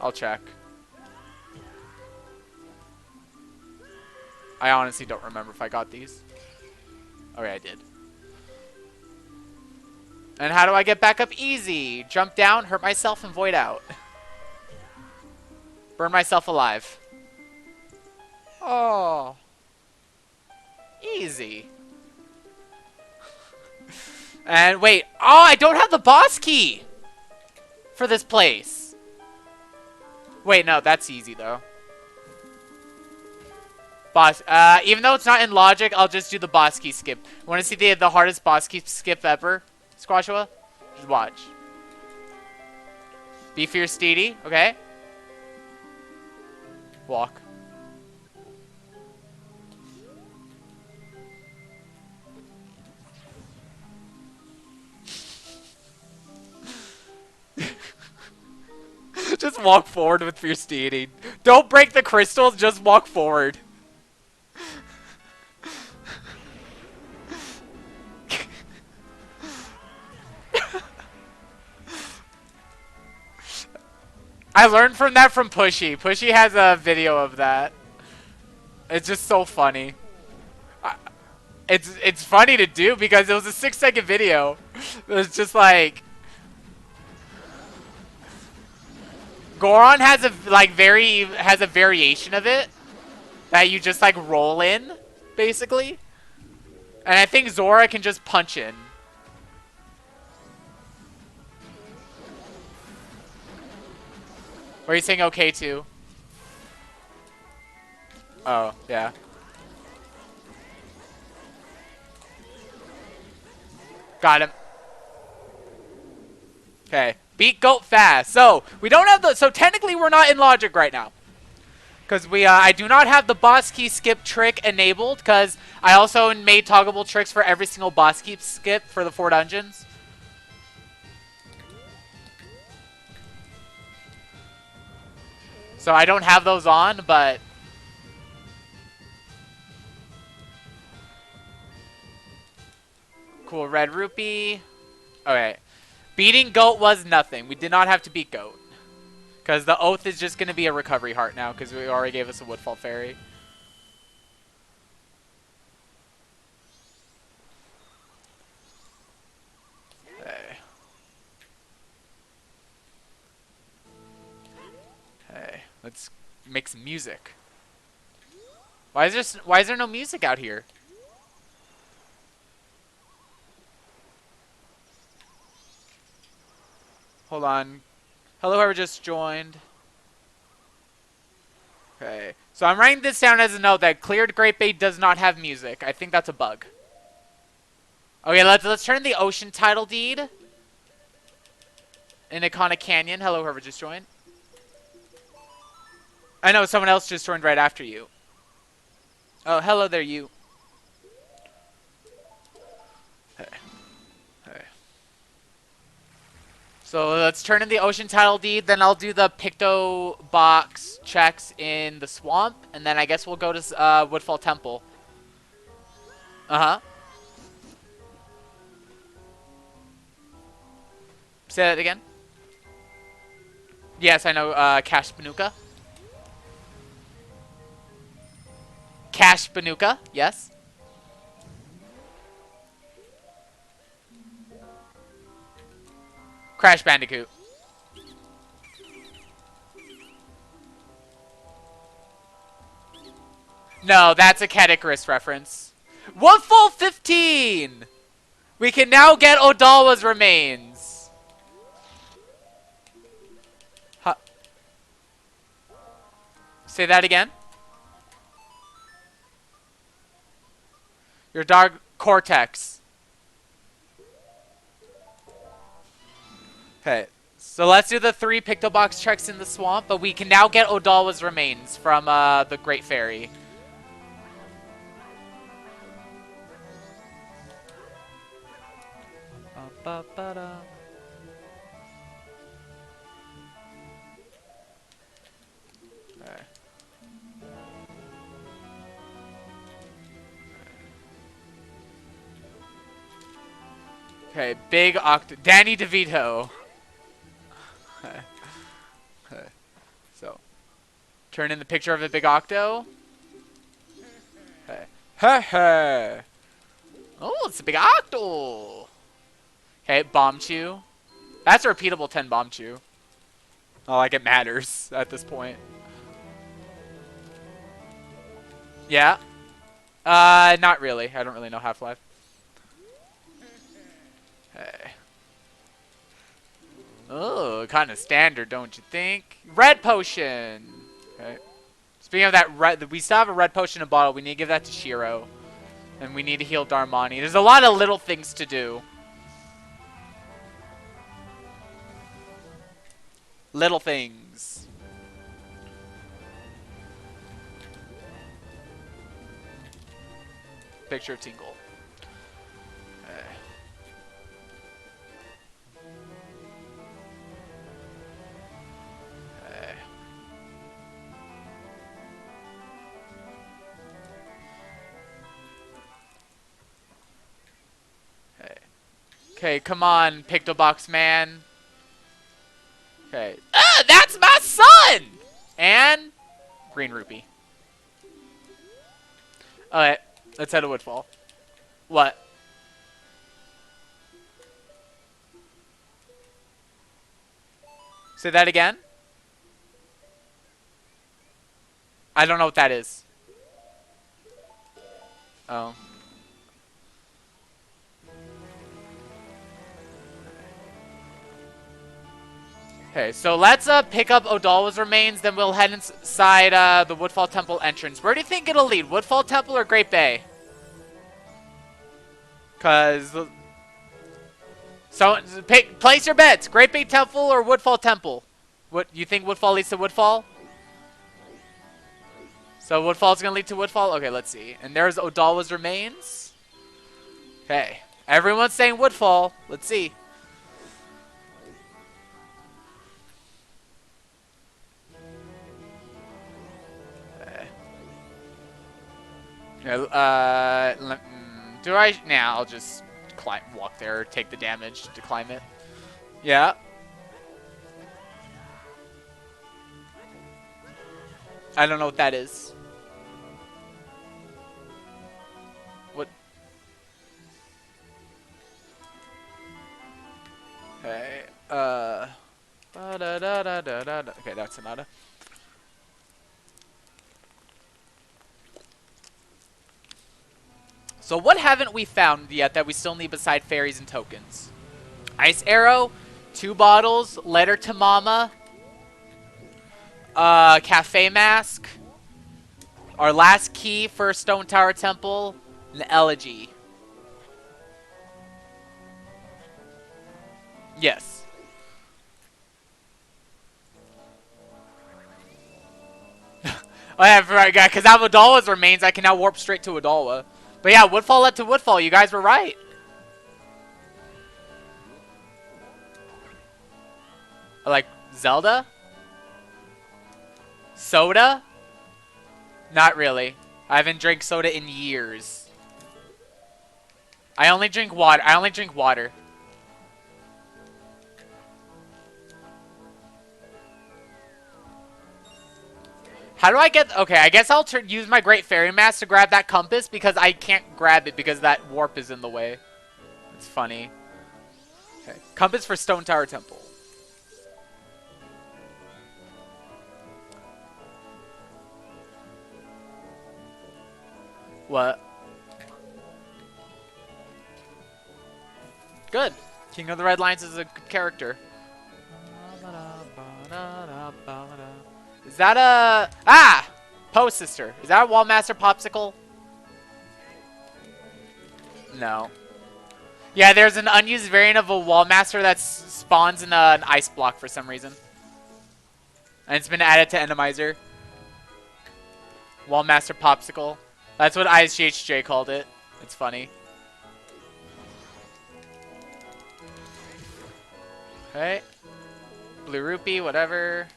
I'll check. I honestly don't remember if I got these. Okay, I did. And how do I get back up? Easy. Jump down, hurt myself, and void out. Burn myself alive. Oh. Easy. And wait. Oh, I don't have the boss key for this place. Wait, no, that's easy though. Boss, even though it's not in logic, I'll just do the boss key skip. Want to see the hardest boss key skip ever, Squashua? Just watch. Be fierce, steedy, okay? Walk. Just walk forward with fierce deity. Don't break the crystals, just walk forward. I learned from that from Pushy. Pushy has a video of that. It's just so funny. It's funny to do because it was a 6-second video. It was just like Goron has a variation of it that you just like roll in, basically. And I think Zora can just punch in. Or are you saying okay too? Oh, yeah. Got him. Okay. Beat goat fast. So, we don't have the... So, technically, we're not in logic right now. Because I do not have the boss key skip trick enabled. Because I also made toggleable tricks for every single boss key skip for the 4 dungeons. So, I don't have those on, but... Cool. Red rupee. Okay. Beating goat was nothing. We did not have to beat goat. Because the oath is just going to be a recovery heart now. Because we already gave us a Woodfall Fairy. Okay. Okay. Let's make some music. Why is there no music out here? Hold on. Hello, whoever just joined. Okay. So I'm writing this down as a note that cleared Great Bay does not have music. I think that's a bug. Okay, let's turn the ocean title deed. In Iconic Canyon. Hello, whoever just joined. I know someone else just joined right after you. Oh, hello there, you. Okay. Okay. So let's turn in the ocean title deed, then I'll do the Picto box checks in the swamp, and then I guess we'll go to Woodfall Temple. Uh-huh. Say that again. Yes, I know, Cash Banuka. Cash Banuka, yes. Crash Bandicoot. No, that's a Cat Icarus reference. Woodfall 15! We can now get Odalwa's remains. Huh. Say that again. Your dog Cortex. Okay, so let's do the 3 Pictobox treks in the swamp, but we can now get Odalwa's remains from the Great Fairy. Okay. Okay, big Danny DeVito. Okay. So, turn in the picture of a big octo. Okay. Hey. Oh, it's a big octo. Okay, Bomb Chew. That's a repeatable 10 Bomb Chew. Not like it matters at this point. Yeah. Not really. I don't really know Half-Life. Hey. Oh, kind of standard, don't you think? Red potion. Okay. Speaking of that, we still have a red potion in a bottle. We need to give that to Shiro. And we need to heal Darmani. There's a lot of little things to do. Little things. Picture of Tingle. Okay, come on, Pictobox man. Okay. Ah, that's my son! And green rupee. Alright, let's head to Woodfall. What? Say that again? I don't know what that is. Oh. Okay, so let's pick up Odalwa's remains, then we'll head inside the Woodfall Temple entrance. Where do you think it'll lead? Woodfall Temple or Great Bay? Because So place your bets. Great Big Temple or Woodfall Temple? What you think Woodfall leads to Woodfall? So Woodfall's gonna lead to Woodfall? Okay, let's see. And there's Odalwa's remains. Okay. Everyone's saying Woodfall. Let's see. Do I? Nah, I'll just walk there, take the damage to climb it. Yeah. I don't know what that is. What? Okay. Okay, that's Sonata. So what haven't we found yet that we still need beside fairies and tokens? Ice arrow, 2 bottles, letter to mama, cafe mask, our last key for Stone Tower Temple, an elegy. Yes. Oh yeah, right, because I have Odalwa's remains, I can now warp straight to Odalwa. But yeah, Woodfall led to Woodfall. You guys were right. Like Zelda? Soda? Not really. I haven't drank soda in years. I only drink water. How do I get... Okay, I guess I'll use my Great Fairy Mask to grab that compass because I can't grab it because that warp is in the way. It's funny. Okay. Compass for Stone Tower Temple. What? Good. King of the Red Lions is a good character. Is that a... Ah! Poe Sister. Is that a Wallmaster Popsicle? No. Yeah, there's an unused variant of a Wallmaster that spawns in an ice block for some reason. And it's been added to Enemizer. Wallmaster Popsicle. That's what ISGHJ called it. It's funny. Okay. Blue Rupee, whatever.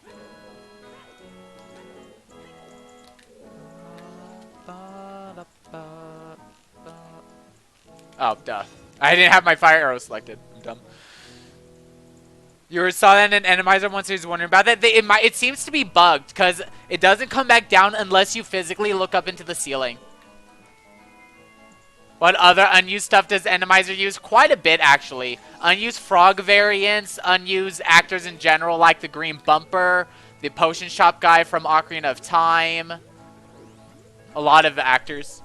Oh, duh. I didn't have my fire arrow selected. I'm dumb. You saw that in Enemizer once. He was wondering about that. It seems to be bugged because it doesn't come back down unless you physically look up into the ceiling. What other unused stuff does Enemizer use? Quite a bit, actually. Unused frog variants, unused actors in general, like the Green Bumper, the Potion Shop guy from Ocarina of Time. A lot of actors.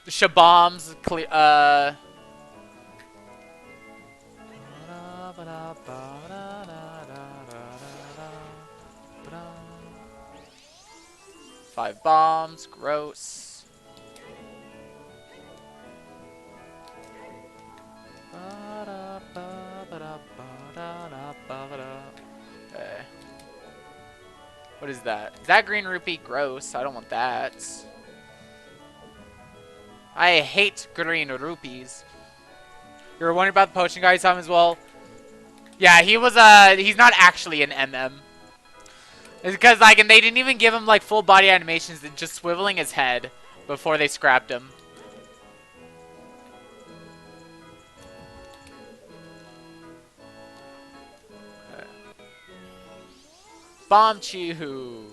Shabombs, 5 bombs, gross. Okay. What is that? Is that green rupee? Gross. I don't want that. I hate green rupees. You were wondering about the potion guy time as well? Yeah, he was he's not actually an MM. It's because like, and they didn't even give him like full body animations, just swiveling his head before they scrapped him. Okay. Bomb Chihu.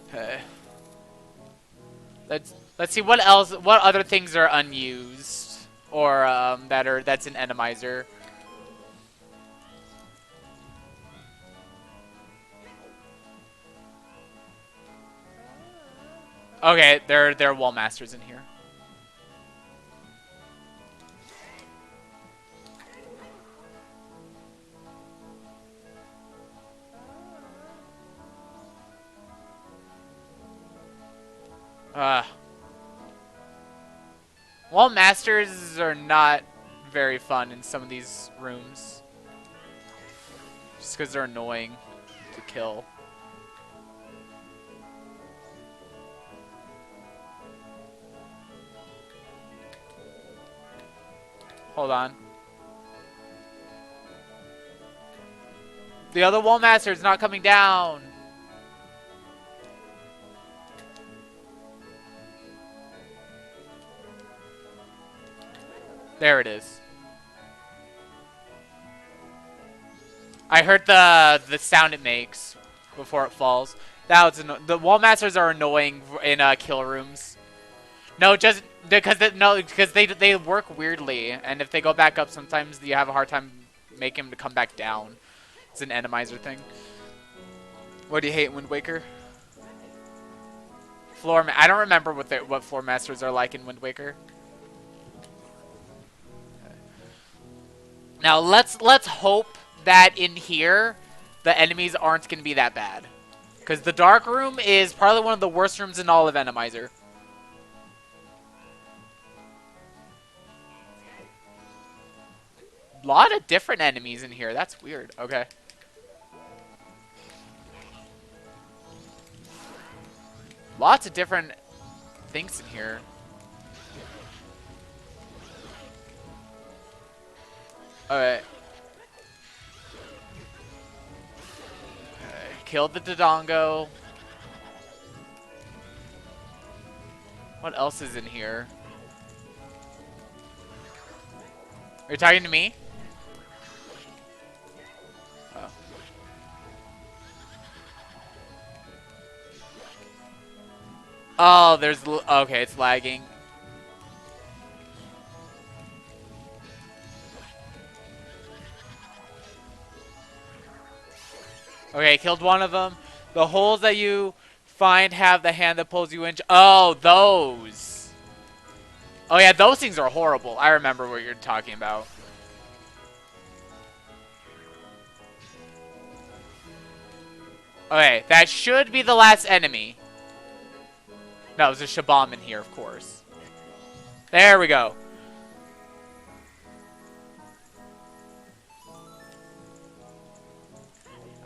Okay. Let's see what else, what other things are unused or that's an enemizer. Okay, there are wall masters in here. Uh, Wall masters are not very fun in some of these rooms. Just because they're annoying to kill. Hold on. The other wall master is not coming down. There it is. I heard the sound it makes before it falls. That was the wall masters are annoying in kill rooms. No, just because they work weirdly, and if they go back up, sometimes you have a hard time making them to come back down. It's an enemizer thing. What do you hate in Wind Waker? I don't remember what floor masters are like in Wind Waker. Now let's hope that in here the enemies aren't going to be that bad, because the dark room is probably one of the worst rooms in all of Enemizer. A lot of different enemies in here. That's weird. Okay. Lots of different things in here. Alright. Killed the Dodongo. What else is in here? Are you talking to me? Oh. Oh, there's... Okay, it's lagging. Okay, killed one of them. The holes that you find have the hand that pulls you in. Oh, those. Oh, yeah, those things are horrible. I remember what you're talking about. Okay, that should be the last enemy. No, there's a Shabam in here, of course. There we go.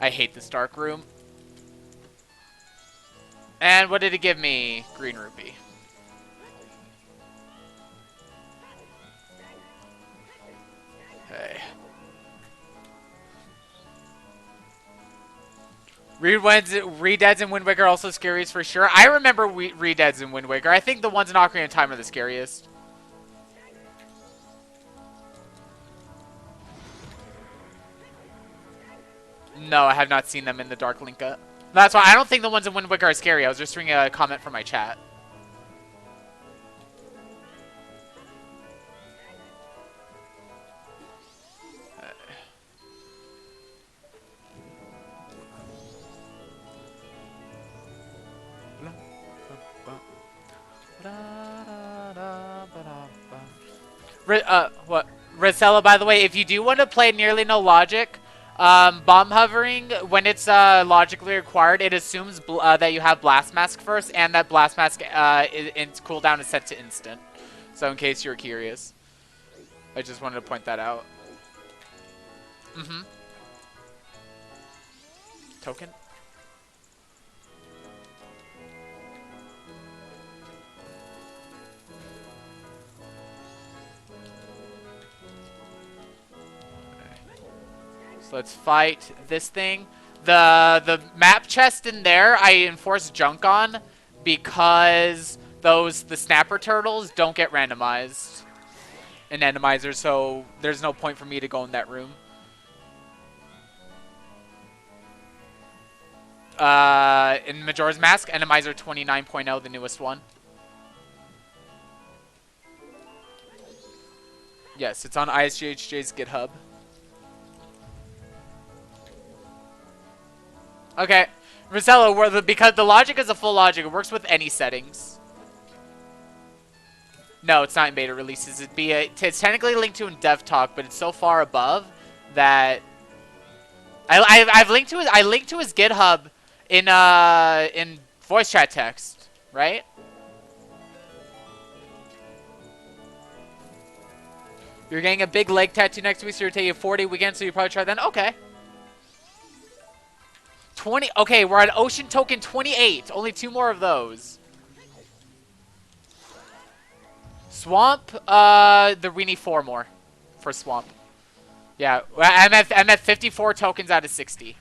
I hate this dark room. And what did it give me? Green rupee. Okay. Redeads in Wind Waker are also scariest for sure. I remember Redeads in Wind Waker. I think the ones in Ocarina of Time are the scariest. No, I have not seen them in the Dark Linka. That's why I don't think the ones in Wind Waker are scary. I was just reading a comment from my chat. What? Rosella, by the way, if you do want to play Nearly No Logic, bomb hovering, when it's logically required, it assumes that you have Blast Mask first, and that Blast Mask its cooldown is set to instant. So in case you're curious, I just wanted to point that out. Token? So let's fight this thing. The map chest in there, I enforce junk on because the snapper turtles don't get randomized in Enemizer, so there's no point for me to go in that room. In Majora's Mask, Enemizer 29.0, the newest one. Yes, it's on ISGHJ's GitHub. Okay, Rosella, because the logic is a full logic, it works with any settings. No, it's not in beta releases. It's technically linked to in Dev Talk, but it's so far above that I linked to his GitHub in voice chat text, right? You're getting a big leg tattoo next week, so you're taking 40 weekends, so you probably try then. Okay. 20. Okay, we're at Ocean Token 28. Only 2 more of those. Swamp. We need 4 more for Swamp. Yeah, I'm at 54 tokens out of 60.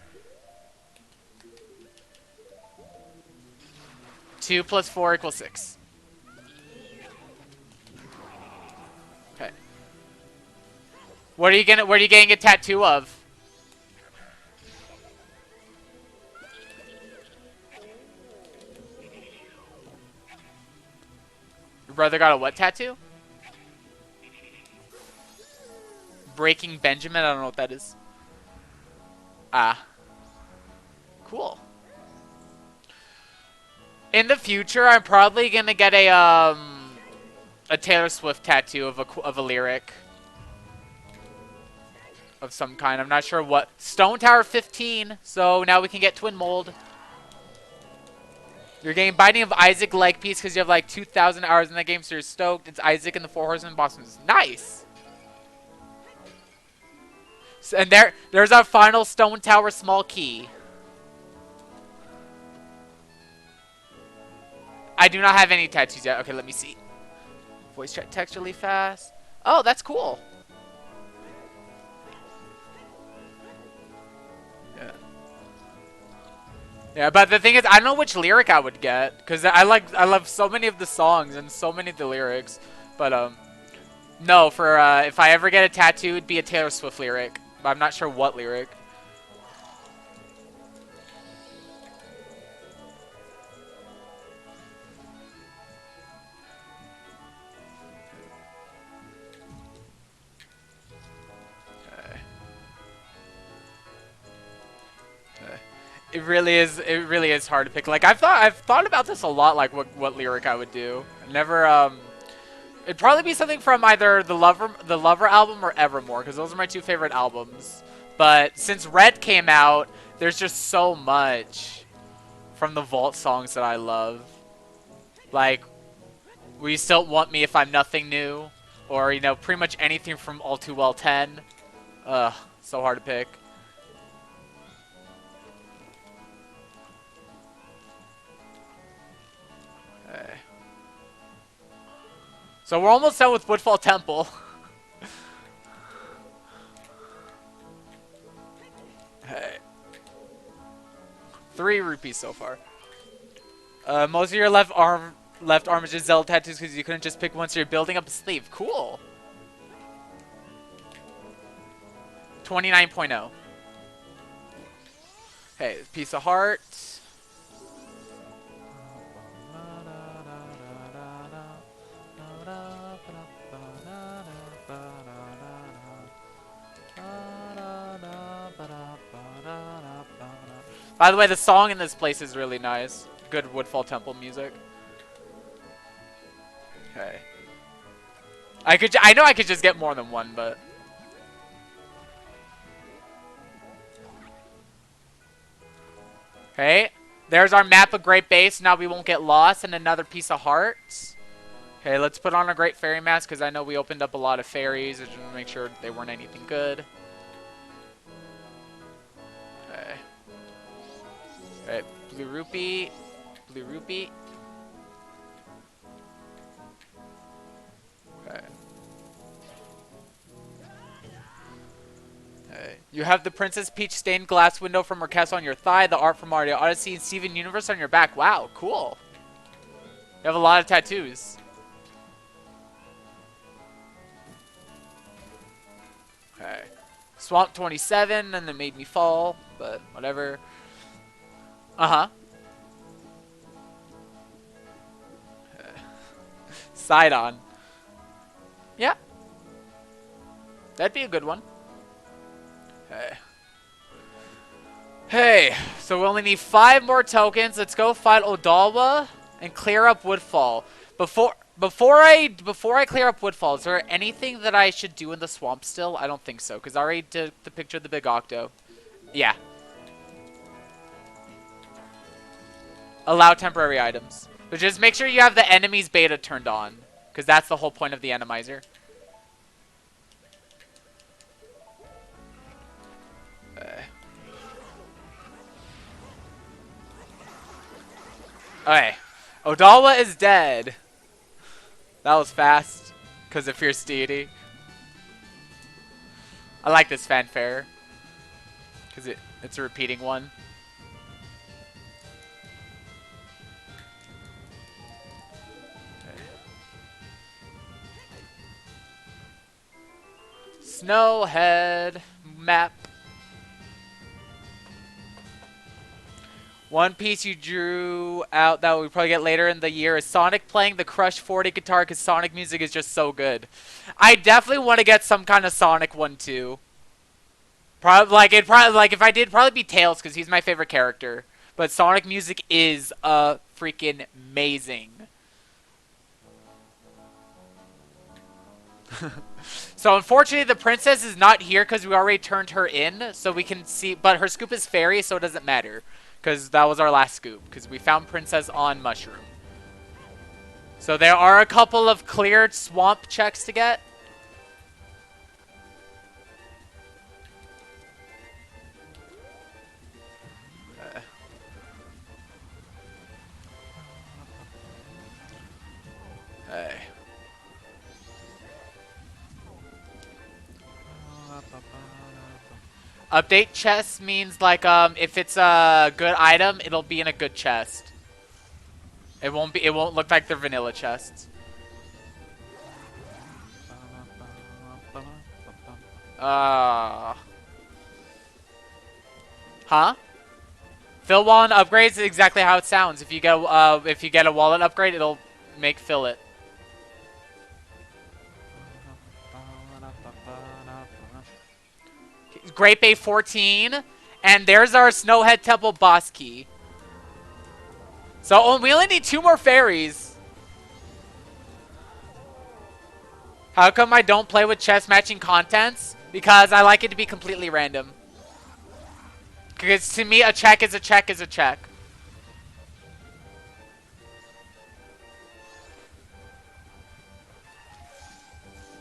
2 plus 4 equals 6. Okay. What are you getting a tattoo of? Your brother got a what tattoo? Breaking Benjamin? I don't know what that is. Ah. Cool. In the future, I'm probably gonna get a Taylor Swift tattoo of a lyric of some kind. I'm not sure what. Stone Tower 15. So now we can get Twin Mold. You're getting Binding of Isaac leg piece because you have like 2,000 hours in that game, so you're stoked. It's Isaac and the Four Horsemen bosses. Nice. So, and there's our final Stone Tower small key. I do not have any tattoos yet. Okay, let me see. Voice chat text really fast. Oh, that's cool. Yeah. Yeah, but the thing is, I don't know which lyric I would get because I love so many of the songs and so many of the lyrics. But no, for if I ever get a tattoo, it'd be a Taylor Swift lyric. But I'm not sure what lyric. It really is hard to pick. Like I've thought about this a lot, like what lyric I would do. Never it'd probably be something from either the Lover album or Evermore, because those are my 2 favorite albums. But since Red came out, there's just so much from the Vault songs that I love. Like Will You Still Want Me If I'm Nothing New? Or, you know, pretty much anything from All Too Well 10. Ugh, so hard to pick. Okay. So we're almost done with Woodfall Temple. Hey. 3 rupees so far. Most of your left arm is just Zelda tattoos because you couldn't just pick one, so you're building up a sleeve. Cool. 29.0. Hey, piece of heart. By the way, the song in this place is really nice. Good Woodfall Temple music. Okay. I know I could just get more than one, but okay. There's our map of Great Base. Now we won't get lost, and another piece of hearts. Okay, let's put on a Great Fairy Mask because I know we opened up a lot of fairies. I just want to make sure they weren't anything good. Okay. Okay, blue rupee. Blue rupee. Okay. Okay. You have the Princess Peach stained glass window from her castle on your thigh, the art from Mario Odyssey, and Steven Universe on your back. Wow, cool. You have a lot of tattoos. Okay. Swamp 27, and then made me fall, but whatever. Uh-huh. Sidon. Yeah. That'd be a good one. Okay. Hey, so we only need 5 more tokens. Let's go fight Odawa and clear up Woodfall. Before I clear up Woodfall, is there anything that I should do in the swamp still? I don't think so, because I already did the picture of the big octo. Yeah. Allow temporary items. But just make sure you have the enemy's beta turned on, because that's the whole point of the enemizer. Okay. Odawa is dead. That was fast. Because of Fierce Deity. I like this fanfare. Because it's a repeating one. Snowhead map. One piece you drew out that we probably get later in the year is Sonic playing the Crush 40 guitar because Sonic music is just so good. I definitely want to get some kind of Sonic one too. Probably like if I did, probably be Tails because he's my favorite character. But Sonic music is freaking amazing. So unfortunately, the princess is not here because we already turned her in, so we can see. But her scoop is fairy, so it doesn't matter because that was our last scoop because we found princess on mushroom. So there are a couple of cleared swamp checks to get. Hey. Update chest means like if it's a good item, it'll be in a good chest. It won't look like the vanilla chests. Huh? Fill wallet upgrades is exactly how it sounds. If you get a wallet upgrade, it'll make fill it. Great Bay 14, and there's our Snowhead Temple boss key. So we only need 2 more fairies. How come I don't play with chest matching contents? Because I like it to be completely random. Because to me, a check is a check is a check.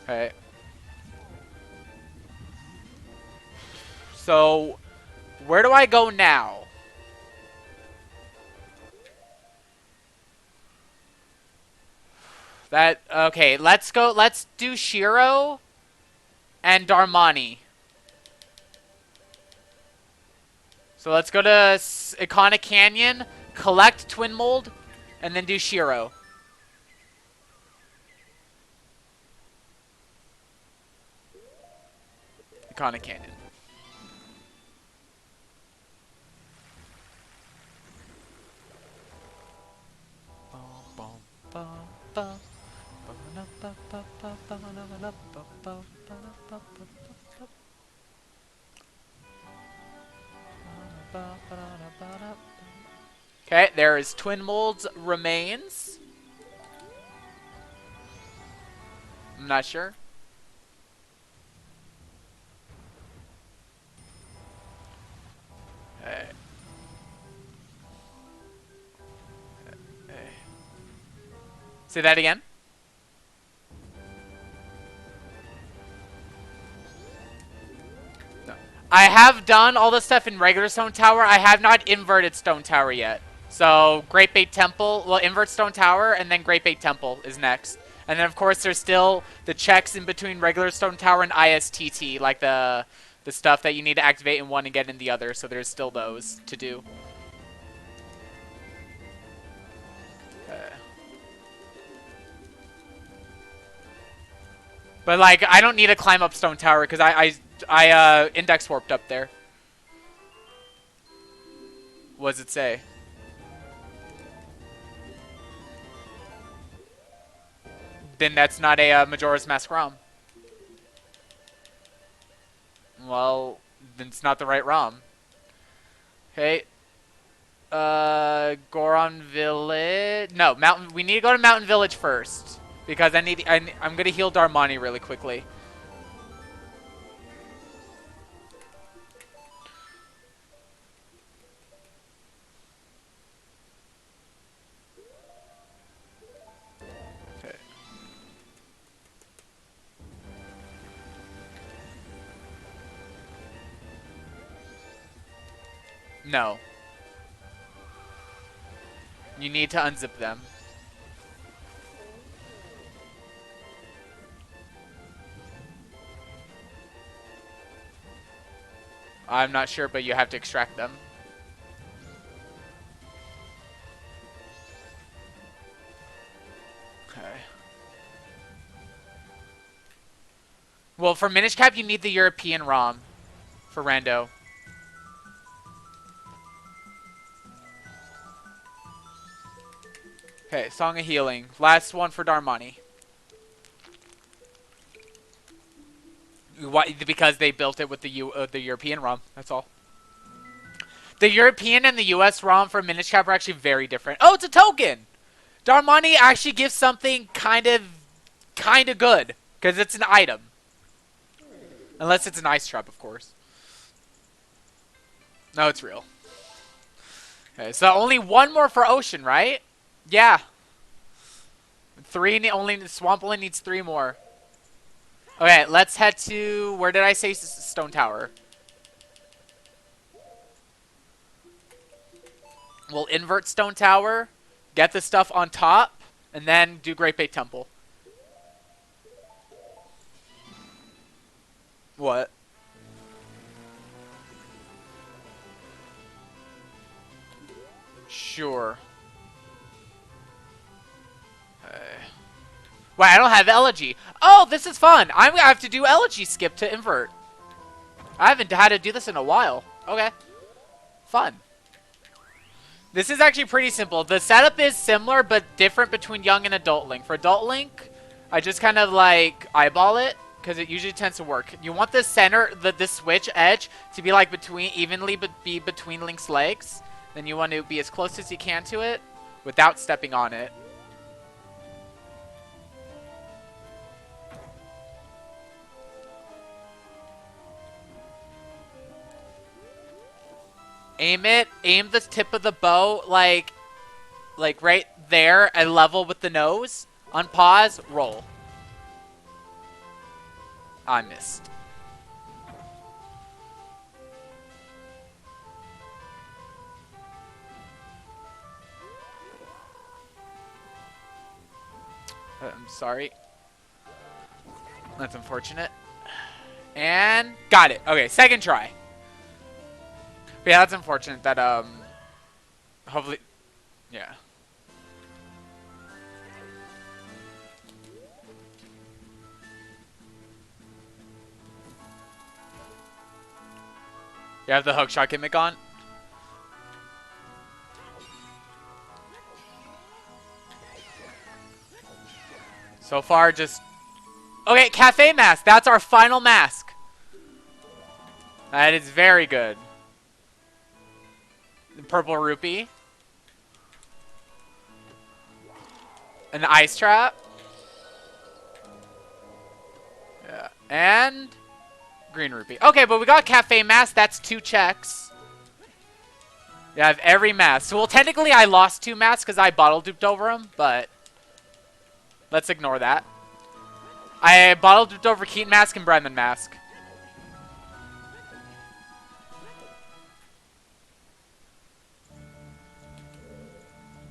Okay. So, where do I go now? Okay, let's go. Let's do Shiro and Darmani. So let's go to Iconic Canyon, collect Twin Mold, and then do Shiro. Iconic Canyon. Okay, there is Twin Mold's remains. I'm not sure. Hey. Hey. Say that again. No. I have done all the stuff in regular Stone Tower. I have not inverted Stone Tower yet. So Great Bait Temple, well, invert Stone Tower, and then Great Bait Temple is next. And then of course there's still the checks in between regular Stone Tower and ISTT, like the stuff that you need to activate in one and get in the other. So there's still those to do. But like, I don't need to climb up Stone Tower because I index warped up there. What does it say? Then that's not a Majora's Mask ROM. Well, then it's not the right ROM. Okay. Goron Village. No, Mountain. We need to go to Mountain Village first because I'm gonna heal Darmani really quickly. Okay. No. You need to unzip them. I'm not sure, but you have to extract them. Okay. Well, for Minish Cap, you need the European ROM for Rando. Okay, Song of Healing. Last one for Darmani. Why? Because they built it with the European ROM. That's all. The European and the US ROM for Minish Cap are actually very different. Oh, it's a token! Darmani actually gives something kind of good. Because it's an item. Unless it's an ice trap, of course. No, it's real. Okay, so only one more for Ocean, right? Yeah. Swamp only needs 3 more. Okay, let's head to, where did I say Stone Tower? We'll invert Stone Tower, get the stuff on top, and then do Great Bay Temple. What? Sure. Wait, I don't have Elegy. Oh, this is fun. I'm gonna have to do Elegy skip to invert. I haven't had to do this in a while. Okay. Fun. This is actually pretty simple. The setup is similar, but different between young and adult Link. For adult Link, I just kind of like eyeball it, because it usually tends to work. You want the center, this switch edge, to be like evenly between Link's legs. Then you want to be as close as you can to it, without stepping on it. Aim the tip of the bow, like right there, and level with the nose. Unpause, roll. I missed. I'm sorry. That's unfortunate. And got it. Okay, second try. But yeah, that's unfortunate that, hopefully, yeah. You have the hookshot gimmick on? So far, just... Okay, Cafe Mask. That's our final mask. That is very good. Purple Rupee. An Ice Trap. Yeah. And Green Rupee. Okay, but we got Cafe Mask. That's 2 checks. You have every mask. So, well, technically I lost 2 masks because I bottle duped over them, but let's ignore that. I bottle duped over Keaton Mask and Brendan Mask.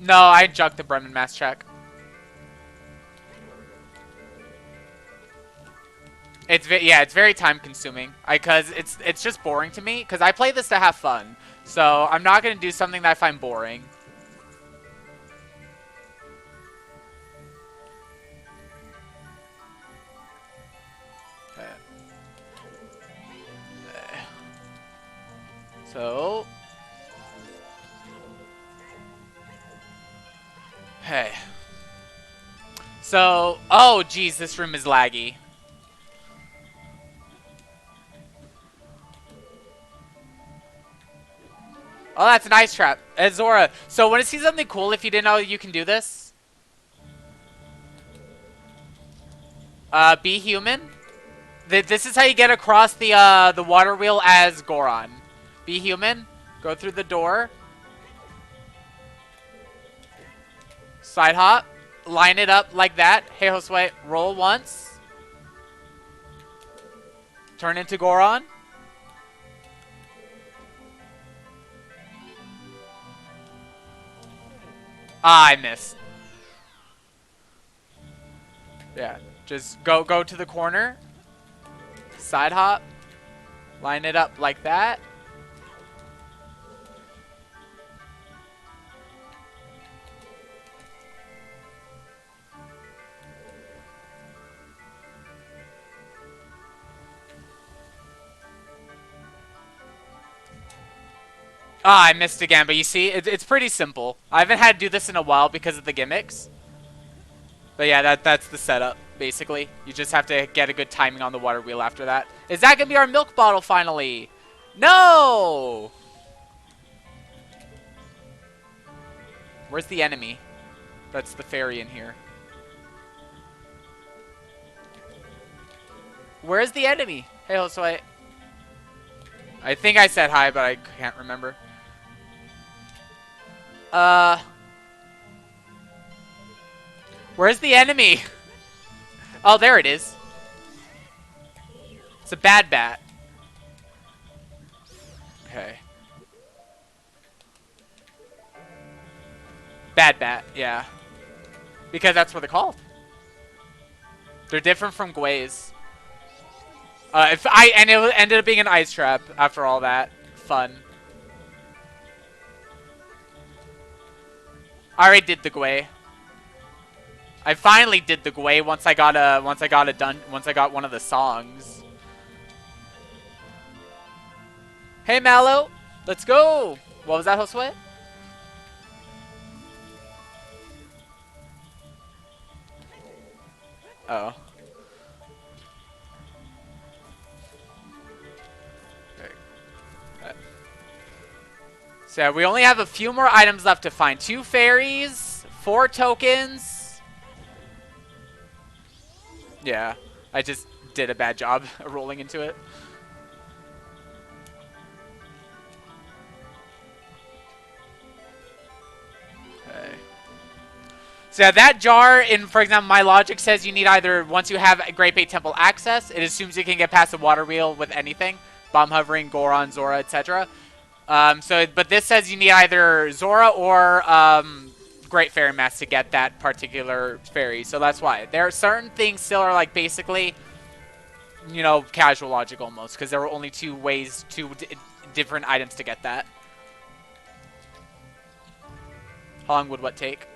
No, I junked the Bremen Mask check. It's very time consuming. Cause it's just boring to me. Cause I play this to have fun. So I'm not gonna do something that I find boring. So hey. So, oh geez, this room is laggy. Oh, that's an ice trap. Zora. So, want to see something cool if you didn't know you can do this? Be human. This is how you get across the water wheel as Goron. Be human. Go through the door. Side hop. Line it up like that. Hey, Josue. Roll once. Turn into Goron. Ah, I missed. Yeah, just go to the corner. Side hop. Line it up like that. Ah, I missed again, but you see, it's pretty simple. I haven't had to do this in a while because of the gimmicks. But yeah, that's the setup, basically. You just have to get a good timing on the water wheel after that. Is that going to be our milk bottle finally? No! Where's the enemy? That's the fairy in here. Where's the enemy? Hey, so I think I said hi, but I can't remember. Where's the enemy? Oh, there it is. It's a bad bat. Okay. Bad bat, yeah. Because that's what they're called. They're different from Gways. And it ended up being an ice trap after all that. Fun. I already did the Gway. I finally did the Gway once I got one of the songs. Hey Mallow, let's go. What was that, Josue? Oh. So yeah, we only have a few more items left to find. 2 fairies, 4 tokens. Yeah, I just did a bad job rolling into it. Okay. So yeah, that jar, for example, my logic says you need either, once you have a Great Bay Temple access, it assumes you can get past the water wheel with anything. Bomb hovering, Goron, Zora, etc. But this says you need either Zora or Great Fairy Mask to get that particular fairy. So that's why. There are certain things still are like basically, you know, casual logic almost, because there were only 2 ways, 2 different items to get that. How long would what take?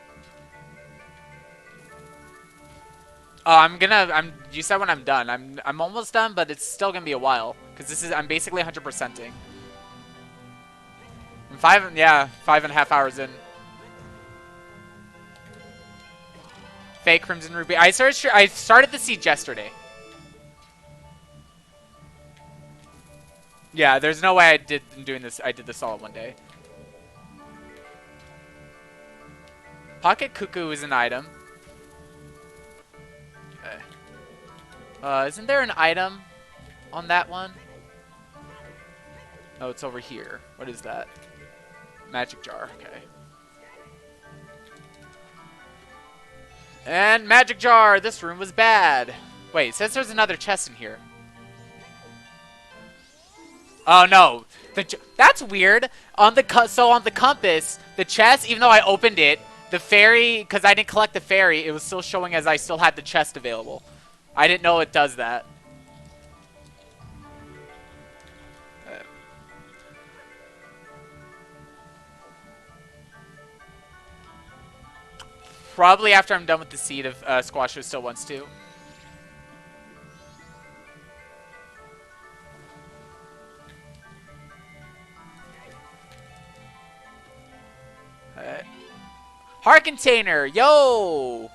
Oh, you said when I'm done. I'm almost done, but it's still gonna be a while, because I'm basically 100%ing. I'm 5.5 hours in. Fake Crimson Ruby. I started the siege yesterday. Yeah, there's no way I did this all in one day. Pocket Cuckoo is an item. Okay. Isn't there an item on that one? Oh, it's over here. What is that? Magic jar. Okay. And magic jar. This room was bad. Wait, it says there's another chest in here. Oh no, that's weird. On the compass, the chest, even though I opened it, the fairy, because I didn't collect the fairy, it was still showing as I still had the chest available. I didn't know it does that. Probably after I'm done with the seed if Squasho still wants to. Heart container, yo!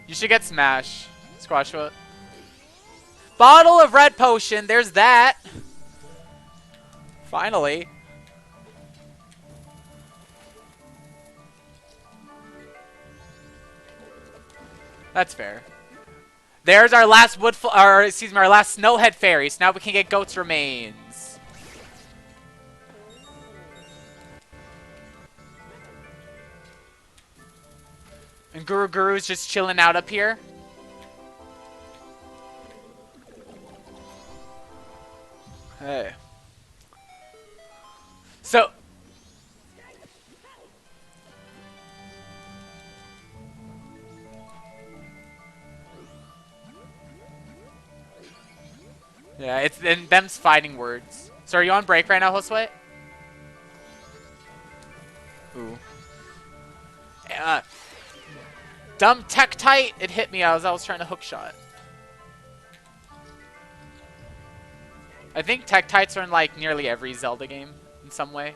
You should get Smash, Squashfoot. Bottle of red potion, there's that. Finally. That's fair. There's our last our last Snowhead Fairy, so now we can get Goat's Remains. And Guru's just chilling out up here. Hey. So, Yeah, it's and them's fighting words. So are you on break right now, Josue? Ooh. Uh, dumb Tektite! It hit me as I was trying to hook shot. I think Tektites are in like nearly every Zelda game in some way.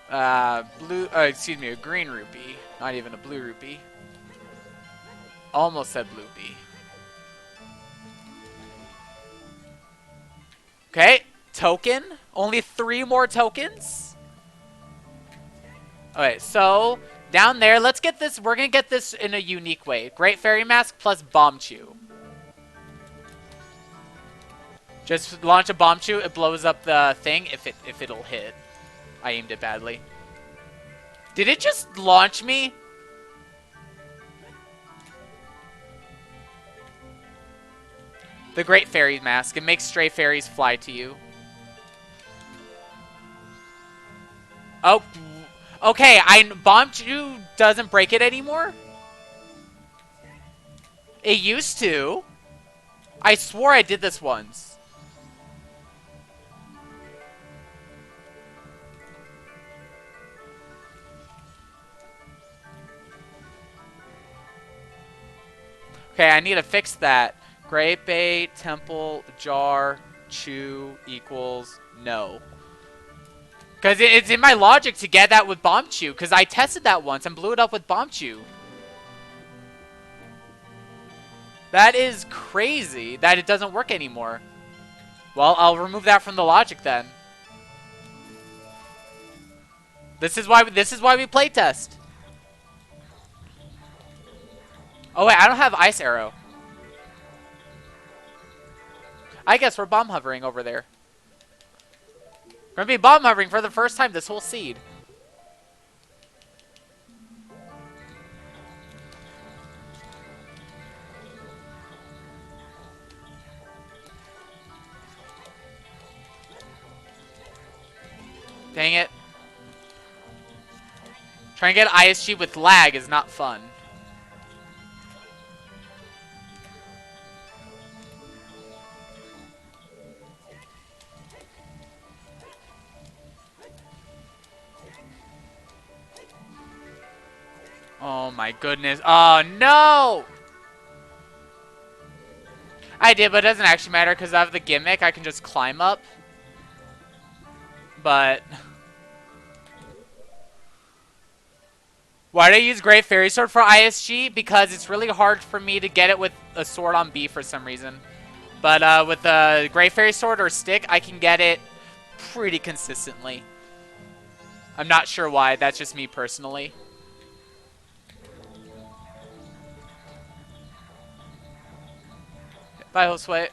Excuse me, a green rupee. Not even a blue rupee. Almost said blue bee. Okay, token. Only 3 more tokens. Okay, so down there, let's get this. We're gonna get this in a unique way. Great Fairy Mask plus Bomb Chew. Just launch a Bomb Chew. It blows up the thing if it'll hit. I aimed it badly. Did it just launch me? The Great Fairy Mask. It makes stray fairies fly to you. Oh, okay. Bomb Chew doesn't break it anymore? It used to. I swore I did this once. Okay, I need to fix that. Great Bay, Temple, Jar, Chew equals no. Because it's in my logic to get that with Bomb Chew. Because I tested that once and blew it up with Bomb Chew. That is crazy that it doesn't work anymore. Well, I'll remove that from the logic then. This is why we playtest. Oh wait, I don't have Ice Arrow. I guess we're bomb hovering over there. We're gonna be bomb hovering for the first time this whole seed. Dang it. Trying to get ISG with lag is not fun. Oh my goodness. Oh no! I did, but it doesn't actually matter because I have the gimmick. I can just climb up. But why do I use Great Fairy Sword for ISG? Because it's really hard for me to get it with a sword on B for some reason. But with the Great Fairy Sword or stick, I can get it pretty consistently. I'm not sure why. That's just me personally. Bye, Josue.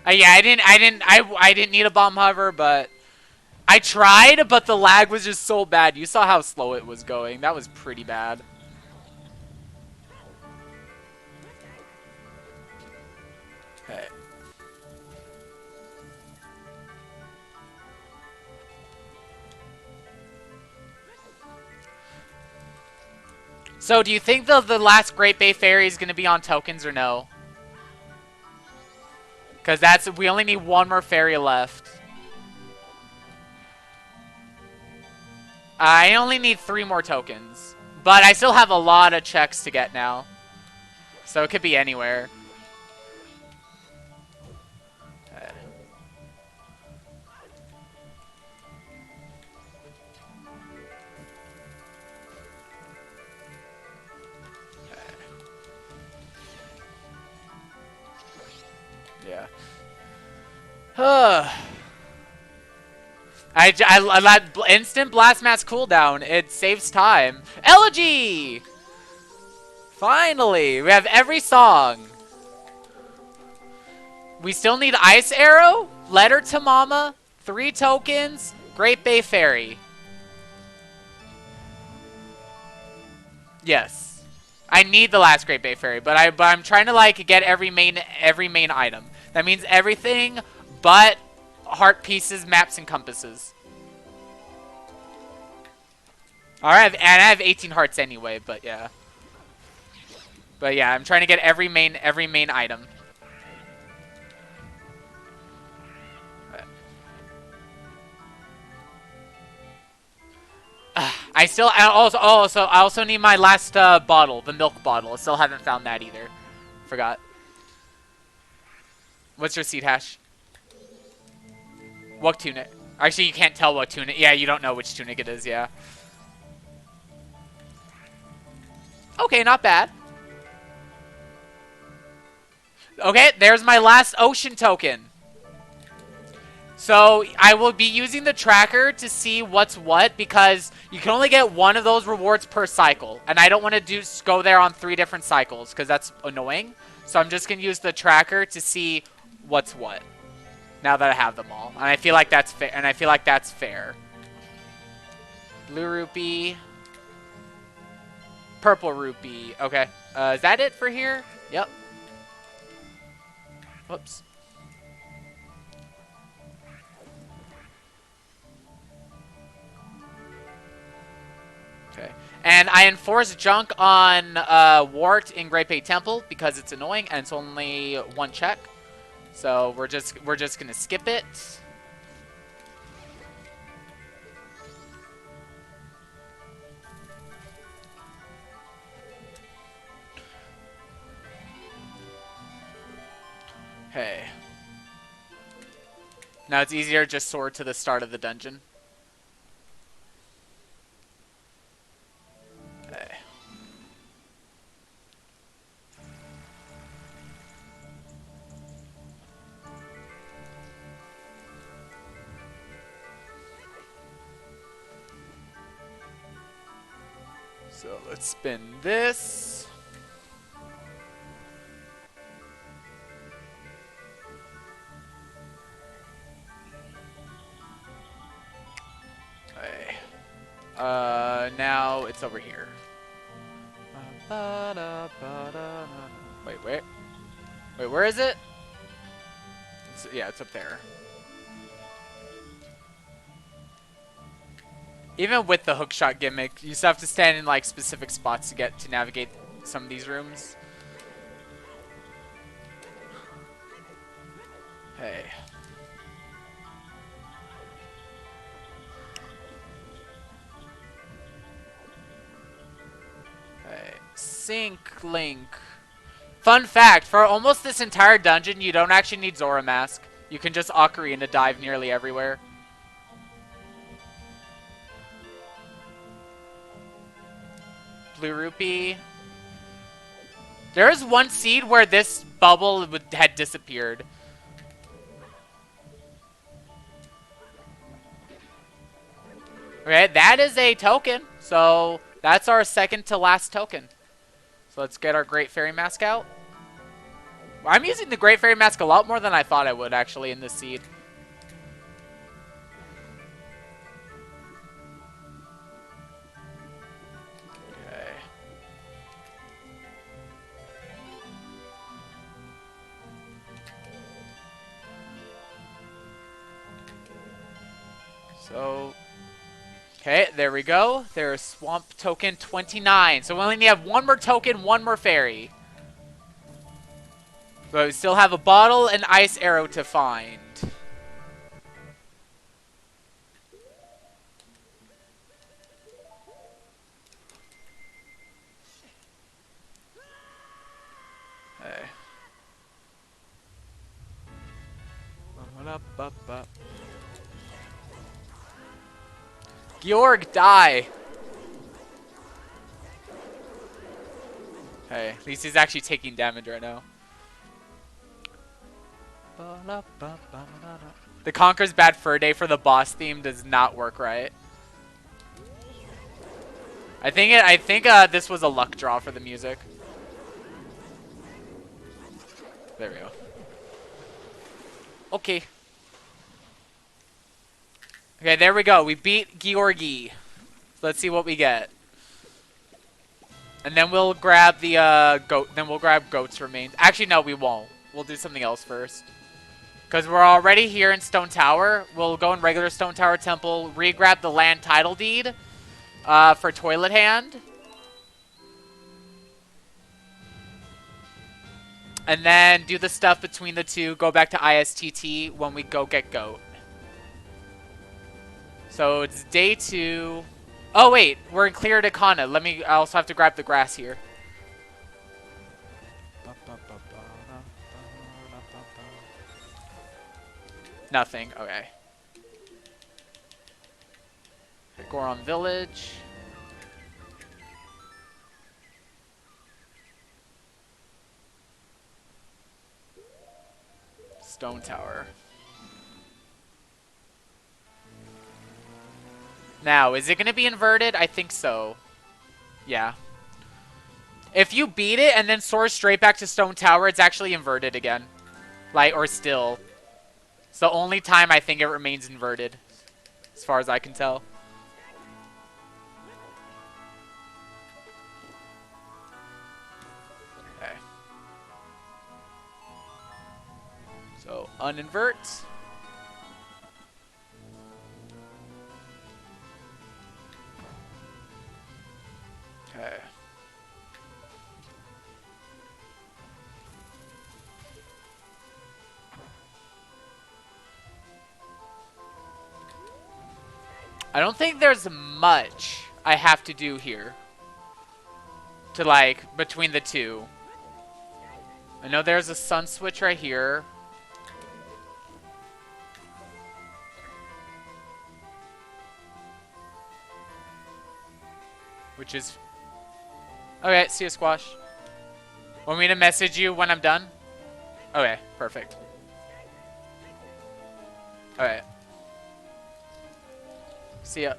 Yeah, I didn't need a bomb hover, but I tried, but the lag was just so bad. You saw how slow it was going. That was pretty bad. Okay. So, do you think the last Great Bay Fairy is going to be on tokens or no? Because we only need 1 more fairy left. I only need 3 more tokens. But I still have a lot of checks to get now. So it could be anywhere. Yeah. I let instant blast mask cooldown. It saves time. Elegy! Finally, we have every song. We still need Ice Arrow, Letter to Mama, 3 tokens, Great Bay Fairy. Yes. I need the last Great Bay Fairy, but I'm trying to like get every main item. That means everything but heart pieces, maps, and compasses. Alright, and I have 18 hearts anyway, but yeah. But yeah, I'm trying to get every main item. I also need my last bottle, the milk bottle. I still haven't found that either. Forgot. What's your seed hash? What tunic? Actually, you can't tell what tunic. Yeah, you don't know which tunic it is. Yeah. Okay, not bad. Okay, there's my last ocean token. So I will be using the tracker to see what's what because you can only get one of those rewards per cycle. And I don't want to go there on 3 different cycles because that's annoying. So I'm just going to use the tracker to see what's what now that I have them all. And I feel like that's fair. Blue rupee. Purple rupee. Okay. Is that it for here? Yep. Whoops. Okay. And I enforce junk on Wart in Great Bay Temple because it's annoying and it's only 1 check. So we're just gonna skip it. Hey. Now it's easier to just soar to the start of the dungeon. Hey. So let's spin this. Okay. Now it's over here. Wait, where is it? Yeah, it's up there. Even with the hookshot gimmick, you still have to stand in like specific spots to navigate some of these rooms. Hey. Hey. Sync link. Fun fact, for almost this entire dungeon, you don't actually need Zora Mask. You can just Ocarina dive nearly everywhere. Blue rupee. There is one seed where this bubble had disappeared. Okay, that is a token. So that's our second to last token. So let's get our Great Fairy Mask out. I'm using the Great Fairy Mask a lot more than I thought I would actually in this seed. So, okay, there we go. There's Swamp Token 29. So we only need to have 1 more token, 1 more fairy. But we still have a bottle and ice arrow to find. Hey. Georg, die! Hey, at least he's actually taking damage right now. The Conker's Bad Fur Day for the boss theme does not work right. I think this was a luck draw for the music. There we go. Okay. Okay, there we go. We beat Georgi. Let's see what we get. And then we'll grab the goat. Then we'll grab goat's remains. Actually, no, we won't. We'll do something else first. Because we're already here in Stone Tower. We'll go in regular Stone Tower Temple. Re-grab the land title deed for Toilet Hand. And then do the stuff between the two. Go back to ISTT when we go get goat. So it's day 2. Oh, wait. We're in Clear Dakana. I also have to grab the grass here. Nothing. Okay. Goron Village. Stone Tower. Now, is it going to be inverted? I think so. Yeah. If you beat it and then soar straight back to Stone Tower, it's actually inverted again. Like, or still. It's the only time I think it remains inverted. As far as I can tell. Okay. So, uninvert. Okay. I don't think there's much I have to do here. To, like, between the two. I know there's a sun switch right here. Which is... Okay, see you, Squash. Want me to message you when I'm done? Okay, perfect. Alright. See ya.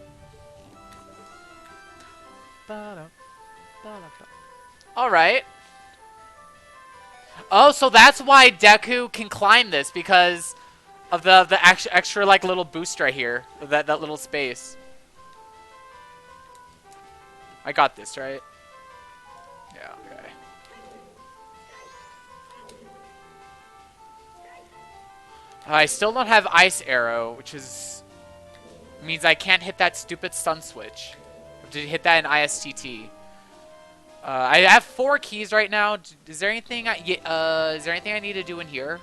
Alright. Oh, so that's why Deku can climb this, because of the extra like little boost right here. That little space. I got this, right? Yeah, okay. I still don't have Ice Arrow, which means I can't hit that stupid Sun Switch. I have to hit that in ISTT. I have 4 keys right now. Is there anything I need to do in here?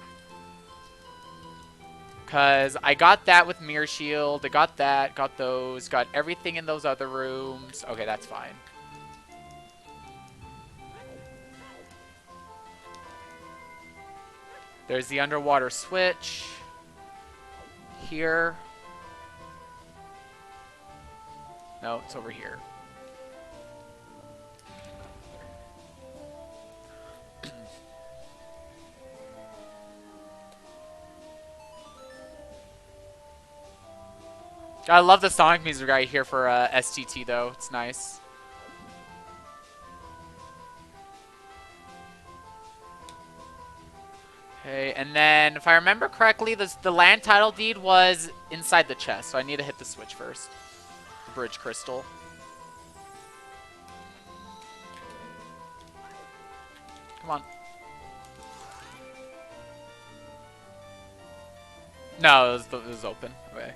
Cause I got that with Mirror Shield. I got that. Got those. Got everything in those other rooms. Okay, that's fine. There's the underwater switch. Here. No, it's over here. I love the Sonic music right here for STT though. It's nice. Okay, and then if I remember correctly, the land title deed was inside the chest, so I need to hit the switch first. The bridge crystal. Come on. No, it was open. Okay.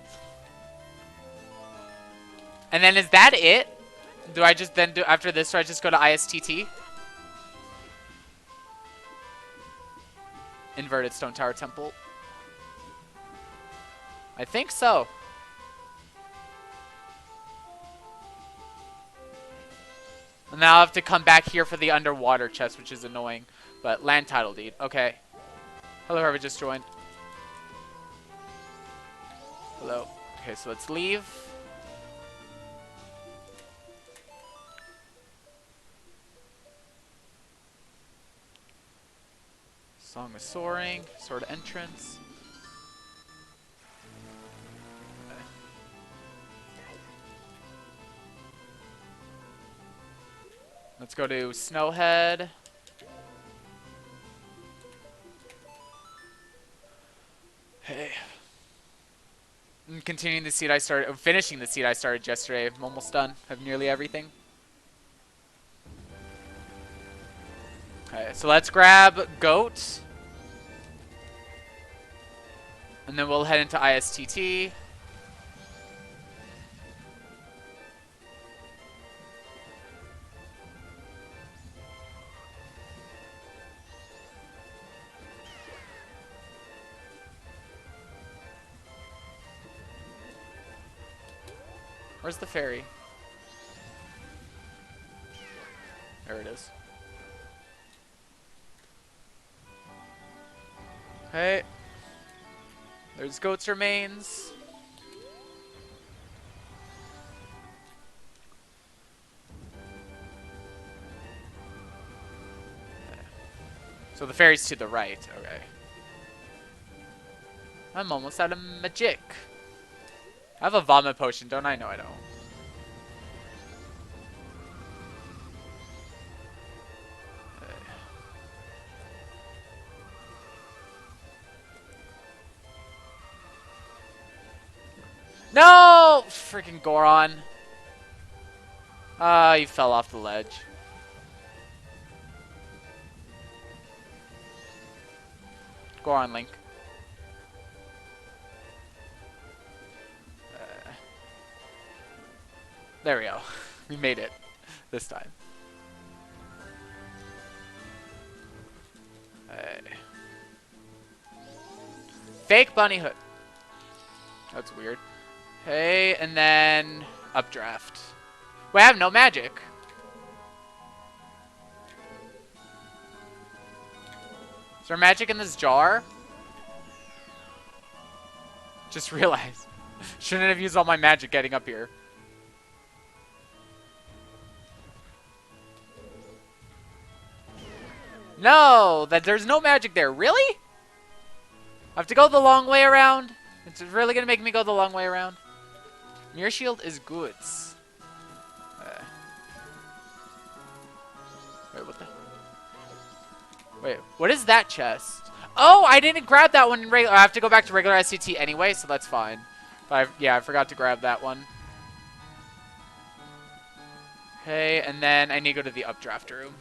And then is that it? Do I just then do after this? Do I just go to ISTT? Inverted Stone Tower Temple. I think so. And now I have to come back here for the underwater chest, which is annoying. But land title deed. Okay. Hello, whoever just joined. Hello. Okay, so let's leave. Song of Soaring, Sword of Entrance. Okay. Let's go to Snowhead. Hey. I'm continuing the seed I started, finishing the seed I started yesterday. I'm almost done. I have nearly everything. Okay, so let's grab Goat. And then we'll head into ISTT. Where's the fairy? There it is. Okay. There's Goat's remains. So the fairy's to the right. Okay. I'm almost out of magic. I have a vomit potion, don't I? No, I don't. No! Freaking Goron. You fell off the ledge. Goron Link. There we go. We made it. This time. Fake bunny hood. That's weird. Okay, and then updraft. Wait, I have no magic. Is there magic in this jar? Just realized. Shouldn't have used all my magic getting up here. No, there's no magic there. Really? I have to go the long way around? It's really gonna make me go the long way around? Mirror shield is goods. Wait, what the? Wait, what is that chest? Oh, I didn't grab that one in regular. I have to go back to regular SCT anyway, so that's fine. But yeah, I forgot to grab that one. Okay, and then I need to go to the updraft room.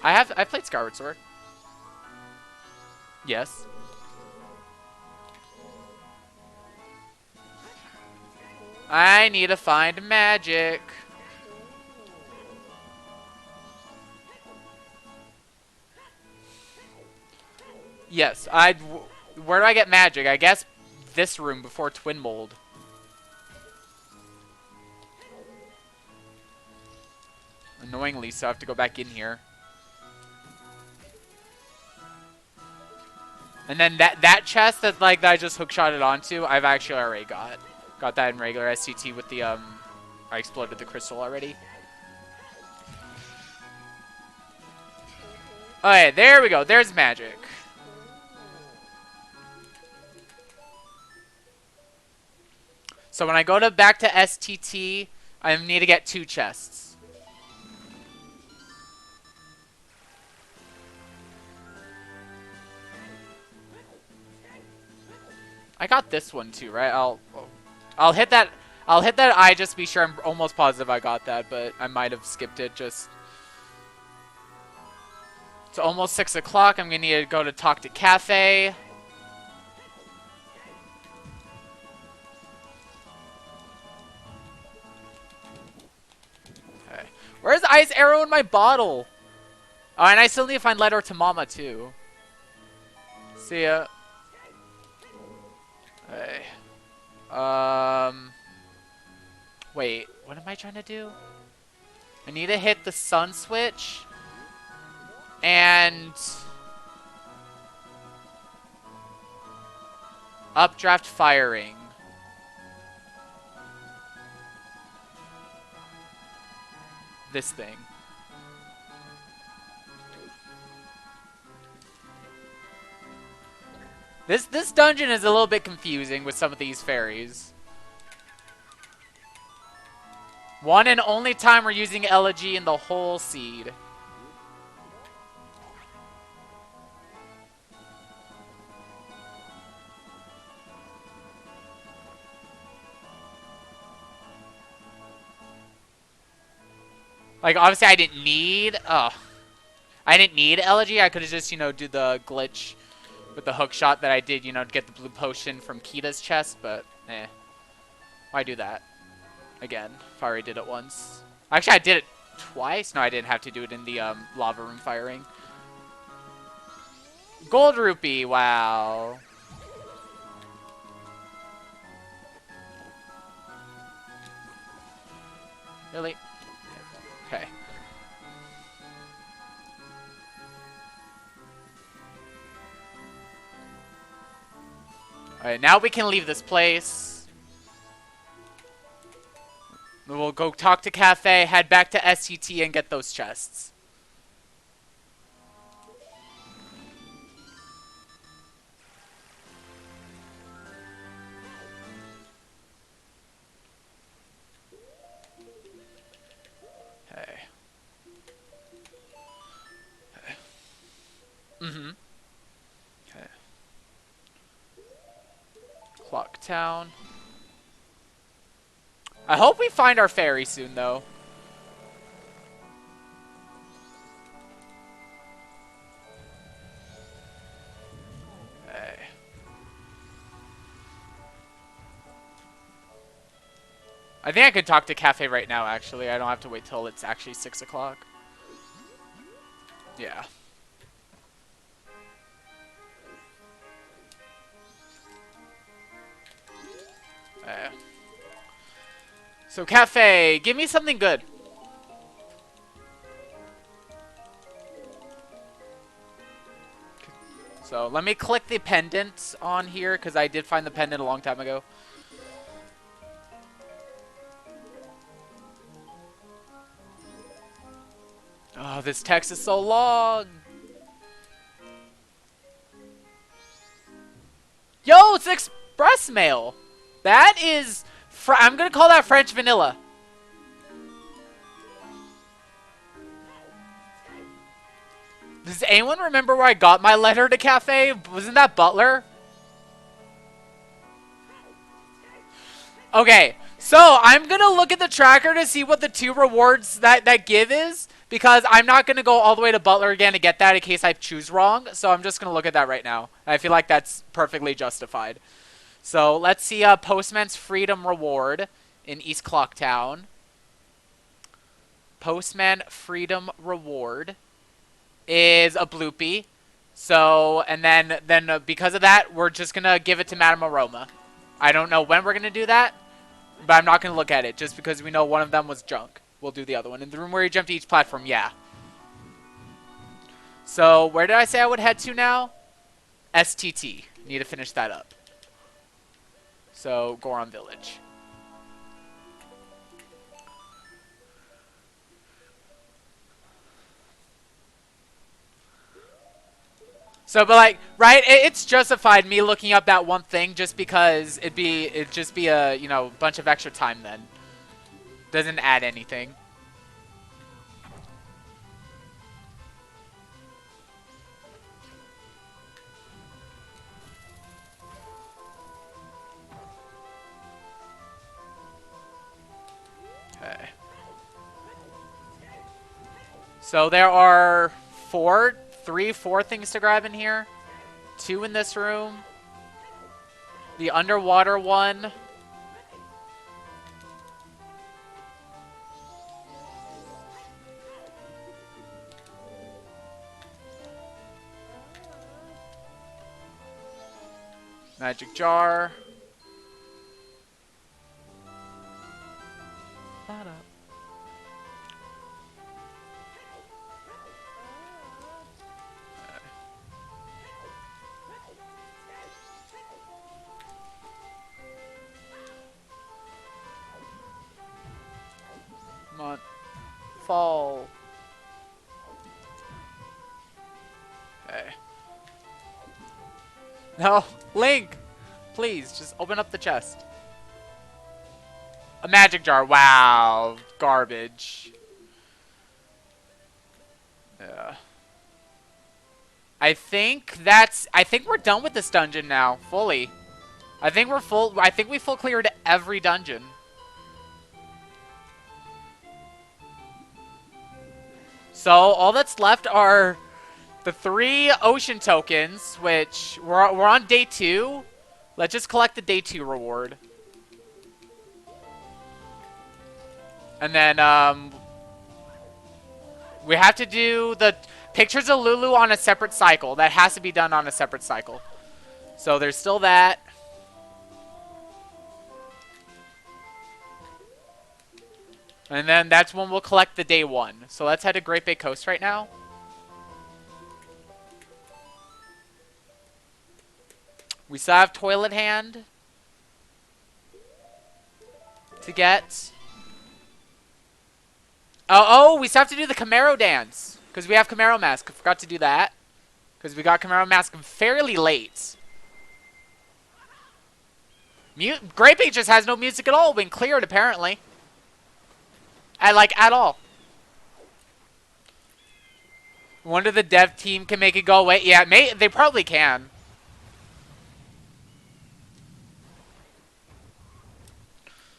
I played Skyward Sword. Yes. I need to find magic. Yes, where do I get magic? I guess this room before Twin Mold. Annoyingly, so I have to go back in here. And then that chest that I just hookshotted onto, I've actually already got. Got that in regular SCT with the I exploded the crystal already. Okay, there we go. There's magic. So when I go back to STT, I need to get 2 chests. I got this one too, right? I'll hit that. I'll hit that eye just to be sure. I'm almost positive I got that, but I might have skipped it just. It's almost 6 o'clock. I'm gonna need to go to talk to Cafe. Okay. Where's the ice arrow in my bottle? Oh, and I still need to find Letter to Mama too. See ya. Hey. Wait, what am I trying to do? I need to hit the sun switch. And updraft firing. This thing. This dungeon is a little bit confusing with some of these fairies. One and only time we're using Elegy in the whole seed. Like, obviously I didn't need... Oh. I didn't need elegy. I could have just, you know, do the glitch with the hook shot that I did, you know, to get the blue potion from Kita's chest, but eh. Why do that again if I already did it once? Actually, I did it twice. No, I didn't have to do it in the lava room firing. Gold rupee, wow. Really? Okay. Alright, now we can leave this place. We'll go talk to Cafe, head back to SCT, and get those chests. Okay. Mm-hmm. Okay. Clock Town. I hope we find our fairy soon, though. Okay. I think I could talk to Cafe right now, actually. I don't have to wait till it's actually 6 o'clock. Yeah. So, Cafe, give me something good. So, let me click the pendant on here, because I did find the pendant a long time ago. Oh, this text is so long. Yo, it's express mail. That is... I'm going to call that French vanilla. Does anyone remember where I got my letter to Cafe? Wasn't that Butler? Okay, so I'm going to look at the tracker to see what the 2 rewards that give is. Because I'm not going to go all the way to Butler again to get that in case I choose wrong. So I'm just going to look at that right now. I feel like that's perfectly justified. So let's see Postman's Freedom Reward in East Clocktown. Postman Freedom Reward is a bloopy. So, and then because of that, we're just going to give it to Madame Aroma. I don't know when we're going to do that, but I'm not going to look at it just because we know one of them was junk. We'll do the other one. In the room where you jump to each platform, yeah. So, where did I say I would head to now? STT. Need to finish that up. So, Goron Village. So, but like, right? It's justified me looking up that one thing just because it'd just be a, you know, bunch of extra time then. Doesn't add anything. Okay. So there are 4 things to grab in here. 2 in this room. The underwater one. Magic jar. Come on. Fall. Okay. No, Link! Please, just open up the chest. A magic jar. Wow. Garbage. Yeah. I think we're done with this dungeon now, fully. I think we full cleared every dungeon. So all that's left are the 3 ocean tokens, which we're on day 2. Let's just collect the day 2 reward. And then we have to do the pictures of Lulu on a separate cycle. That has to be done on a separate cycle. So there's still that. And then that's when we'll collect the day 1. So let's head to Great Bay Coast right now. We still have Toilet Hand to get. Oh, we still have to do the Camaro dance. Because we have Camaro Mask. I forgot to do that. Because we got Camaro Mask fairly late. Great Bay just has no music at all. Been cleared, apparently. At all. Wonder the dev team can make it go away. Yeah, they probably can.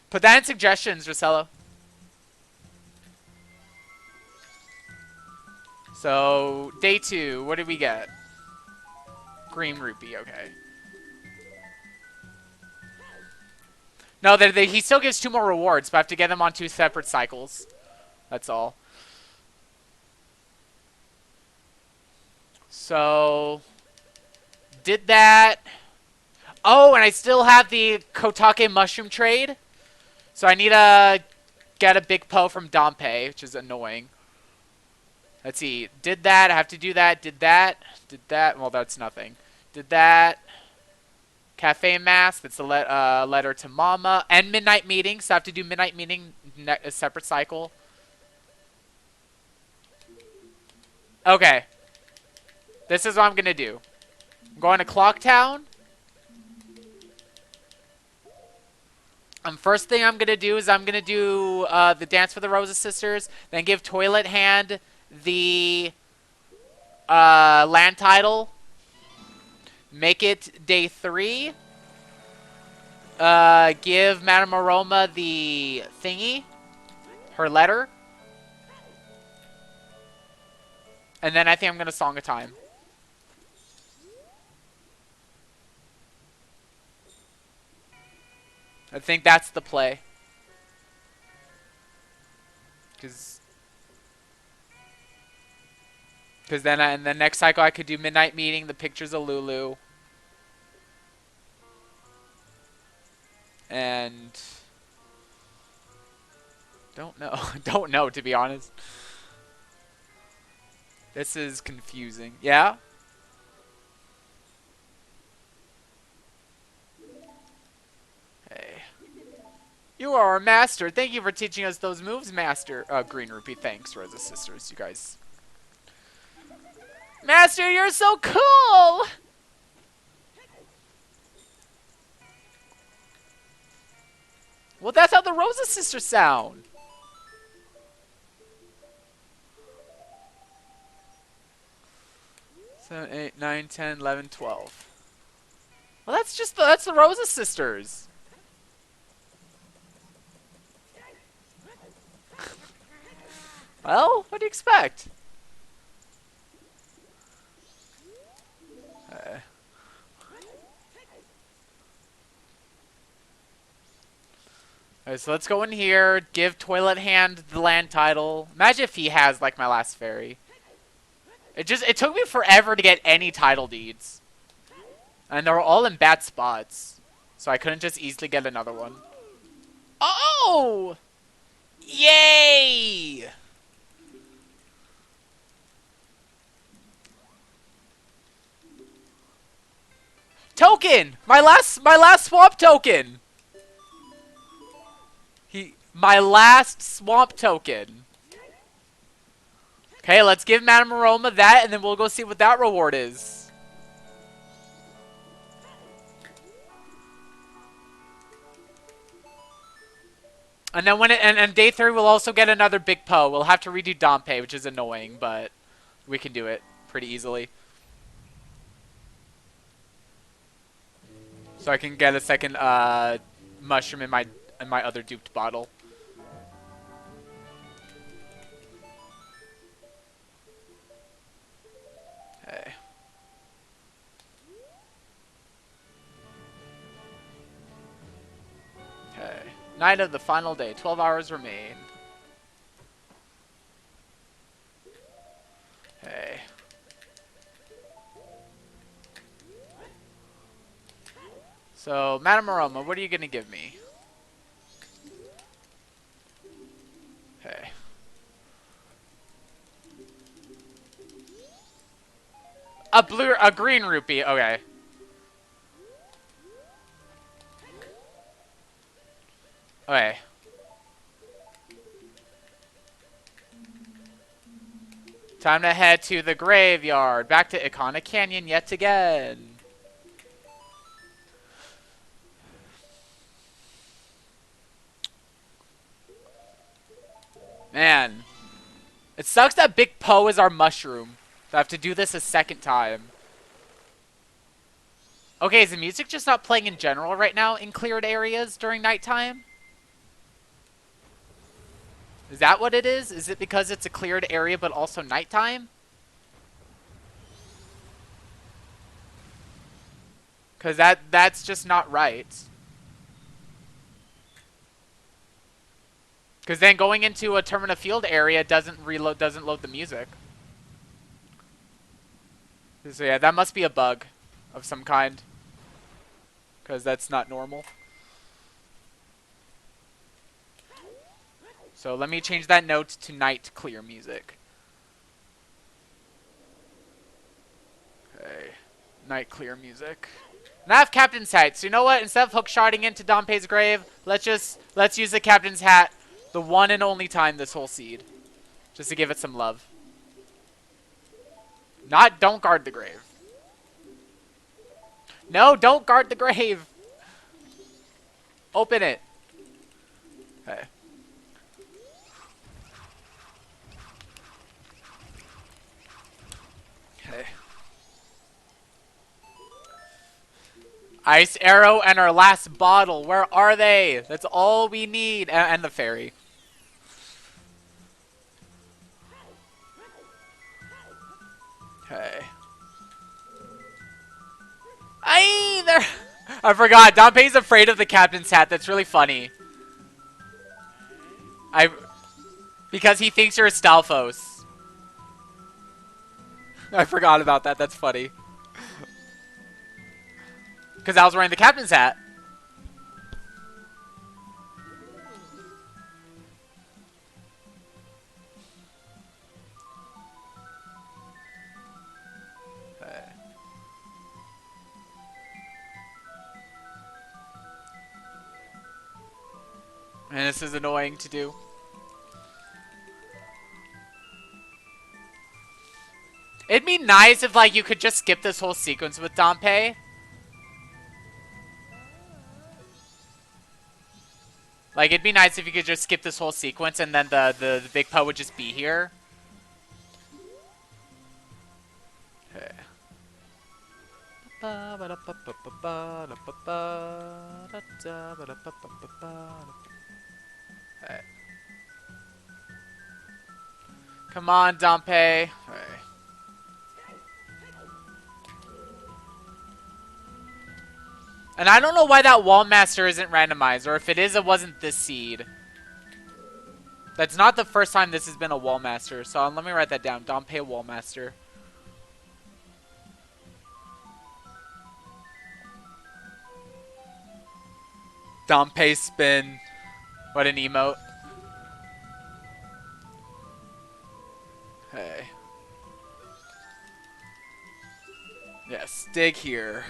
Put that in suggestions, Rosello. So, day 2, what did we get? Green rupee, okay. No, he still gives 2 more rewards, but I have to get them on 2 separate cycles. That's all. So, did that. Oh, and I still have the Kotake mushroom trade. So I need to get a big Poe from Dompe, which is annoying. Let's see. Did that. I have to do that. Did that. Did that. Well, that's nothing. Did that. Cafe Mask. That's a letter to Mama. And Midnight Meeting. So I have to do Midnight Meeting, a separate cycle. Okay. This is what I'm going to do. I'm going to Clocktown. First thing I'm going to do is I'm going to do the Dance for the Rosa Sisters. Then give Toilet Hand the land title. Make it day 3. Give Madame Aroma the thingy. Her letter. And then I think I'm going to Song of Time. I think that's the play. Because then in the next cycle I could do Midnight Meeting, the pictures of Lulu. And don't know. Don't know, to be honest. This is confusing. Yeah? You are our master. Thank you for teaching us those moves, master. Green rupee. Thanks, Rosa Sisters. You guys. Master, you're so cool! Well, that's how the Rosa Sisters sound. Seven, 8, 9, 10, 11, 12. Well, that's the Rosa Sisters. Well, what do you expect? Alright, so let's go in here, give Toilet Hand the land title. Imagine if he has, like, my last fairy. It took me forever to get any title deeds. And they were all in bad spots. So I couldn't just easily get another one. Oh! Yay! Token! My last swamp token! My last swamp token. Okay, let's give Madame Aroma that, and then we'll go see what that reward is. And then and day 3 we'll also get another big Poe. We'll have to redo Dompe, which is annoying, but we can do it pretty easily. So I can get a second mushroom in my other duped bottle. Night of the final day. 12 hours remain. Okay. So, Madame Aroma, what are you gonna give me? Okay. A green rupee. Okay. Okay. Time to head to the graveyard. Back to Ikana Canyon yet again. Man. It sucks that Big Poe is our mushroom. So I have to do this a second time. Okay, is the music just not playing in general right now in cleared areas during nighttime? Is that what it is? Is it because it's a cleared area but also nighttime? Because that's just not right. Because then going into a Termina Field area doesn't load the music. So yeah, that must be a bug of some kind. Because that's not normal. So let me change that note to night clear music. Okay. Night clear music. And I have Captain's Hat. So you know what? Instead of hookshotting into Dompe's grave, let's use the Captain's Hat the one and only time this whole seed. Just to give it some love. Don't guard the grave. No, don't guard the grave. Open it. Okay. Okay. Ice arrow and our last bottle. Where are they? That's all we need. And the fairy. Okay. There. I forgot. Dompe's afraid of the Captain's Hat. That's really funny. Because he thinks you're a Stalfos. I forgot about that. That's funny. Because I was wearing the Captain's Hat. And this is annoying to do. It'd be nice if, like, you could just skip this whole sequence with Dompe. Like, it'd be nice if you could just skip this whole sequence and then the Big Poe would just be here. Okay. Okay. Come on, Dompe. Okay. And I don't know why that Wall Master isn't randomized, or if it is, it wasn't this seed. That's not the first time this has been a Wall Master, so let me write that down. Dompe Wall Master. Dompe spin. What an emote. Okay. Yes, dig here.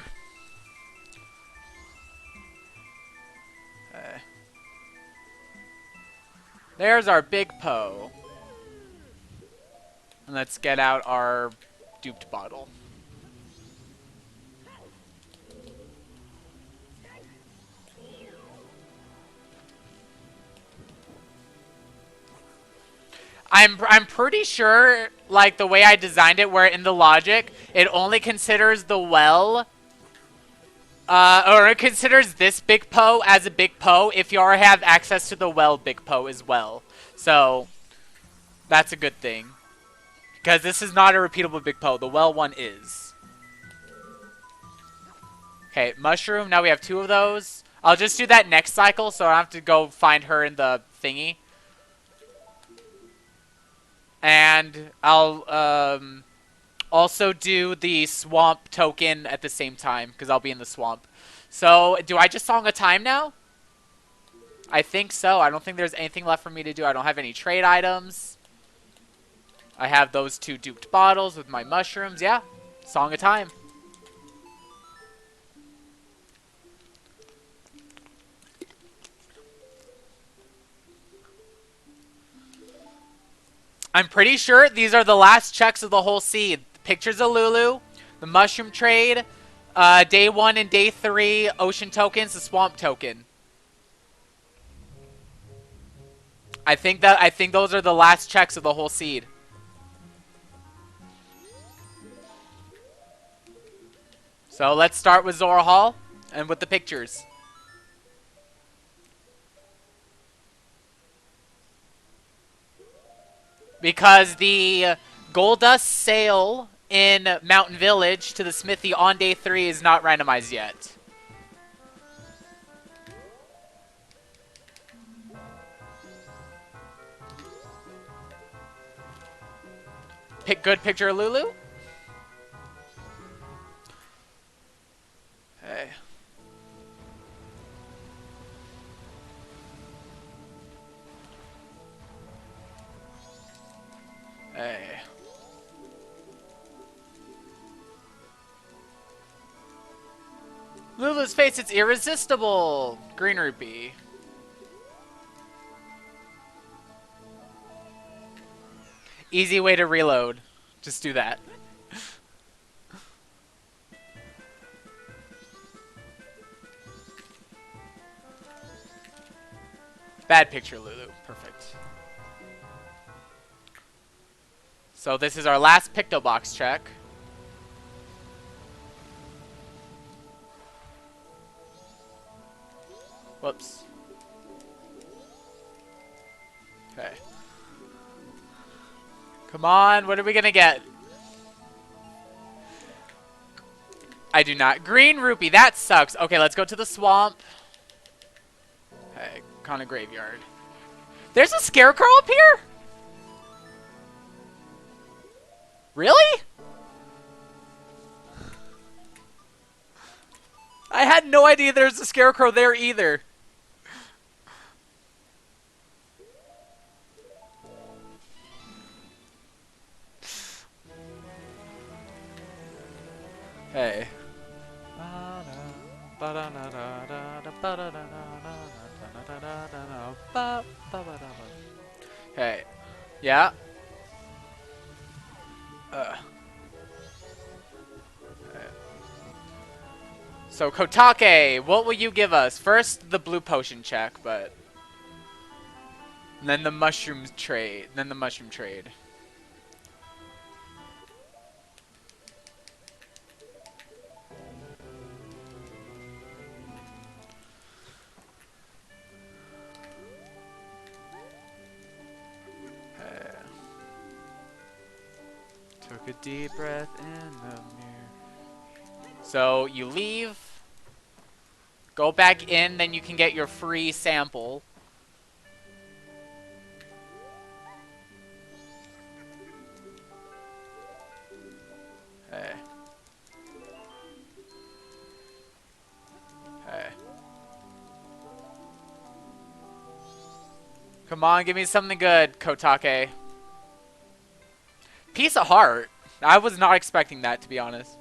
Okay. There's our Big Poe. And let's get out our duped bottle. I'm pretty sure, like, the way I designed it, where in the logic, it only considers the well, or it considers this Big Poe as a Big Poe if you already have access to the well Big Poe as well. So, that's a good thing. Because this is not a repeatable Big Poe. The well one is. Okay, mushroom. Now we have 2 of those. I'll just do that next cycle, so I don't have to go find her in the thingy. And I'll also do the swamp token at the same time, because I'll be in the swamp. So, do I just song a time now? I think so. I don't think there's anything left for me to do. I don't have any trade items. I have those 2 duped bottles with my mushrooms. Yeah, song a time. I'm pretty sure these are the last checks of the whole seed. Pictures of Lulu, the mushroom trade, day 1 and day 3, ocean tokens, the swamp token. I think those are the last checks of the whole seed. So let's start with Zora Hall and with the pictures. Because the gold dust sale in Mountain Village to the smithy on day 3 is not randomized yet. Good picture of Lulu. Hey. Hey. Lulu's face, it's irresistible. Green rupee. Easy way to reload. Just do that. Bad picture, Lulu. Perfect. So this is our last Picto Box check. Whoops. Okay. Come on, what are we gonna get? I do not. Green rupee, that sucks. Okay, let's go to the swamp. Okay, Kana Graveyard. There's a scarecrow up here? Really? I had no idea there's a scarecrow there either. Hey. Hey. Yeah. So Kotake, what will you give us? First the blue potion check, but and then the mushroom trade. Then the mushroom trade. Took a deep breath in the mirror. So you leave, go back in, then you can get your free sample. Hey. Hey. Come on, give me something good, Kotake. Piece of heart. I was not expecting that, to be honest.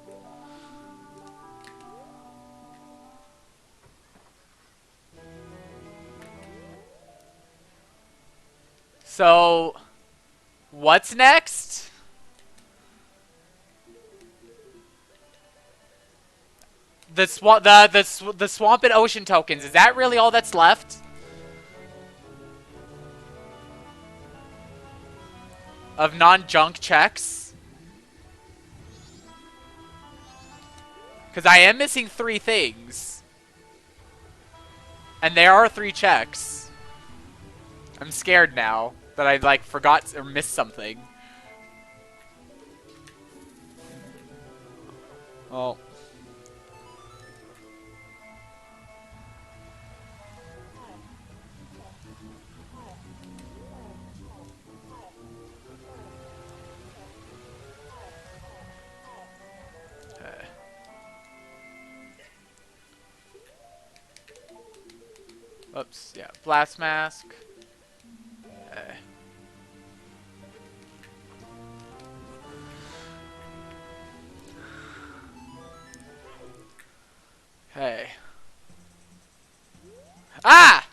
So, what's next? The swamp and ocean tokens. Is that really all that's left? Of non-junk checks? Because I am missing 3 things. And there are 3 checks. I'm scared now that I, like, forgot or missed something. Oh. Oops, yeah. Blast mask. Okay. Hey. Ah!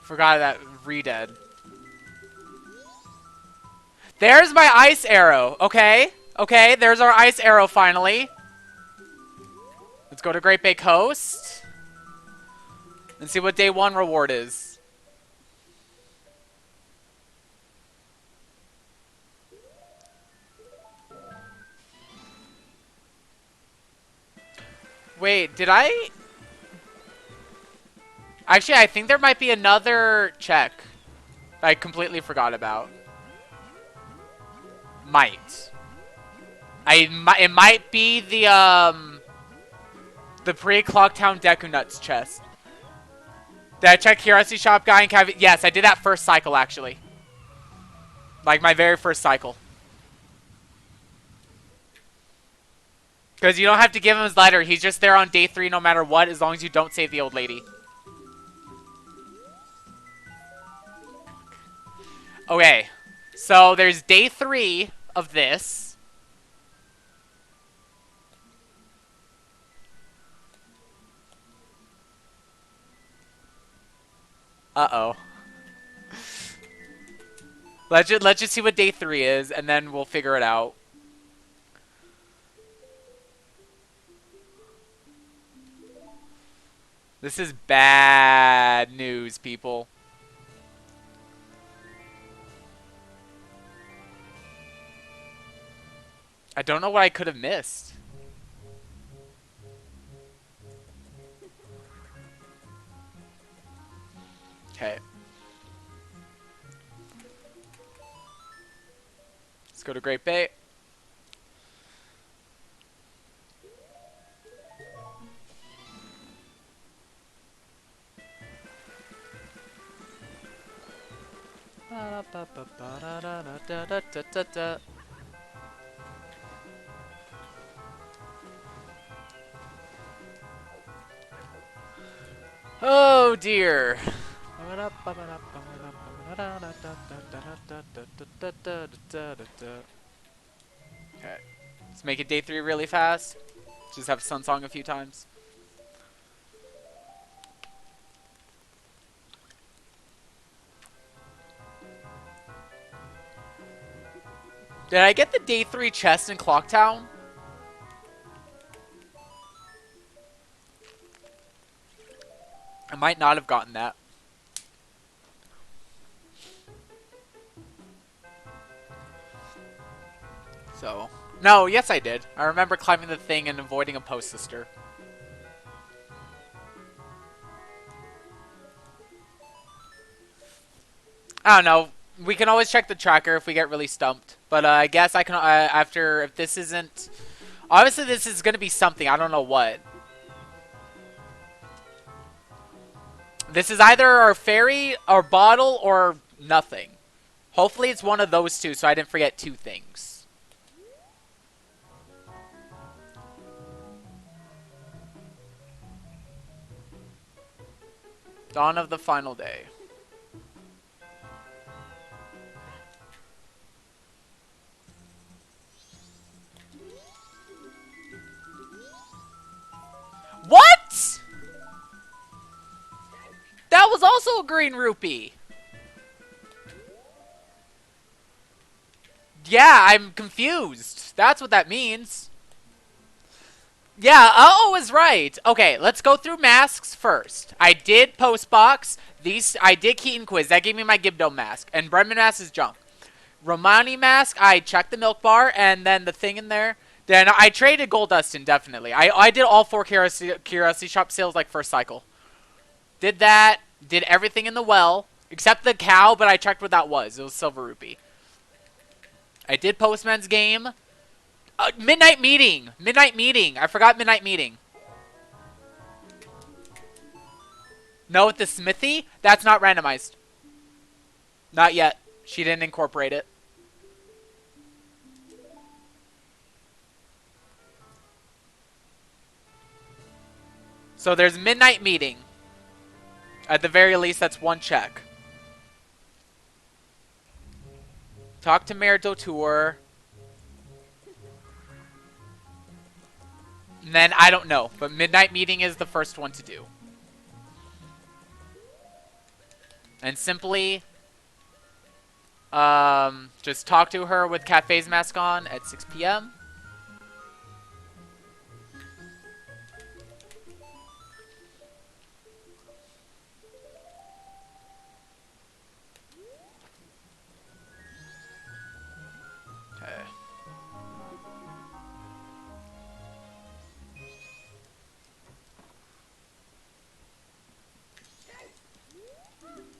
Forgot that re-dead. There's my ice arrow. Okay. Okay, there's our ice arrow finally. Let's go to Great Bay Coast. And see what day 1 reward is. Wait, did I... Actually, I think there might be another check I completely forgot about. Might. It might be the pre-Clocktown Deku Nuts chest. Did I check Curiosity Shop guy and caveat? Yes, I did that first cycle actually. Like my very first cycle. Because you don't have to give him his letter. He's just there on day 3 no matter what, as long as you don't save the old lady. Okay. So there's day 3 of this. Uh-oh. Let's just see what day 3 is, and then we'll figure it out. This is bad news, people. I don't know what I could have missed. Okay. Let's go to Great Bay. Oh dear. Okay. Let's make it day 3 really fast. Just have Sun Song a few times. Did I get the day 3 chest in Clocktown? I might not have gotten that. So, no, yes I did. I remember climbing the thing and avoiding a post sister. I don't know. We can always check the tracker if we get really stumped. But I guess I can, after, if this isn't... Obviously this is going to be something. I don't know what. This is either our fairy, our bottle, or nothing. Hopefully it's one of those two, so I didn't forget 2 things. Dawn of the final day. What? That was also a green rupee. Yeah, I'm confused. That's what that means. Yeah, uh-oh is right. Okay, let's go through masks first. I did post box. I did Keaton quiz. That gave me my Gibdo mask. And Brenman mask is junk. Romani mask, I checked the milk bar and then the thing in there. Then I traded Gold Dustin, definitely. I did all 4 Curiosity Shop sales like first cycle. Did that. Did everything in the well. Except the cow, but I checked what that was. It was Silver Rupee. I did Postman's game. Midnight Meeting. Midnight Meeting. I forgot Midnight Meeting. No, with the Smithy? That's not randomized. Not yet. She didn't incorporate it. So there's Midnight Meeting. At the very least, that's one check. Talk to Mayor Dotour. And then, I don't know. But Midnight Meeting is the first one to do. And simply... just talk to her with Cafe's mask on at 6 p.m. Okay.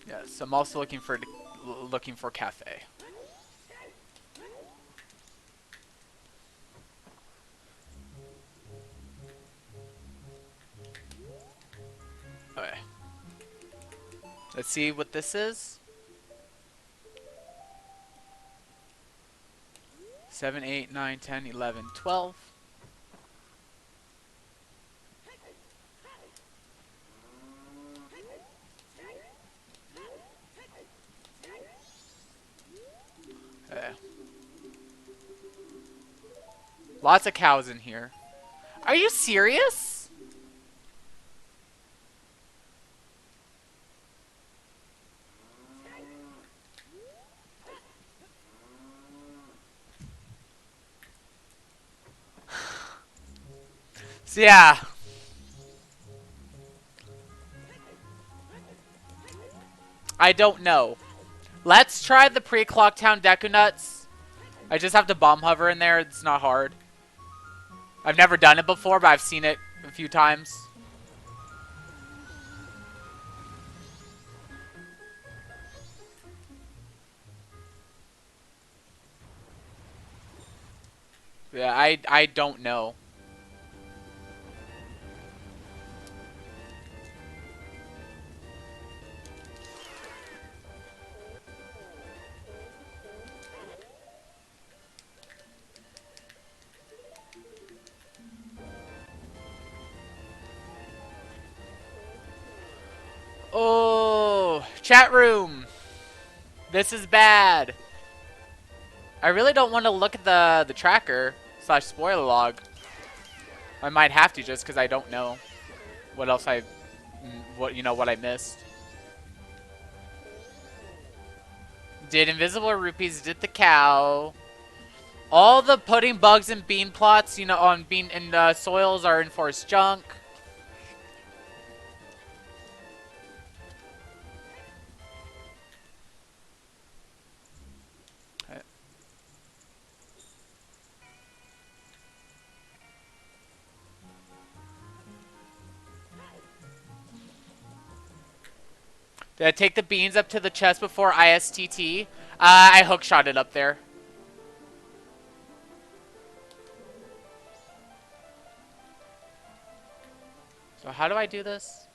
Yes, I'm also looking for Cafe. Okay. Let's see what this is. 7, 8, 9, 10, 11, 12. Okay. Lots of cows in here. Are you serious? So yeah. I don't know. Let's try the pre-Clocktown Deku Nuts. I just have to bomb hover in there. It's not hard. I've never done it before, but I've seen it a few times. Yeah, I don't know. Oh, chat room. This is bad. I really don't want to look at the tracker / spoiler log. I might have to just because I don't know what else what I missed. Did invisible rupees? Did the cow? All the putting bugs and bean plots, on bean and soils are enforced junk. Did I take the beans up to the chest before ISTT? I hookshot it up there. So how do I do this?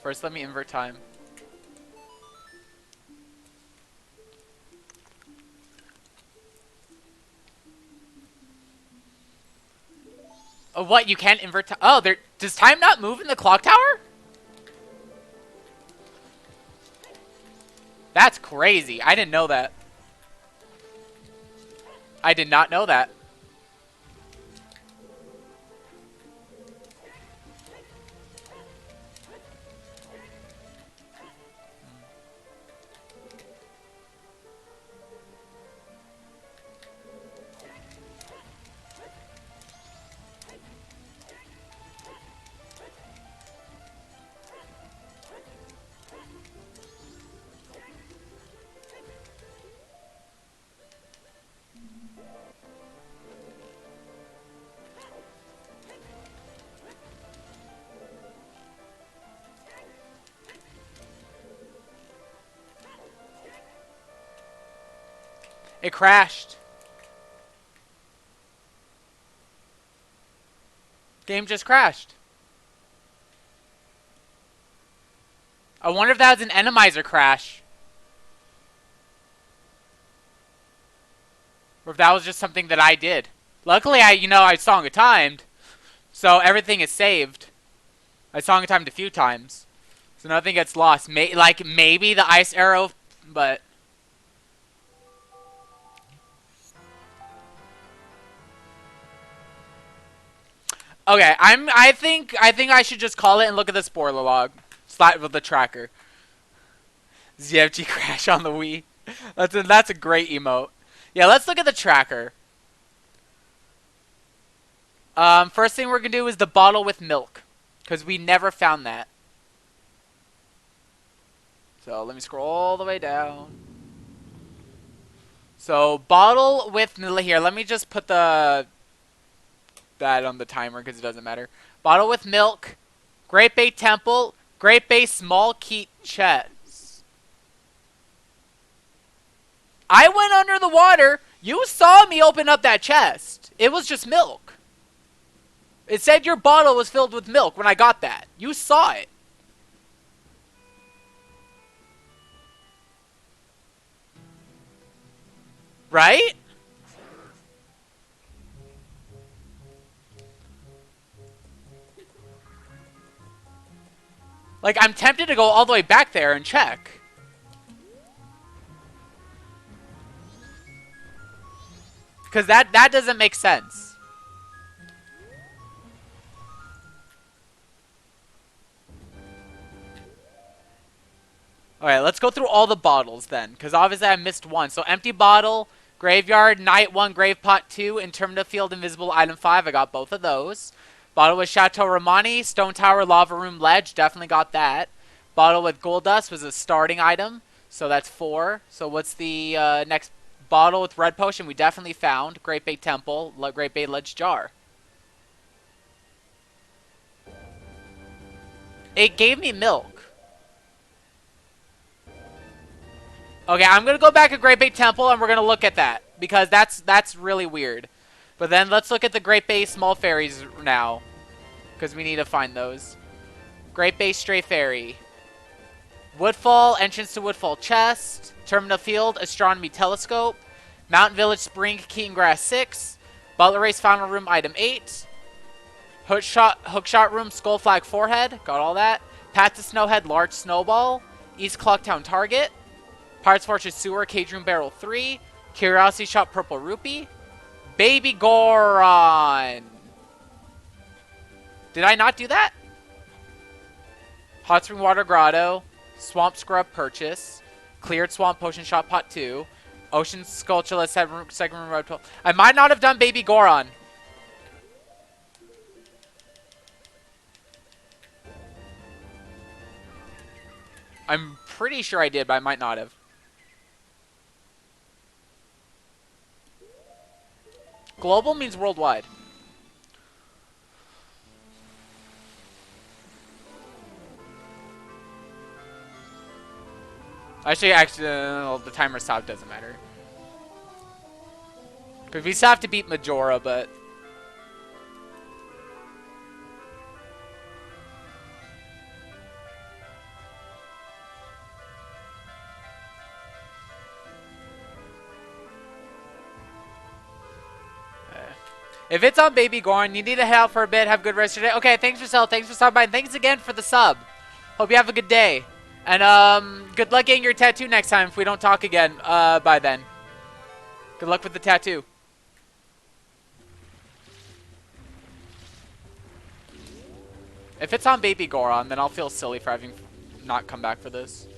First, let me invert time. Oh, what? You can't invert time? Oh, does time not move in the clock tower? That's crazy. I didn't know that. I did not know that. It crashed. Game just crashed. I wonder if that was an enemizer crash. Or if that was just something that I did. Luckily, I song timed, so everything is saved. I song timed a few times, so nothing gets lost. Maybe the ice arrow, but okay. I think I should just call it and look at the spoiler log. Slide with the tracker. ZFG crash on the Wii. That's a great emote. Yeah, let's look at the tracker. First thing we're gonna do is the bottle with milk, because we never found that. So let me scroll all the way down. So bottle with milk here. Let me just put that on the timer because it doesn't matter. Bottle with milk. Great Bay Temple. Great Bay Small Keat Chest. I went under the water. You saw me open up that chest. It was just milk. It said your bottle was filled with milk when I got that. You saw it. Right? Like, I'm tempted to go all the way back there and check. Because that doesn't make sense. Alright, let's go through all the bottles then. Because obviously I missed one. So empty bottle, graveyard, night 1, grave pot 2, interminative field, invisible item 5. I got both of those. Bottle with Chateau Romani, stone tower, lava room, ledge. Definitely got that. Bottle with gold dust was a starting item. So that's 4. So what's the next bottle with red potion? We definitely found. Great Bay Temple, Great Bay Ledge Jar. It gave me milk. Okay, I'm gonna go back to Great Bay Temple and we're gonna look at that because that's really weird. But then let's look at the Great Bay Small Fairies now because we need to find those. Great Bay Stray Fairy, Woodfall entrance to Woodfall Chest, Terminal Field Astronomy Telescope, Mountain Village Spring Keaton Grass 6, Butler Race Final Room Item 8, Hookshot Room Skull Flag Forehead, got all that. Path to Snowhead Large Snowball, East Clocktown Target. Pirates Fortress Sewer, Cage Room Barrel 3, Curiosity Shop Purple Rupee, Baby Goron. Did I not do that? Hot Spring Water Grotto, Swamp Scrub Purchase, Cleared Swamp Potion Shop Pot 2, Ocean Sculpture Second Room Road 12. I might not have done Baby Goron. I'm pretty sure I did, but I might not have. Global means worldwide. Actually, the timer stopped. Doesn't matter. Because we still have to beat Majora, but... If it's on Baby Goron, you need to head out for a bit. Have a good rest of your day. Okay, thanks for Thanks for stopping by. And thanks again for the sub. Hope you have a good day. And good luck getting your tattoo next time if we don't talk again by then. Good luck with the tattoo. If it's on Baby Goron, then I'll feel silly for having not come back for this.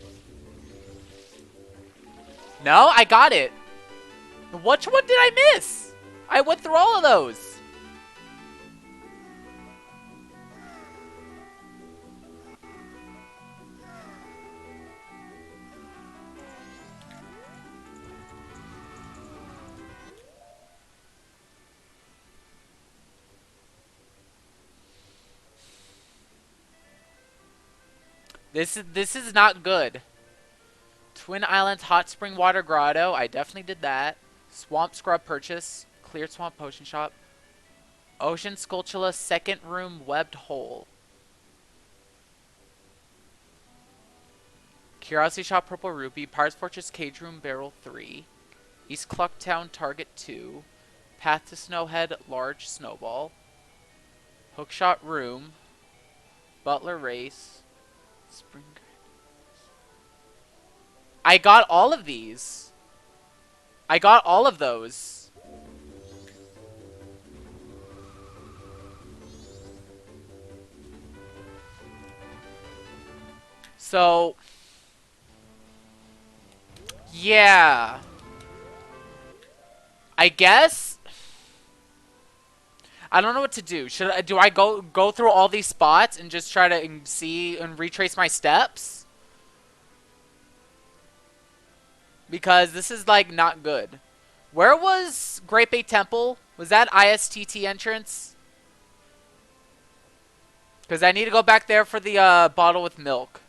No, I got it. Which one did I miss? I went through all of those. This is not good. Twin Islands Hot Spring Water Grotto. I definitely did that. Swamp Scrub Purchase. Cleared Swamp Potion Shop. Ocean Sculptula Second Room Webbed Hole. Curiosity Shop Purple Rupee. Pirates Fortress Cage Room Barrel 3. East Clocktown Target 2. Path to Snowhead, large snowball. Hookshot room. Butler race. Spring. I got all of these. I got all of those. So, yeah. I guess I don't know what to do. Do I go through all these spots and just try to see and retrace my steps? Because this is like not good. Where was Great Bay Temple? Was that ISTT entrance? Because I need to go back there for the bottle with milk.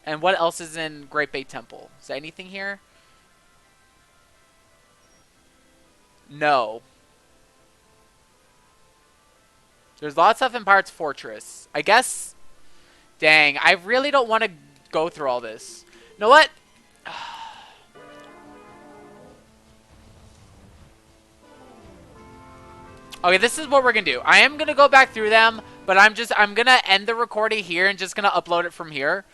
And what else is in Great Bay Temple? Is there anything here? No. There's lots of stuff in Pirate's Fortress. I guess... Dang, I really don't want to go through all this. You know what? Okay, this is what we're going to do. I am going to go back through them, but I'm going to end the recording here and just going to upload it from here.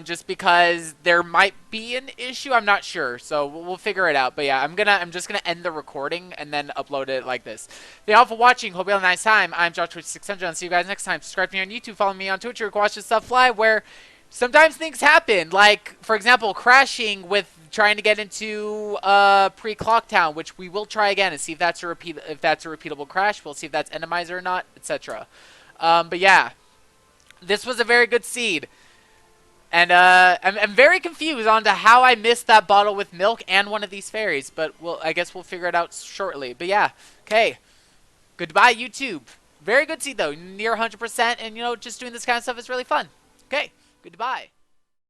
Just because there might be an issue. I'm not sure, so we'll figure it out. But yeah, I'm just gonna end the recording and then upload it like this. Thank you all for watching. Hope you have a nice time. I'm Josh600. I'll see you guys next time. Subscribe to me on YouTube. Follow me on Twitch. You can watch this stuff live. Where sometimes things happen, like for example, crashing with trying to get into pre-clock town, which we will try again and see if that's a repeatable crash. We'll see if that's enemizer or not, etc. But yeah, this was a very good seed. And I'm very confused on to how I missed that bottle with milk and one of these fairies. But I guess we'll figure it out shortly. But yeah, okay. Goodbye, YouTube. Very good seed, though. Near 100%. And, you know, just doing this kind of stuff is really fun. Okay, goodbye.